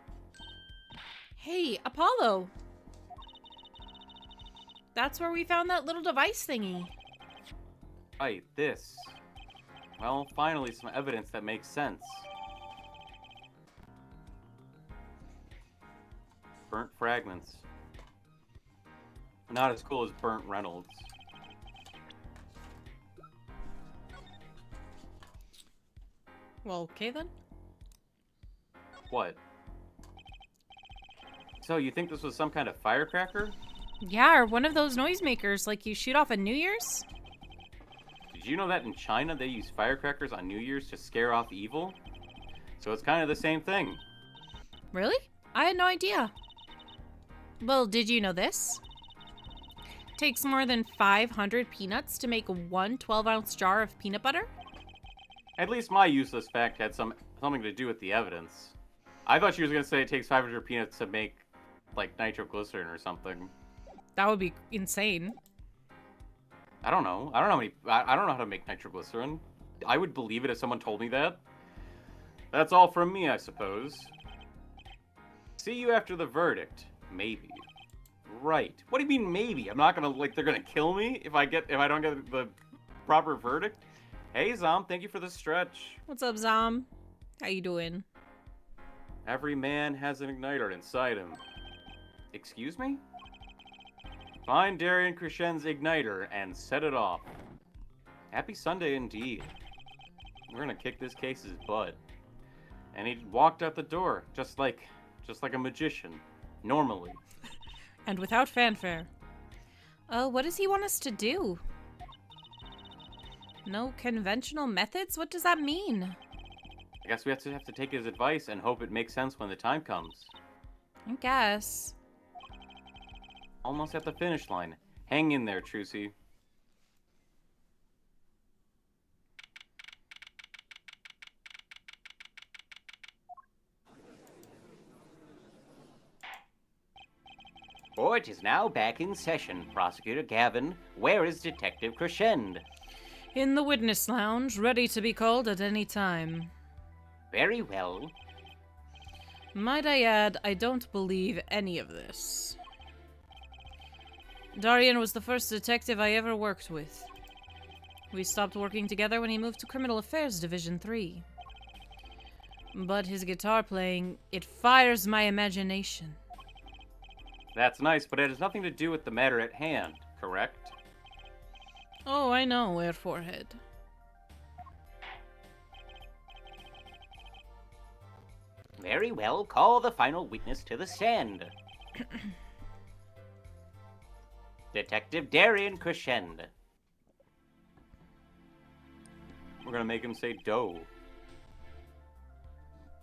Hey, Apollo. That's where we found that little device thingy. Right, this. Well, finally some evidence that makes sense. Burnt fragments. Not as cool as Burnt Reynolds. Well, okay then. What? So, you think this was some kind of firecracker? Yeah, or one of those noisemakers like you shoot off at New Year's? Did you know that in China they use firecrackers on New Year's to scare off evil? So it's kind of the same thing. Really? I had no idea. Well, did you know this? Takes more than 500 peanuts to make one 12-ounce jar of peanut butter? At least my useless fact had something to do with the evidence. I thought she was going to say it takes 500 peanuts to make, like, nitroglycerin or something. That would be insane. I don't know. I don't know how to make nitroglycerin. I would believe it if someone told me that. That's all from me, I suppose. See you after the verdict. Maybe. Right. What do you mean maybe? I'm not gonna, like, they're gonna kill me if I don't get the proper verdict? Hey, Zom, thank you for the stretch. What's up, Zom? How you doing? Every man has an igniter inside him. Excuse me? Find Darian Krishen's igniter and set it off. Happy Sunday indeed. We're gonna kick this case's butt. And he walked out the door, just like a magician, normally. And without fanfare. What does he want us to do? No conventional methods? What does that mean? I guess we have to take his advice and hope it makes sense when the time comes. I guess. Almost at the finish line. Hang in there, Trucy. Court is now back in session. Prosecutor Gavin, where is Detective Crescend? In the witness lounge, ready to be called at any time. Very well. Might I add, I don't believe any of this. Darian was the first detective I ever worked with. We stopped working together when he moved to Criminal Affairs Division 3. But his guitar playing, it fires my imagination. That's nice, but it has nothing to do with the matter at hand, correct? Oh, I know, Air Forehead. Very well. Call the final witness to the stand. Detective Darian Crescend. We're gonna make him say doe.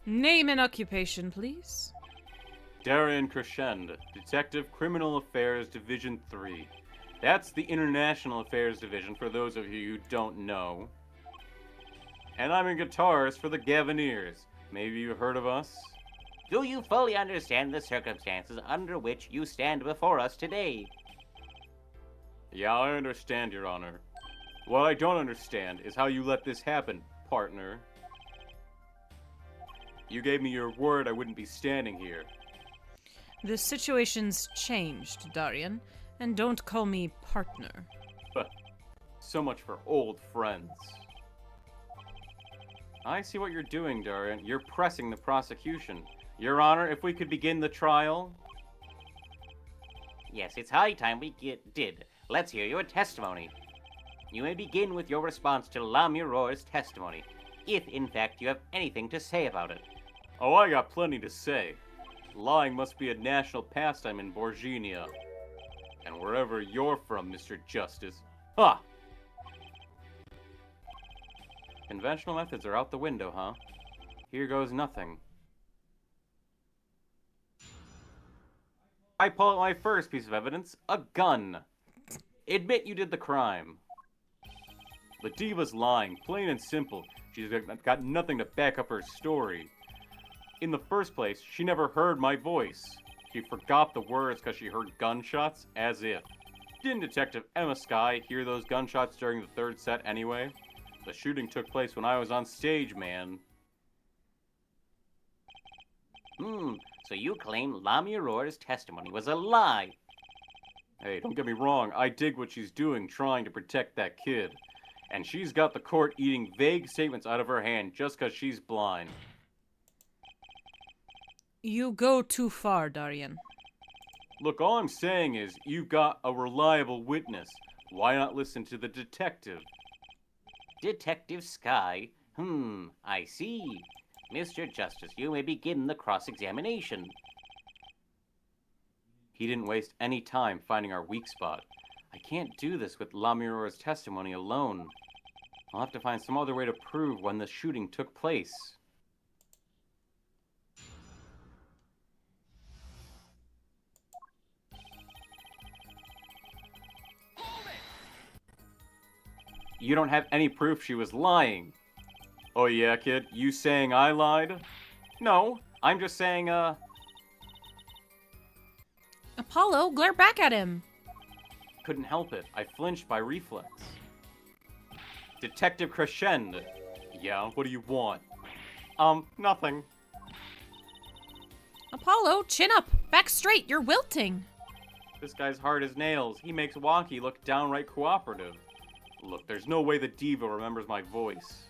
Name and occupation, please. Darian Crescend, Detective Criminal Affairs Division 3. That's the International Affairs Division for those of you who don't know. And I'm a guitarist for the Gavineers. Maybe you've heard of us? Do you fully understand the circumstances under which you stand before us today? Yeah, I understand, Your Honor. What I don't understand is how you let this happen, partner. You gave me your word I wouldn't be standing here. The situation's changed, Darian, and don't call me partner. So much for old friends. I see what you're doing, Darian. You're pressing the prosecution. Your Honor, if we could begin the trial? Yes, it's high time we did. Let's hear your testimony. You may begin with your response to Lamurour's testimony, if in fact you have anything to say about it. Oh, I got plenty to say. Lying must be a national pastime in Borginia. And wherever you're from, Mr. Justice. Ha! Conventional methods are out the window, huh? Here goes nothing. I pull out my first piece of evidence, a gun. Admit you did the crime. The diva's lying, plain and simple. She's got nothing to back up her story. In the first place, she never heard my voice. She forgot the words because she heard gunshots, as if. Didn't Detective Emma Skye hear those gunshots during the third set anyway? The shooting took place when I was on stage, man. So you claim Lamurour's testimony was a lie? Hey, don't get me wrong, I dig what she's doing trying to protect that kid. And she's got the court eating vague statements out of her hand just because she's blind. You go too far, Darian. Look, all I'm saying is, you've got a reliable witness. Why not listen to the detective? Detective Skye? I see. Mr. Justice, you may begin the cross-examination. He didn't waste any time finding our weak spot. I can't do this with Lamurour's testimony alone. I'll have to find some other way to prove when the shooting took place. You don't have any proof she was lying. Oh yeah, kid? You saying I lied? No, I'm just saying, Apollo, glare back at him. Couldn't help it. I flinched by reflex. Detective Crescend. Yeah, what do you want? Nothing. Apollo, chin up! Back straight, you're wilting! This guy's hard as nails. He makes Wonky look downright cooperative. Look, there's no way the diva remembers my voice.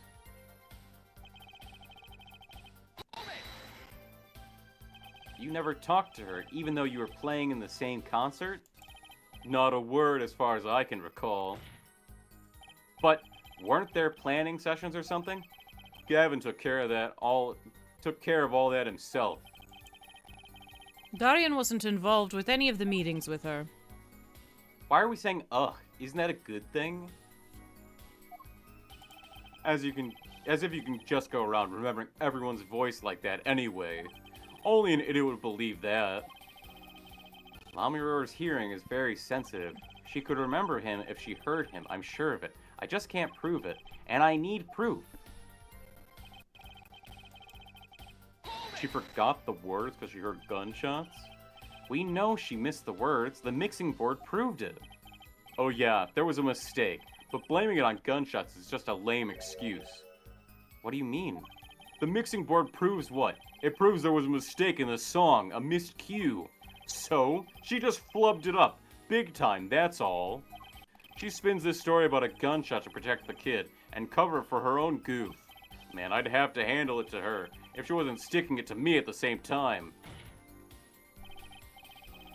You never talked to her, even though you were playing in the same concert? Not a word as far as I can recall. But weren't there planning sessions or something? Gavin took care of all that himself. Darian wasn't involved with any of the meetings with her. Why are we saying ugh? Isn't that a good thing? As if you can just go around remembering everyone's voice like that anyway. Only an idiot would believe that. Lamiroar's hearing is very sensitive. She could remember him if she heard him, I'm sure of it. I just can't prove it, and I need proof. She forgot the words because she heard gunshots? We know she missed the words. The mixing board proved it. Oh yeah, there was a mistake, but blaming it on gunshots is just a lame excuse. What do you mean? The mixing board proves what? It proves there was a mistake in the song, a missed cue. So, she just flubbed it up. Big time, that's all. She spins this story about a gunshot to protect the kid, and cover it for her own goof. Man, I'd have to handle it to her, if she wasn't sticking it to me at the same time.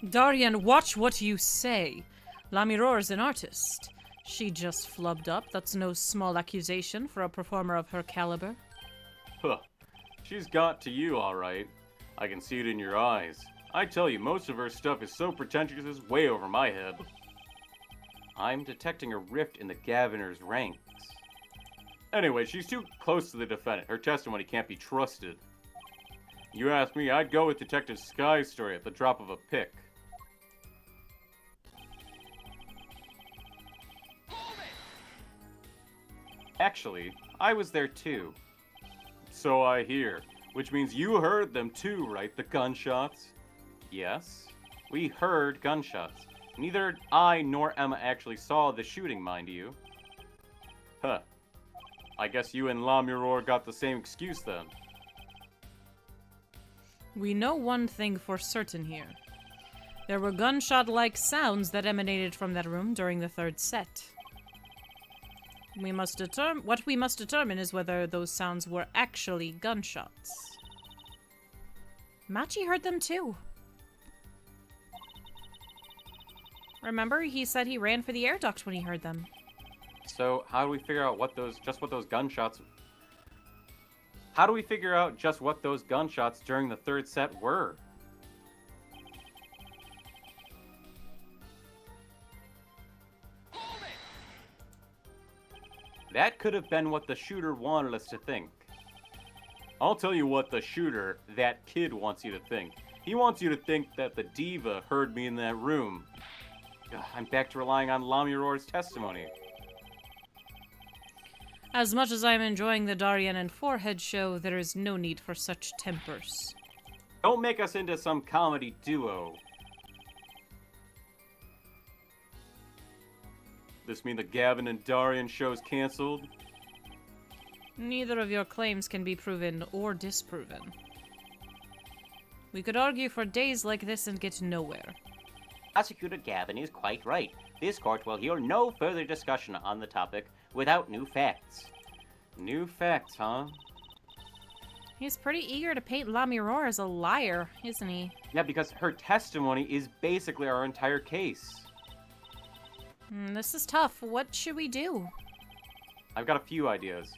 Darian, watch what you say. Lamiroar's an artist. She just flubbed up. That's no small accusation for a performer of her caliber. Huh. She's got to you, alright. I can see it in your eyes. I tell you, most of her stuff is so pretentious it's way over my head. I'm detecting a rift in the Gaviner's ranks. Anyway, she's too close to the defendant. Her testimony can't be trusted. You ask me, I'd go with Detective Sky's story at the drop of a pick. Actually, I was there too. So I hear. Which means you heard them too, right? The gunshots? Yes. We heard gunshots. Neither I nor Emma actually saw the shooting, mind you. Huh. I guess you and Lamiroar got the same excuse then. We know one thing for certain here. There were gunshot-like sounds that emanated from that room during the third set. What we must determine is whether those sounds were actually gunshots. Machi heard them too. Remember, he said he ran for the air duct when he heard them. So, how do we figure out what those gunshots... How do we figure out just what those gunshots during the third set were? That could have been what the shooter wanted us to think. I'll tell you what the shooter, that kid, wants you to think. He wants you to think that the diva heard me in that room. Ugh, I'm back to relying on Lamiroar's testimony. As much as I'm enjoying the Darian and Forehead show, there is no need for such tempers. Don't make us into some comedy duo. This mean the Gavin and Darian show's cancelled? Neither of your claims can be proven or disproven. We could argue for days like this and get nowhere. Prosecutor Gavin is quite right. This court will hear no further discussion on the topic without new facts. New facts, huh? He's pretty eager to paint Lamiroar as a liar, isn't he? Yeah, because her testimony is basically our entire case. This is tough. What should we do? I've got a few ideas.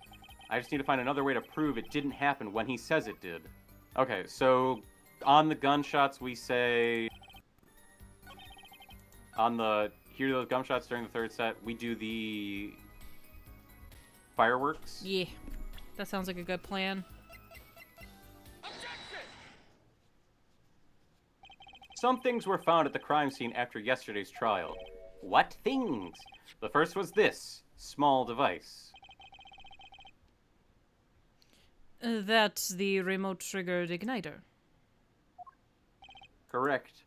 I just need to find another way to prove it didn't happen when he says it did. Okay, so on the gunshots we say... Hear those gunshots during the third set, we do the... fireworks? Yeah, that sounds like a good plan. Some things were found at the crime scene after yesterday's trial. What things? The first was this small device. That's the remote-triggered igniter. Correct.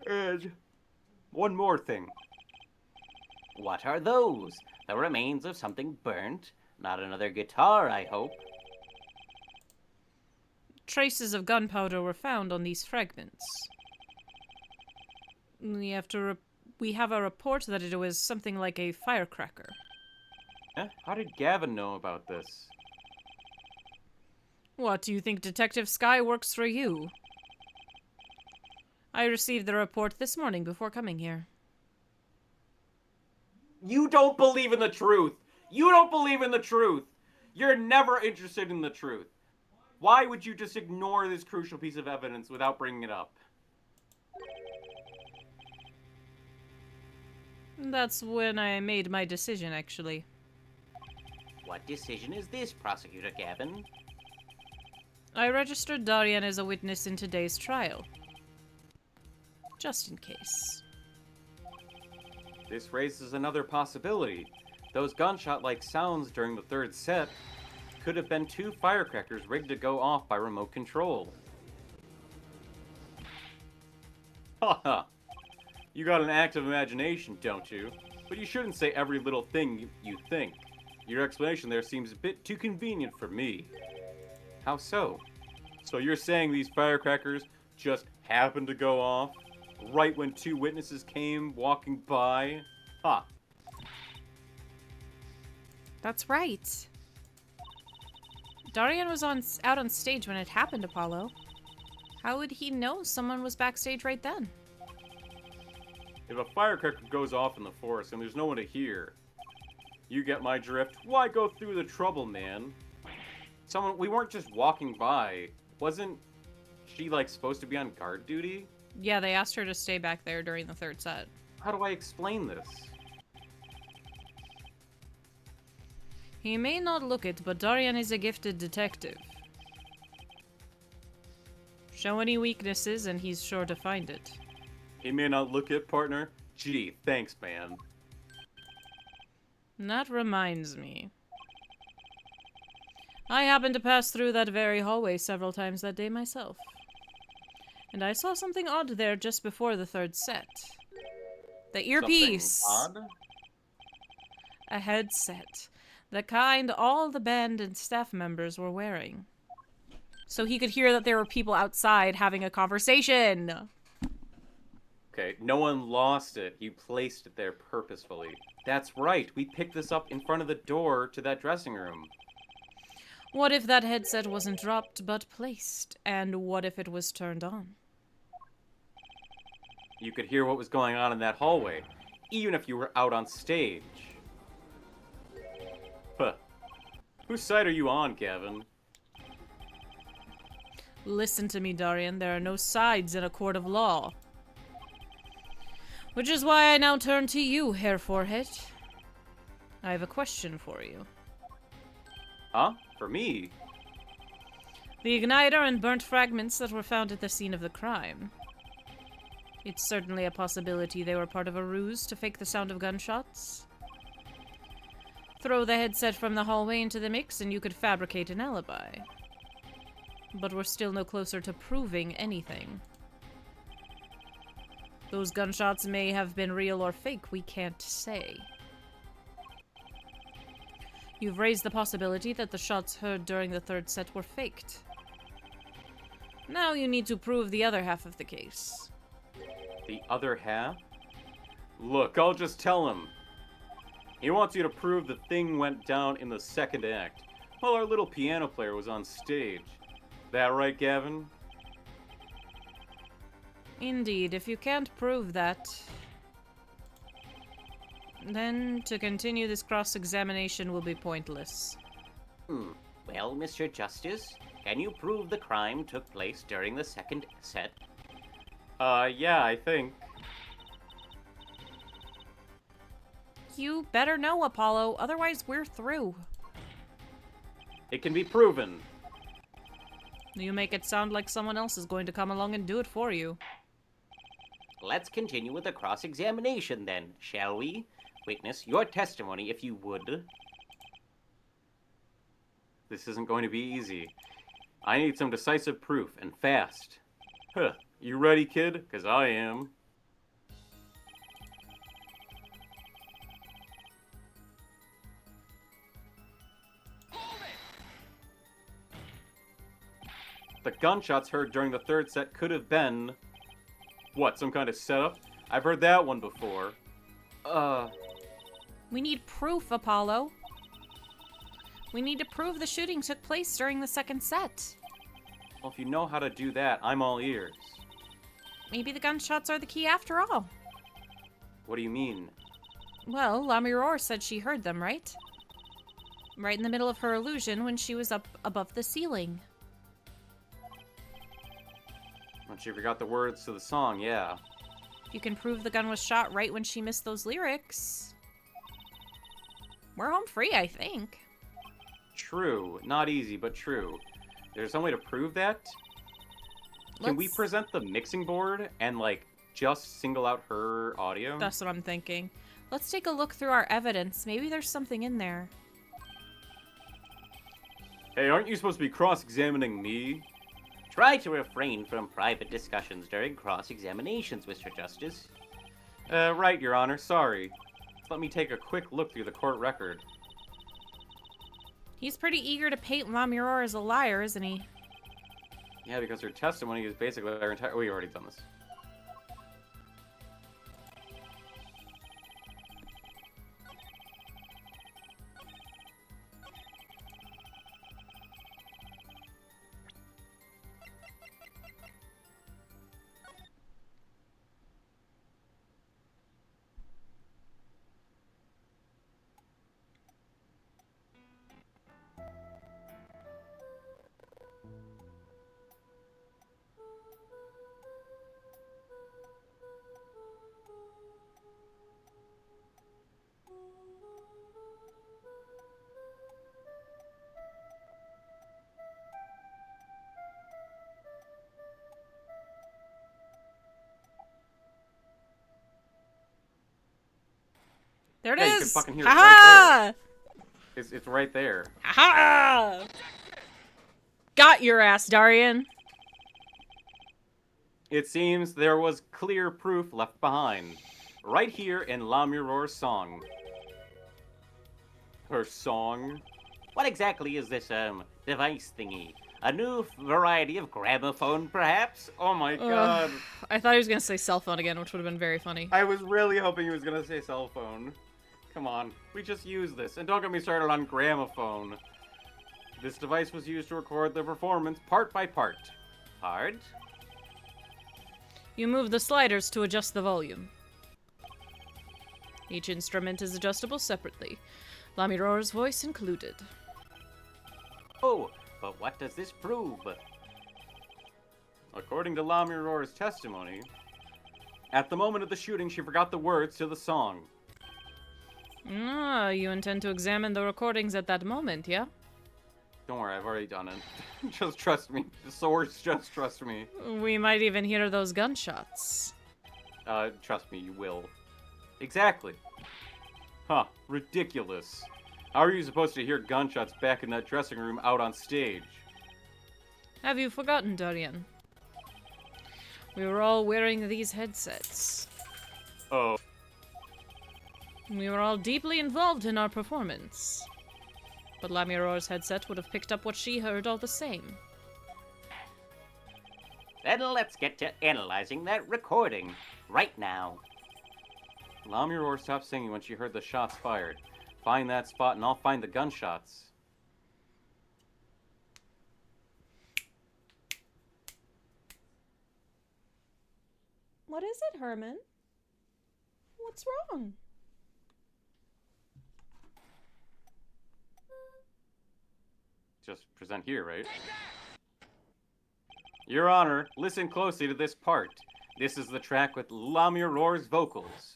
And one more thing. What are those? The remains of something burnt. Not another guitar, I hope. Traces of gunpowder were found on these fragments. We have a report that it was something like a firecracker. How did Gavin know about this? What, do you think Detective Sky works for you? I received the report this morning before coming here. You don't believe in the truth! You don't believe in the truth! You're never interested in the truth. Why would you just ignore this crucial piece of evidence without bringing it up? That's when I made my decision, actually. What decision is this, Prosecutor Gavin? I registered Darian as a witness in today's trial. Just in case. This raises another possibility. Those gunshot-like sounds during the third set could have been 2 firecrackers rigged to go off by remote control. Haha. You got an active imagination, don't you? But you shouldn't say every little thing you think. Your explanation there seems a bit too convenient for me. How so? So you're saying these firecrackers just happened to go off right when 2 witnesses came walking by? Ha! That's right. Darian was out on stage when it happened, Apollo. How would he know someone was backstage right then? If a firecracker goes off in the forest and there's no one to hear, you get my drift. Why go through the trouble, man? We weren't just walking by. Wasn't she, like, supposed to be on guard duty? Yeah, they asked her to stay back there during the third set. How do I explain this? He may not look it, but Darian is a gifted detective. Show any weaknesses and he's sure to find it. He may not look it, partner. Gee, thanks, man. That reminds me. I happened to pass through that very hallway several times that day myself. And I saw something odd there just before the third set. The earpiece! Something odd? A headset. The kind all the band and staff members were wearing. So he could hear that there were people outside having a conversation. Okay, no one lost it. You placed it there purposefully. That's right. We picked this up in front of the door to that dressing room. What if that headset wasn't dropped but placed? And what if it was turned on? You could hear what was going on in that hallway, even if you were out on stage. Huh. Whose side are you on, Gavin? Listen to me, Darian. There are no sides in a court of law. Which is why I now turn to you, Hair Forehead. I have a question for you. Huh? For me? The igniter and burnt fragments that were found at the scene of the crime. It's certainly a possibility they were part of a ruse to fake the sound of gunshots. Throw the headset from the hallway into the mix and you could fabricate an alibi. But we're still no closer to proving anything. Those gunshots may have been real or fake, we can't say. You've raised the possibility that the shots heard during the third set were faked. Now you need to prove the other half of the case. The other half? Look, I'll just tell him. He wants you to prove the thing went down in the second act, while our little piano player was on stage. That right, Gavin? Indeed, if you can't prove that, then to continue this cross-examination will be pointless. Well, Mr. Justice, can you prove the crime took place during the second set? Yeah, I think. You better know, Apollo, otherwise we're through. It can be proven. You make it sound like someone else is going to come along and do it for you. Let's continue with the cross-examination then, shall we? Witness, your testimony, if you would. This isn't going to be easy. I need some decisive proof, and fast. Huh. You ready, kid? 'Cause I am. The gunshots heard during the third set could have been... What, some kind of setup? I've heard that one before. We need proof, Apollo. We need to prove the shooting took place during the second set. Well, if you know how to do that, I'm all ears. Maybe the gunshots are the key after all. What do you mean? Well, Lamiror said she heard them, right? Right in the middle of her illusion when she was up above the ceiling. When she forgot the words to the song, yeah. If you can prove the gun was shot right when she missed those lyrics, we're home free, I think. True. Not easy, but true. There's some way to prove that? Can we present the mixing board and, like, just single out her audio? That's what I'm thinking. Let's take a look through our evidence. Maybe there's something in there. Hey, aren't you supposed to be cross-examining me? Try to refrain from private discussions during cross-examinations, Mr. Justice. Right, Your Honor. Sorry. Let me take a quick look through the court record. He's pretty eager to paint Lamiror as a liar, isn't he? Yeah, because her testimony is basically our entire... Oh, we've already done this. There it Yeah, you is! can fucking hear it Ha-ha! It's right there. Ha-ha! Got your ass, Darian. It seems there was clear proof left behind. Right here in Lamiror's song. Her song? What exactly is this, device thingy? A new variety of gramophone, perhaps? Oh my god. I thought he was gonna say cell phone again, which would have been very funny. I was really hoping he was gonna say cell phone. Come on, we just use this. And don't get me started on gramophone. This device was used to record the performance part by part. Hard? You move the sliders to adjust the volume. Each instrument is adjustable separately, Lamiror's voice included. Oh, but what does this prove? According to Lamiror's testimony, at the moment of the shooting, she forgot the words to the song. Ah, you intend to examine the recordings at that moment, yeah? Don't worry, I've already done it. Just trust me. The source, just trust me. We might even hear those gunshots. Trust me, you will. Exactly. Huh, ridiculous. How are you supposed to hear gunshots back in that dressing room out on stage? Have you forgotten, Darian? We were all wearing these headsets. Oh. We were all deeply involved in our performance. But Lamiror's headset would have picked up what she heard all the same. Then let's get to analyzing that recording. Right now. Lamiror stopped singing when she heard the shots fired. Find that spot and I'll find the gunshots. What is it, Herman? What's wrong? Just present here, right? Your Honor, listen closely to this part. This is the track with Lamiror's vocals.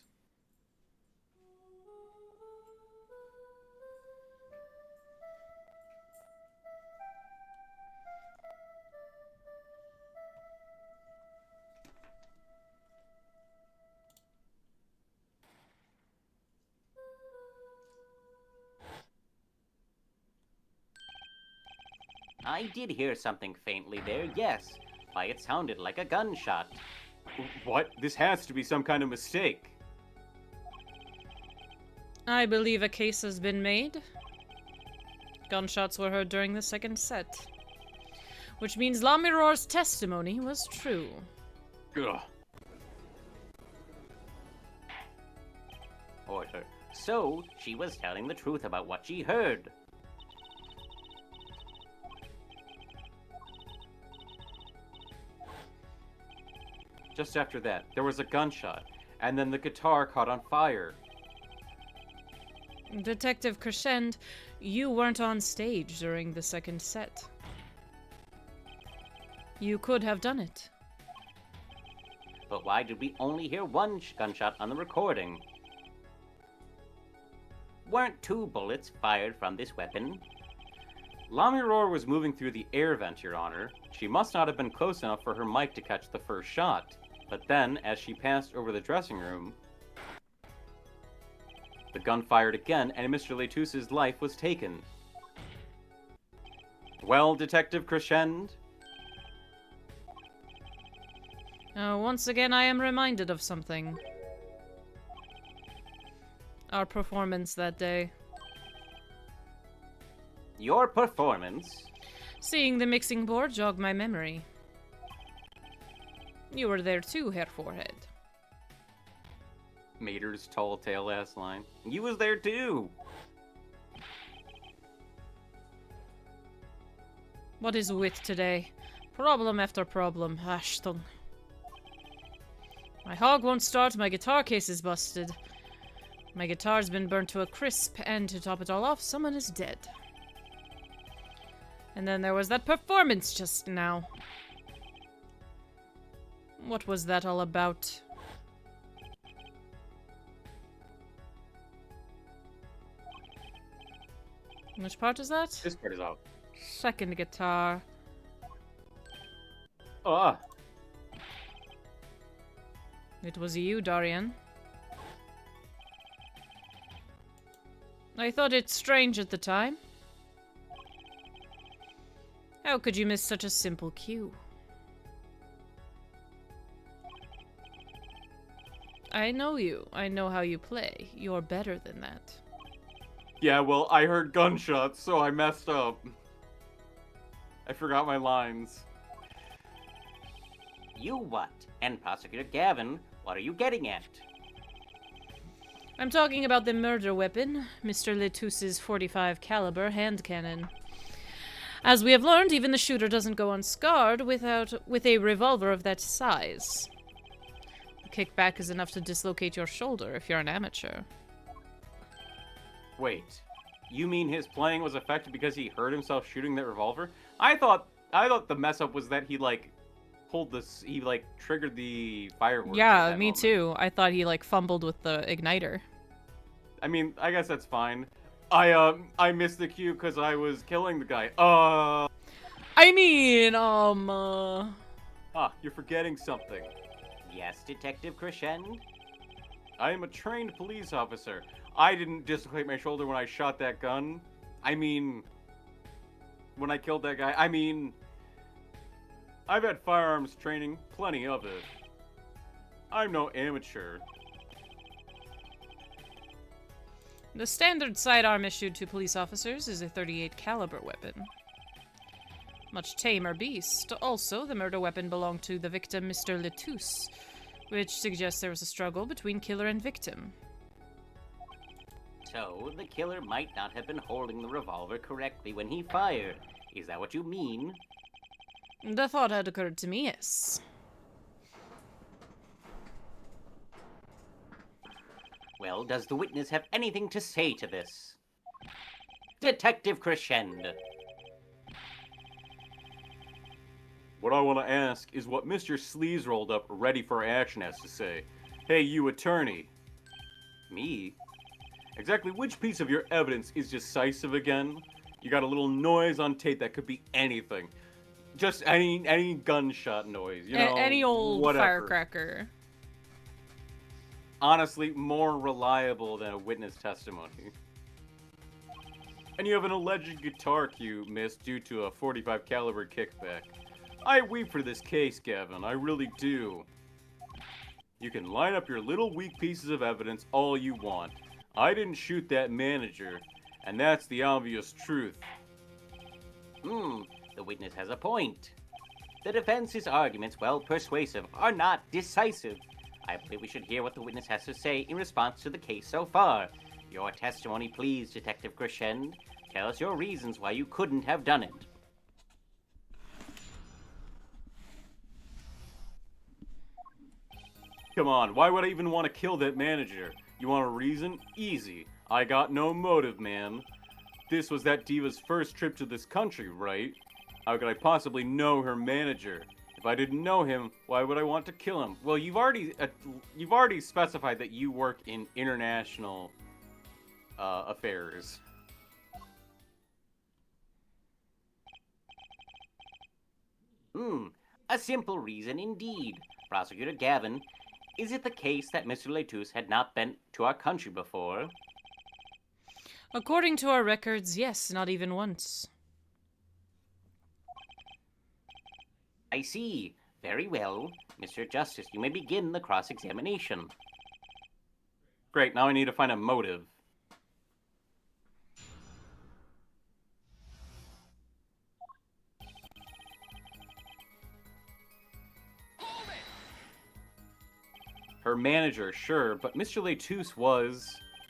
I did hear something faintly there, yes. Why, it sounded like a gunshot. What? This has to be some kind of mistake. I believe a case has been made. Gunshots were heard during the second set. Which means Lamiror's testimony was true. Ugh. Order. So, she was telling the truth about what she heard. Just after that, there was a gunshot, and then the guitar caught on fire. Detective Crescend, you weren't on stage during the second set. You could have done it. But why did we only hear one gunshot on the recording? Weren't 2 bullets fired from this weapon? Lamiror was moving through the air vent, Your Honor. She must not have been close enough for her mic to catch the first shot. But then, as she passed over the dressing room, the gun fired again, and Mr. Letus's life was taken. Well, Detective Crescend? Once again, I am reminded of something. Our performance that day. Your performance? Seeing the mixing board jogged my memory. You were there too, Herr Forehead. Mater's tall tale ass line. You was there too! What is wit today? Problem after problem. Ashton. My hog won't start, my guitar case is busted. My guitar's been burnt to a crisp, and to top it all off, someone is dead. And then there was that performance just now. What was that all about? Which part is that? This part is out. Second guitar. Ah! It was you, Darian. I thought it strange at the time. How could you miss such a simple cue? I know you. I know how you play. You're better than that. Yeah, well, I heard gunshots, so I messed up. I forgot my lines. You what? And Prosecutor Gavin, what are you getting at? I'm talking about the murder weapon, Mr. Letus's 45 caliber hand cannon. As we have learned, even the shooter doesn't go unscarred with a revolver of that size. The kickback is enough to dislocate your shoulder if you're an amateur. Wait, you mean his playing was affected because he hurt himself shooting that revolver? I thought the mess up was that he triggered the fireworks. Yeah, me too. I thought he fumbled with the igniter. I mean, I guess that's fine. I missed the cue because I was killing the guy. You're forgetting something. Yes, Detective Crescend? I am a trained police officer. I didn't dislocate my shoulder when I shot that gun. I mean, when I killed that guy. I mean, I've had firearms training, plenty of it. I'm no amateur. The standard sidearm issued to police officers is a 38 caliber weapon. Much tamer beast. Also, the murder weapon belonged to the victim, Mr. Letus, which suggests there was a struggle between killer and victim. So, the killer might not have been holding the revolver correctly when he fired. Is that what you mean? The thought had occurred to me, yes. Well, does the witness have anything to say to this? Detective Crescend. What I want to ask is what Mr. Sleeves rolled up ready for action has to say. Hey, you attorney. Me? Exactly which piece of your evidence is decisive again? You got a little noise on tape that could be anything. Just any gunshot noise, you know? Any old whatever. firecracker. Honestly, more reliable than a witness testimony. And you have an alleged guitar cue missed due to a 45 caliber kickback. I weep for this case, Gavin. I really do. You can line up your little weak pieces of evidence all you want. I didn't shoot that manager, and that's the obvious truth. The The witness has a point. The defense's arguments, while persuasive, are not decisive. I believe we should hear what the witness has to say in response to the case so far. Your testimony, please, Detective Crescend. Tell us your reasons why you couldn't have done it. Come on, why would I even want to kill that manager? You want a reason? Easy. I got no motive, man. This was that diva's first trip to this country, right? How could I possibly know her manager? If I didn't know him, why would I want to kill him? Well, you've already specified that you work in international affairs. A simple reason indeed. Prosecutor Gavin, is it the case that Mr. Letus had not been to our country before? According to our records, yes, not even once. I see. Very well. Mr. Justice, you may begin the cross-examination. Great, now I need to find a motive. Her manager, sure, but Mr. Letus was...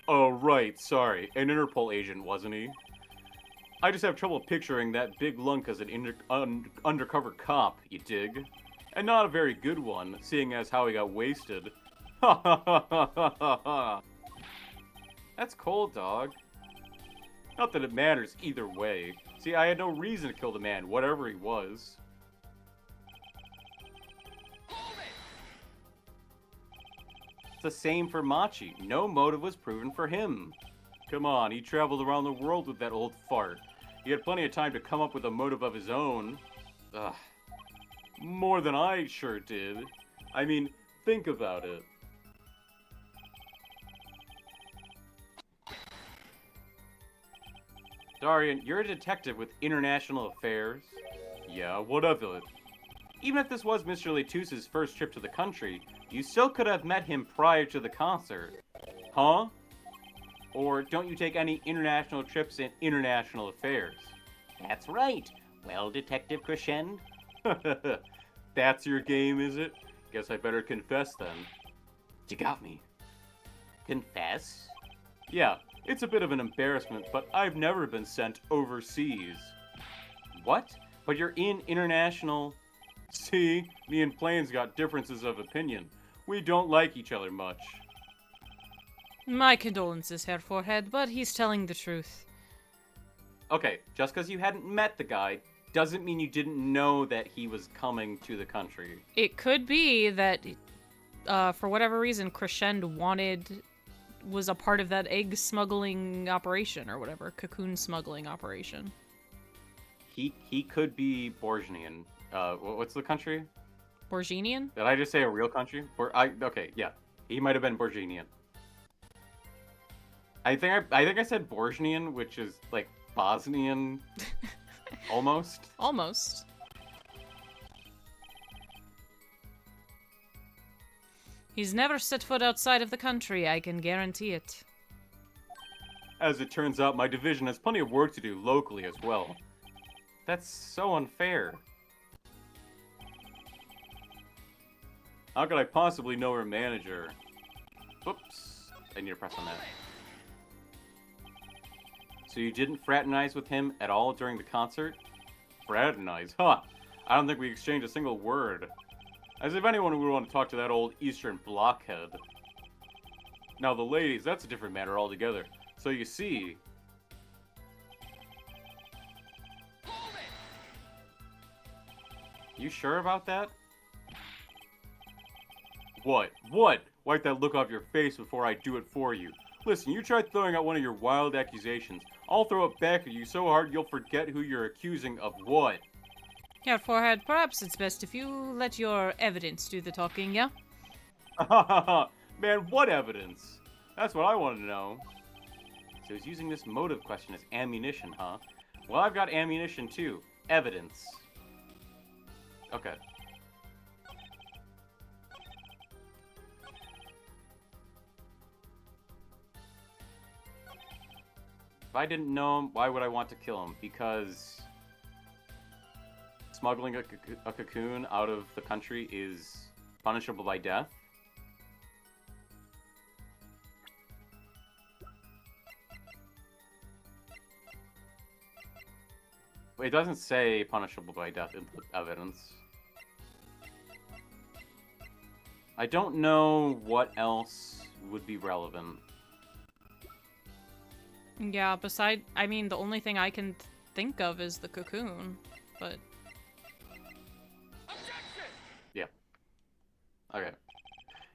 Oh, right, sorry. An Interpol agent, wasn't he? I just have trouble picturing that big lunk as an undercover cop, you dig? And not a very good one, seeing as how he got wasted. Ha ha ha ha ha ha! That's cold, dog. Not that it matters either way. See, I had no reason to kill the man, whatever he was. It's the same for Machi. No motive was proven for him. Come on, he traveled around the world with that old fart. He had plenty of time to come up with a motive of his own. Ugh. More than I sure did. I mean, think about it. Darian, you're a detective with international affairs. Yeah, what of it? Even if this was Mr. Letus's first trip to the country, you still could have met him prior to the concert. Huh? Or don't you take any international trips in international affairs? That's right. Well, Detective Crescend? That's your game, is it? Guess I better confess then. You got me. Confess? Yeah, it's a bit of an embarrassment, but I've never been sent overseas. What? But you're in international... See, me and Plains got differences of opinion. We don't like each other much. My condolences, Herr Forehead, but he's telling the truth. Okay, just because you hadn't met the guy doesn't mean you didn't know that he was coming to the country. It could be that, for whatever reason, Crescend was a part of that egg smuggling operation, or whatever, cocoon smuggling operation. He could be Borgian. What's the country? Borginian? Did I just say a real country? Okay, yeah. He might have been Borginian. I think I said Borgian, which is like Bosnian, almost. Almost. He's never set foot outside of the country, I can guarantee it. As it turns out, my division has plenty of work to do locally as well. That's so unfair. How could I possibly know her manager? Whoops. I need to press on that. So you didn't fraternize with him at all during the concert? Fraternize? Huh. I don't think we exchanged a single word. As if anyone would want to talk to that old Eastern blockhead. Now the ladies, that's a different matter altogether. So you see... You sure about that? What? What? Wipe that look off your face before I do it for you. Listen, you try throwing out one of your wild accusations. I'll throw it back at you so hard you'll forget who you're accusing of what. Herr Forehead, perhaps it's best if you let your evidence do the talking, yeah? Man, what evidence? That's what I want to know. So he's using this motive question as ammunition, huh? Well, I've got ammunition too. Evidence. Okay. If I didn't know him, why would I want to kill him? Because... smuggling a cocoon out of the country is punishable by death. It doesn't say punishable by death in the evidence. I don't know what else would be relevant. Yeah, I mean, the only thing I can think of is the cocoon, but... Yeah. Okay.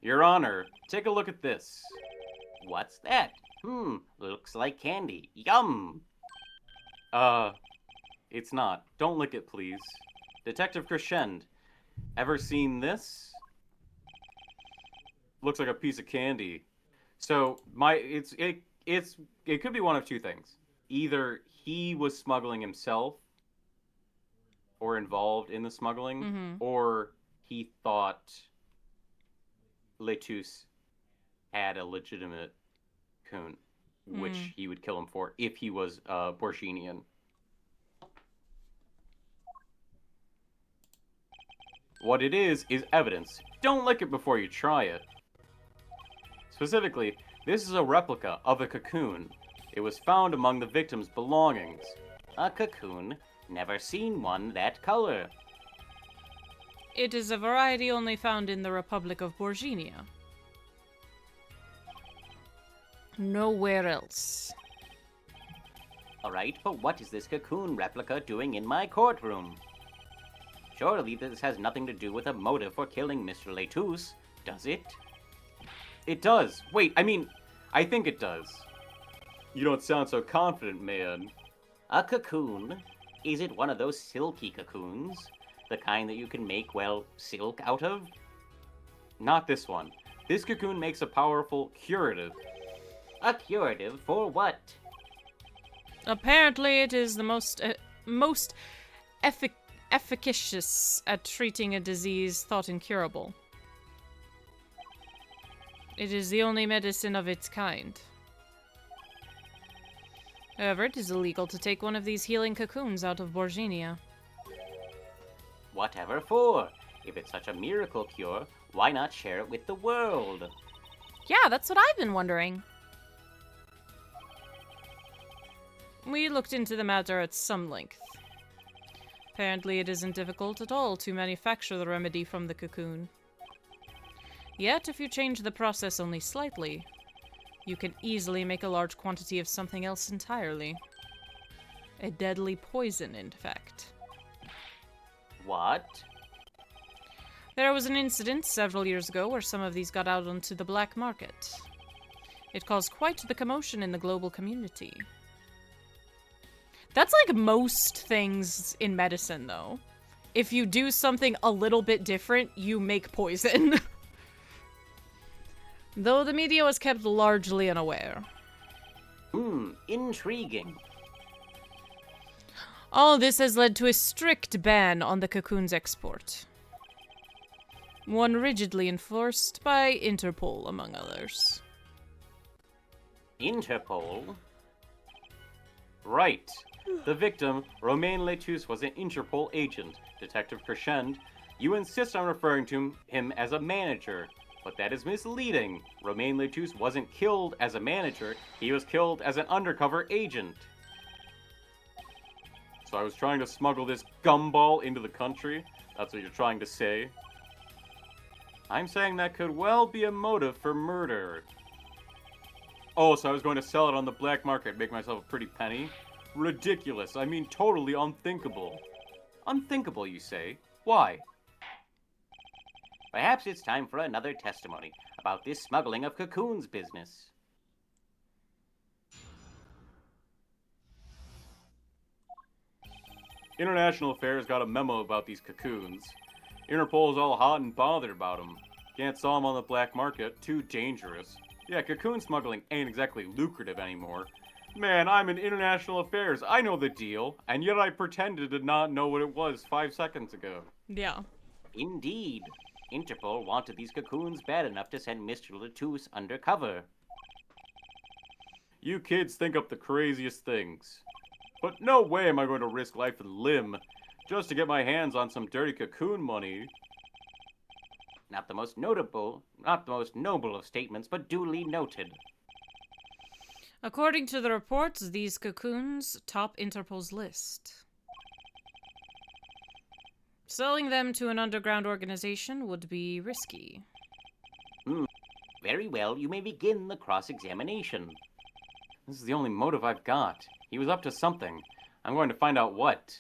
Your Honor, take a look at this. What's that? Looks like candy. Yum! It's not. Don't lick it, please. Detective Crescend, ever seen this? Looks like a piece of candy. So, it could be one of two things. Either he was smuggling himself, or involved in the smuggling, or he thought Letus had a legitimate coon, which he would kill him for if he was Borginian. What it is evidence. Don't lick it before you try it. Specifically, this is a replica of a cocoon. It was found among the victim's belongings. A cocoon? Never seen one that color. It is a variety only found in the Republic of Borginia. Nowhere else. Alright, but what is this cocoon replica doing in my courtroom? Surely this has nothing to do with a motive for killing Mr. Letus, does it? It does. Wait, I think it does. You don't sound so confident, man. A cocoon? Is it one of those silky cocoons? The kind that you can make, well, silk out of? Not this one. This cocoon makes a powerful curative. A curative for what? Apparently it is the most efficacious at treating a disease thought incurable. It is the only medicine of its kind. However, it is illegal to take one of these healing cocoons out of Borginia. Whatever for? If it's such a miracle cure, why not share it with the world? Yeah, that's what I've been wondering. We looked into the matter at some length. Apparently it isn't difficult at all to manufacture the remedy from the cocoon. Yet, if you change the process only slightly, you can easily make a large quantity of something else entirely. A deadly poison, in fact. What? There was an incident several years ago where some of these got out onto the black market. It caused quite the commotion in the global community. That's like most things in medicine, though. If you do something a little bit different, you make poison. Though the media was kept largely unaware. Intriguing. All this has led to a strict ban on the cocoon's export. One rigidly enforced by Interpol, among others. Interpol? Right. The victim, Romain Letus, was an Interpol agent. Detective Crescend, you insist on referring to him as a manager, but that is misleading. Romain Letus wasn't killed as a manager, he was killed as an undercover agent. So I was trying to smuggle this gumball into the country? That's what you're trying to say? I'm saying that could well be a motive for murder. Oh, so I was going to sell it on the black market, make myself a pretty penny? Ridiculous. I mean, totally unthinkable. Unthinkable, you say? Why? Perhaps it's time for another testimony about this smuggling of cocoons business. International Affairs got a memo about these cocoons. Interpol's all hot and bothered about them. Can't sell them on the black market, too dangerous. Yeah, cocoon smuggling ain't exactly lucrative anymore. Man, I'm in International Affairs, I know the deal, and yet I pretended to not know what it was 5 seconds ago. Yeah. Indeed. Interpol wanted these cocoons bad enough to send Mr. Letus undercover. You kids think up the craziest things. But no way am I going to risk life and limb just to get my hands on some dirty cocoon money. Not the most noble of statements, but duly noted. According to the reports, these cocoons top Interpol's list. Selling them to an underground organization would be risky. Very well, you may begin the cross-examination. This is the only motive I've got. He was up to something. I'm going to find out what.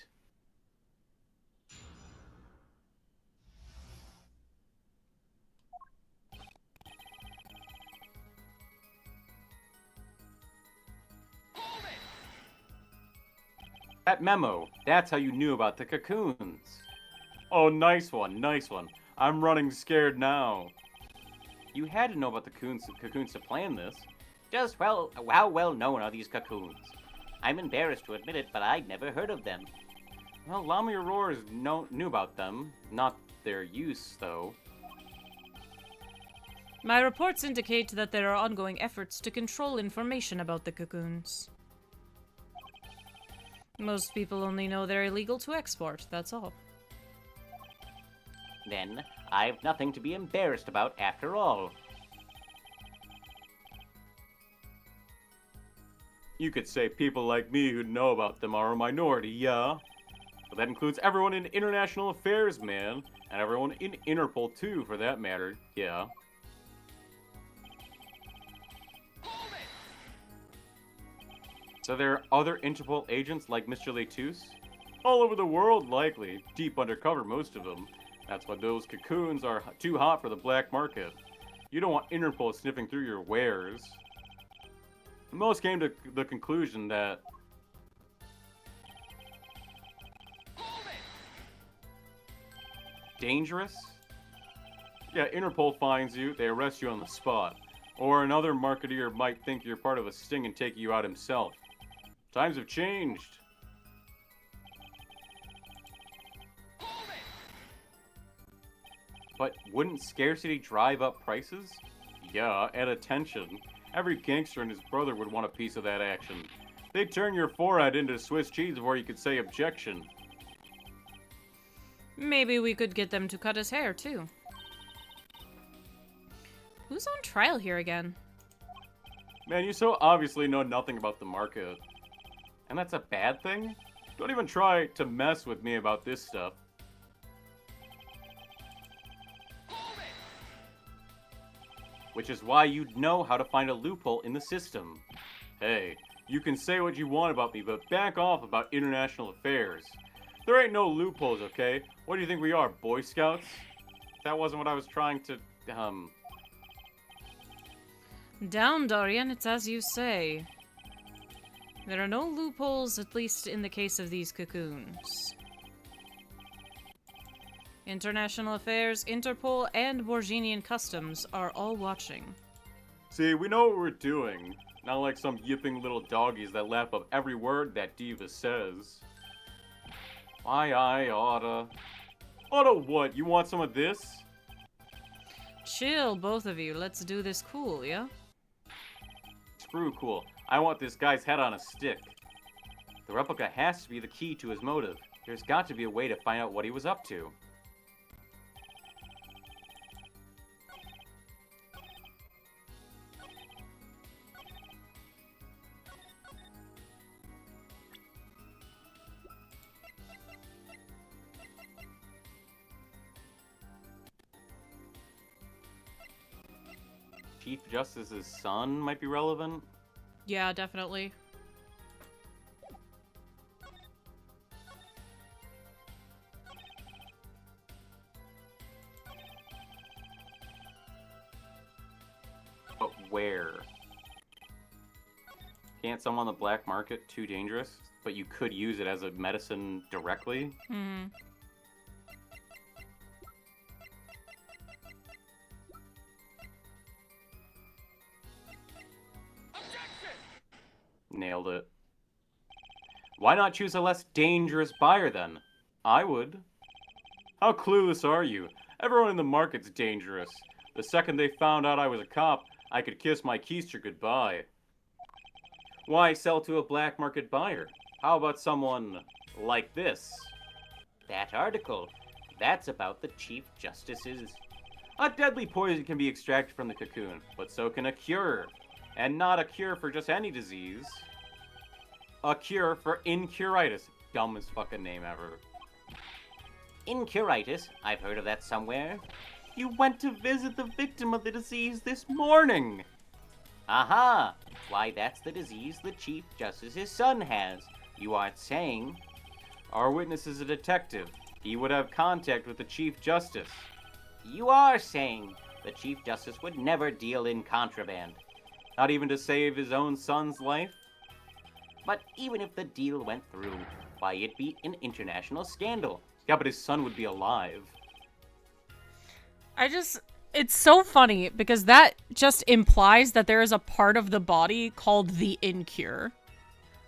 That memo. That's how you knew about the cocoons. Oh, nice one, nice one. I'm running scared now. You had to know about the cocoons to plan this. Just, well, how well known are these cocoons? I'm embarrassed to admit it, but I'd never heard of them. Well, Lamia Roars knew about them. Not their use, though. My reports indicate that there are ongoing efforts to control information about the cocoons. Most people only know they're illegal to export, that's all. Then, I've nothing to be embarrassed about after all. You could say people like me who know about them are a minority, yeah? But that includes everyone in international affairs, man. And everyone in Interpol, too, for that matter, yeah. So there are other Interpol agents like Mr. Letus? All over the world, likely. Deep undercover, most of them. That's why those cocoons are too hot for the black market. You don't want Interpol sniffing through your wares. Most came to the conclusion that... Dangerous? Yeah, Interpol finds you, they arrest you on the spot. Or another marketeer might think you're part of a sting and take you out himself. Times have changed. But wouldn't scarcity drive up prices? Yeah, and attention. Every gangster and his brother would want a piece of that action. They'd turn your forehead into Swiss cheese before you could say objection. Maybe we could get them to cut his hair, too. Who's on trial here again? Man, you so obviously know nothing about the market. And that's a bad thing? Don't even try to mess with me about this stuff. Which is why you'd know how to find a loophole in the system. Hey, you can say what you want about me, but back off about international affairs. There ain't no loopholes, okay? What do you think we are, Boy Scouts? That wasn't what I was trying to, Down, Dorian, it's as you say. There are no loopholes, at least in the case of these cocoons. International Affairs, Interpol, and Borginian Customs are all watching. See, we know what we're doing. Not like some yipping little doggies that laugh up every word that diva says. Why, I oughta... Oughta what? You want some of this? Chill, both of you. Let's do this cool, yeah? Screw cool. I want this guy's head on a stick. The replica has to be the key to his motive. There's got to be a way to find out what he was up to. Chief Justice's son might be relevant. Yeah, definitely. But where? Can't someone on the black market too dangerous? But you could use it as a medicine directly? Hmm. Nailed it. Why not choose a less dangerous buyer then? I would. How clueless are you? Everyone in the market's dangerous. The second they found out I was a cop, I could kiss my keister goodbye. Why sell to a black market buyer? How about someone like this? That article. That's about the Chief Justice's. A deadly poison can be extracted from the cocoon, but so can a cure. And not a cure for just any disease. A cure for incuritis. Dumbest fucking name ever. Incuritis? I've heard of that somewhere. You went to visit the victim of the disease this morning. Aha! Why, that's the disease the Chief Justice's son has. You aren't saying... Our witness is a detective. He would have contact with the Chief Justice. You are saying the Chief Justice would never deal in contraband. Not even to save his own son's life? But even if the deal went through, why, it'd be an international scandal. Yeah, but his son would be alive. It's so funny because that just implies that there is a part of the body called the incure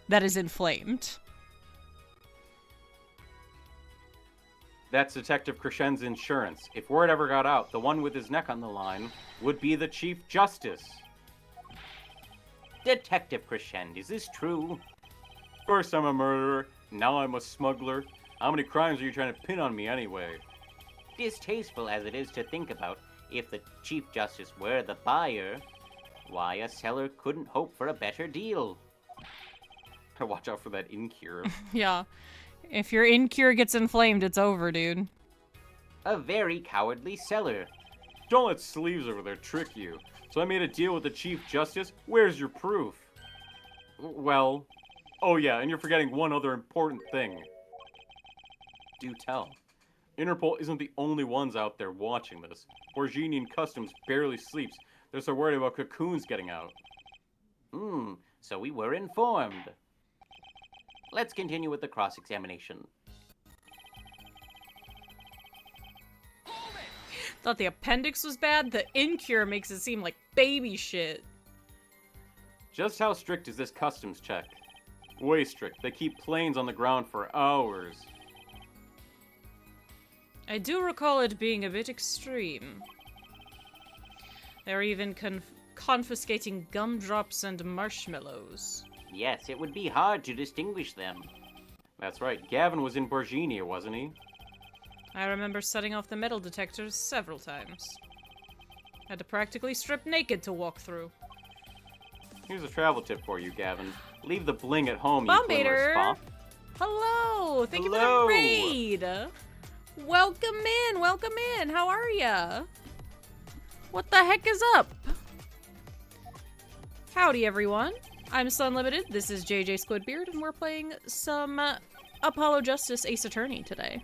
that is inflamed. That's Detective Crescen's insurance. If word ever got out, the one with his neck on the line would be the Chief Justice. Detective Crescend, is this true? First I'm a murderer, now I'm a smuggler. How many crimes are you trying to pin on me anyway? Distasteful as it is to think about, if the Chief Justice were the buyer, why, a seller couldn't hope for a better deal. Watch out for that incure. Yeah. If your incure gets inflamed, it's over, dude. A very cowardly seller. Don't let sleeves over there trick you. So I made a deal with the Chief Justice. Where's your proof? Well... Oh yeah, and you're forgetting one other important thing. Do tell. Interpol isn't the only ones out there watching this. Borginian Customs barely sleeps. They're so worried about cocoons getting out. So we were informed. Let's continue with the cross-examination. Thought the appendix was bad? The incure makes it seem like baby shit. Just how strict is this customs check? Way strict. They keep planes on the ground for hours. I do recall it being a bit extreme. They're even confiscating gumdrops and marshmallows. Yes, it would be hard to distinguish them. That's right. Gavin was in Borginia, wasn't he? I remember setting off the metal detectors several times. Had to practically strip naked to walk through. Here's a travel tip for you, Gavin. Leave the bling at home, you Bombator! glimmer spot. Hello! Thank you for Hello. the raid! Welcome in! Welcome in! How are ya? What the heck is up? Howdy, everyone. I'm Sunlimited, this is Jjsquidbeard, and we're playing some Apollo Justice Ace Attorney today.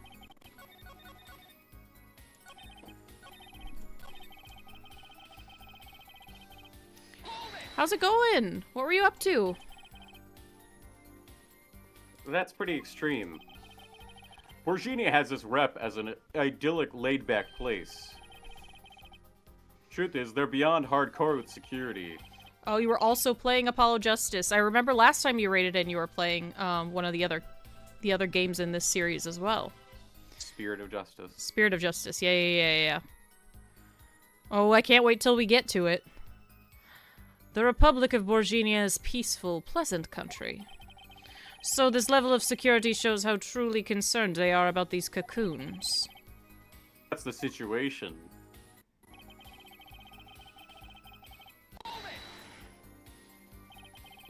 How's it going? What were you up to? That's pretty extreme. Borginia has this rep as an idyllic, laid-back place. Truth is, they're beyond hardcore with security. Oh, you were also playing Apollo Justice. I remember last time you raided and you were playing one of the other games in this series as well. Spirit of Justice. Spirit of Justice. Yeah. Oh, I can't wait till we get to it. The Republic of Borginia is peaceful, pleasant country. So this level of security shows how truly concerned they are about these cocoons. That's the situation.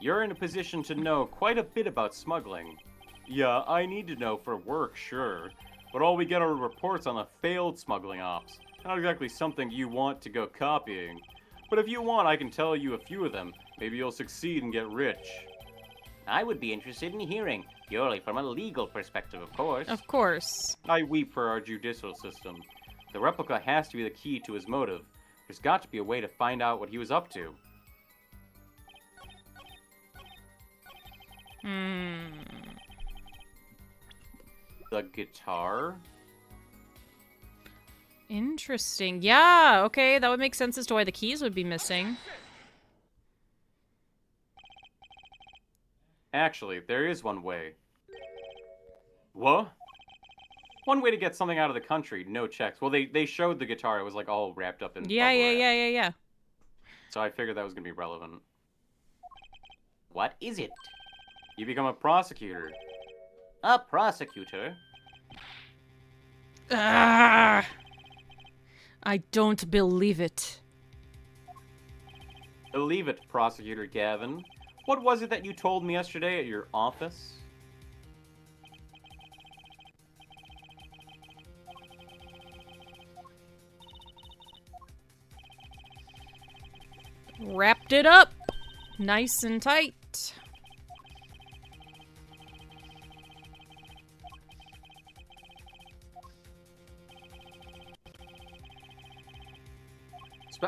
You're in a position to know quite a bit about smuggling. Yeah, I need to know for work, sure. But all we get are reports on the failed smuggling ops. Not exactly something you want to go copying. But if you want, I can tell you a few of them. Maybe you'll succeed and get rich. I would be interested in hearing, purely from a legal perspective, of course. Of course. I weep for our judicial system. The replica has to be the key to his motive. There's got to be a way to find out what he was up to. The guitar? Interesting. Yeah, okay, that would make sense as to why the keys would be missing. Actually, there is one way. What? One way to get something out of the country, no checks. Well, they showed the guitar. It was like all wrapped up in bubble wrap. Yeah. So I figured that was going to be relevant. What is it? You become a prosecutor. A prosecutor? Ah! I don't believe it. Believe it, Prosecutor Gavin. What was it that you told me yesterday at your office? Wrapped it up. Nice and tight.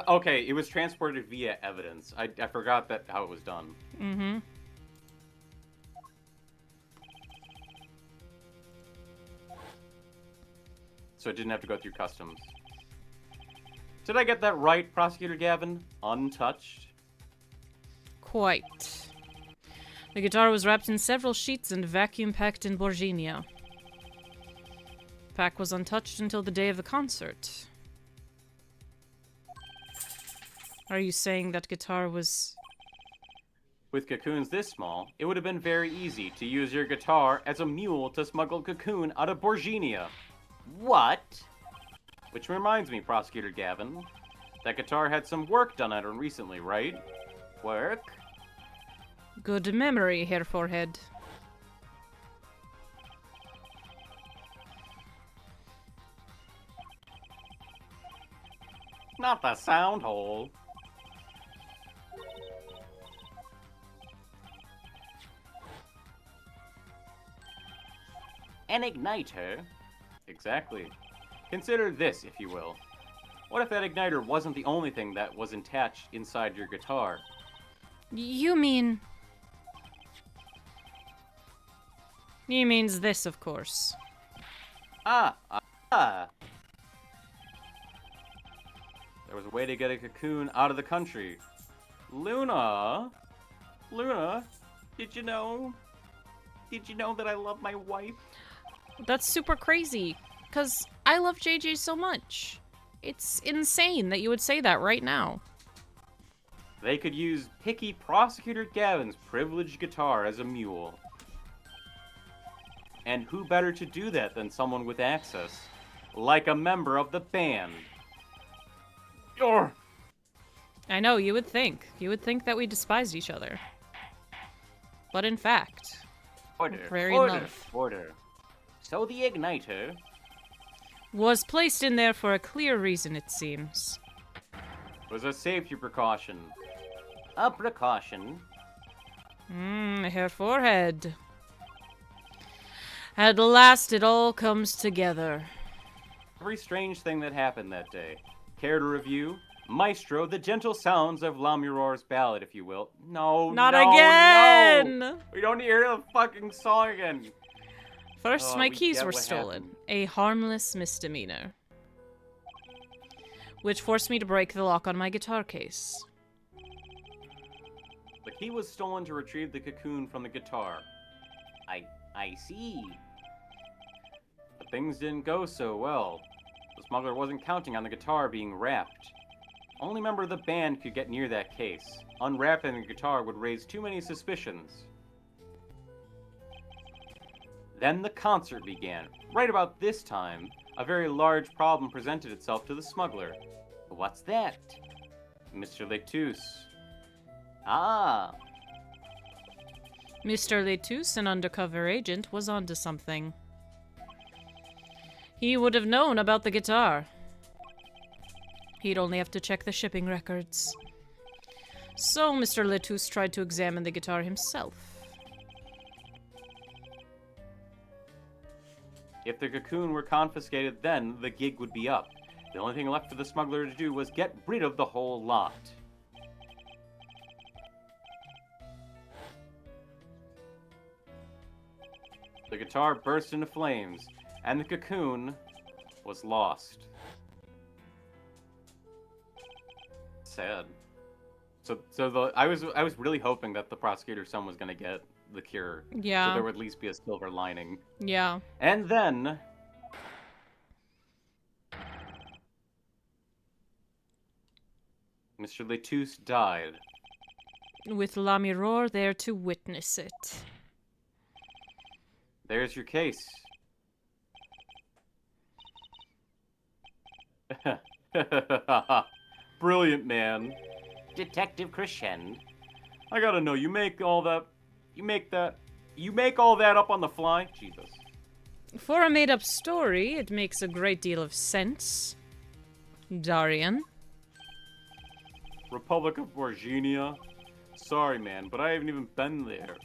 Okay, it was transported via evidence. I forgot that how it was done. Mm-hmm. So it didn't have to go through customs. Did I get that right, Prosecutor Gavin? Untouched? Quite. The guitar was wrapped in several sheets and vacuum-packed in Borginia. Pack was untouched until the day of the concert. Are you saying that guitar was... With cocoons this small, it would have been very easy to use your guitar as a mule to smuggle cocoon out of Borginia. What? Which reminds me, Prosecutor Gavin, that guitar had some work done on it recently, right? Work? Good memory, Hair Forehead. Not the sound hole. An igniter? Exactly. Consider this, if you will. What if that igniter wasn't the only thing that was attached inside your guitar? You mean... He means this, of course. Ah! There was a way to get a cocoon out of the country. Luna, did you know? Did you know that I love my wife? That's super crazy, because I love JJ so much. It's insane that you would say that right now. They could use picky Prosecutor Gavin's privileged guitar as a mule. And who better to do that than someone with access? Like a member of the band. Yor! I know, you would think. You would think that we despised each other. But in fact, very love. Order. So the igniter... Was placed in there for a clear reason, it seems. Was a safety precaution. A precaution? Hair Forehead. At last it all comes together. Every strange thing that happened that day. Care to review? Maestro, the gentle sounds of Lamurour's ballad, if you will. No, Not no, again! No. We don't need to hear the fucking song again. First, Oh, my we keys get were what stolen. happened. A harmless misdemeanor. Which forced me to break the lock on my guitar case. The key was stolen to retrieve the cocoon from the guitar. I see. But things didn't go so well. The smuggler wasn't counting on the guitar being wrapped. Only member of the band could get near that case. Unwrapping the guitar would raise too many suspicions. Then the concert began. Right about this time, a very large problem presented itself to the smuggler. What's that? Mr. Lectus. Ah, Mr. Letus, an undercover agent, was onto something. He would have known about the guitar. He'd only have to check the shipping records. So Mr. Letus tried to examine the guitar himself. If the cocoon were confiscated, then the gig would be up. The only thing left for the smuggler to do was get rid of the whole lot. The guitar burst into flames, and the cocoon was lost. Sad. I was really hoping that the prosecutor's son was gonna get the cure. Yeah. So there would at least be a silver lining. Yeah. And then Mr. Letus died. With Lamiror there to witness it. There's your case. Brilliant, man. Detective Crescend. I gotta know, you make all that up on the fly? Jesus. For a made-up story, it makes a great deal of sense. Darian. Republic of Borginia? Sorry, man, but I haven't even been there.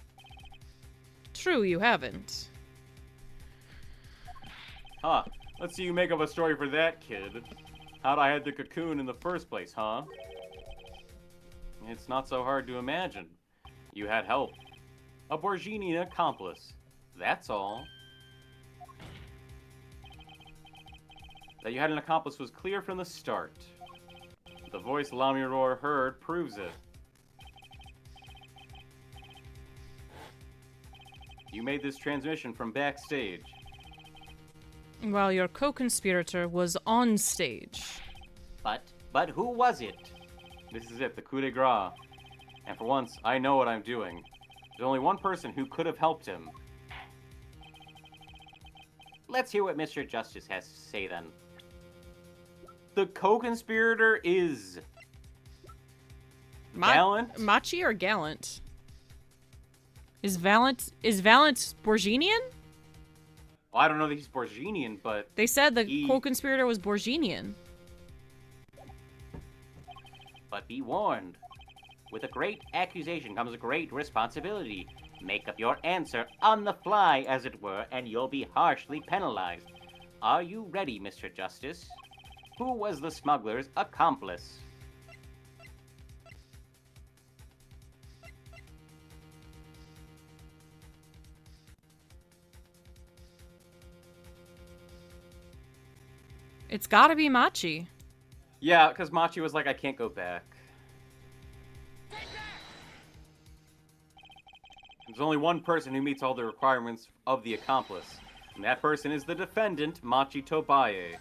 True, you haven't. Huh. Let's see you make up a story for that, kid. How'd I had the cocoon in the first place, huh? It's not so hard to imagine. You had help. A Borginian accomplice. That's all. That you had an accomplice was clear from the start. The voice Lamiror heard proves it. You made this transmission from backstage. While your co-conspirator was on stage. But who was it? This is it, the coup de grace. And for once, I know what I'm doing. There's only one person who could have helped him. Let's hear what Mr. Justice has to say then. The co-conspirator is... Gallant? Machi or Gallant? Is Valent Borginian? Well, I don't know that he's Borginian, but... They said the co-conspirator was Borginian. But be warned. With a great accusation comes a great responsibility. Make up your answer on the fly, as it were, and you'll be harshly penalized. Are you ready, Mr. Justice? Who was the smuggler's accomplice? It's gotta be Machi. Yeah, because Machi was like, I can't go back. There's only one person who meets all the requirements of the accomplice, and that person is the defendant, Machi Tobaye.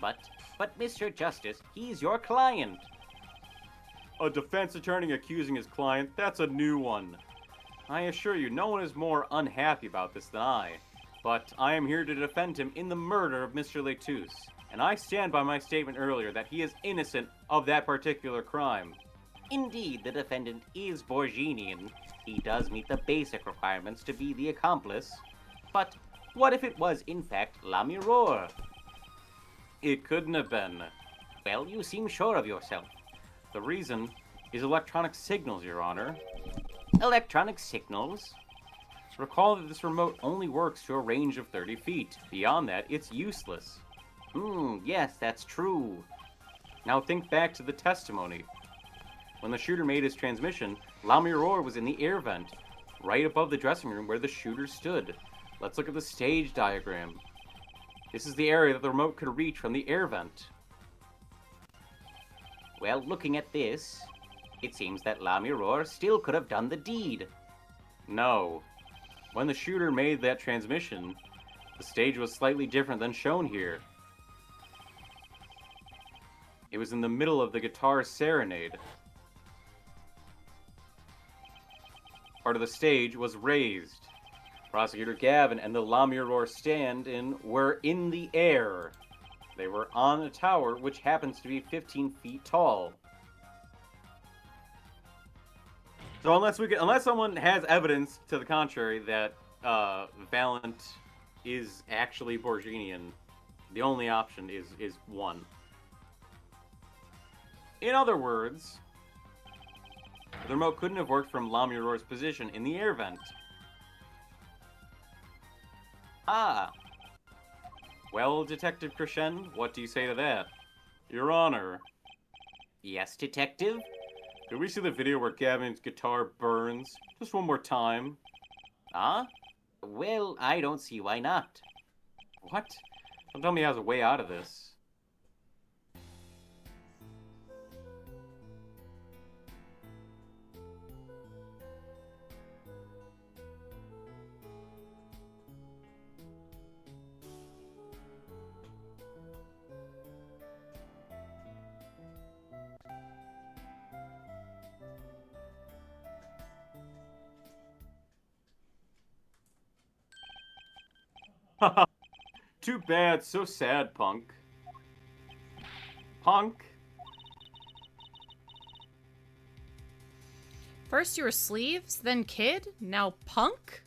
But Mr. Justice, he's your client. A defense attorney accusing his client, that's a new one. I assure you, no one is more unhappy about this than I. But I am here to defend him in the murder of Mr. Letus, and I stand by my statement earlier that he is innocent of that particular crime. Indeed, the defendant is Borginian. He does meet the basic requirements to be the accomplice. But what if it was, in fact, Lamiror? It couldn't have been. Well, you seem sure of yourself. The reason is electronic signals, Your Honor. Electronic signals? Recall that this remote only works to a range of 30 feet. Beyond that, it's useless. Yes, that's true. Now think back to the testimony. When the shooter made his transmission, Lamiror was in the air vent, right above the dressing room where the shooter stood. Let's look at the stage diagram. This is the area that the remote could reach from the air vent. Well, looking at this, it seems that Lamiror still could have done the deed. No. When the shooter made that transmission, the stage was slightly different than shown here. It was in the middle of the guitar serenade. Part of the stage was raised. Prosecutor Gavin and the Lamiror stand-in were in the air. They were on a tower which happens to be 15 feet tall. So unless someone has evidence to the contrary that Valent is actually Borginian, the only option is one. In other words, the remote couldn't have worked from Lamiror's position in the air vent. Ah. Well, Detective Crescend, what do you say to that? Your Honor. Yes, Detective? Could we see the video where Gavin's guitar burns? Just one more time. Ah? Well, I don't see why not. What? Don't tell me he has a way out of this. Too bad, so sad, punk. Punk. First you were sleeves, then kid, now punk?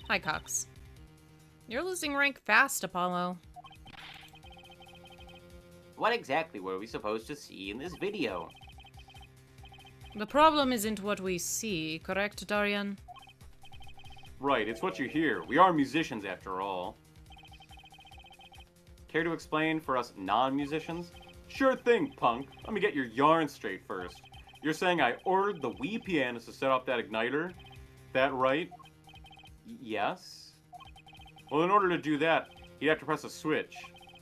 Hi, Cox. You're losing rank fast, Apollo. What exactly were we supposed to see in this video? The problem isn't what we see, correct, Darian? Right, it's what you hear. We are musicians after all. Care to explain for us non-musicians? Sure thing, punk. Let me get your yarn straight first. You're saying I ordered the Wii pianist to set off that igniter? That right? Yes? Well, in order to do that, you'd have to press a switch.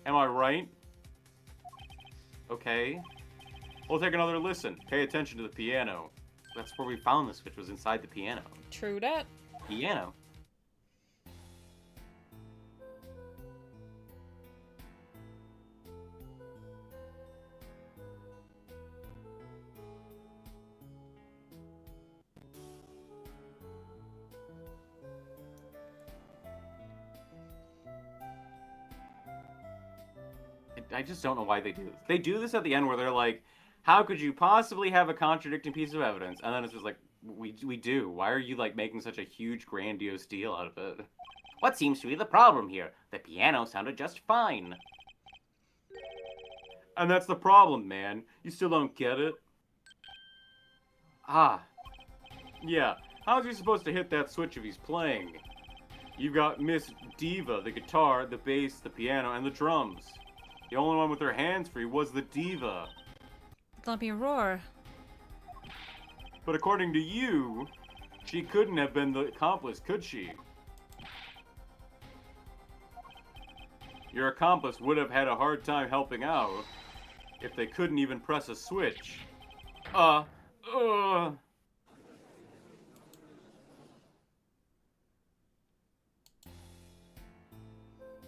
Am I right? Okay. We'll take another listen. Pay attention to the piano. That's where we found the switch, was inside the piano. True that. Piano? I just don't know why they do this. They do this at the end where they're like, how could you possibly have a contradicting piece of evidence? And then it's just like, we do. Why are you, like, making such a huge, grandiose deal out of it? What seems to be the problem here? The piano sounded just fine. And that's the problem, man. You still don't get it? Ah. Yeah, how's he supposed to hit that switch if he's playing? You've got Miss Diva, the guitar, the bass, the piano, and the drums. The only one with her hands free was the diva. Let me roar. But according to you, she couldn't have been the accomplice, could she? Your accomplice would have had a hard time helping out if they couldn't even press a switch.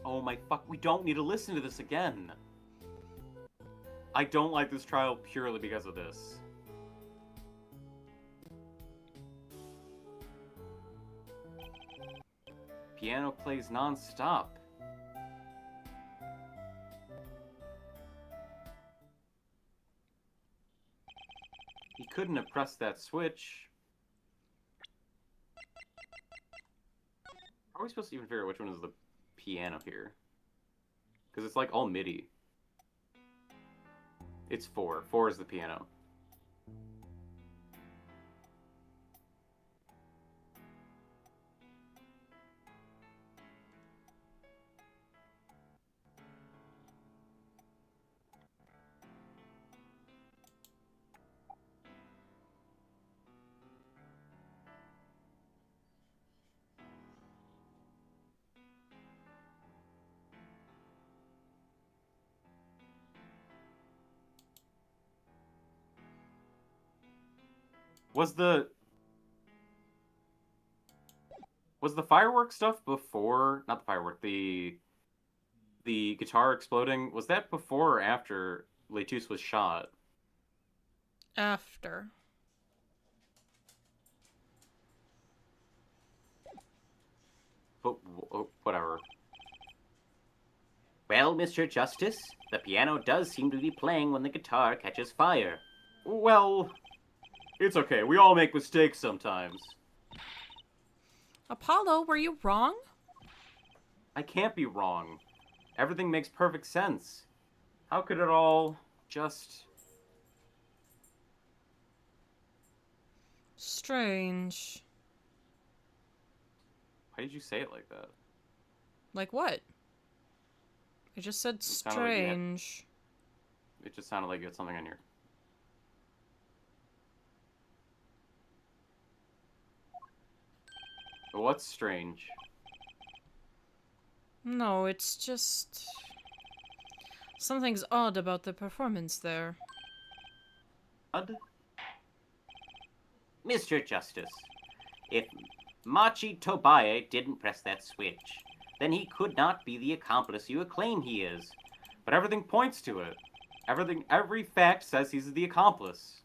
Oh my fuck, we don't need to listen to this again. I don't like this trial purely because of this. Piano plays non-stop. He couldn't have pressed that switch. How are we supposed to even figure out which one is the piano here? Because it's like all MIDI. It's 4. 4 is the piano. Was the fireworks stuff before, not the firework, the guitar exploding, was that before or after Letus was shot? After. But whatever. Well, Mr. Justice, the piano does seem to be playing when the guitar catches fire. Well, it's okay. We all make mistakes sometimes. Apollo, were you wrong? I can't be wrong. Everything makes perfect sense. How could it all just... Strange. Why did you say it like that? Like what? I just said sounded like you had- strange. It just sounded like you had something on your... But what's strange? No, it's just... Something's odd about the performance there. Odd? Mr. Justice, if Machi Tobae didn't press that switch, then he could not be the accomplice you claim he is. But everything points to it. Every fact says he's the accomplice.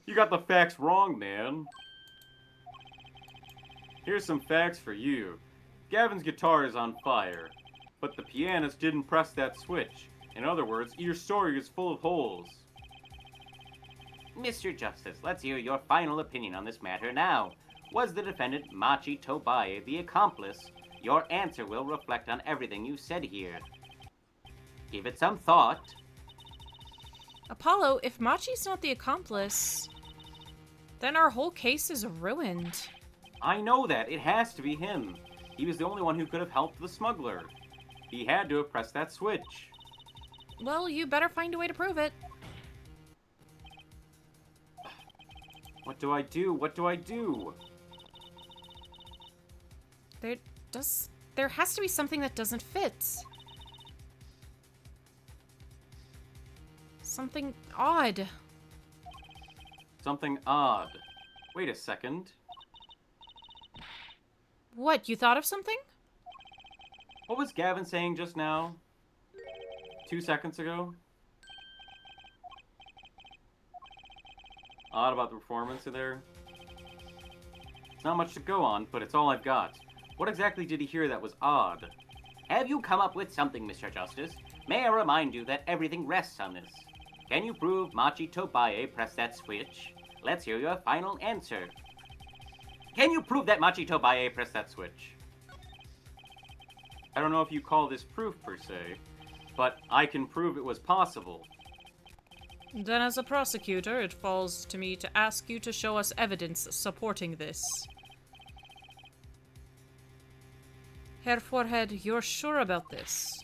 You got the facts wrong, man. Here's some facts for you. Gavin's guitar is on fire, but the pianist didn't press that switch. In other words, your story is full of holes. Mr. Justice, let's hear your final opinion on this matter now. Was the defendant Machi Tobae the accomplice? Your answer will reflect on everything you said here. Give it some thought. Apollo, if Machi's not the accomplice, then our whole case is ruined. I know that. It has to be him. He was the only one who could have helped the smuggler. He had to have pressed that switch. Well, you better find a way to prove it. What do I do? What do I do? There has to be something that doesn't fit. Something odd. Something odd. Wait a second. What, you thought of something? What was Gavin saying just now? 2 seconds ago? Odd about the performance there. It's not much to go on, but it's all I've got. What exactly did he hear that was odd? Have you come up with something, Mr. Justice? May I remind you that everything rests on this. Can you prove Machi Tobae pressed that switch? Let's hear your final answer. Can you prove that Machi Tobae pressed that switch? I don't know if you call this proof per se, but I can prove it was possible. Then as a prosecutor, it falls to me to ask you to show us evidence supporting this. Herr Forehead, you're sure about this?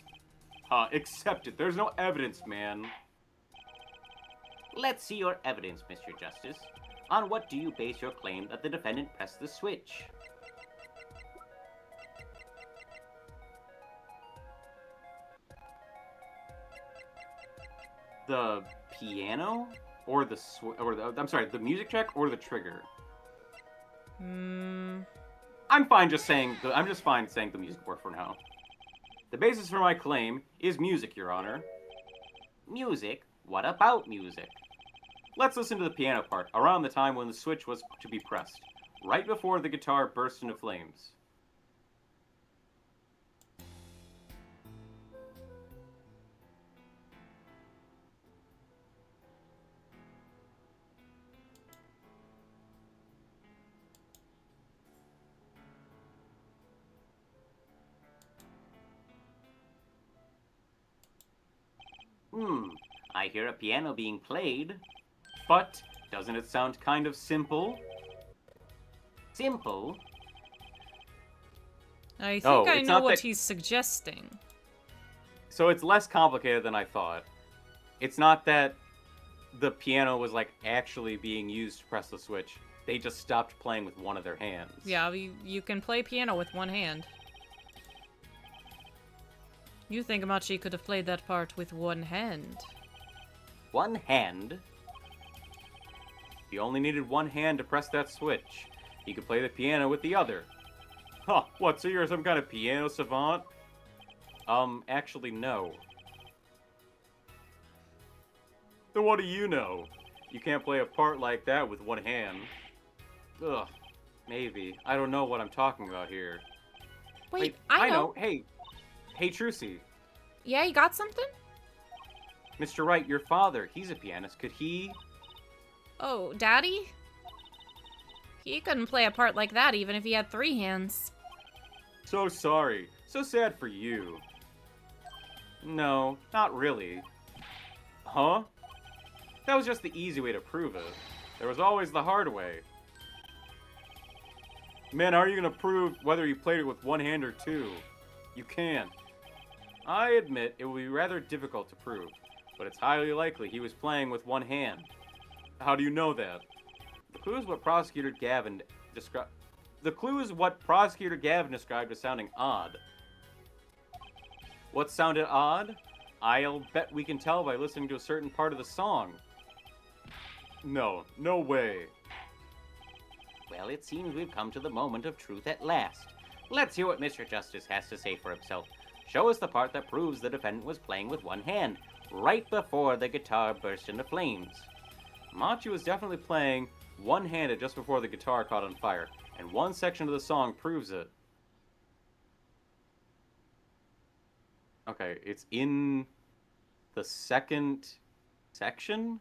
Accept it. There's no evidence, man. Let's see your evidence, Mr. Justice. On what do you base your claim that the defendant pressed the switch? The piano? Or the the music track or the trigger? I'm just fine saying the music board for now. The basis for my claim is music, Your Honor. Music? What about music? Let's listen to the piano part, around the time when the switch was to be pressed, right before the guitar burst into flames. I hear a piano being played. But doesn't it sound kind of simple? Simple? I think I it's know not what that- he's suggesting. So it's less complicated than I thought. It's not that the piano was like actually being used to press the switch. They just stopped playing with one of their hands. Yeah, you can play piano with one hand. You think Machi could have played that part with one hand? One hand? He only needed one hand to press that switch. He could play the piano with the other. Huh, what, so you're some kind of piano savant? Actually, no. Then what do you know? You can't play a part like that with one hand. Ugh, maybe. I don't know what I'm talking about here. Wait, I know. Hey, Trucy. Yeah, you got something? Mr. Wright, your father, he's a pianist. Could he... Oh, Daddy? He couldn't play a part like that even if he had 3 hands. So sorry. So sad for you. No, not really. Huh? That was just the easy way to prove it. There was always the hard way. Man, how are you gonna prove whether you played it with one hand or two? You can't. I admit it will be rather difficult to prove, but it's highly likely he was playing with one hand. How do you know that? The clue is what Prosecutor Gavin described. The clue is what Prosecutor Gavin described as sounding odd. What sounded odd? I'll bet we can tell by listening to a certain part of the song. No way. Well, it seems we've come to the moment of truth at last. Let's hear what Mr. Justice has to say for himself. Show us the part that proves the defendant was playing with one hand, right before the guitar burst into flames. Machi was definitely playing one-handed just before the guitar caught on fire, and one section of the song proves it. Okay, it's in the second section?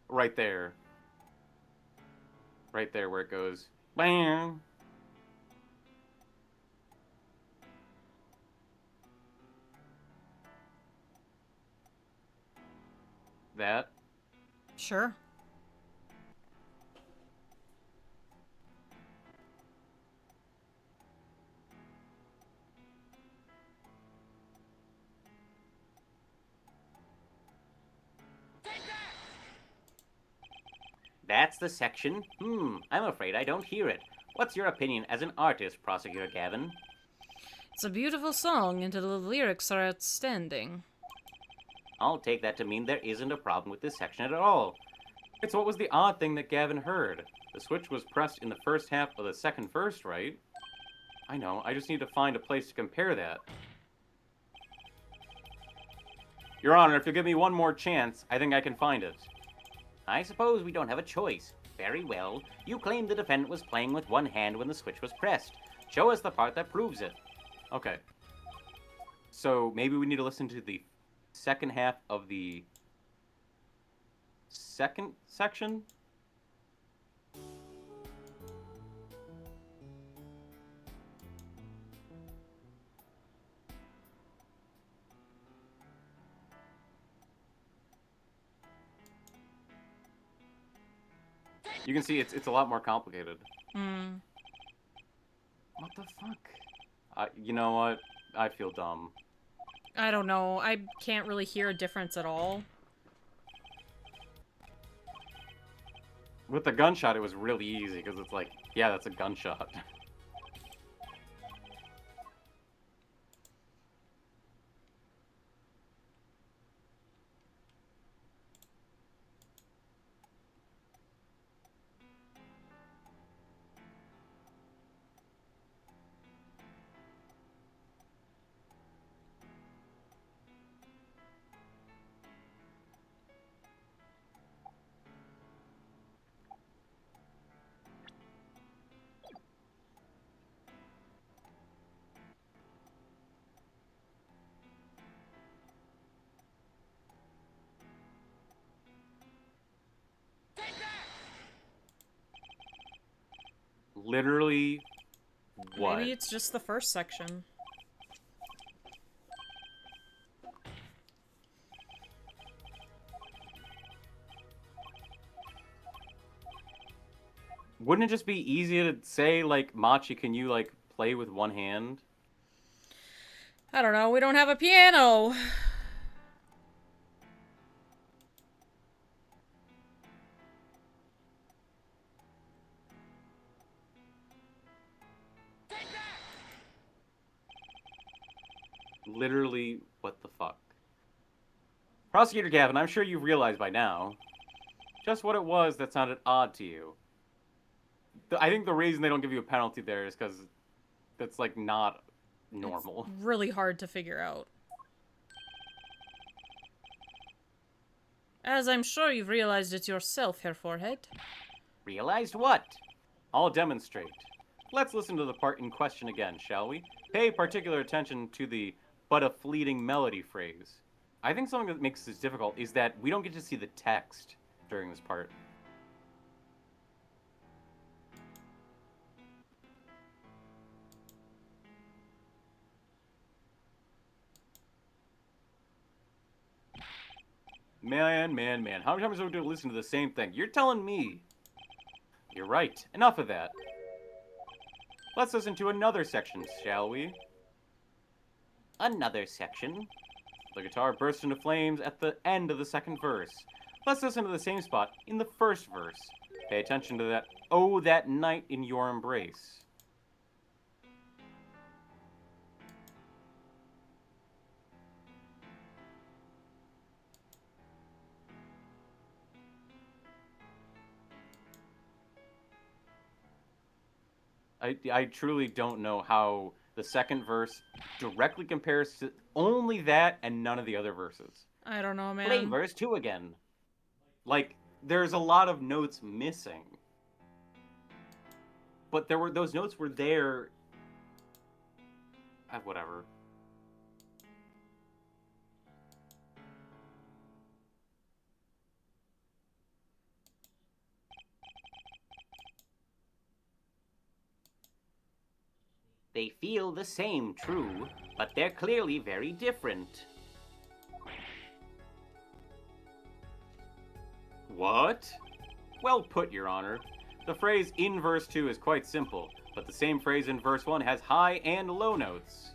Right there. Right there where it goes. Bam. That. Sure. That's the section? I'm afraid I don't hear it. What's your opinion as an artist, Prosecutor Gavin? It's a beautiful song, and the lyrics are outstanding. I'll take that to mean there isn't a problem with this section at all. It's what was the odd thing that Gavin heard? The switch was pressed in the first half of the second verse, right? I know, I just need to find a place to compare that. Your Honor, if you'll give me one more chance, I think I can find it. I suppose we don't have a choice. Very well. You claim the defendant was playing with one hand when the switch was pressed. Show us the part that proves it. Okay. So maybe we need to listen to the second half of the second section? You can see it's a lot more complicated. What the fuck? You know what? I feel dumb. I don't know. I can't really hear a difference at all. With the gunshot, it was really easy, because it's like, yeah, that's a gunshot. Literally, what? Maybe it's just the first section. Wouldn't it just be easy to say, like, Machi, can you, like, play with one hand? I don't know. We don't have a piano. Literally, what the fuck? Prosecutor Gavin, I'm sure you've realized by now just what it was that sounded odd to you. I think the reason they don't give you a penalty there is because that's, like, not normal. It's really hard to figure out. As I'm sure you've realized it yourself, Herr Forehead. Realized what? I'll demonstrate. Let's listen to the part in question again, shall we? Pay particular attention to the "but a fleeting melody" phrase. I think something that makes this difficult is that we don't get to see the text during this part. Man, how many times are we going to listen to the same thing? You're telling me. You're right. Enough of that. Let's listen to another section, shall we? Another section? The guitar bursts into flames at the end of the second verse. Let's listen to the same spot in the first verse. Pay attention to that, "Oh, that night in your embrace." I truly don't know how the second verse directly compares to only that and none of the other verses. I don't know, man. Play verse 2 again. Like, there's a lot of notes missing. But those notes were there. Whatever. They feel the same, true, but they're clearly very different. What? Well put, Your Honor. The phrase in verse 2 is quite simple, but the same phrase in verse 1 has high and low notes.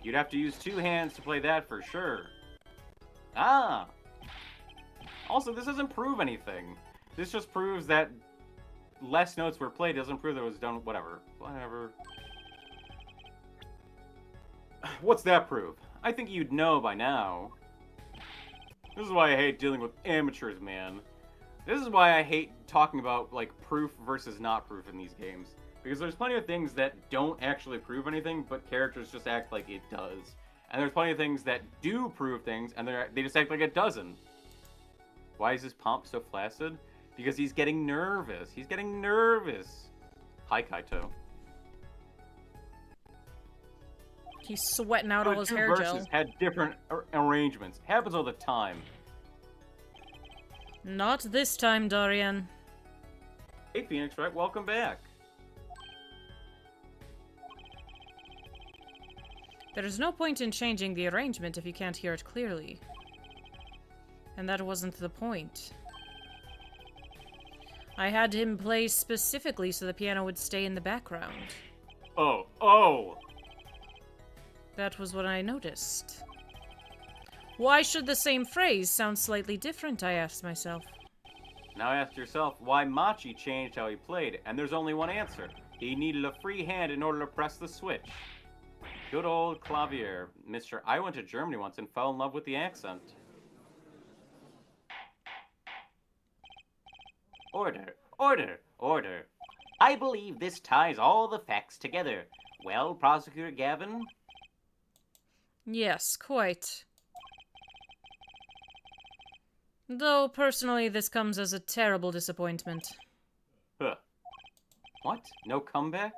You'd have to use 2 hands to play that for sure. Ah! Also, this doesn't prove anything. This just proves that less notes were played. It doesn't prove that it was done. Whatever. What's that prove? I think you'd know by now. This is why I hate dealing with amateurs, man. This is why I hate talking about, like, proof versus not proof in these games. Because there's plenty of things that don't actually prove anything, but characters just act like it does. And there's plenty of things that do prove things, and they just act like it doesn't. Why is his pomp so flaccid? Because he's getting nervous. He's getting nervous. Hi, Kaito. He's sweating out all his Two hair verses gel. had different arrangements. Happens all the time. Not this time, Dorian. Hey, Phoenix, right? Welcome back. There's no point in changing the arrangement if you can't hear it clearly. And that wasn't the point. I had him play specifically so the piano would stay in the background. Oh! That was what I noticed. Why should the same phrase sound slightly different, I asked myself. Now ask yourself why Machi changed how he played, and there's only one answer. He needed a free hand in order to press the switch. Good old clavier. Mister, I went to Germany once and fell in love with the accent. Order, order, order. I believe this ties all the facts together. Well, Prosecutor Gavin? Yes, quite. Though, personally, this comes as a terrible disappointment. Huh. What? No comeback?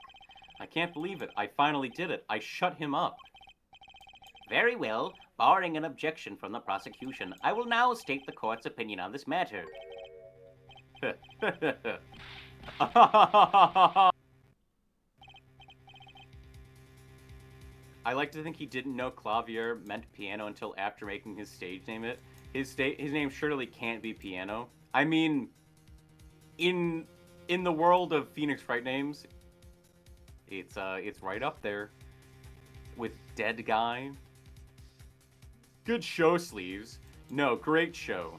I can't believe it. I finally did it. I shut him up. Very well. Barring an objection from the prosecution, I will now state the court's opinion on this matter. I like to think he didn't know clavier meant piano until after making his stage name it. His name surely can't be piano. I mean, in the world of Phoenix Wright names, it's right up there with Dead Guy. Good show, Sleeves. No, great show.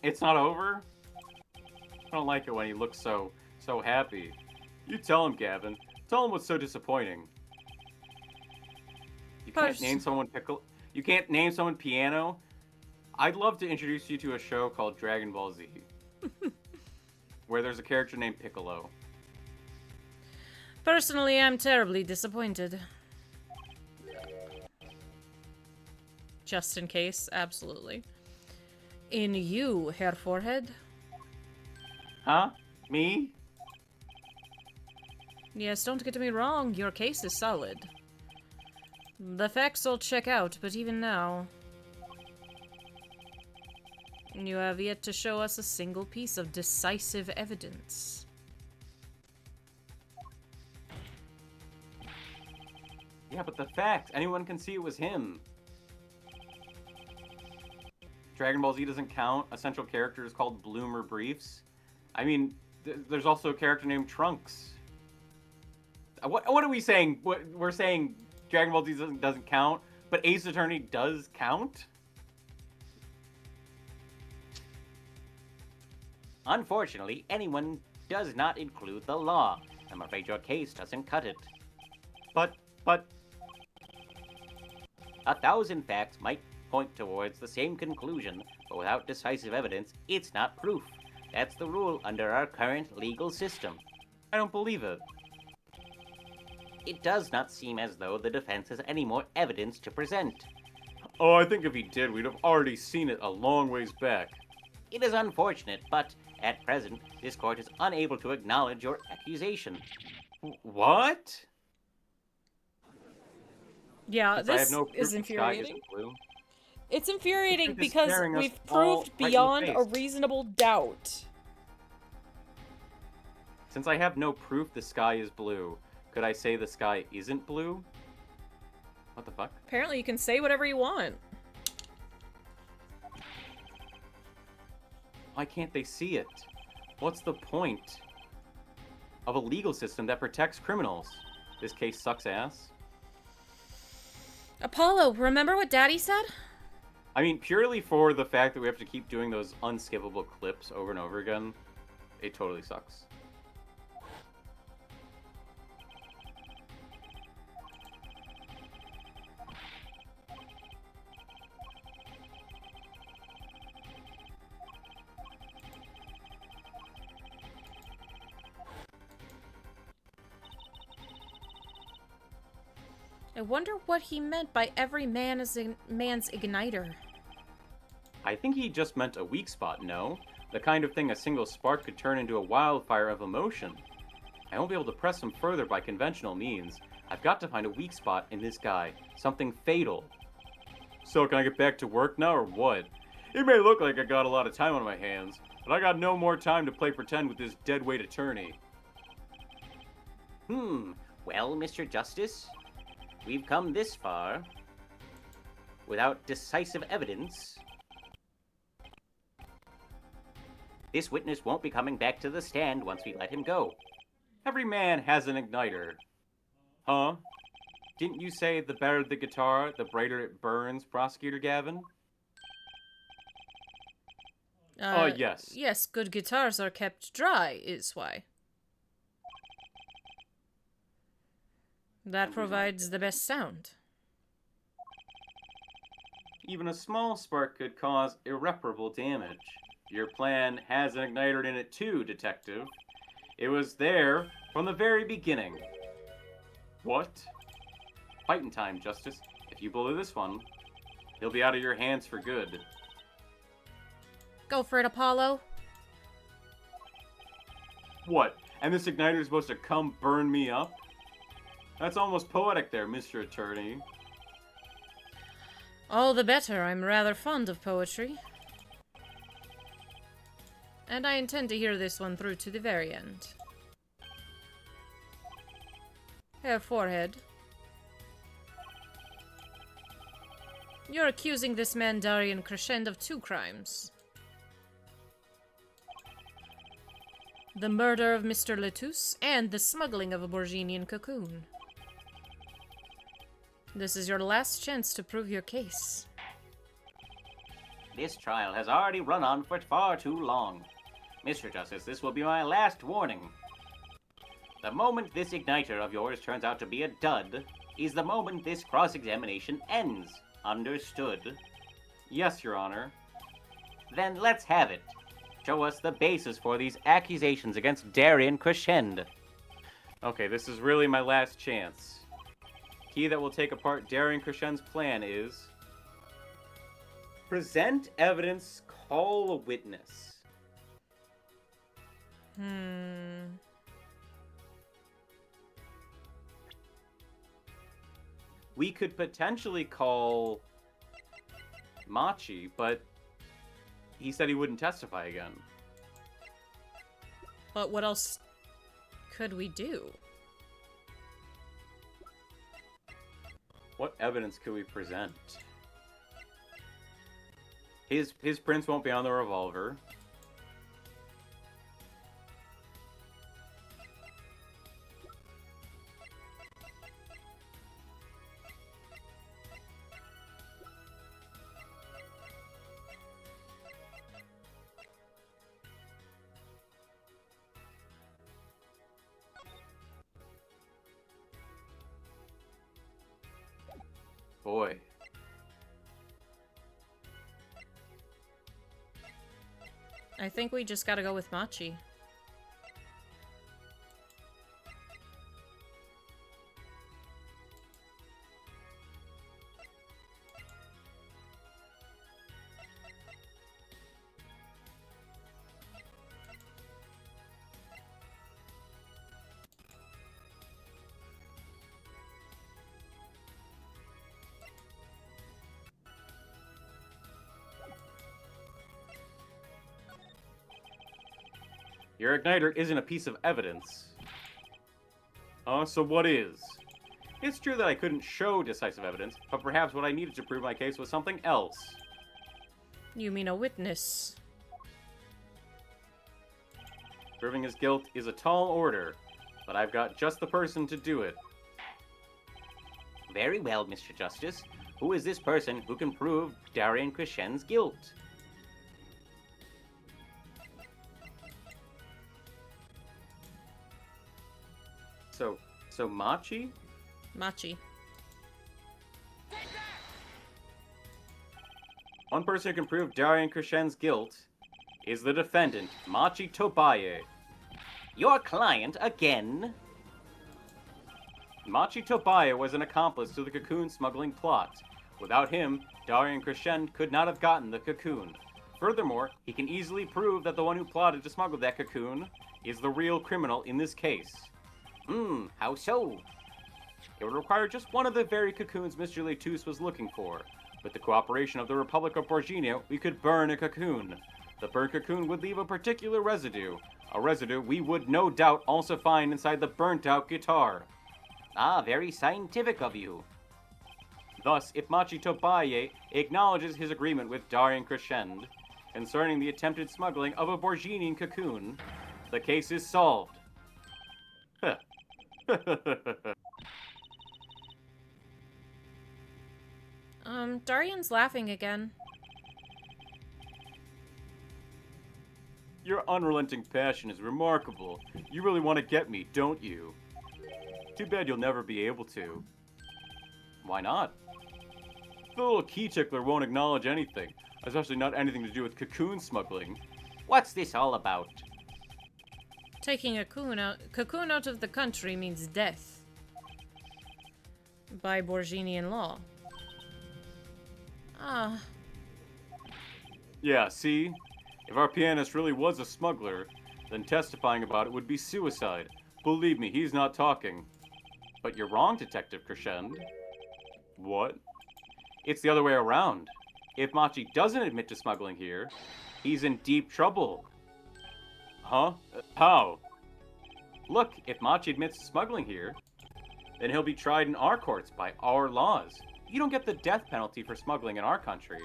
It's not over? I don't like it when he looks so happy. You tell him, Gavin. Tell him what's so disappointing. You can't name someone pickle. You can't name someone piano. I'd love to introduce you to a show called Dragon Ball Z, where there's a character named Piccolo. Personally, I'm terribly disappointed. Just in case, absolutely. In you, Herr Forehead? Huh? Me? Yes, don't get me wrong, your case is solid. The facts all check out, but even now... you have yet to show us a single piece of decisive evidence. Yeah, but the facts. Anyone can see it was him. Dragon Ball Z doesn't count. A central character is called Bloomer Briefs. I mean, there's also a character named Trunks. What are we saying? We're saying Dragon Ball Z doesn't count, but Ace Attorney does count? Unfortunately, anyone does not include the law. I'm afraid your case doesn't cut it. But... 1,000 facts might point towards the same conclusion, but without decisive evidence, it's not proof. That's the rule under our current legal system. I don't believe it. It does not seem as though the defense has any more evidence to present. Oh, I think if he did, we'd have already seen it a long ways back. It is unfortunate, but at present, this court is unable to acknowledge your accusation. What? Yeah, Since I have this no proof is the sky infuriating. isn't blue. It's infuriating The truth is because staring us we've all proved right in the beyond a face. reasonable doubt. Since I have no proof the sky is blue, could I say the sky isn't blue? What the fuck? Apparently you can say whatever you want. Why can't they see it? What's the point of a legal system that protects criminals? This case sucks ass. Apollo, remember what Daddy said? I mean, purely for the fact that we have to keep doing those unskippable clips over and over again, it totally sucks. I wonder what he meant by every man is a man's igniter. I think he just meant a weak spot, no? The kind of thing a single spark could turn into a wildfire of emotion. I won't be able to press him further by conventional means. I've got to find a weak spot in this guy. Something fatal. So can I get back to work now or what? It may look like I got a lot of time on my hands, but I got no more time to play pretend with this deadweight attorney. Well, Mr. Justice, we've come this far without decisive evidence. This witness won't be coming back to the stand once we let him go. Every man has an igniter. Huh? Didn't you say the better the guitar, the brighter it burns, Prosecutor Gavin? Yes. Yes, good guitars are kept dry, is why. That provides the best sound. Even a small spark could cause irreparable damage. Your plan has an igniter in it too, Detective. It was there from the very beginning. What? Fighting time, Justice. If you blow this one, he'll be out of your hands for good. Go for it, Apollo. What? And this igniter is supposed to come burn me up? That's almost poetic there, Mr. Attorney. All the better. I'm rather fond of poetry. And I intend to hear this one through to the very end. Herr Forehead. You're accusing this man Darian Crescend of 2 crimes. The murder of Mr. Letus and the smuggling of a Borginian cocoon. This is your last chance to prove your case. This trial has already run on for far too long. Mr. Justice, this will be my last warning. The moment this igniter of yours turns out to be a dud is the moment this cross-examination ends. Understood? Yes, Your Honor. Then let's have it. Show us the basis for these accusations against Darian Crescend. Okay, this is really my last chance. Key that will take apart Darian Crescend's plan is... present evidence, call a witness. We could potentially call Machi, but he said he wouldn't testify again. But what else could we do? What evidence could we present? His prints won't be on the revolver. Boy. I think we just gotta go with Machi. Your igniter isn't a piece of evidence. So what is? It's true that I couldn't show decisive evidence, but perhaps what I needed to prove my case was something else. You mean a witness? Proving his guilt is a tall order, but I've got just the person to do it. Very well, Mr. Justice. Who is this person who can prove Darian Crescen's guilt? So Machi? Machi. One person who can prove Darian Crescen's guilt is the defendant, Machi Tobaye. Your client again? Machi Tobaye was an accomplice to the cocoon smuggling plot. Without him, Darian Crescen could not have gotten the cocoon. Furthermore, he can easily prove that the one who plotted to smuggle that cocoon is the real criminal in this case. How so? It would require just one of the very cocoons Mr. Letus was looking for. With the cooperation of the Republic of Borginia, we could burn a cocoon. The burnt cocoon would leave a particular residue. A residue we would no doubt also find inside the burnt-out guitar. Ah, very scientific of you. Thus, if Machi Tobaye acknowledges his agreement with Darian Crescend concerning the attempted smuggling of a Borginian cocoon, the case is solved. Darian's laughing again. Your unrelenting passion is remarkable. You really want to get me, don't you? Too bad you'll never be able to. Why not? The little key tickler won't acknowledge anything, especially not anything to do with cocoon smuggling. What's this all about? Taking a cocoon out of the country means death. By Borginian law. Ah. Yeah, see? If our pianist really was a smuggler, then testifying about it would be suicide. Believe me, he's not talking. But you're wrong, Detective Crescend. What? It's the other way around. If Machi doesn't admit to smuggling here, he's in deep trouble. Huh? How? Look, if Machi admits to smuggling here, then he'll be tried in our courts by our laws. You don't get the death penalty for smuggling in our country.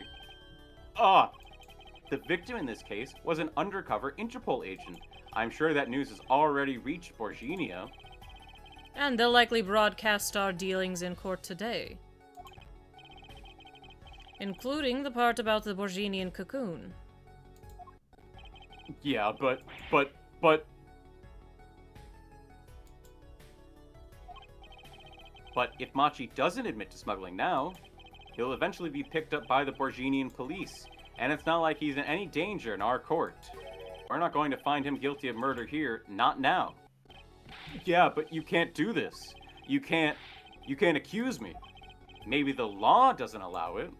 The victim in this case was an undercover Interpol agent. I'm sure that news has already reached Borginia. And they'll likely broadcast our dealings in court today. Including the part about the Borginian cocoon. Yeah, but... But if Machi doesn't admit to smuggling now, he'll eventually be picked up by the Borginian police, and it's not like he's in any danger in our court. We're not going to find him guilty of murder here, not now. Yeah, but you can't do this. You can't accuse me. Maybe the law doesn't allow it,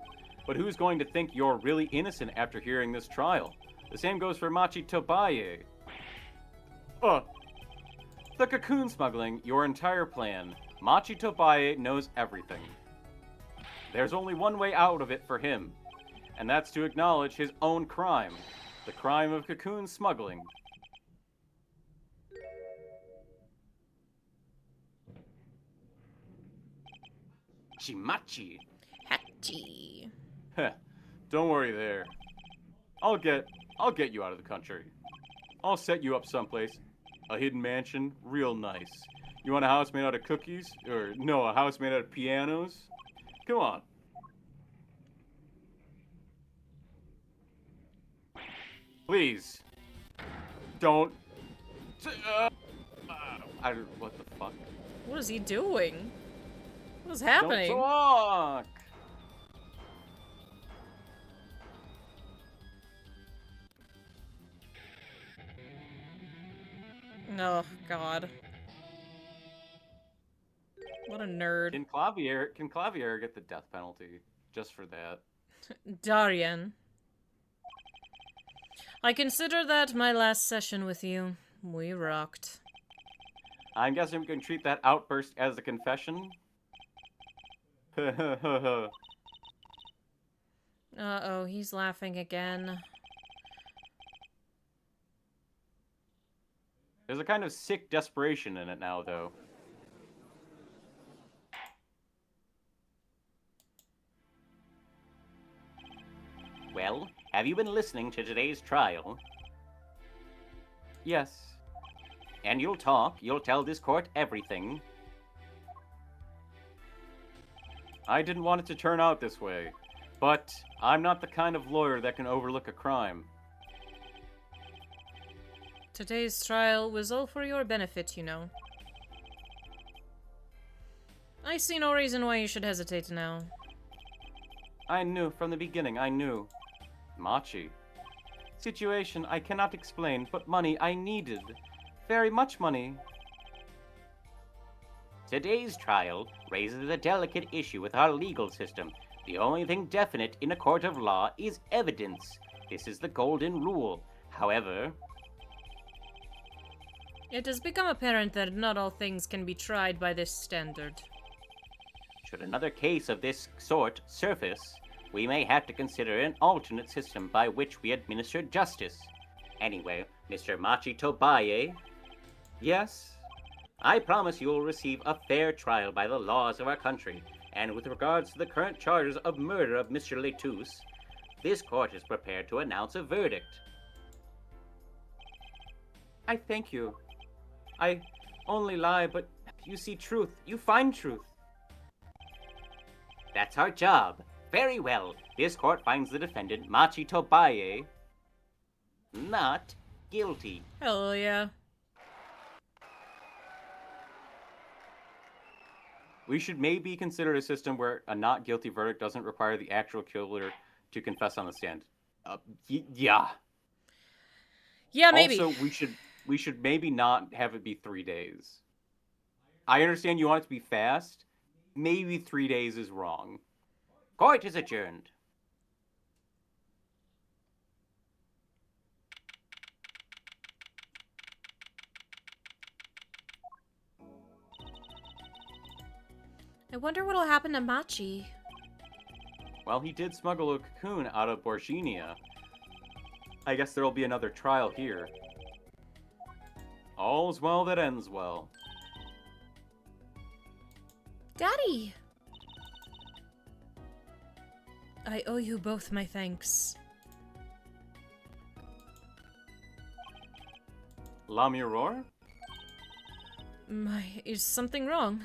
but who's going to think you're really innocent after hearing this trial? The same goes for Machi Tobaye. The cocoon smuggling, your entire plan. Machi Tobaye knows everything. There's only one way out of it for him, and that's to acknowledge his own crime. The crime of cocoon smuggling. Chimachi. Hachi. Heh, don't worry there. I'll get you out of the country. I'll set you up someplace. A hidden mansion, real nice. You want a house made out of cookies? Or, no, a house made out of pianos? Come on. Please. Don't. What the fuck? What is he doing? What is happening? Don't talk! Oh, God. What a nerd. Can Clavier get the death penalty just for that? Darian. I consider that my last session with you. We rocked. I'm guessing we can treat that outburst as a confession? Uh-oh, he's laughing again. There's a kind of sick desperation in it now, though. Well, have you been listening to today's trial? Yes. And you'll talk, you'll tell this court everything. I didn't want it to turn out this way, but I'm not the kind of lawyer that can overlook a crime. Today's trial was all for your benefit, you know. I see no reason why you should hesitate now. I knew from the beginning, I knew. Machi. Situation I cannot explain, but money I needed. Very much money. Today's trial raises a delicate issue with our legal system. The only thing definite in a court of law is evidence. This is the golden rule. However, It has become apparent that not all things can be tried by this standard. should another case of this sort surface, we may have to consider an alternate system by which we administer justice. Anyway, Mr. Machi Tobaye, Yes? I promise you will receive a fair trial by the laws of our country, and with regards to the current charges of murder of Mr. Letus, this court is prepared to announce a verdict. I thank you. I only lie, but you see truth. You find truth. That's our job. Very well. This court finds the defendant, Machi Tobaye, not guilty. Hell yeah. We should maybe consider a system where a not guilty verdict doesn't require the actual killer to confess on the stand. Yeah. Yeah, maybe. Also, we should maybe not have it be 3 days. I understand you want it to be fast. Maybe 3 days is wrong. Court is adjourned. I wonder what'll happen to Machi. Well, he did smuggle a cocoon out of Borginia. I guess there'll be another trial here. All's well that ends well. Daddy! I owe you both my thanks. La Mirror? Is something wrong?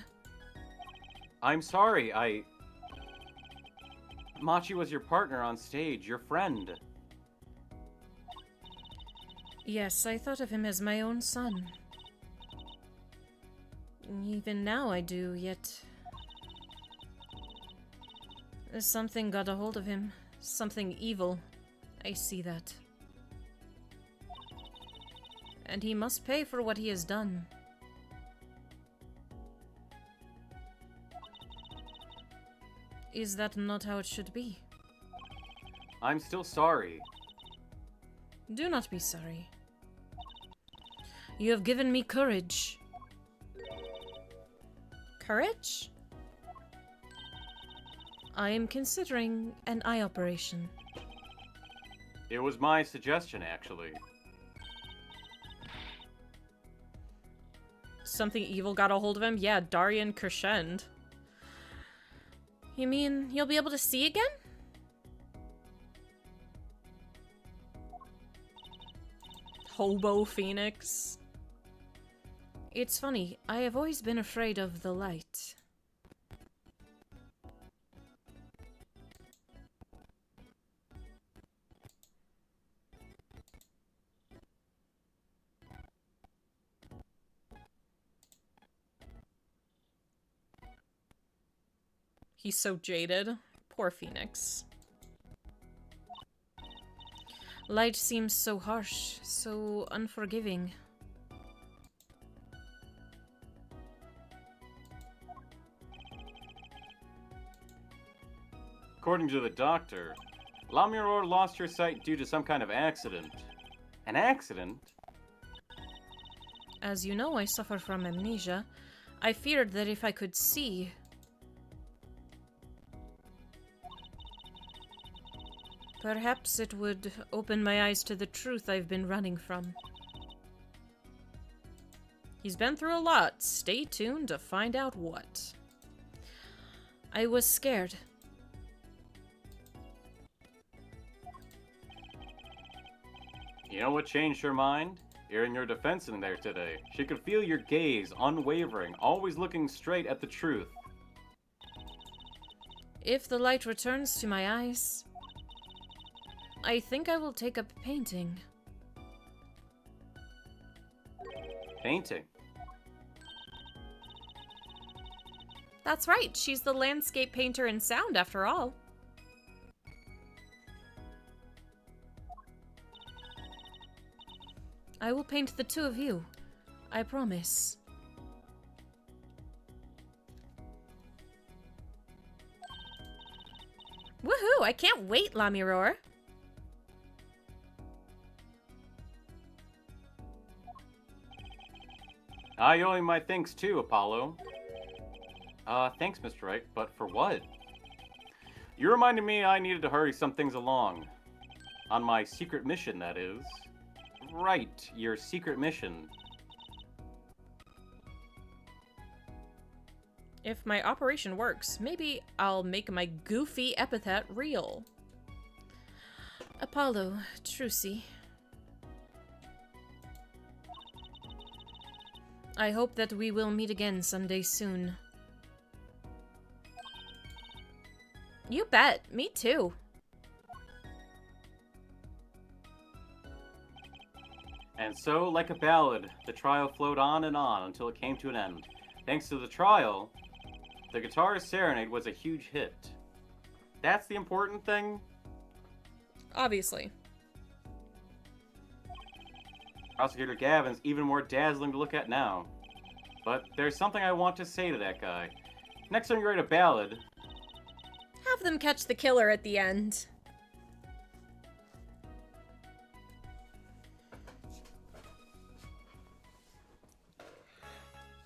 I'm sorry, Machi was your partner on stage, your friend. Yes, I thought of him as my own son. Even now I do, yet... Something got a hold of him. Something evil. I see that. And he must pay for what he has done. Is that not how it should be? I'm still sorry. Do not be sorry. You have given me courage. Courage? I am considering an eye operation. It was my suggestion, actually. Something evil got a hold of him? Yeah, Darian Crescend. You mean you'll be able to see again? Hobo Phoenix. It's funny, I have always been afraid of the light. He's so jaded. Poor Phoenix. Light seems so harsh, so unforgiving. According to the doctor, La Mirror lost her sight due to some kind of accident. An accident? As you know, I suffer from amnesia. I feared that if I could see... perhaps it would open my eyes to the truth I've been running from. He's been through a lot. Stay tuned to find out what. I was scared. You know what changed her mind? Hearing your defense in there today. She could feel your gaze, unwavering, always looking straight at the truth. If the light returns to my eyes, I think I will take up painting. Painting. That's right, she's the landscape painter in sound after all. I will paint the two of you. I promise. Woohoo! I can't wait, Lamiror. You owe me my thanks too, Apollo. Thanks, Mr. Wright, but for what? You reminded me I needed to hurry some things along. On my secret mission, that is. Right, your secret mission. If my operation works, maybe I'll make my goofy epithet real. Apollo, Trucy. I hope that we will meet again someday soon. You bet. Me too. And so, like a ballad, the trial flowed on and on until it came to an end. Thanks to the trial, the guitarist serenade was a huge hit. That's the important thing? Obviously. Prosecutor Gavin's even more dazzling to look at now. But there's something I want to say to that guy. Next time you write a ballad... Have them catch the killer at the end.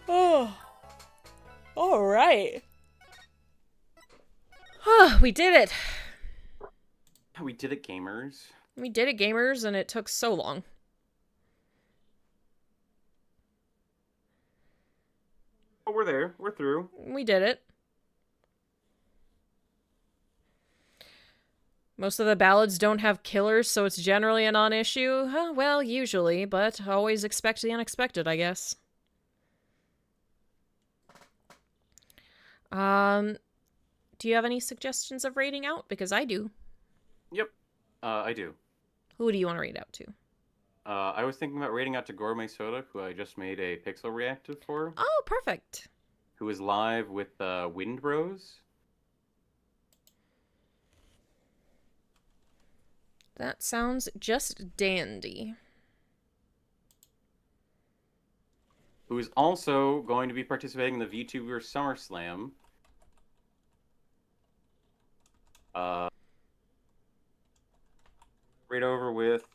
Oh. Alright. Oh, we did it. We did it, gamers. We did it, gamers, and it took so long. Oh, we're there. We're through. We did it. Most of the ballads don't have killers, so it's generally a non-issue. Well, usually, but always expect the unexpected, I guess. Do you have any suggestions of rating out? Because I do. Yep, I do. Who do you want to rate out to? I was thinking about rating out to Gourmet Soda, who I just made a pixel reactive for. Oh, perfect. Who is live with Wind Bros. That sounds just dandy. Who is also going to be participating in the VTuber SummerSlam. Right over with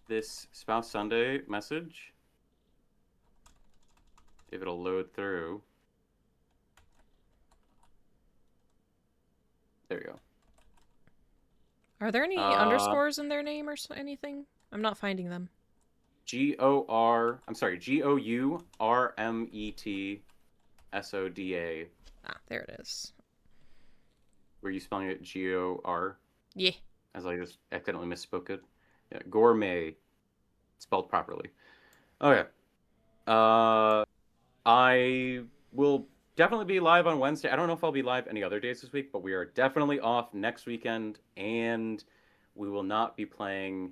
this Spouse Sunday message. If it'll load through. There we go. Are there any underscores in their name or anything? I'm not finding them. Gourmetsoda. Ah, there it is. Were you spelling it G-O-R? Yeah. As I just accidentally misspoke it. Yeah, Gourmet. Spelled properly. Okay. I will definitely be live on Wednesday. I don't know if I'll be live any other days this week, but we are definitely off next weekend, and we will not be playing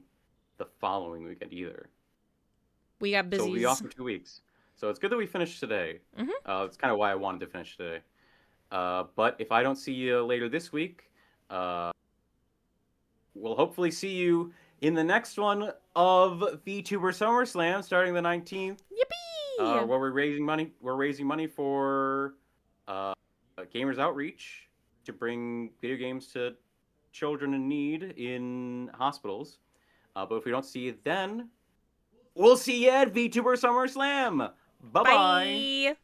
the following weekend either. We got busy. So we'll be off for 2 weeks. So it's good that we finished today. Mm-hmm. It's kind of why I wanted to finish today. But if I don't see you later this week, we'll hopefully see you in the next one of VTuber SummerSlam starting the 19th. Yippee! Where we're raising money. We're raising money for Gamers Outreach to bring video games to children in need in hospitals. But if we don't see you then, we'll see you at VTuber SummerSlam. Bye-bye. Bye.